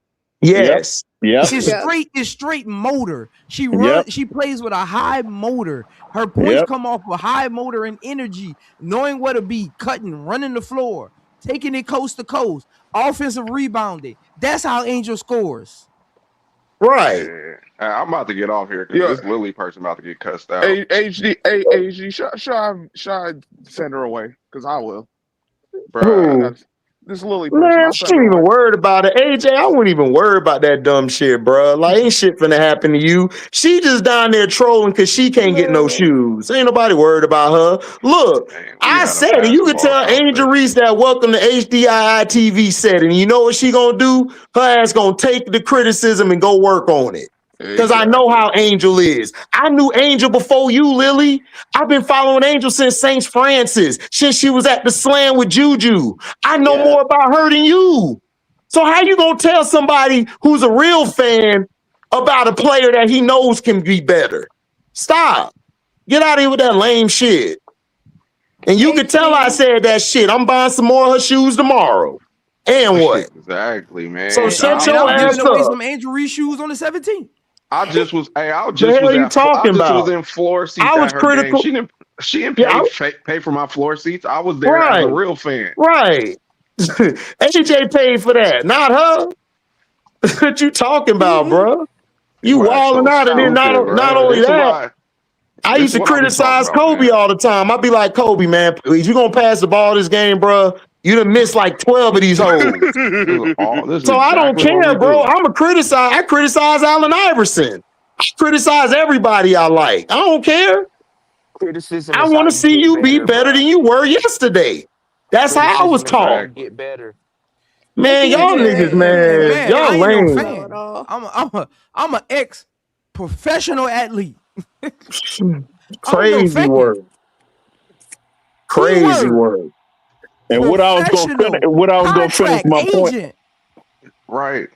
Yes. It's straight motor. She runs, she plays with a high motor. Her points come off with high motor and energy, knowing where to be, cutting, running the floor, taking it coast to coast, offensive rebounding. That's how Angel scores. Right. I'm about to get off here because this Lily person about to get cussed out. HG, should I send her away? Because I will. Bro, this Lily person. Man, she ain't even worried about it. AJ, I wouldn't even worry about that dumb shit, bro. Like, ain't shit finna happen to you. She just down there trolling because she can't get no shoes. Ain't nobody worried about her. Look, I said it. You could tell Angel Reese that welcome to HDiiTV setting. You know what she gonna do? Her ass gonna take the criticism and go work on it. Because I know how Angel is. I knew Angel before you, Lily. I've been following Angel since St. Francis, since she was at the Slam with Juju. I know more about her than you. So how you gonna tell somebody who's a real fan about a player that he knows can be better? Stop. Get out of here with that lame shit. And you can tell I said that shit. I'm buying some more of her shoes tomorrow. And what? Exactly, man. So shut your ass giving away up. some Angel Reese shoes on the 17th. I just was in floor seats. I was critical. Game. She didn't pay for my floor seats. I was there as a real fan. Right. AJ paid for that, not her. What you talking about, bro? You walling out, and then not only that, I used to criticize Kobe all the time. I'd be like, Kobe, man, if you gonna pass the ball this game, bro, you done missed like 12 of these holes. So I don't care, bro. I criticize Allen Iverson. I criticize everybody I like. I don't care. criticism I is want how to you see get you be better, better bro. than you were yesterday. That's how I was Criticism is how taught. you get better. Man, He y'all niggas, did. man, Man, y'all I ain't no lame. Know it fan. all. I'm a ex professional athlete. I'm no Crazy fan. word. Crazy Keyword word. And professional what I was gonna finish contract my point. agent. Right.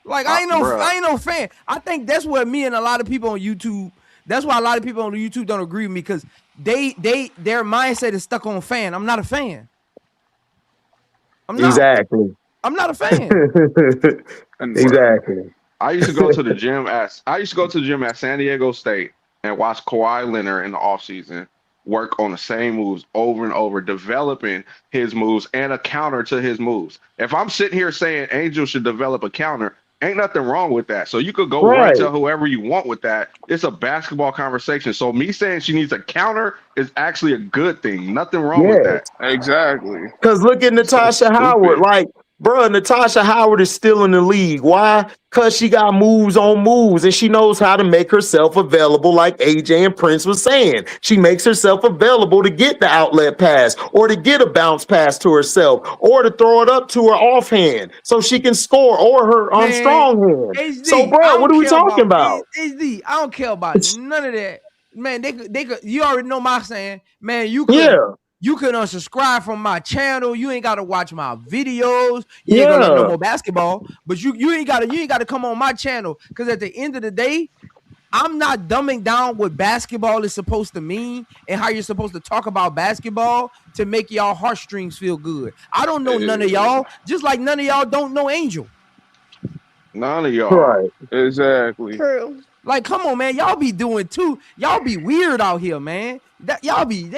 Like Bruh. I ain't no fan. I think that's what me and a lot of people on YouTube. That's why a lot of people on YouTube don't agree with me because their mindset is stuck on fan. I'm not a fan. I'm not. Exactly. I'm not a fan. And Bruh. Exactly. I used to go to the gym at San Diego State and watch Kawhi Leonard in the offseason work on the same moves over and over, developing his moves and a counter to his moves. If I'm sitting here saying Angel should develop a counter, ain't nothing wrong with that. So you could go run and Right. tell whoever you want with that. It's a basketball conversation. So me saying she needs a counter is actually a good thing. Nothing wrong with Yes. that. exactly. Because look at So Natasha Howard. stupid. Like, bro, Natasha Howard is still in the league. Why? Because she got moves on moves and she knows how to make herself available, like AJ and Prince was saying. She makes herself available to get the outlet pass or to get a bounce pass to herself or to throw it up to her offhand so she can score or her Man, strong hand. So, HD, I bro, what don't are we care talking about about? HD. I don't care about none of that. Man, they could. You already know my saying. Man, Yeah. you can unsubscribe from my channel. You ain't gotta watch my videos. You ain't gonna learn no Yeah. more basketball. But you ain't gotta come on my channel. Cause at the end of the day, I'm not dumbing down what basketball is supposed to mean and how you're supposed to talk about basketball to make y'all heartstrings feel good. I don't know none of y'all, just like none of y'all don't know Angel. None of y'all. Right. Exactly. True. Like, come on, man. Y'all be doing too. Y'all be weird out here, man. Y'all be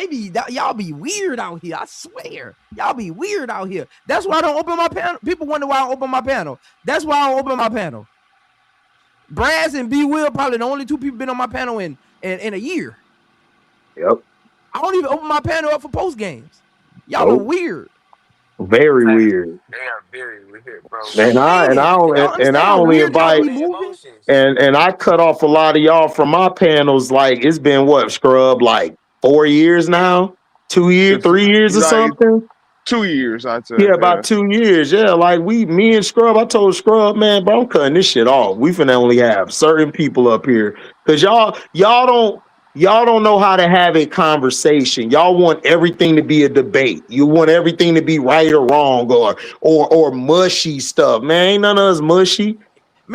weird out here. I swear. Y'all be weird out here. That's why I don't open my panel. People wonder why I don't open my panel. That's why I don't open my panel. Braz and B Will probably the only two people been on my panel in a year. Yep. I don't even open my panel up for post games. Y'all are Nope. weird. Very weird. They are very weird, bro. Man, y'all And understand I how only weird y'all invite be Control their moving? emotions. and I cut off a lot of y'all from my panels. Like it's been what, Scrub, like 4 years now, 2 years, It's 3 years or like something. 2 years, I'd say. Yeah, Yeah. about 2 years. Yeah, like me and Scrub. I told Scrub, man, bro, I'm cutting this shit off. We finna only have certain people up here because y'all don't know how to have a conversation. Y'all want everything to be a debate. You want everything to be right or wrong or mushy stuff. Man, ain't none of us mushy.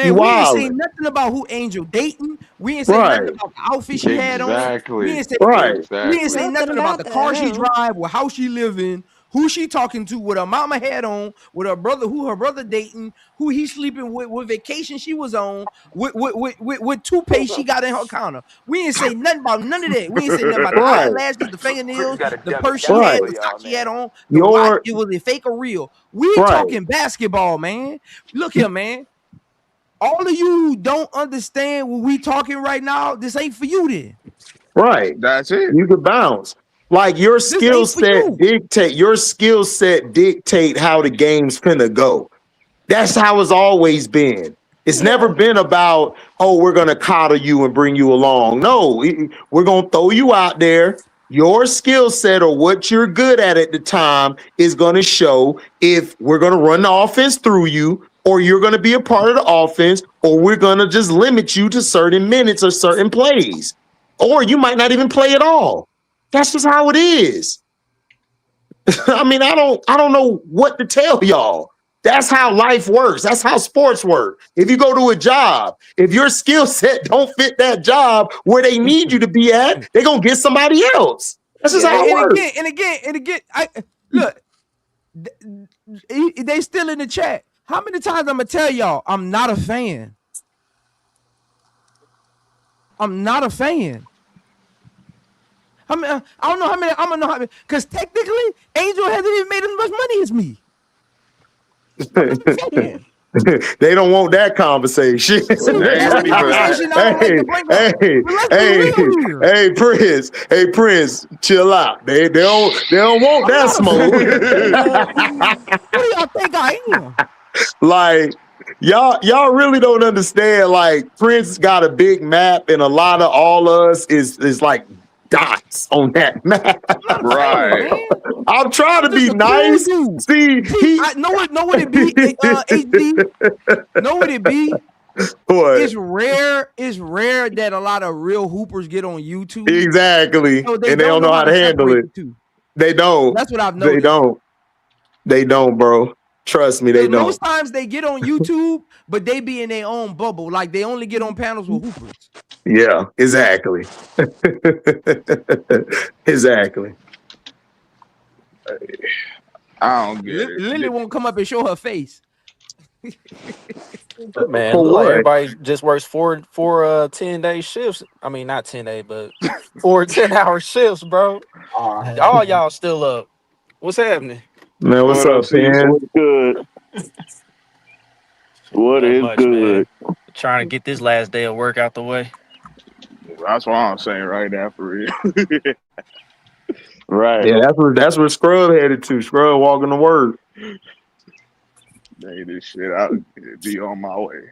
You Man, we ain't say wildin'. nothing about who Angel dating. We ain't say nothing Right, about the outfit she had on. We Exactly. ain't say right, we ain't say Exactly. Nothing nothing about about the that, car she no. drive, what house she live in, who she talking to, what her mama had on, with her brother, who her brother dating, who he sleeping with, what vacation she was on, what toothpaste she got in her counter. We ain't say nothing about none of that. We ain't say nothing about the right, eyelashes, the Chris fingernails, got to the dumb it purse she down had, right. for the y'all, socks she had man. on, the watch, Your it was a fake or real. We right, talking basketball, man. Look here, man. All of you who don't understand what we talking right now, this ain't for you then. right. That's it. You could bounce. Like This ain't for you. your skill set dictate how the game's finna go. That's how it's always been. It's never Yeah. been about, oh, we're going to coddle you and bring you along. No, we're going to throw you out there. Your skill set or what you're good at the time is going to show if we're going to run the offense through you or you're going to be a part of the offense or we're going to just limit you to certain minutes or certain plays. Or you might not even play at all. That's just how it is. I mean, I don't know what to tell y'all. That's how life works. That's how sports work. If you go to a job, if your skill set don't fit that job where they need you to be at, they're gonna get somebody else. That's just Yeah, how it works. and again. I look, they still in the chat. How many times I'm gonna tell y'all I'm not a fan? I'm not a fan. I mean, I don't know how many. I'm gonna know how many because technically, Angel hasn't even made as much money as me. I'm not a fan. They don't want that conversation. See, They ain't that's the ready for that. conversation I don't like to bring up. But let's be Hey, real here. hey, Prince. Hey, Prince, chill out. They don't want I'm that not a smoke. fan. Who do y'all think I am? Like y'all really don't understand. Like Prince got a big map, and a lot of all us is like dots on that map. I'm not a fan, Right. man. I'm trying to I'm just be a cool nice. dude. See, See, I know what it be, HD. Know what it be? What? It's rare that a lot of real hoopers get on YouTube. Exactly. So they And they don't don't know how to handle separate it. the two. They don't. That's what I've They noticed. don't. They don't, bro. Trust me, they Most don't. times they get on YouTube, but they be in their own bubble. Like they only get on panels with hoopers. Yeah, exactly. Exactly. I don't get it. Lily won't come up and show her face. Man, For look like what? everybody just works four 10-day shifts. I mean, not 10-day, but 4 10-hour shifts, bro. All y'all still up. What's happening? Man, what's What up, up, C? Pen? What's good? What Not is much, good? man. Trying to get this last day of work out the way. That's what I'm saying right now for real. Right. Yeah, that's where Scrub headed to. Scrub walking to work. Hey, this shit, I'll be on my way.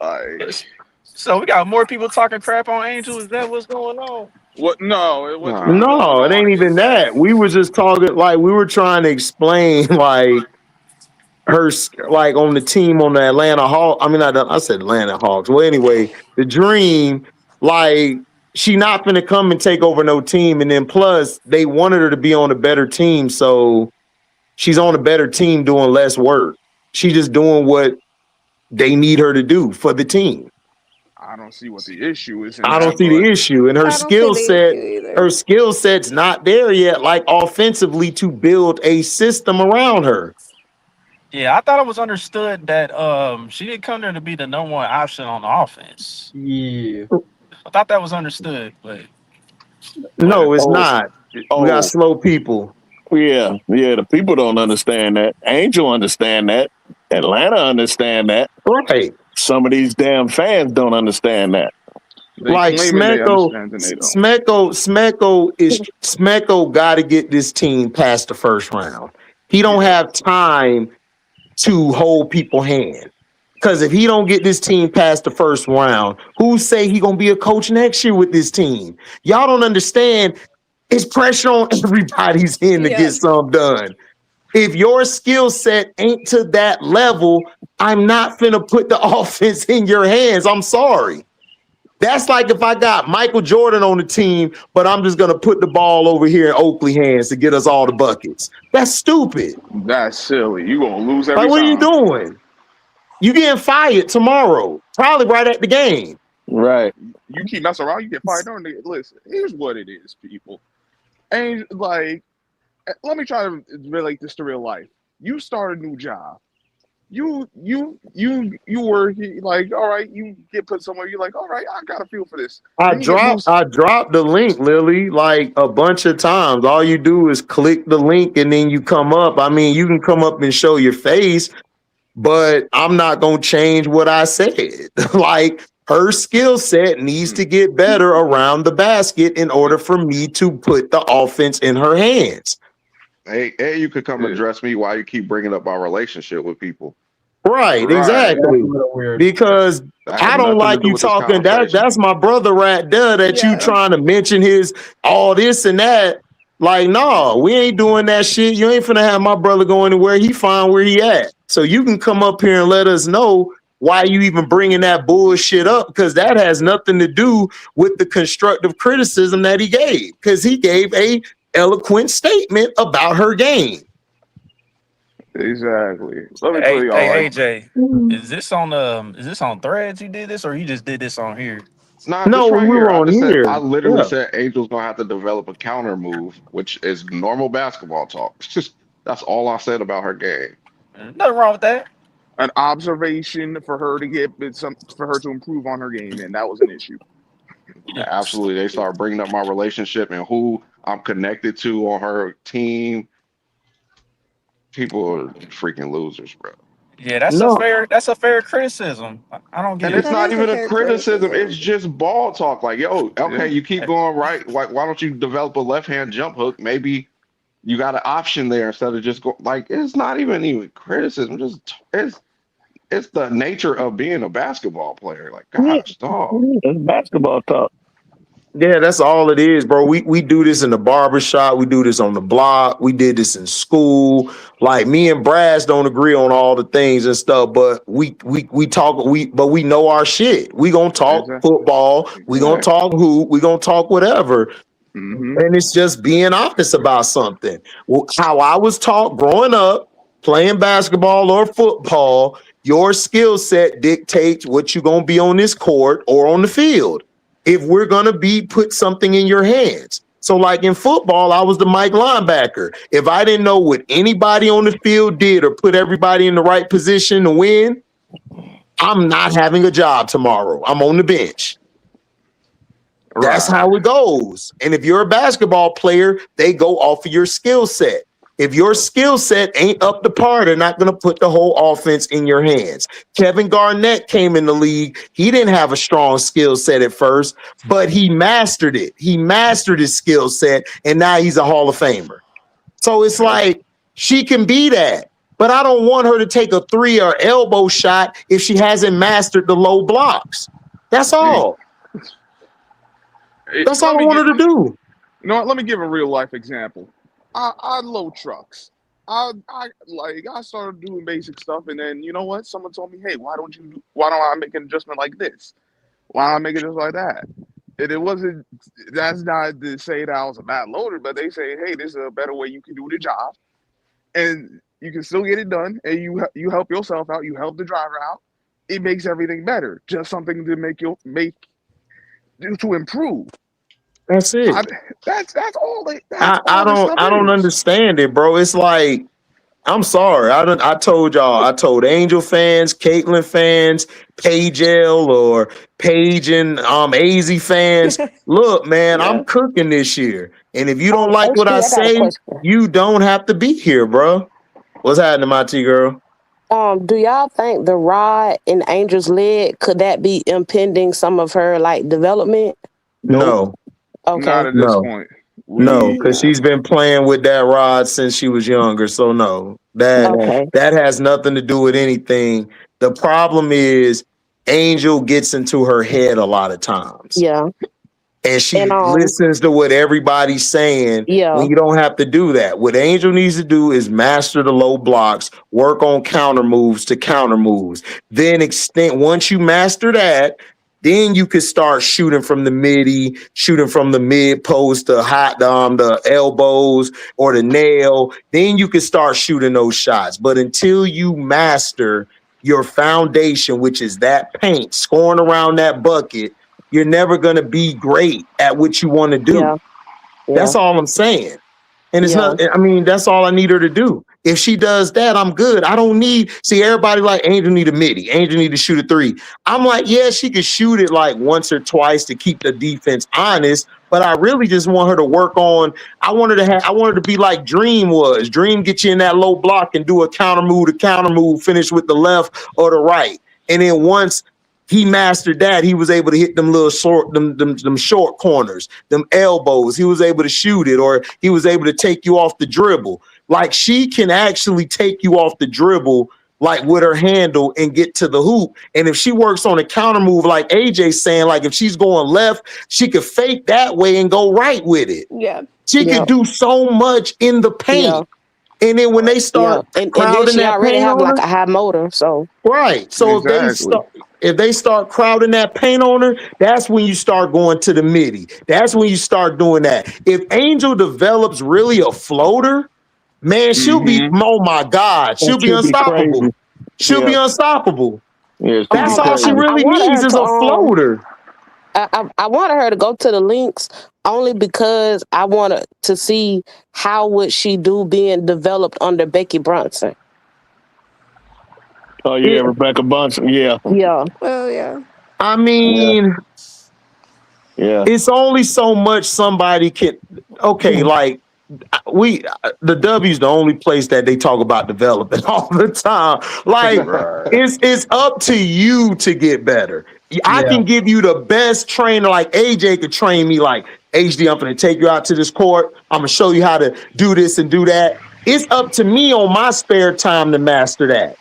Like, So we got more people talking crap on Angel. Is that what's going on? what? No, it wasn't really Nah. going No, it on. ain't even It's that. We were just talking like we were trying to explain like her like on the team on the Atlanta Hawks. I mean, I said Atlanta Hawks. Well, anyway, the Dream, like she not gonna come and take over no team, and then plus they wanted her to be on a better team, so she's on a better team doing less work. She's just doing what they need her to do for the team. I don't see what the issue is in I don't that, see but the issue, and her I don't see skill the set, issue either. her skill set's not there yet, like offensively to build a system around her. Yeah, I thought it was understood that she didn't come there to be the number one option on the offense. Yeah. I thought that was understood, but No, whatever. it's Oh, not. We got oh, slow people. yeah, yeah. The people don't understand that. Angel understand that. Atlanta understand that. Right. Some of these damn fans don't understand that. they Like claiming they understand and they don't. Smecko got to get this team past the first round. He don't Yeah, have time to hold people hand. Because if he don't get this team past the first round, who say he gonna be a coach next year with this team? Y'all don't understand. It's pressure on everybody's end to get Yes. something done. If your skill set ain't to that level, I'm not finna put the offense in your hands. I'm sorry. That's like if I got Michael Jordan on the team, but I'm just gonna put the ball over here in Oakley hands to get us all the buckets. That's stupid. that's silly. You gonna lose Like, every what are you time. doing? You getting fired tomorrow, probably right at the game. Right. You keep messing around, you get fired. Don't listen. Here's what it is, people. And like, let me try to relate this to real life. You start a new job. You work like, all right. You get put somewhere. You're like, all right, I got a feel for this. I Then you get moved. dropped the link, Lily, like a bunch of times. All you do is click the link and then you come up. I mean, you can come up and show your face, but I'm not gonna change what I said. Like her skill set needs to get better around the basket in order for me to put the offense in her hands. Hey, you could come address me while you keep bringing up our relationship with people. Right, Right. That's exactly. a little weird. Because That I has don't nothing to like do you with this talking. conversation. That's my brother right there that you Yeah. trying to mention his all this and that. Like, no, we ain't doing that shit. You ain't finna have my brother go anywhere. He fine where he at. So you can come up here and let us know why you even bringing that bullshit up, because that has nothing to do with the constructive criticism that he gave, because he gave a eloquent statement about her game. Exactly. Let me tell Hey, y'all. hey, Like, AJ, is this on Threads? You did this, or you just did this on here? Nah, No, this we right here. were on I here. literally Yeah. said Angel's gonna have to develop a counter move, which is normal basketball talk. That's all I said about her game. Nothing wrong with that. an observation for her to get some for her to improve on her game, and that was an issue. Absolutely, they start bringing up my relationship and who I'm connected to on her team. People are freaking losers, bro. Yeah, No, that's a fair criticism. I don't get And it. it's That not is a even a fair criticism. criticism. It's just ball talk. Like, yo, Yeah. okay, you keep going right. Why don't you develop a left hand jump hook? Maybe you got an option there instead of just go. Like, it's not even criticism. Just it's the nature of being a basketball player. Like, Yeah, gosh, dog. it's basketball talk. Yeah, that's all it is, bro. We do this in the barbershop. We do this on the block. We did this in school. Like me and Brass don't agree on all the things and stuff, but we talk but we know our shit. We gonna talk Exactly. football. We gonna Exactly. talk hoop. We gonna talk whatever. Mm-hmm. And it's just being honest about something. Well, how I was taught growing up, playing basketball or football, your skill set dictates what you're gonna be on this court or on the field. If we're gonna put something in your hands. So, like in football, I was the Mike linebacker. If I didn't know what anybody on the field did or put everybody in the right position to win, I'm not having a job tomorrow. I'm on the bench. That's Right. how it goes. And if you're a basketball player, they go off of your skill set. If your skill set ain't up to par, they're not going to put the whole offense in your hands. Kevin Garnett came in the league. He didn't have a strong skill set at first, but he mastered it. He mastered his skill set, and now he's a Hall of Famer. So it's like she can be that, but I don't want her to take a three or elbow shot if she hasn't mastered the low blocks. That's all. That's all I want her to do. You know what? Let me give a real life example. I load trucks. I started doing basic stuff, and then you know what? Someone told me, hey, why don't I make an adjustment like this? Why don't I make it just like that? And it wasn't. That's not to say that I was a bad loader, but they say, hey, this is a better way you can do the job, and you can still get it done, and you help yourself out, you help the driver out. It makes everything better. Just something to to improve. That's it. That's all. I don't understand it, bro. It's like, I'm sorry. I told y'all. I told Angel fans, Caitlyn fans, Paige L or Paige and AZ fans. Look, man, I'm cooking this year, and if you don't like what I say, you don't have to be here, bro. What's happening, my T girl? Do y'all think the rod in Angel's leg could that be impeding some of her like development? No. Okay. Not at this point. No, because she's been playing with that rod since she was younger. So no, that has nothing to do with anything. The problem is Angel gets into her head a lot of times. Yeah. And she listens to what everybody's saying. Yeah. When you don't have to do that. What Angel needs to do is master the low blocks, work on counter moves to counter moves. Then once you master that, then you could start shooting from the midi, shooting from the mid post, the elbows or the nail. Then you can start shooting those shots. But until you master your foundation, which is that paint, scoring around that bucket, you're never going to be great at what you want to do. Yeah. That's all I'm saying. And it's not, I mean, that's all I need her to do. If she does that, I'm good. I don't see everybody like Angel need a midi. Angel need to shoot a three. I'm like, yeah, she could shoot it like once or twice to keep the defense honest. But I really just want her to work on, I want her to be like Dream was. Dream get you in that low block and do a counter move, finish with the left or the right. And then once he mastered that, he was able to hit them little short, them short corners, them elbows. He was able to shoot it, or he was able to take you off the dribble. Like she can actually take you off the dribble, like with her handle and get to the hoop. And if she works on a counter move, like AJ's saying, like if she's going left, she could fake that way and go right with it. Yeah. She could do so much in the paint. Yeah. And then when they start and then she already have like a high motor, so So if they start crowding that paint on her, that's when you start going to the midi. That's when you start doing that. If Angel develops really a floater, man, she'll be, oh my God, she'll be unstoppable. She'll be unstoppable. That's all she really needs is a floater. I wanted her to go to the links only because I wanted to see how would she do being developed under Becky Bronson. Oh yeah, Rebecca Bunsen. Yeah. Yeah. Oh yeah. I mean, it's only so much somebody can. Okay, like the W's the only place that they talk about developing all the time. Like it's up to you to get better. I can give you the best trainer. Like AJ could train me. Like HD, I'm gonna take you out to this court. I'm gonna show you how to do this and do that. It's up to me on my spare time to master that.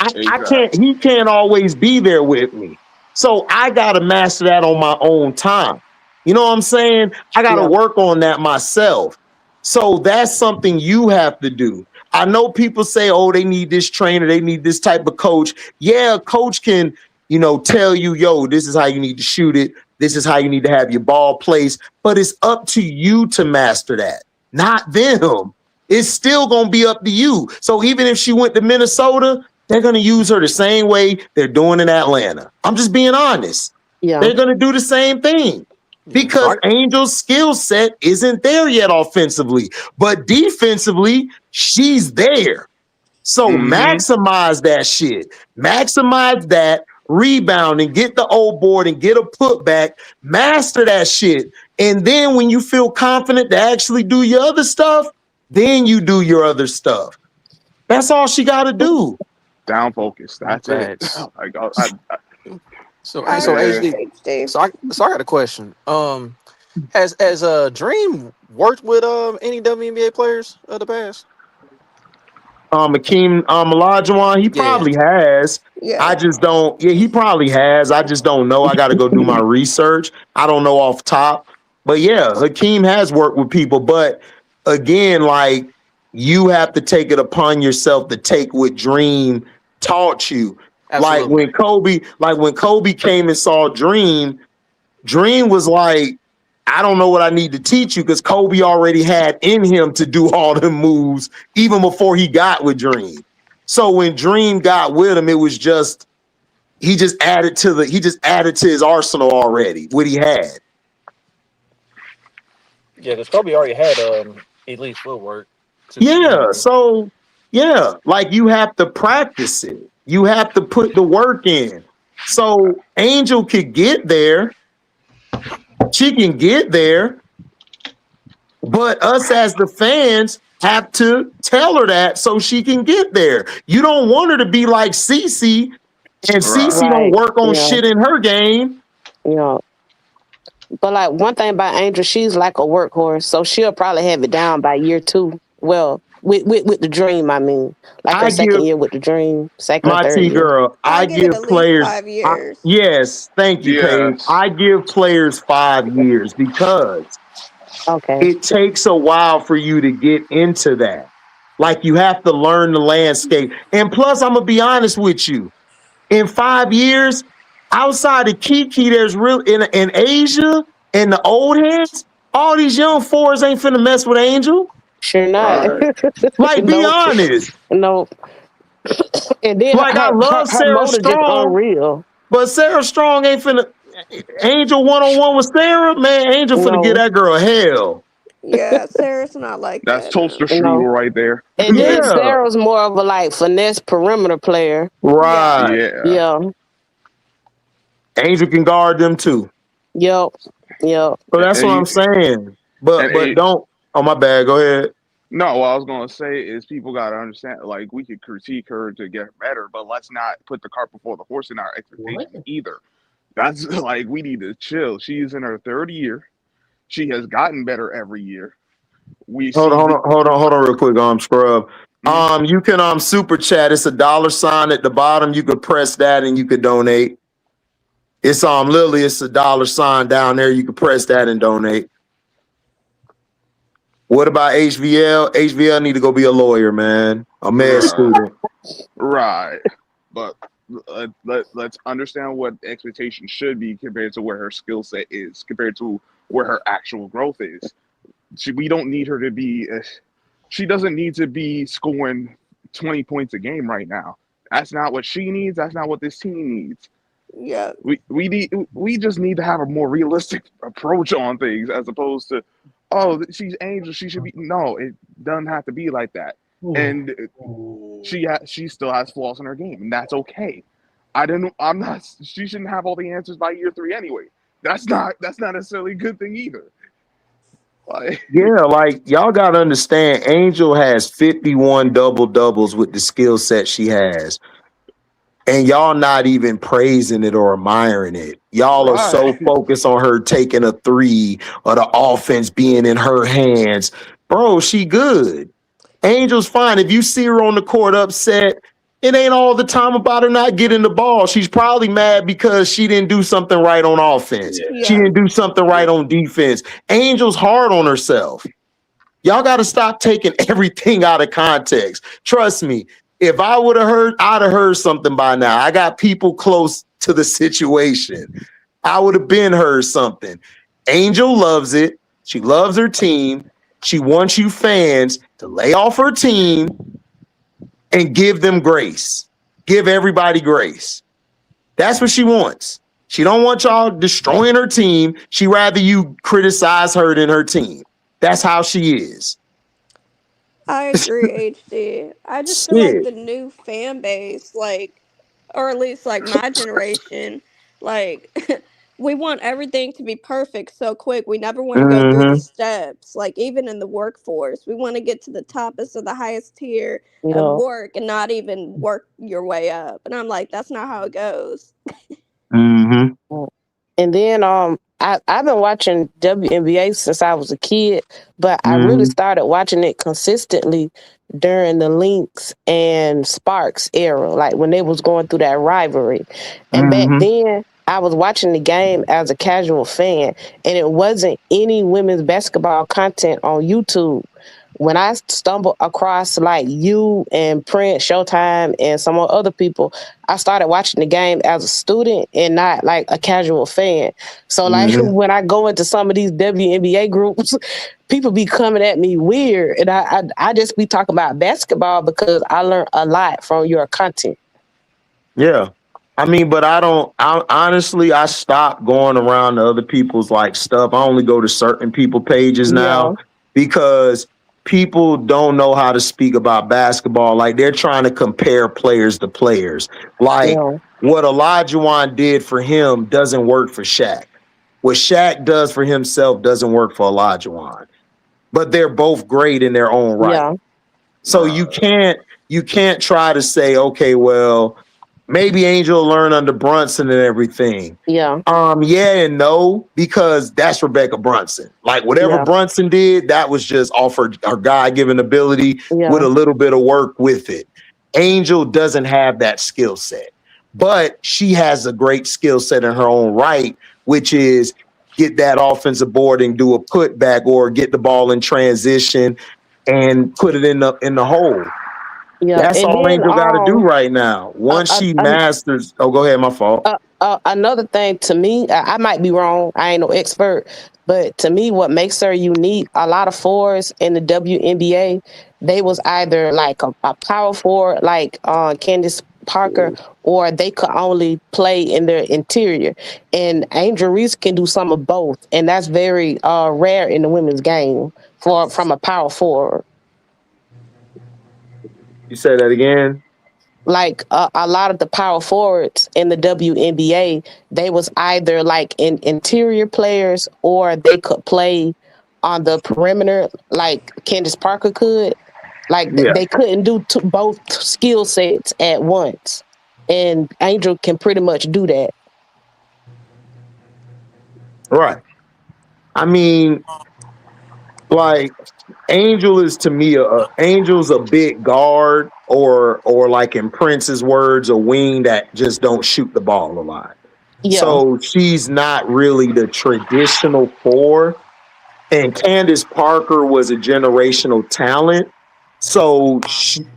I can't. He can't always be there with me. So I gotta master that on my own time. You know what I'm saying? I got to Yeah. work on that myself. So that's something you have to do. I know people say, oh, they need this trainer, they need this type of coach. Yeah, a coach can, tell you, yo, this is how you need to shoot it. This is how you need to have your ball placed. But it's up to you to master that, not them. It's still going to be up to you. So even if she went to Minnesota, they're going to use her the same way they're doing in Atlanta. I'm just being honest. Yeah. They're going to do the same thing. Because Angel's skill set isn't there yet offensively, but defensively, she's there. So maximize that shit. Maximize that rebound and get the old board and get a putback. Master that shit. And then when you feel confident to actually do your other stuff, then you do your other stuff. That's all she got to do. Down focus. That's it. Like, So HD. So I got a question. Has Dream worked with any WNBA players of the past? Akeem Olajuwon, he probably has. Yeah. I just don't. Yeah, he probably has. I just don't know. I got to go do my research. I don't know off top. But yeah, Hakeem has worked with people. But again, like, you have to take it upon yourself to take what Dream taught you. Absolutely. Like when Kobe came and saw Dream was like, I don't know what I need to teach you, because Kobe already had in him to do all the moves even before he got with Dream. So when Dream got with him, it was just he just added to his arsenal already, what he had. Yeah, because Kobe already had elite footwork. Yeah, so yeah, like, you have to practice it. You have to put the work in. So Angel could get there. She can get there. But us as the fans have to tell her that so she can get there. You don't want her to be like Cece, and Cece don't work on shit in her game. Yeah. But like, one thing about Angel, she's like a workhorse, so she'll probably have it down by year 2. Well, with the Dream, I mean, like her second year with the Dream, second or third year. Girl, I give players 5 years. yes, thank you, Paige. I give players 5 years because it takes a while for you to get into that. Like, you have to learn the landscape. And plus, I'm gonna be honest with you. In 5 years, outside of Kiki, there's real in Asia and the old heads, all these young fours ain't finna mess with Angel. Sure not. Like, be honest. No. And then like, I love Sarah Strong, unreal. but Sarah Strong ain't finna Angel one-on-one with Sarah. Man, Angel finna get that girl hell. Yeah, Sarah's not like that's that. toaster strudel right there. And then Sarah's more of a like finesse perimeter player. Right. Yeah. Angel can guard them too. Yep. So that's what I'm saying. But don't. Oh, my bad. Go ahead. No, what I was gonna say is people gotta understand. Like, we could critique her to get better, but let's not put the cart before the horse in our expectations either. That's like, we need to chill. She's in her 3rd year. She has gotten better every year. Hold on, real quick. Scrub. You can super chat. It's a $sign at the bottom. You could press that and you could donate. It's Lily. It's a $sign down there. You could press that and donate. What about HVL? HVL need to go be a lawyer, man. A med student. Right. But let's understand what expectations should be compared to where her skill set is, compared to where her actual growth is. We don't need her to be. She doesn't need to be scoring 20 points a game right now. That's not what she needs. That's not what this team needs. Yeah. We just need to have a more realistic approach on things, as opposed to, oh, she's Angel, she should be. No, it doesn't have to be like that. And she still has flaws in her game, and that's okay. She shouldn't have all the answers by year 3 anyway. That's not necessarily a good thing either. Like, y'all gotta understand, Angel has 51 double-doubles with the skill set she has. And y'all not even praising it or admiring it. Y'all are so focused on her taking a 3 or the offense being in her hands. Bro, she good. Angel's fine. If you see her on the court upset, It ain't all the time about her not getting the ball. She's probably mad because she didn't do something right on offense. She Yeah. didn't do something right on defense. Angel's hard on herself. Y'all got to stop taking everything out of context. Trust me, if I would have heard, I'd have heard something by now. I got people close to the situation. I would have been heard something. Angel loves it. She loves her team. She wants you fans to lay off her team and give them grace. Give everybody grace. That's what she wants. She don't want y'all destroying her team. She rather you criticize her than her team. That's how she is. I agree, HD. I just feel like Shit. the new fan base, like, or at least like my generation, like, we want everything to be perfect so quick. We never want to go through the Mm-hmm. steps. Like, even in the workforce, we want to get to the toppest of the highest tier of Yeah. work and not even work your way up. And I'm like, that's not how it goes. Mm-hmm. And then I've been watching WNBA since I was a kid, but I really Mm-hmm. started watching it consistently during the Lynx and Sparks era, like when they was going through that rivalry. And back Mm-hmm. then, I was watching the game as a casual fan, and it wasn't any women's basketball content on YouTube. When I stumbled across like you and Prince, Showtime, and some other people, I started watching the game as a student and not like a casual fan. So like Mm-hmm. when I go into some of these WNBA groups, people be coming at me weird, and I just be talking about basketball because I learned a lot from your content. Yeah. I mean, but honestly, I stopped going around to other people's like stuff. I only go to certain people pages Yeah, now because people don't know how to speak about basketball. Like they're trying to compare players to players. Like yeah, what Olajuwon did for him doesn't work for Shaq. What Shaq does for himself doesn't work for Olajuwon. But they're both great in their own right. yeah, So you can't try to say, okay, well, maybe Angel will learn under Brunson and everything. yeah, Yeah and no, because that's Rebecca Brunson. Like whatever yeah, Brunson did, that was just off her God-given ability with yeah, a little bit of work with it. Angel doesn't have that skill set, but she has a great skill set in her own right, which is get that offensive board and do a putback or get the ball in transition and put it in the hole. yeah. That's And all then Angel got to do right now. Once she masters, oh, go ahead, my fault. another thing to me, I might be wrong. I ain't no expert, but to me, what makes her unique, a lot of fours in the WNBA, they was either like a power forward, like Candace Parker, or they could only play in their interior. And Angel Reese can do some of both, and that's very rare in the women's game from a power forward. You say that again? Like a lot of the power forwards in the WNBA, they was either like interior players or they could play on the perimeter like Candace Parker could. Like Yeah. they couldn't do both skill sets at once. And Angel can pretty much do that. Right. I mean, like Angel is to me Angel's a big guard or like in Prince's words, a wing that just don't shoot the ball a lot. Yeah. So she's not really the traditional four. And Candace Parker was a generational talent. So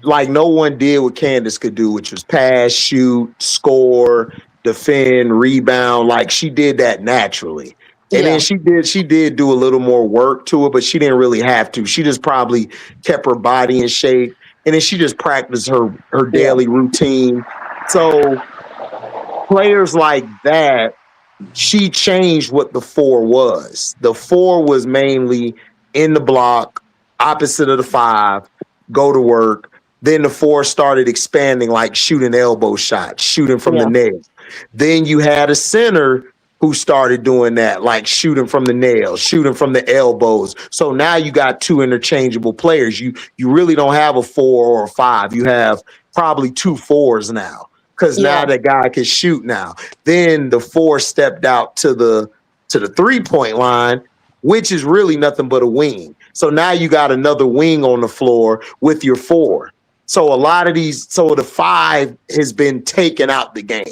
like no one did what Candace could do, which was pass, shoot, score, defend, rebound. Like she did that naturally. And Yeah. then she did do a little more work to it, but she didn't really have to. She just probably kept her body in shape. And then she just practiced her daily routine. So players like that, she changed what the four was. The four was mainly in the block, opposite of the five, go to work. Then the four started expanding, like shooting elbow shots, shooting from the nail. Then you had a center who started doing that, like shooting from the nails, shooting from the elbows. So now you got two interchangeable players. You really don't have a four or a five. You have probably two fours now. Because now that guy can shoot now. Then the four stepped out to the 3-point line, which is really nothing but a wing. So now you got another wing on the floor with your four. So the 5 has been taken out the game.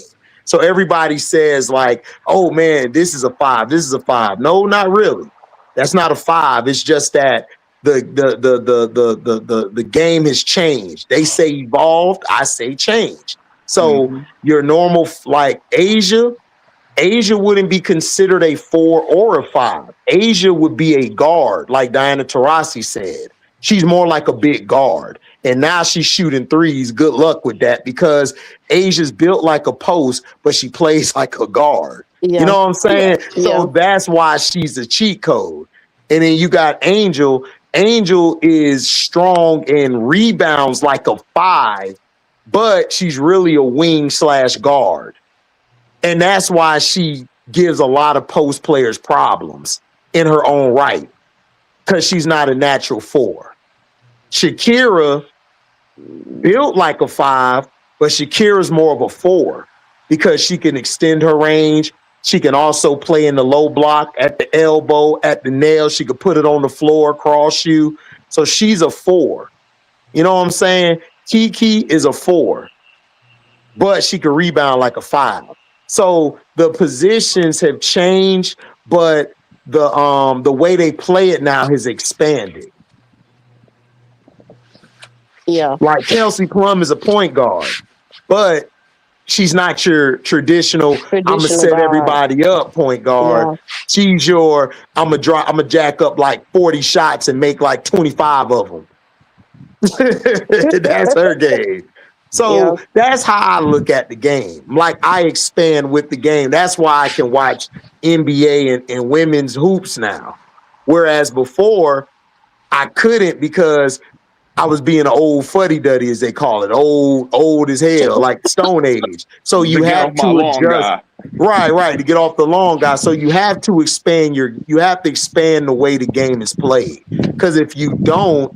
So everybody says like, oh man, this is a 5. This is a 5. No, not really. That's not a 5. It's just that the game has changed. They say evolved, I say change. So Mm-hmm. your normal like Asia wouldn't be considered a 4 or a 5. Asia would be a guard, like Diana Taurasi said. She's more like a big guard. And now she's shooting threes. Good luck with that because Asia's built like a post, but she plays like a guard. You Yeah. know what I'm saying? Yeah. So that's why she's a cheat code. And then you got Angel. Angel is strong in rebounds like a 5, but she's really a wing/guard. And that's why she gives a lot of post players problems in her own right because she's not a natural 4. Shakira built like a 5, but Shakira's more of a 4 because she can extend her range. She can also play in the low block at the elbow, at the nail. She could put it on the floor, cross you. So she's a 4. You know what I'm saying? Kiki is a 4, but she could rebound like a 5. So the positions have changed, but the way they play it now has expanded. Yeah. Like Kelsey Plum is a point guard, but she's not your traditional I'm gonna set guard. everybody up point guard. Yeah. She's your I'm gonna jack up like 40 shots and make like 25 of them. That's her game. So that's how I look at the game. Like I expand with the game. That's why I can watch NBA and women's hoops now. Whereas before I couldn't because I was being an old fuddy-duddy, as they call it, old as hell, like Stone Age. So you To get have off my to long adjust. guy. Right, to get off the long guy. So you have to expand the way the game is played. Because if you don't,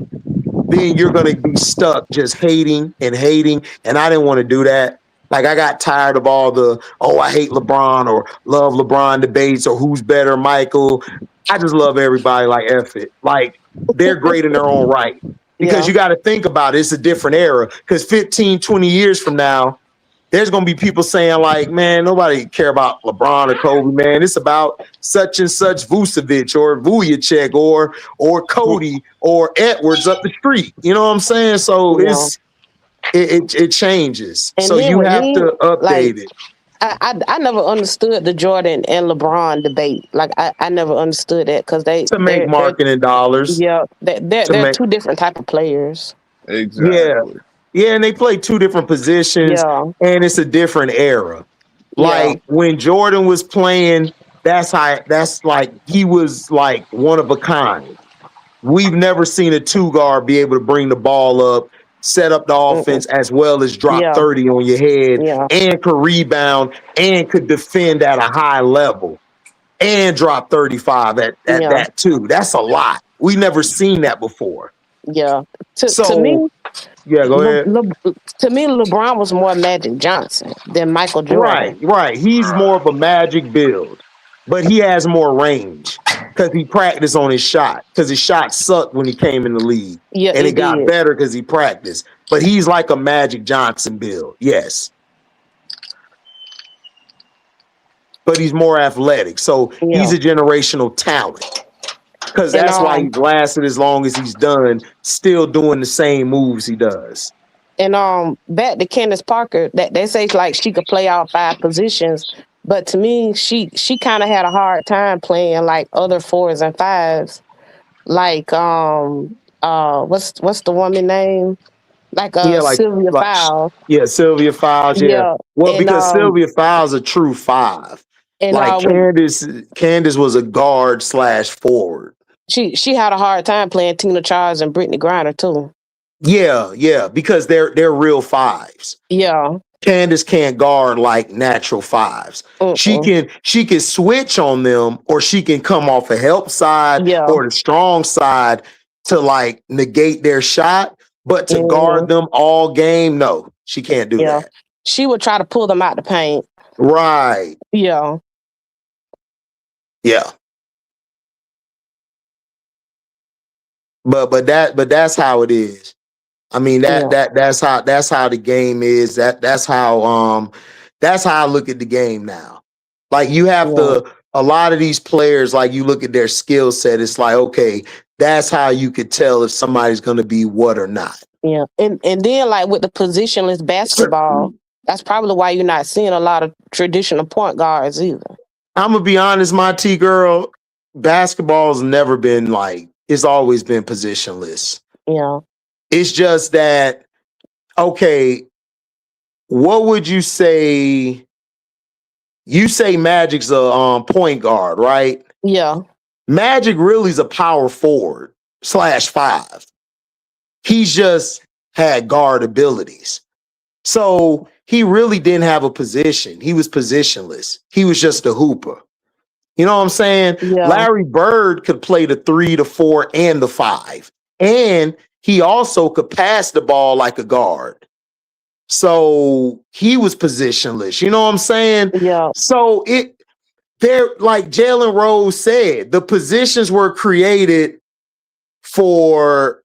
then you're gonna be stuck just hating. And I didn't want to do that. Like I got tired of all the I hate LeBron or love LeBron debates or who's better, Michael. I just love everybody like F it. Like they're great in their own right. Because you got to think about it, it's a different era. Because 15, 20 years from now, there's going to be people saying like, man, nobody care about LeBron or Kobe, man. It's about such and such Vucevic or Vujicic or Cody or Edwards up the street. You know what I'm saying? So it changes. And so then you with have me, to update like, it. I never understood the Jordan and LeBron debate. Like I never understood that because To make marketing dollars. Yeah, they're two different type of players. Exactly. Yeah, and they play two different positions, and it's a different era. Like when Jordan was playing, that's like he was like one of a kind. We've never seen a 2 guard be able to bring the ball up, set up the offense as well as drop 30 on your head, and could rebound and could defend at a high level and drop 35 at that too. That's a lot. We never seen that before. Yeah. To me, go ahead. To me, LeBron was more Magic Johnson than Michael Jordan. Right. He's more of a Magic build, but he has more range because he practiced on his shot. Because his shot sucked when he came in the league, and it got better because he practiced. But he's like a Magic Johnson build, yes. But he's more athletic, so he's a generational talent. Because that's why he's lasted as long as he's done, still doing the same moves he does. And back to Candace Parker, that they say like she could play all 5 positions, but to me, she kind of had a hard time playing like other 4s and 5s, like what's the woman name? Like Sylvia Fowles. Yeah, Sylvia Fowles. Yeah. Well, because Sylvia Fowles a true 5. And like Candace was a guard/forward. She had a hard time playing Tina Charles and Brittany Griner too. Yeah, because they're real 5s. Yeah. Candace can't guard like natural 5s. She can switch on them, or she can come off a help side or the strong side to like negate their shot, but to guard them all game, no, she can't do that. She would try to pull them out the paint. Right. Yeah. Yeah. But that's how it is. I mean Yeah. that's how the game is. That's how I look at the game now. Like you have Yeah. to a lot of these players, like you look at their skill set, it's like, okay, that's how you could tell if somebody's gonna be what or not. Yeah. And then like with the positionless basketball, that's probably why you're not seeing a lot of traditional point guards either. I'm gonna be honest, my T girl, basketball's never been like it's always been positionless. Yeah. It's just that, okay, what would you say? You say Magic's a point guard, right? Yeah. Magic really is a power forward /5. He's just had guard abilities. So he really didn't have a position. He was positionless. He was just a hooper. You know what I'm saying? Yeah. Larry Bird could play the 3, the 4, and the 5. And he also could pass the ball like a guard. So he was positionless. You know what I'm saying? Yeah. So they're like Jalen Rose said, the positions were created for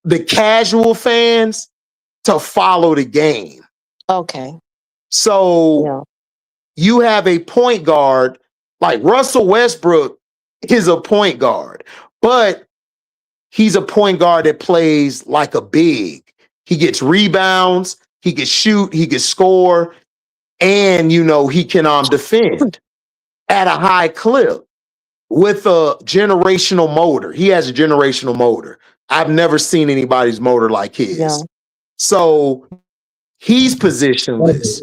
the casual fans to follow the game. Okay. So Yeah. you have a point guard like Russell Westbrook is a point guard, but he's a point guard that plays like a big. He gets rebounds, he can shoot, he can score, and he can defend at a high clip with a generational motor. He has a generational motor. I've never seen anybody's motor like his. Yeah. So he's positionless.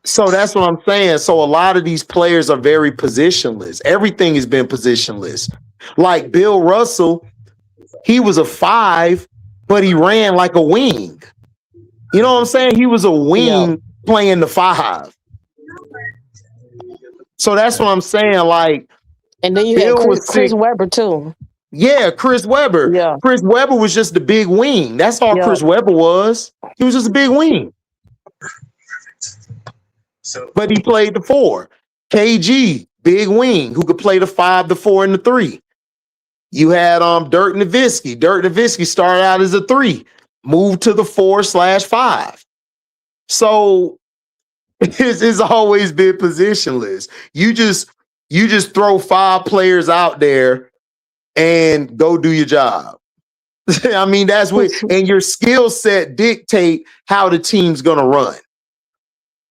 So that's what I'm saying. So a lot of these players are very positionless. Everything has been positionless. Like Bill Russell, he was a 5, but he ran like a wing. You know what I'm saying? He was a wing playing the 5. So that's what I'm saying. Like, and then you Bill had was Chris Webber too. Yeah, Chris Webber. Yeah. Chris Webber was just the big wing. That's all Chris Webber was. He was just a big wing. But he played the 4. KG, big wing, who could play the 5, the 4, and the 3. You had Dirk Nowitzki. Dirk Nowitzki started out as a 3, moved to the 4/5. So it's always been positionless. You just throw 5 players out there and go do your job. I mean, that's what, and your skill set dictate how the team's gonna run.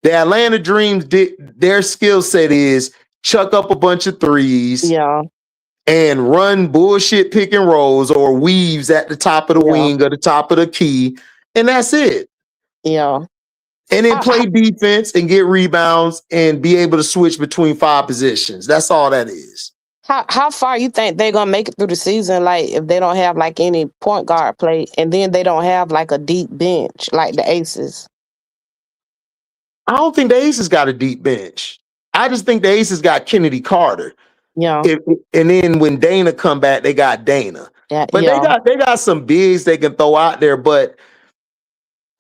The Atlanta Dreams, their skill set is chuck up a bunch of 3s, and run bullshit pick and rolls or weaves at the top of the wing or the top of the key, and that's it. Yeah. And then play defense and get rebounds and be able to switch between 5 positions. That's all that is. How far you think they're gonna make it through the season? Like if they don't have like any point guard play, and then they don't have like a deep bench like the Aces. I don't think the Aces got a deep bench. I just think the Aces got Kennedy Carter. Yeah. And then when Dana come back, they got Dana. Yeah. But they got some bigs they can throw out there. But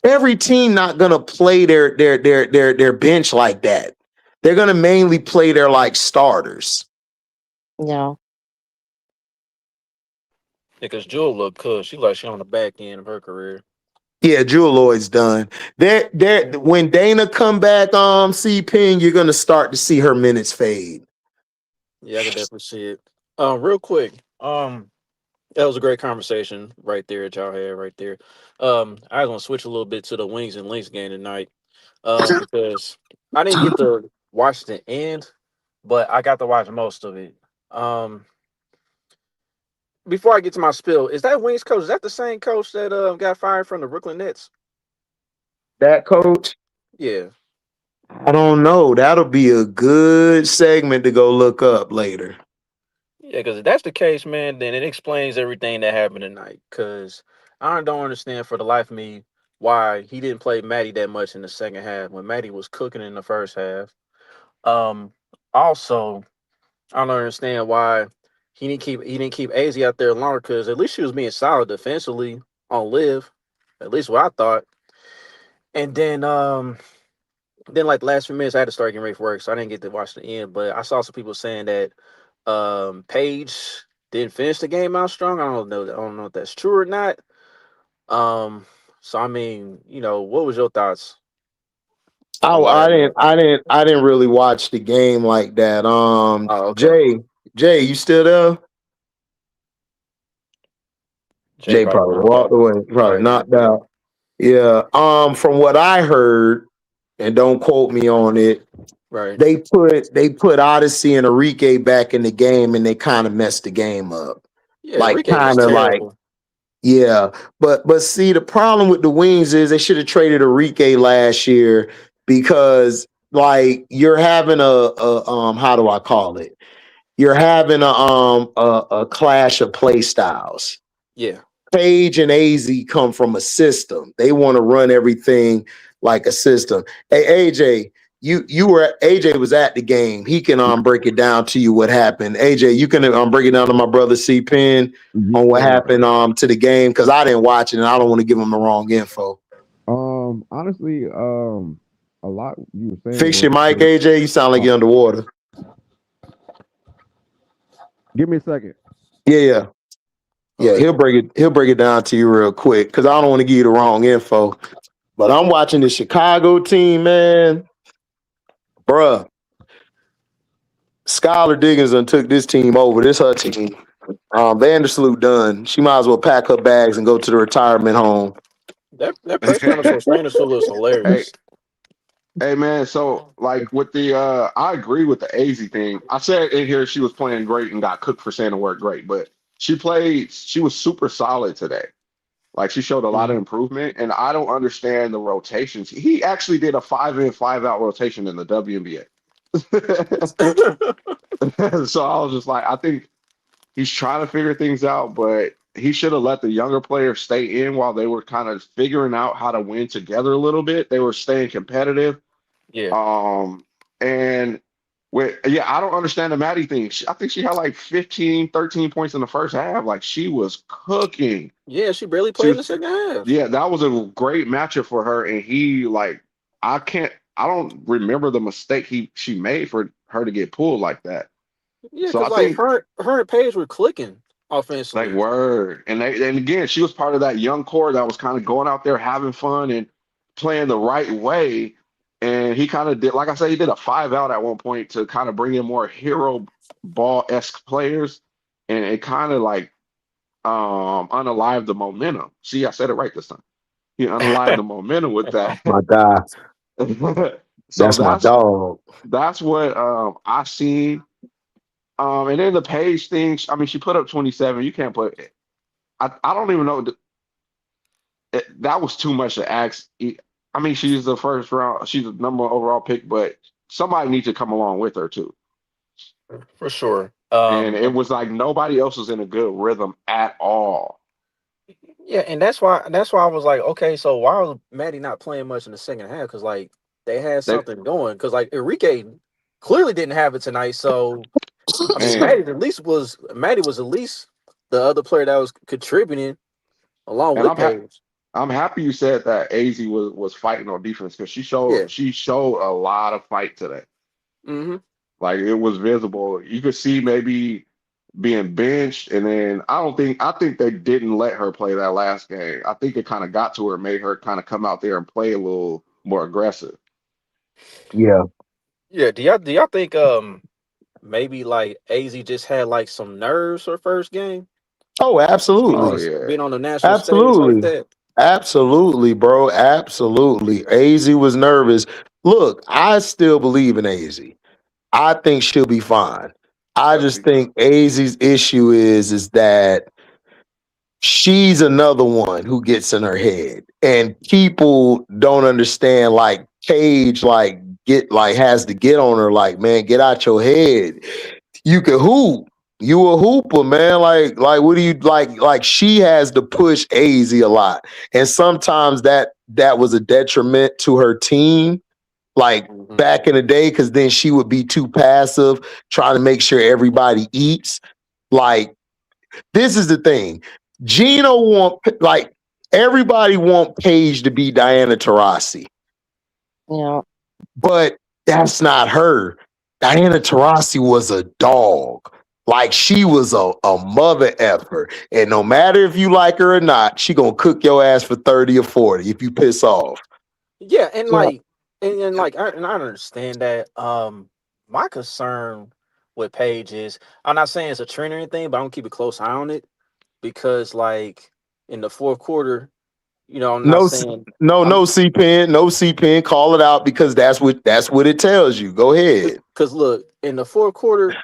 every team not gonna play their bench like that. They're gonna mainly play their like starters. Yeah. Because Jewel look cool. She like she on the back end of her career. Yeah, Jewel Lloyd's done. When Dana come back, C-Ping, you're gonna start to see her minutes fade. Yeah, I can definitely see it. Real quick, that was a great conversation right there that y'all had right there. I was gonna switch a little bit to the Wings and Links game tonight, because I didn't get to watch the end, but I got to watch most of it. Before I get to my spill, is that Wings coach? Is that the same coach that got fired from the Brooklyn Nets? That coach? Yeah. I don't know. That'll be a good segment to go look up later. Yeah, because if that's the case, man, then it explains everything that happened tonight. Because I don't understand for the life of me why he didn't play Matty that much in the second half when Matty was cooking in the first half. Also, I don't understand why he didn't keep AZ out there longer, because at least she was being solid defensively on Liv, at least what I thought. And then like the last few minutes I had to start getting ready for work, so I didn't get to watch the end. But I saw some people saying that Paige didn't finish the game out strong. I don't know. I don't know if that's true or not. So I mean, what was your thoughts on Oh, I last night? didn't, I didn't, I didn't really watch the game like that. Oh, okay. Jay, you still there? Jay Jay probably probably knocked walked out. away, probably Probably knocked knocked out. out. Yeah. From what I heard, and don't quote me on it, Right. they put Odyssey and Enrique back in the game, and they kind of messed the game up. Yeah, Like Enrique was kind of like terrible. yeah, but see, the problem with the Wings is they should have traded Enrique last year because like you're having a how do I call it? You're having a clash of play styles. Yeah. Page and AZ come from a system. They want to run everything like a system. Hey AJ, you were AJ was at the game. He can break it down to you what happened. AJ, you can break it down to my brother C Pen on what Yeah. happened to the game because I didn't watch it and I don't want to give him the wrong info. Honestly, a lot you were saying Fix was your mic, AJ. You sound like you're underwater. give me a second. Yeah. Yeah, Okay. he'll break it down to you real quick because I don't want to give you the wrong info. But I'm watching the Chicago team, man. Bruh. Skylar Diggins done took this team over. This her team. Vandersloot done. She might as well pack her bags and go to the retirement home. That press conference from Vandersloot was Hey, hilarious. hey, man. So, like with the, I agree with the AZ thing. I said in here she was playing great and got cooked for saying the word great, but she was super solid today. Like she showed a lot of Mhm. improvement, and I don't understand the rotations. He actually did a 5-in, 5-out rotation in the WNBA. So I was just like, I think he's trying to figure things out, but he should have let the younger players stay in while they were kind of figuring out how to win together a little bit. They were staying competitive. Yeah. And I don't understand the Maddie thing. I think she had like 15, 13 points in the first half. Like she was cooking. Yeah, she barely She played in was, the second half. yeah, that was a great matchup for her. And he like, I don't remember the mistake she made for her to get pulled like that. Yeah, So because I like think her and Paige were clicking like offensively. word. And again, she was part of that young core that was kind of going out there having fun and playing the right way. And he kind of did, like I said, he did a 5-out at one point to kind of bring in more hero ball-esque players. And it kind of like unalived the momentum. See, I said it right this time. He unalived the momentum with that. My God. So That's my dog. that's what I seen. And then the Page thing, I mean, she put up 27. You can't put I don't even know. That was too much to ask. I mean, she's the first round. She's the number 1 overall pick, but somebody needs to come along with her too. For sure. And it was like nobody else was in a good rhythm at all. Yeah, and that's why I was like, okay, so why was Maddie not playing much in the second half? Because like they had They something going. Because like Enrique clearly didn't have it tonight. So I mean, man, Maddie was at least the other player that was contributing along and with Paige. I'm happy you said that AZ was fighting on defense because Yeah. she showed a lot of fight today. Mm-hmm. Like it was visible. You could see maybe being benched, and then I think they didn't let her play that last game. I think it kind of got to her, made her kind of come out there and play a little more aggressive. Yeah. Yeah. Do y'all think maybe like AZ just had like some nerves her first game? Oh, Oh absolutely. yeah, Being on the national stage like Absolutely. that. Absolutely, bro. Absolutely. AZ was nervous. Look, I still believe in AZ. I think she'll be fine. I yep. just think AZ's issue is that she's another one who gets in her head. And people don't understand like Cage has to get on her like, man, get out your head. You can hoop. You a hooper, man. Like what do you like she has to push AZ a lot. And sometimes that was a detriment to her team, like Mhm. back in the day, because then she would be too passive, trying to make sure everybody eats. Like, this is the thing. Gino like everybody want Paige to be Diana Taurasi. Yeah. But that's not her. Diana Taurasi was a dog. Like she was a mother effer. And no matter if you like her or not, she gonna cook your ass for 30 or 40 if you piss off. Yeah, and Yeah. like, and like, I understand that. My concern with Paige is, I'm not saying it's a trend or anything, but I'm gonna keep a close eye on it because, like, in the fourth quarter, I'm not No, saying no I'm C pen, no C pen. Call it out because that's what it tells you. Go ahead. because look, in the fourth quarter,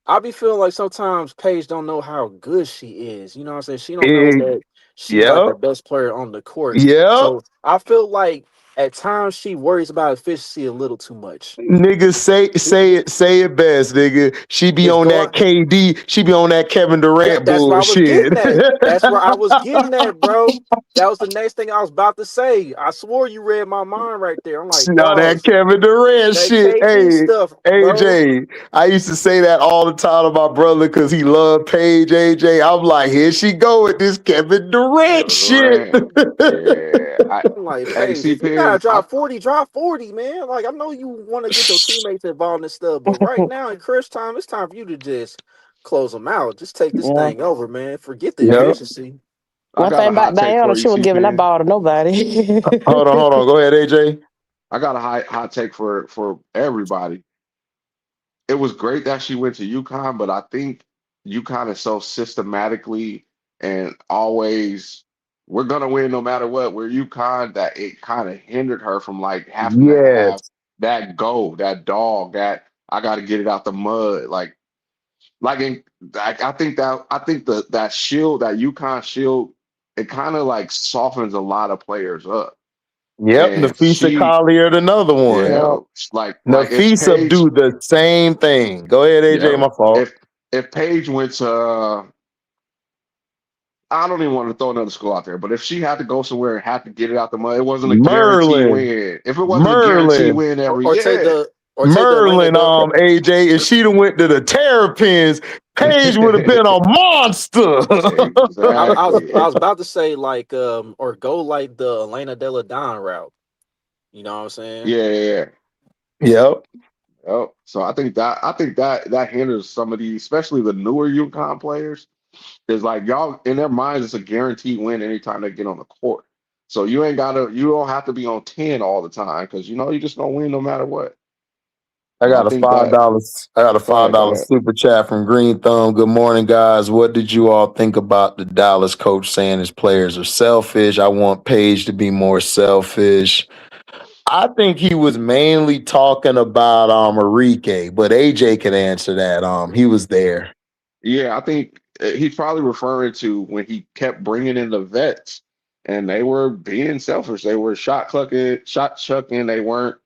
I be feeling like sometimes Paige don't know how good she is. You know what I'm saying? She don't know Eh, that she's like yep, the best player on the court. yep. So I feel like at times she worries about efficiency a little too much. Nigga, say it best, nigga. She be It's on going that KD. She be on that Kevin Durant That's where I was bullshit. getting at. That's where I was getting at, bro. That was the next thing I was about to say. I swore you read my mind right there. I'm like, Now that dog, Kevin Durant that shit. KD Hey, stuff, bro. AJ, I used to say that all the time to my brother because he loved Paige. AJ, I'm like, here she go with this Kevin Durant shit. Durant. Yeah. I'm like, Hey, Paige, see, if you gotta Pin, drop 40, man. Like, I know you want to get your teammates involved in stuff, but right now in crunch time, it's time for you to just close them out. Just take this Yeah. thing over, man. Forget the Yep. efficiency. I One got thing a about hot take Diana, for you, she was see, giving that Pin. ball to nobody. Hold on. Go ahead, AJ. I got a hot take for everybody. It was great that she went to UConn, but I think UConn is so systematically and always we're gonna win no matter what. We're UConn that it kind of hindered her from like having to have Yes. that go, that dog, that I got to get it out the mud. Like in, I think that shield, that UConn shield, it kind of like softens a lot of players up. Yep. And Nafisa Collier, another one. yeah, Yeah. like if Nafisa Paige, do the same thing. Go ahead, AJ. yeah, My fault. if Paige went to, I don't even want to throw another school out there, but if she had to go somewhere and had to get it out the mud, it wasn't a guarantee Merlin. win. If it wasn't a guarantee Merlin. win Or, every or take year, the or take the Atlanta Merlin, Dub. AJ, if she'd have went to the Terrapins, Paige would have been a monster. exactly. I was about to say like or go like the Elena Della Don route. You know what I'm saying? Yeah, yeah, yeah. Yep. Yep. So I think that hinders some of these, especially the newer UConn players. Is like y'all in their minds, it's a guaranteed win anytime they get on the court. So you don't have to be on 10 all the time because you just gonna win no matter what. I And I got a think five that dollars. I got a go five ahead, go dollar ahead. super chat from Green Thumb. Good morning, guys. What did you all think about the Dallas coach saying his players are selfish? I want Paige to be more selfish. I think he was mainly talking about Enrique, but AJ could answer that. He was there. Yeah, I think he's probably referring to when he kept bringing in the vets and they were being selfish. They were shot chucking. They weren't,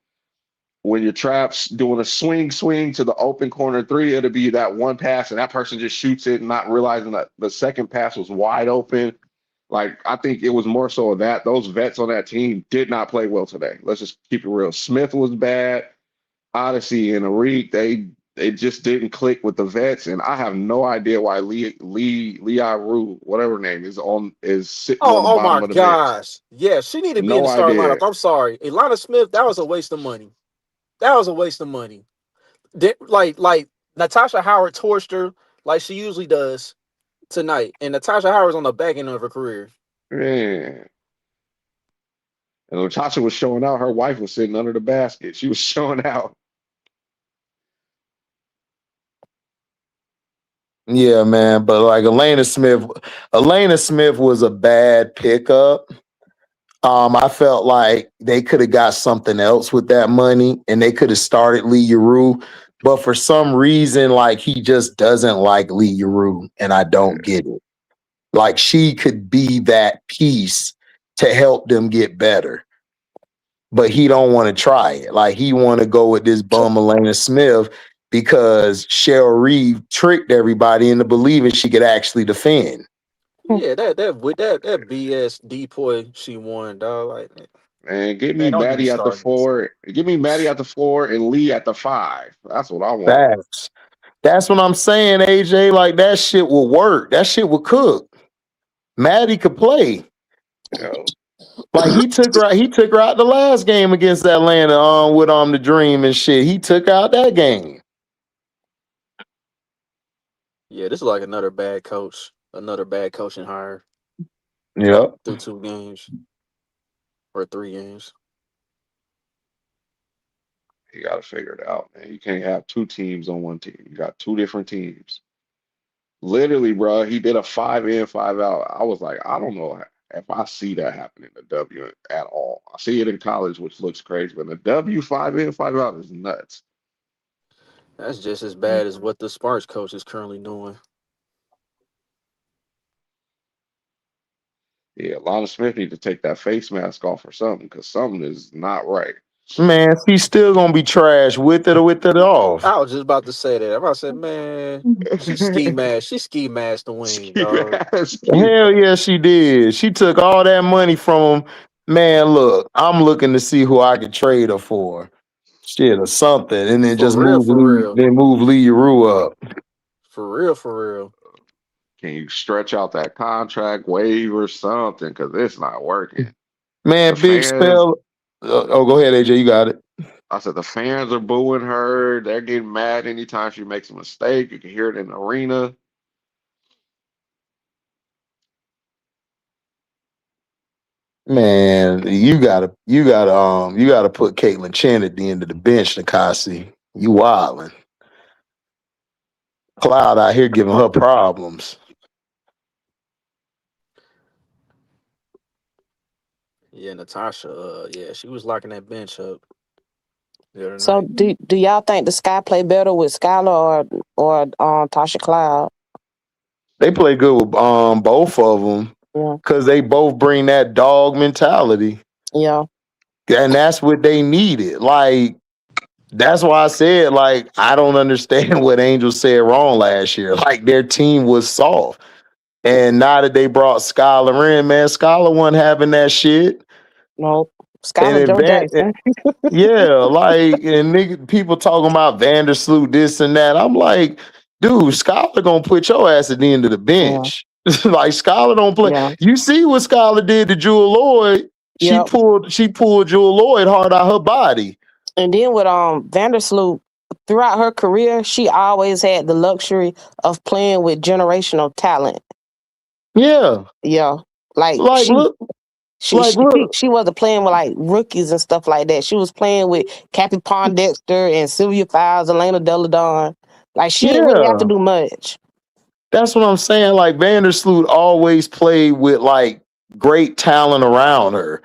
when your traps doing a swing to the open corner three, it'll be that one pass and that person just shoots it, not realizing that the second pass was wide open. Like, I think it was more so of that. Those vets on that team did not play well today. Let's just keep it real. Smith was bad. Odyssey and Arik, they just didn't click with the vets, and I have no idea why Lee Rue, whatever her name is sitting on the Oh bottom my of the bench. gosh. Yeah, she need to be in No the starting lineup. idea. I'm sorry. Ilana Smith, that was a waste of money. That was a waste of money. Like Natasha Howard torched her like she usually does tonight. And Natasha Howard's on the back end of her career. Man. And Latasha was showing out. Her wife was sitting under the basket. She was showing out. Yeah, man. But like Elena Smith was a bad pickup. I felt like they could have got something else with that money and they could have started Lee Yuru. But for some reason, like he just doesn't like Lee Yuru, and I don't get it. Like she could be that piece to help them get better. But he don't want to try it. Like he want to go with this bum Elena Smith because Cheryl Reeve tricked everybody into believing she could actually defend. Yeah, that BS depoy she won, dog. Like, Man, give me man, don't get me Maddie at the started. 4. Give me Maddie at the 4 and Lee at the 5. That's what I want. Facts. That's what I'm saying, AJ. Like that shit will work. That shit will cook. Maddie could play. You know. Like he took her out the last game against Atlanta with the Dream and shit. He took out that game. Yeah, this is like another bad coach, another bad coaching hire Yep. through 2 games or 3 games. You got to figure it out, man. You can't have two teams on one team. You got two different teams. Literally, bro, he did a 5 in, 5 out. I was like, I don't know if I see that happen in the W at all. I see it in college, which looks crazy, but the W 5 in, 5 out is nuts. That's just as bad as what the Sparks coach is currently doing. Yeah, Lana Smith need to take that face mask off or something because something is not right. Man, she's still gonna be trash with it or with it off. I was just about to say that. I said, man, she ski mask. She ski masked the wing, dog. Hell yeah, she did. She took all that money from him. Man, look, I'm looking to see who I could trade her for. Shit or something. And then just For real, for real. move Lee Rue up. For real, for real. Can you stretch out that contract, waive or something? Because it's not working. Man, The big fans, spell. Go ahead, AJ. You got it. I said the fans are booing her. They're getting mad anytime she makes a mistake. You can hear it in the arena. Man, you gotta put Caitlin Chen at the end of the bench, Nakasi. You wildin'. Cloud out here giving her problems. Yeah, Natasha. Yeah, she was locking that bench up the other So night. do y'all think the Sky play better with Skylar or Tasha Cloud? They play good with both of them Yeah. because they both bring that dog mentality. Yeah. And that's what they needed. Like, that's why I said, like, I don't understand what Angel said wrong last year. Like, their team was soft. And now that they brought Skylar in, man, Skylar wasn't having that shit. Nope. And Skylar Joe Jackson. yeah, like, and people talking about Vandersloot, this and that. I'm like, dude, Skylar gonna put your ass at the end of the Yeah. bench. Like, Skylar don't play. Yeah. You see what Skylar did to Jewel Lloyd? She Yep. pulled Jewel Lloyd hard out her body. And then with Vandersloot, throughout her career, she always had the luxury of playing with generational talent. Yeah. Yeah. Like look. She wasn't playing with like rookies and stuff like that. She was playing with Cappy Pondexter and Sylvia Fowles, Elena Deladon. Like she didn't really have to do much. That's what I'm saying. Like Vandersloot always played with like great talent around her.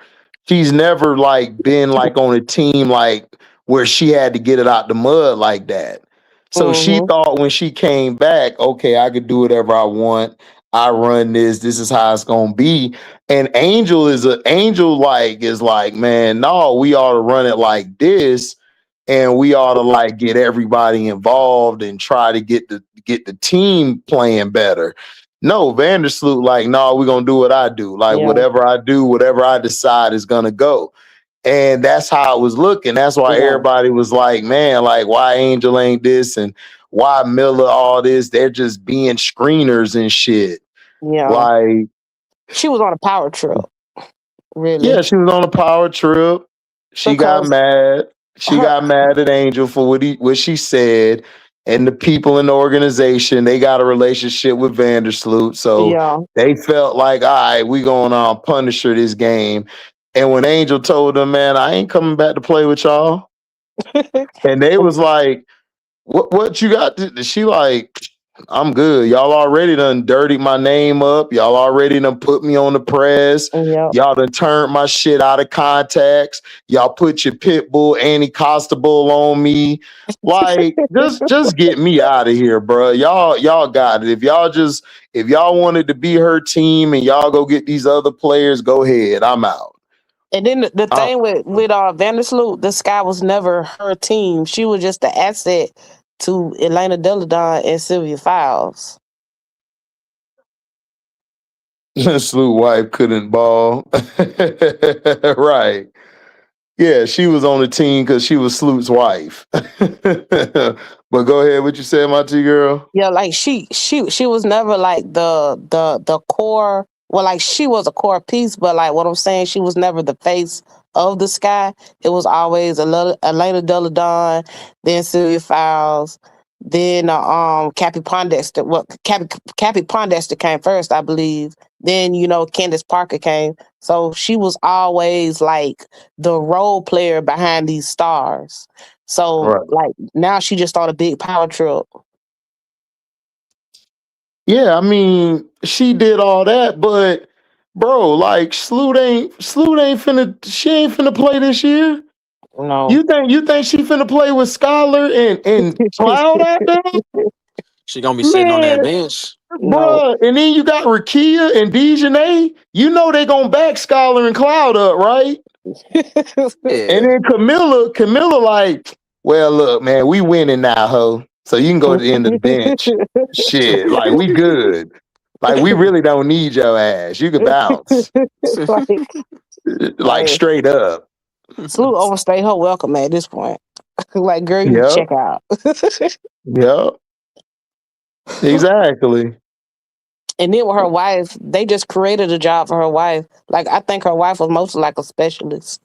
She's never like been like on a team like where she had to get it out the mud like that. So she thought when she came back, okay, I could do whatever I want. I run this. This is how it's gonna be. And Angel is like, man, no, we ought to run it like this, and we ought to like get everybody involved and try to get the team playing better. No, Vandersloot, like, no, we're gonna do what I do. Like whatever I do, whatever I decide is gonna go. And that's how it was looking. That's why everybody was like, man, like, why Angel ain't this and why Miller all this? They're just being screeners and shit. Yeah. Like, she was on a power trip. Really? Yeah, she was on a power trip. She got mad. She got mad at Angel for what she said. And the people in the organization, they got a relationship with Vandersloot. So they felt like, all right, we gonna punish her this game. And when Angel told them, man, I ain't coming back to play with y'all. And they was like, what you got? She like, I'm good. Y'all already done dirtied my name up. Y'all already done put me on the press. Y'all done turned my shit out of context. Y'all put your pit bull Annie Costabile on me. Like, just get me out of here, bro. Y'all got it. If y'all wanted to be her team and y'all go get these other players, go ahead. I'm out. And then the thing with Vandersloot, the Sky was never her team. She was just the asset to Elena Deladon and Sylvia Fowles. Sloot wife couldn't ball. Right. Yeah, she was on the team because she was Sloot's wife. But go ahead, what you said, my T girl? Yeah, like she was never like the core. Well, like she was a core piece, but like what I'm saying, she was never the face of the Sky. It was always Elena Deladon, then Sylvia Fowles, Then Cappy Pondexter. Well, Cappy Pondexter came first, I believe. Then Candace Parker came. So she was always like the role player behind these stars. So Right. like now she just on a big power trip. Yeah, I mean, she did all that, but bro, like Sloot ain't finna she ain't finna play this year. No. You think she finna play with Scholar and Cloud out there? She gonna be sitting on that Man, bench. No. bruh. And then you got Rakia and DEEZYii NIGHT. You know they gonna back Scholar and Cloud up, right? And Yeah. then Camilla like, well, look, man, we winning now, ho. So you can go to the end of the bench. Shit, like we good. Like we really don't need your ass. You can bounce. like, Like hey, straight up. Sloot overstayed her welcome at this point. Like, girl, you Yep. check out. Yep. Exactly. And then with her wife, they just created a job for her wife. Like, I think her wife was mostly like a specialist.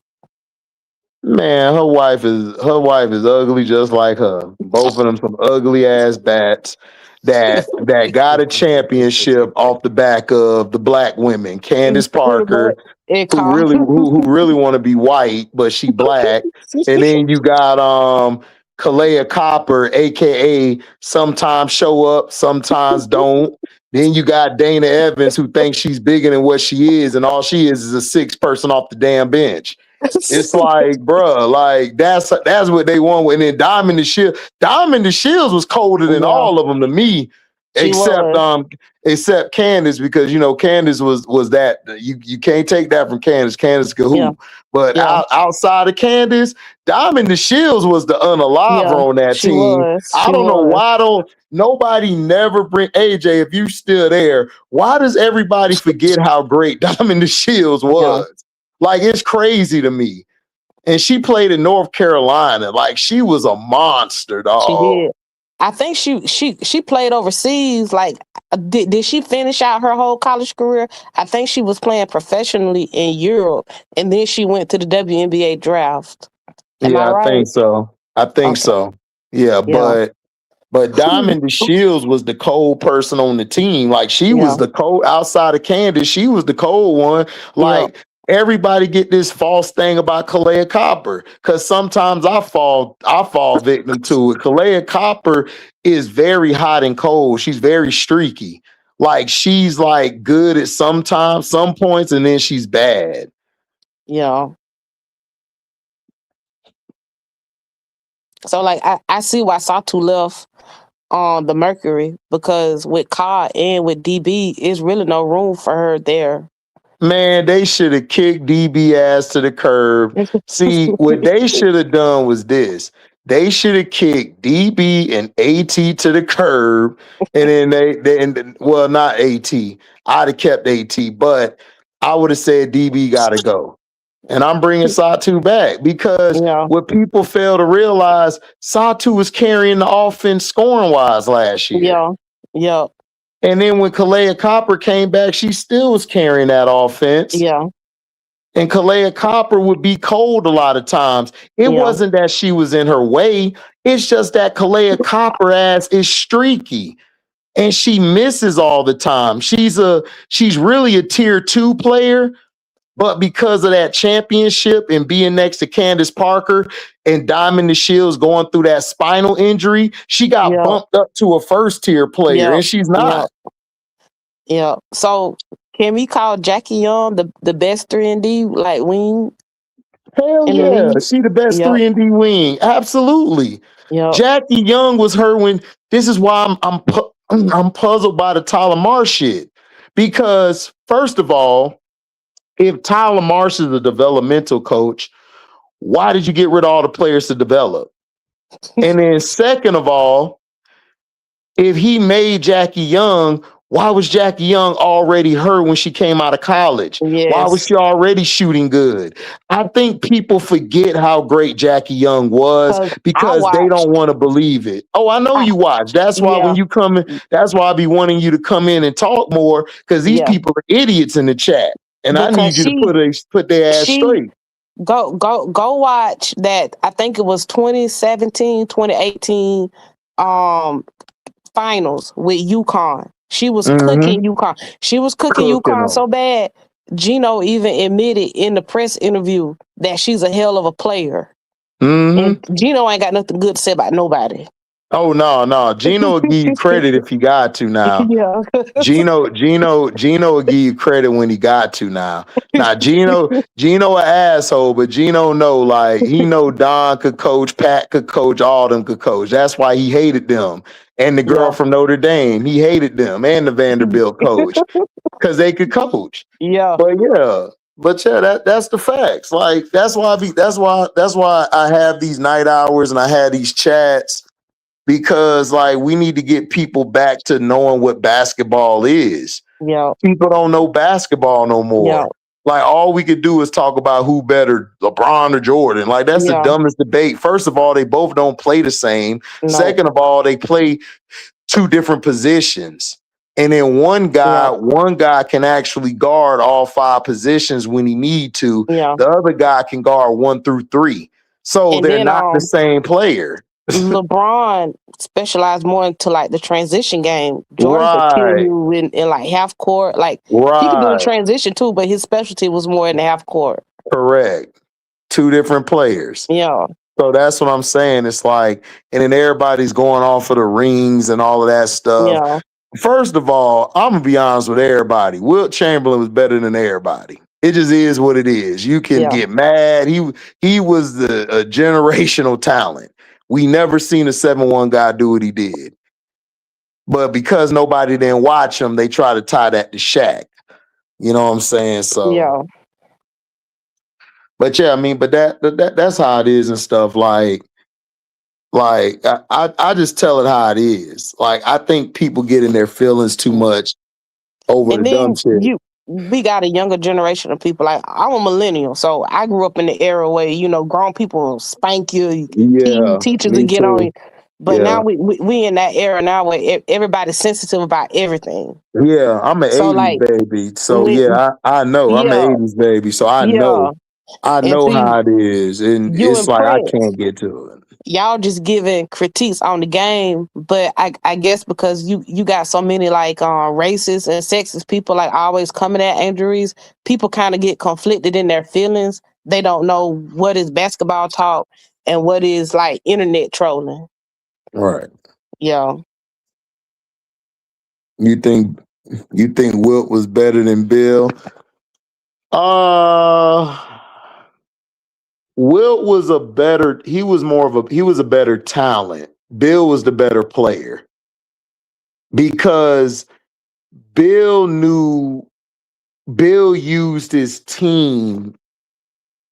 Man, her wife is ugly just like her. Both of them some ugly ass bats that got a championship off the back of the black women. Candace Parker, who really want to be white, but she black. And then you got Kalea Copper, aka sometimes show up, sometimes don't. Then you got Dana Evans, who thinks she's bigger than what she is, and all she is a sixth person off the damn bench. It's like, bruh, like that's what they want. And then Diamond the Shields was colder than all of them to me, She except Candace, because Candace was that you can't take that from Candace. Candace could hoop. But outside of Candace, Diamond the Shields was the unaliver on that team. I don't know why nobody never bring AJ, if you still there, why does everybody forget how great Diamond the Shields was? Like, it's crazy to me. And she played in North Carolina. Like, she was a monster, dog. She did. I think she played overseas. Like, did she finish out her whole college career? I think she was playing professionally in Europe, and then she went to the WNBA draft. Am I right? I think so. I think so. Yeah, but Diamond the Shields was the cold person on the team. Like, she was the cold outside of Candace. She was the cold one. Like, everybody get this false thing about Kalea Copper, because sometimes I fall victim to it. Kalea Copper is very hot and cold. She's very streaky. Like, she's like good at some points, and then she's bad. Yeah. So like I see why Satu left on the Mercury, because with Ka and with DB, it's really no room for her there. Man, they should have kicked DB ass to the curb. See, what they should have done was this. They should have kicked DB and AT to the curb. And then well, not AT. I'd have kept AT, but I would have said DB got to go. And I'm bringing Satu back, because what people fail to realize, Satu was carrying the offense scoring-wise last year. Yeah. And then when Kalea Copper came back, she still was carrying that offense. Yeah. And Kalea Copper would be cold a lot of times. It wasn't that she was in her way. It's just that Kalea Copper ass is streaky. And she misses all the time. She's really a tier 2 player. But because of that championship and being next to Candace Parker and Diamond the Shields going through that spinal injury, she got bumped up to a first tier player, and she's not. Yeah. So can we call Jackie Young the best 3-and-D like wing? Hell yeah, she the best 3-and-D wing. Absolutely. Jackie Young was her when. This is why I'm puzzled by the Tyler Marsh shit, because first of all, if Tyler Marsh is a developmental coach, why did you get rid of all the players to develop? And then second of all, if he made Jackie Young, why was Jackie Young already hurt when she came out of college? Why was she already shooting good? I think people forget how great Jackie Young was because they don't want to believe it. Oh, I know you watch. That's why when you come in, that's why I be wanting you to come in and talk more, because these people are idiots in the chat. And I need you to put their ass straight. Go watch that. I think it was 2017, 2018 finals with UConn. She was Mm-hmm. cooking UConn. She was cooking Cooking UConn them. so bad. Gino even admitted in the press interview that she's a hell of a player. And Mm-hmm. Gino ain't got nothing good to say about nobody. Oh no. Gino will give you credit if you got to now. Yeah. Gino will give you credit when he got to now. Now Gino an asshole, but Gino know like he know Don could coach, Pat could coach, all them could coach. That's why he hated them. And the girl Yeah. from Notre Dame, he hated them, and the Vanderbilt coach because they could coach. Yeah. But that's the facts. Like that's why I have these night hours and I have these chats because like we need to get people back to knowing what basketball is. Yeah. People don't know basketball no more. Yeah. Like all we could do is talk about who better, LeBron or Jordan. Like that's the Yeah. dumbest debate. First of all, they both don't play the same. No. Second of all, they play two different positions. And then one guy can actually guard all five positions when he need to. Yeah. The other guy can guard 1 through 3. So And they're then not the same player. LeBron specialized more into like the transition game. Jordan could kill Right. you in like half court. Like he could do the Right. transition too, but his specialty was more in the half court. Correct. Two different players. Yeah. So that's what I'm saying. It's like, and then everybody's going off of the rings and all of that stuff. Yeah. First of all, I'm gonna be honest with everybody. Wilt Chamberlain was better than everybody. It just is what it is. You can get mad. He was a generational talent. We never seen a 7-1 guy do what he did. But because nobody didn't watch him, they try to tie that to Shaq. You know what I'm saying? So Yeah. But yeah, I mean, but that's how it is and stuff. Like I just tell it how it is. Like I think people get in their feelings too much over And the dumb then shit. we got a younger generation of people. Like I'm a millennial, so I grew up in the era where grown people spank you, Yeah, teachers me to get on too. you. But Yeah. now we in that era now where everybody's sensitive about everything. Yeah, I'm an So 80s like baby. So when yeah, I know. I'm yeah an 80s baby. So I yeah, and know see how it is. And you it's and like I Prince, can't get to it. y'all just giving critiques on the game, but I guess because you got so many like racist and sexist people like always coming at Angel Reese, people kind of get conflicted in their feelings. They don't know what is basketball talk and what is like internet trolling. Right. Yeah. You think Wilt was better than Bill? Wilt was he was a better talent. Bill was the better player because Bill used his team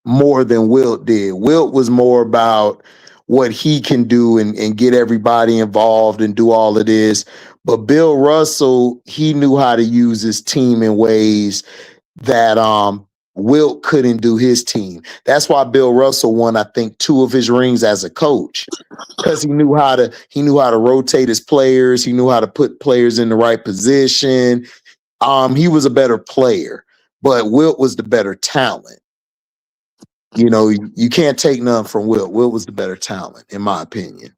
more than Wilt did. Wilt was more about what he can do and get everybody involved and do all of this. But Bill Russell, he knew how to use his team in ways that Wilt couldn't do his team. That's why Bill Russell won, I think, 2 of his rings as a coach. Because he knew how to rotate his players, he knew how to put players in the right position. He was a better player, but Wilt was the better talent. You know, you can't take none from Wilt. Wilt was the better talent, in my opinion.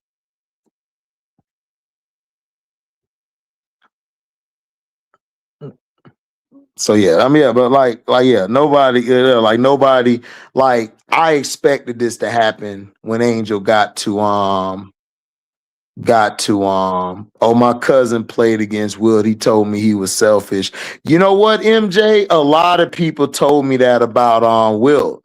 So yeah, I mean, yeah, but nobody, like I expected this to happen when Angel got to oh, my cousin played against Wilt. He told me he was selfish. You know what, MJ? A lot of people told me that about Wilt.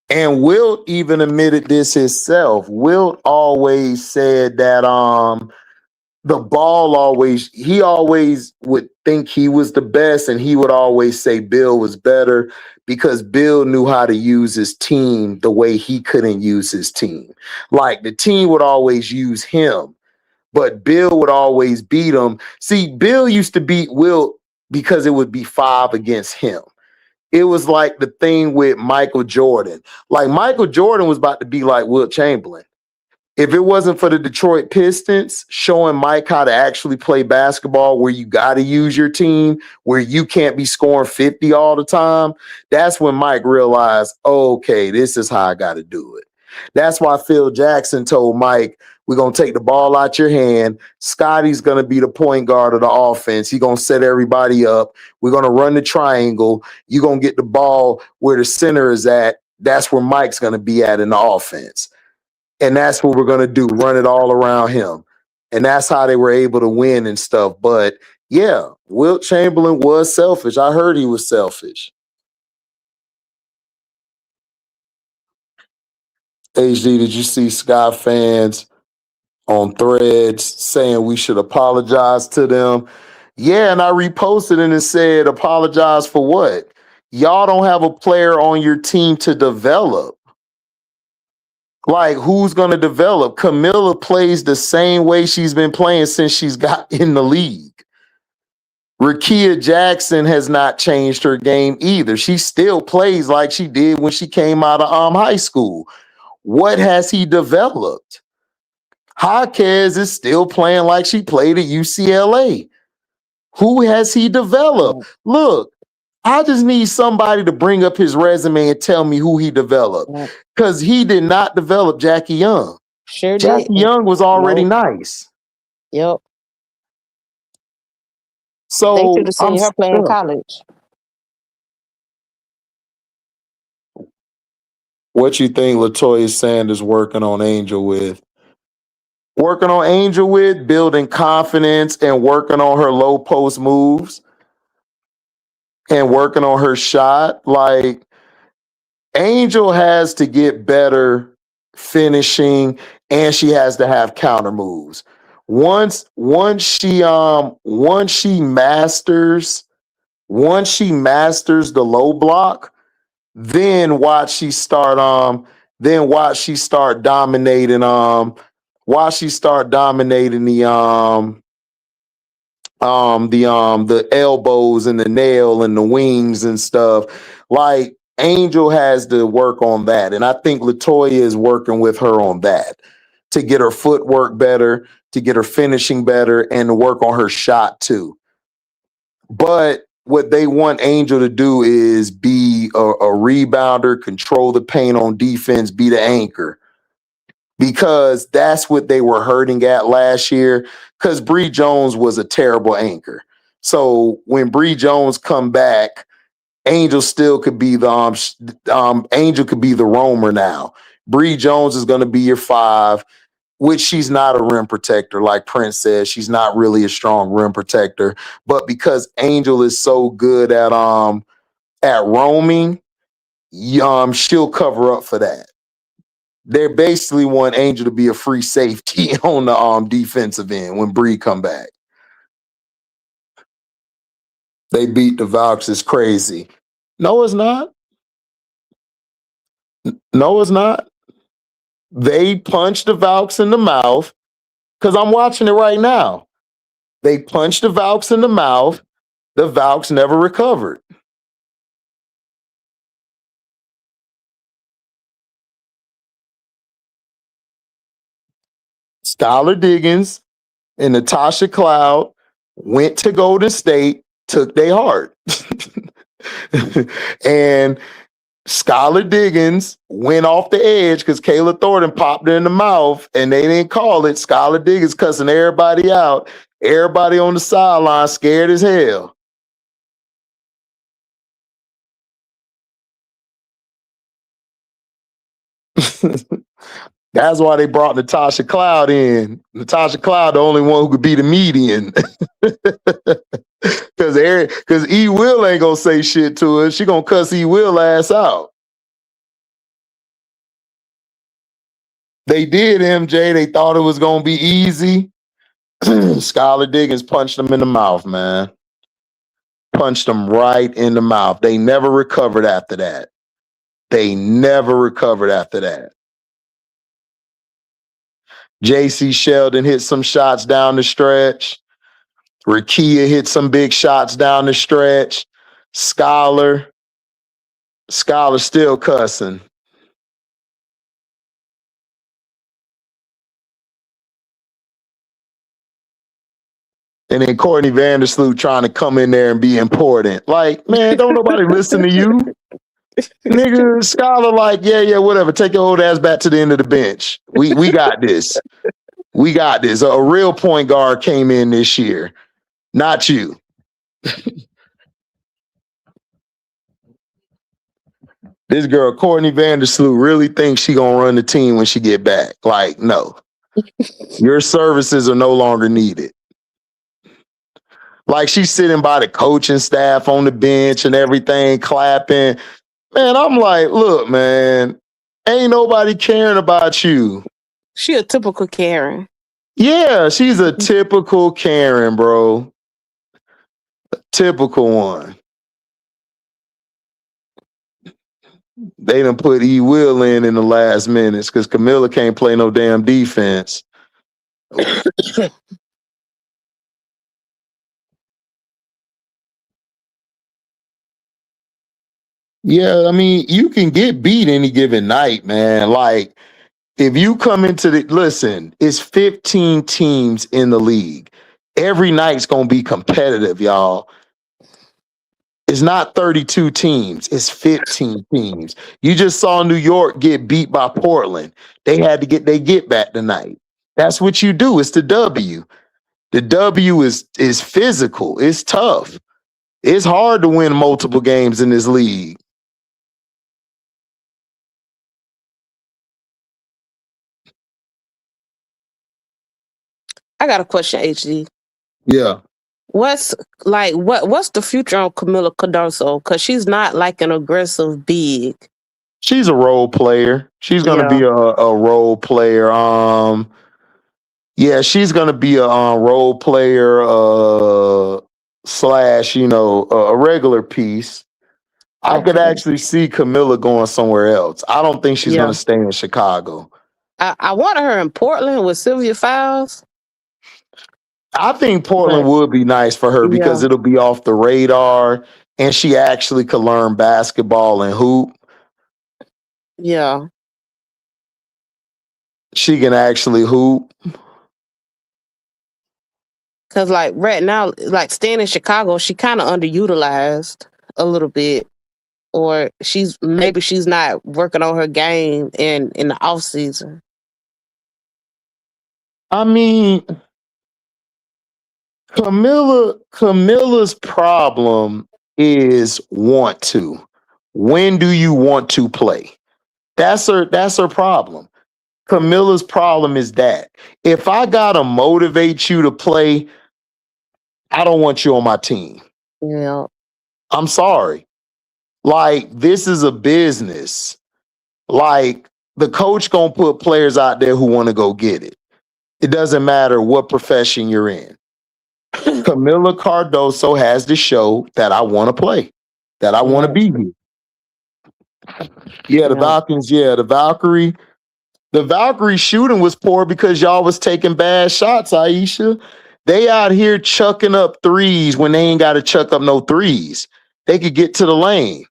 And Wilt even admitted this himself. Wilt always said that the ball he always would think he was the best, and he would always say Bill was better because Bill knew how to use his team the way he couldn't use his team. Like the team would always use him, but Bill would always beat him. See, Bill used to beat Wilt because it would be 5 against him. It was like the thing with Michael Jordan. Like Michael Jordan was about to be like Wilt Chamberlain. If it wasn't for the Detroit Pistons showing Mike how to actually play basketball where you got to use your team, where you can't be scoring 50 all the time, that's when Mike realized, oh, okay, this is how I got to do it. That's why Phil Jackson told Mike, We're going to take the ball out your hand. Scotty's going to be the point guard of the offense. He's going to set everybody up. We're going to run the triangle. You're going to get the ball where the center is at. That's where Mike's going to be at in the offense. And that's what we're going to do, run it all around him. And that's how they were able to win and stuff. But, yeah, Wilt Chamberlain was selfish. I heard he was selfish. HD, did you see Sky fans on Threads saying we should apologize to them? Yeah, and I reposted it and said, apologize for what? Y'all don't have a player on your team to develop. Like, who's going to develop? Camilla plays the same way she's been playing since she's got in the league. Rakia Jackson has not changed her game either. She still plays like she did when she came out of high school. What has he developed? Jaquez is still playing like she played at UCLA. Who has he developed? Look, I just need somebody to bring up his resume and tell me who he developed. Because he did not develop Jackie Young. Sure Jackie did. Young was already nice. Yep. So they should have seen her playing college. What you think Latoya Sanders working on Angel with? Working on Angel with, building confidence and working on her low post moves and working on her shot. Like, Angel has to get better finishing and she has to have counter moves. Once she masters the low block, then watch she start dominating the elbows and the nail and the wings and stuff. Like, Angel has to work on that. And I think Latoya is working with her on that to get her footwork better, to get her finishing better, and to work on her shot too. But what they want Angel to do is be a rebounder, control the paint on defense, be the anchor. Because that's what they were hurting at last year. Because Bree Jones was a terrible anchor. So when Bree Jones come back, Angel still could be the Angel could be the roamer now. Bree Jones is going to be your 5, which she's not a rim protector. Like Prince says, she's not really a strong rim protector. But because Angel is so good at roaming, she'll cover up for that. They basically want Angel to be a free safety on the defensive end when Bree come back. They beat the Valks is crazy. No, it's not. No, it's not. They punched the Valks in the mouth because I'm watching it right now. They punched the Valks in the mouth. The Valks never recovered. Skylar Diggins and Natasha Cloud went to Golden State, took their heart. And Skylar Diggins went off the edge because Kayla Thornton popped her in the mouth and they didn't call it. Skylar Diggins cussing everybody out. Everybody on the sideline scared as hell. That's why they brought Natasha Cloud in. Natasha Cloud, the only one who could be the median. Because E. Will ain't gonna say shit to her. She gonna cuss E. Will ass out. They did, MJ. They thought it was gonna be easy. Skylar Diggins punched them in the mouth, man. Punched them right in the mouth. They never recovered after that. JC Sheldon hit some shots down the stretch. Rakia hit some big shots down the stretch. Skylar still cussing. And then Courtney Vandersloot trying to come in there and be important. Like, man, don't nobody listen to you. Nigga, Skylar like, yeah, whatever. Take your old ass back to the end of the bench. We got this. We got this. A real point guard came in this year, not you. This girl, Courtney Vandersloot, really thinks she gonna run the team when she get back. Like, no, your services are no longer needed. Like she's sitting by the coaching staff on the bench and everything, clapping. Man, I'm like, look, man, ain't nobody caring about you. She a typical Karen. Yeah, she's a typical Karen, bro. Typical one. They done put E. Will in the last minutes because Camilla can't play no damn defense. Yeah, I mean, you can get beat any given night, man. Like, if you come into listen, it's 15 teams in the league. Every night's gonna be competitive, y'all. It's not 32 teams, it's 15 teams. You just saw New York get beat by Portland. They had to get their get back tonight. That's what you do. It's the W. The W is physical. It's tough. It's hard to win multiple games in this league. I got a question, HD. Yeah. What's the future on Camila Cardoso? Because she's not like an aggressive big. She's a role player. She's gonna be a role player. Yeah, she's gonna be a role player slash, a regular piece. I could actually see Camilla going somewhere else. I don't think she's gonna stay in Chicago. I wanted her in Portland with Sylvia Fowles. I think Portland would be nice for her because it'll be off the radar and she actually could learn basketball and hoop. Yeah. She can actually hoop. Cause like right now, like staying in Chicago, she kind of underutilized a little bit. Or maybe she's not working on her game in the off season. I mean, Camilla's problem is want to. When do you want to play? That's her problem. Camilla's problem is that if I gotta motivate you to play, I don't want you on my team. Yeah. I'm sorry. Like, this is a business. Like, the coach gonna put players out there who want to go get it. It doesn't matter what profession you're in. Camila Cardoso has to show that I want to play, that I want to be here. Yeah, the Falcons, the Valkyrie. The Valkyrie shooting was poor because y'all was taking bad shots, Aisha. They out here chucking up threes when they ain't got to chuck up no threes. They could get to the lane.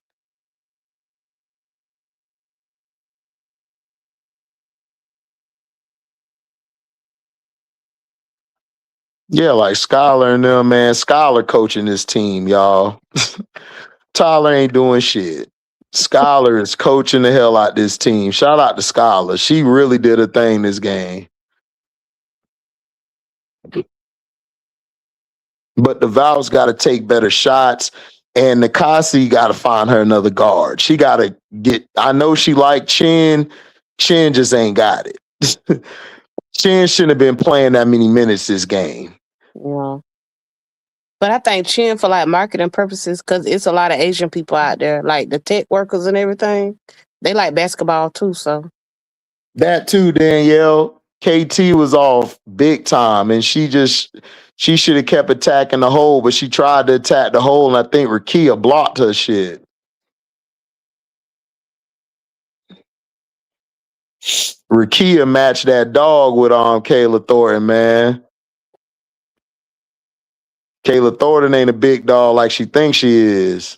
Yeah, like Skylar and them, man. Skylar coaching this team, y'all. Tyler ain't doing shit. Skylar is coaching the hell out this team. Shout out to Skylar. She really did a thing this game. But the Val's got to take better shots, and Nikasi got to find her another guard. She got to get. I know she like Chin. Chin just ain't got it. Chin shouldn't have been playing that many minutes this game. Yeah. But I think Chin for like marketing purposes, because it's a lot of Asian people out there, like the tech workers and everything. They like basketball too, so. That too, Danielle. KT was off big time, and she should have kept attacking the hole, but she tried to attack the hole, and I think Rakia blocked her shit. Rakia matched that dog with Kayla Thornton, man. Kayla Thornton ain't a big dog like she thinks she is.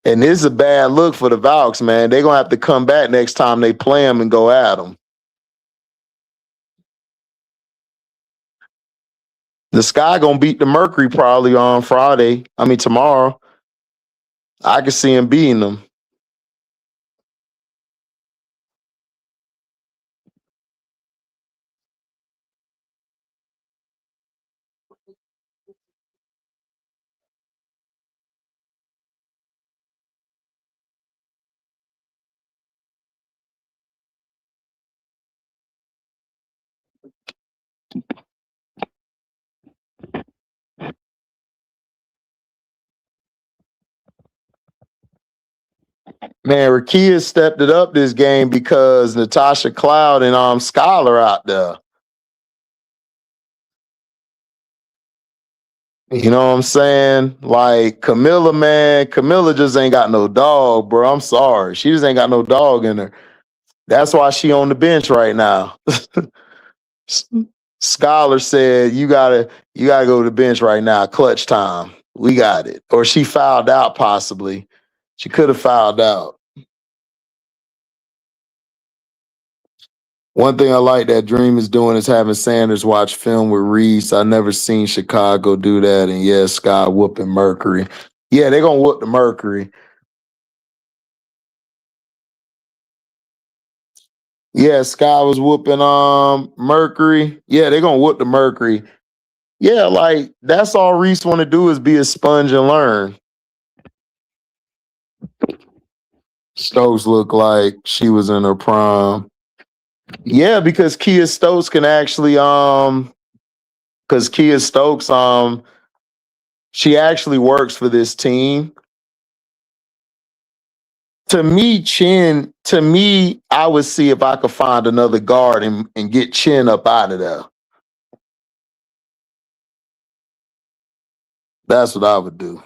And this is a bad look for the Valks, man. They're going to have to come back next time they play them and go at them. The Sky going to beat the Mercury probably on tomorrow. I can see him beating them. Man, Rakia stepped it up this game because Natasha Cloud and Scholar out there. You know what I'm saying? Like Camilla, man, Camilla just ain't got no dog, bro. I'm sorry. She just ain't got no dog in her. That's why she on the bench right now. Scholar said, you gotta go to the bench right now. Clutch time. We got it. Or she fouled out, possibly. She could have fouled out. One thing I like that Dream is doing is having Sanders watch film with Reese. I never seen Chicago do that. And yes, Sky whooping Mercury. Yeah, they're gonna whoop the Mercury. Yeah, Sky was whooping Mercury. Yeah, they're gonna whoop the Mercury. Yeah, like that's all Reese want to do is be a sponge and learn. Stokes looked like she was in her prime. Yeah, because Kia Stokes can actually because Kia Stokes she actually works for this team. To me, I would see if I could find another guard and get Chin up out of there. That's what I would do.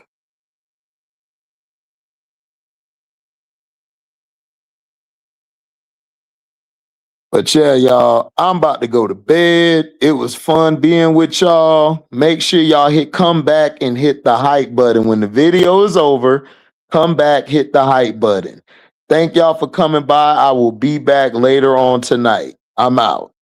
But yeah, y'all, I'm about to go to bed. It was fun being with y'all. Make sure y'all come back and hit the hype button. When the video is over, come back, hit the hype button. Thank y'all for coming by. I will be back later on tonight. I'm out.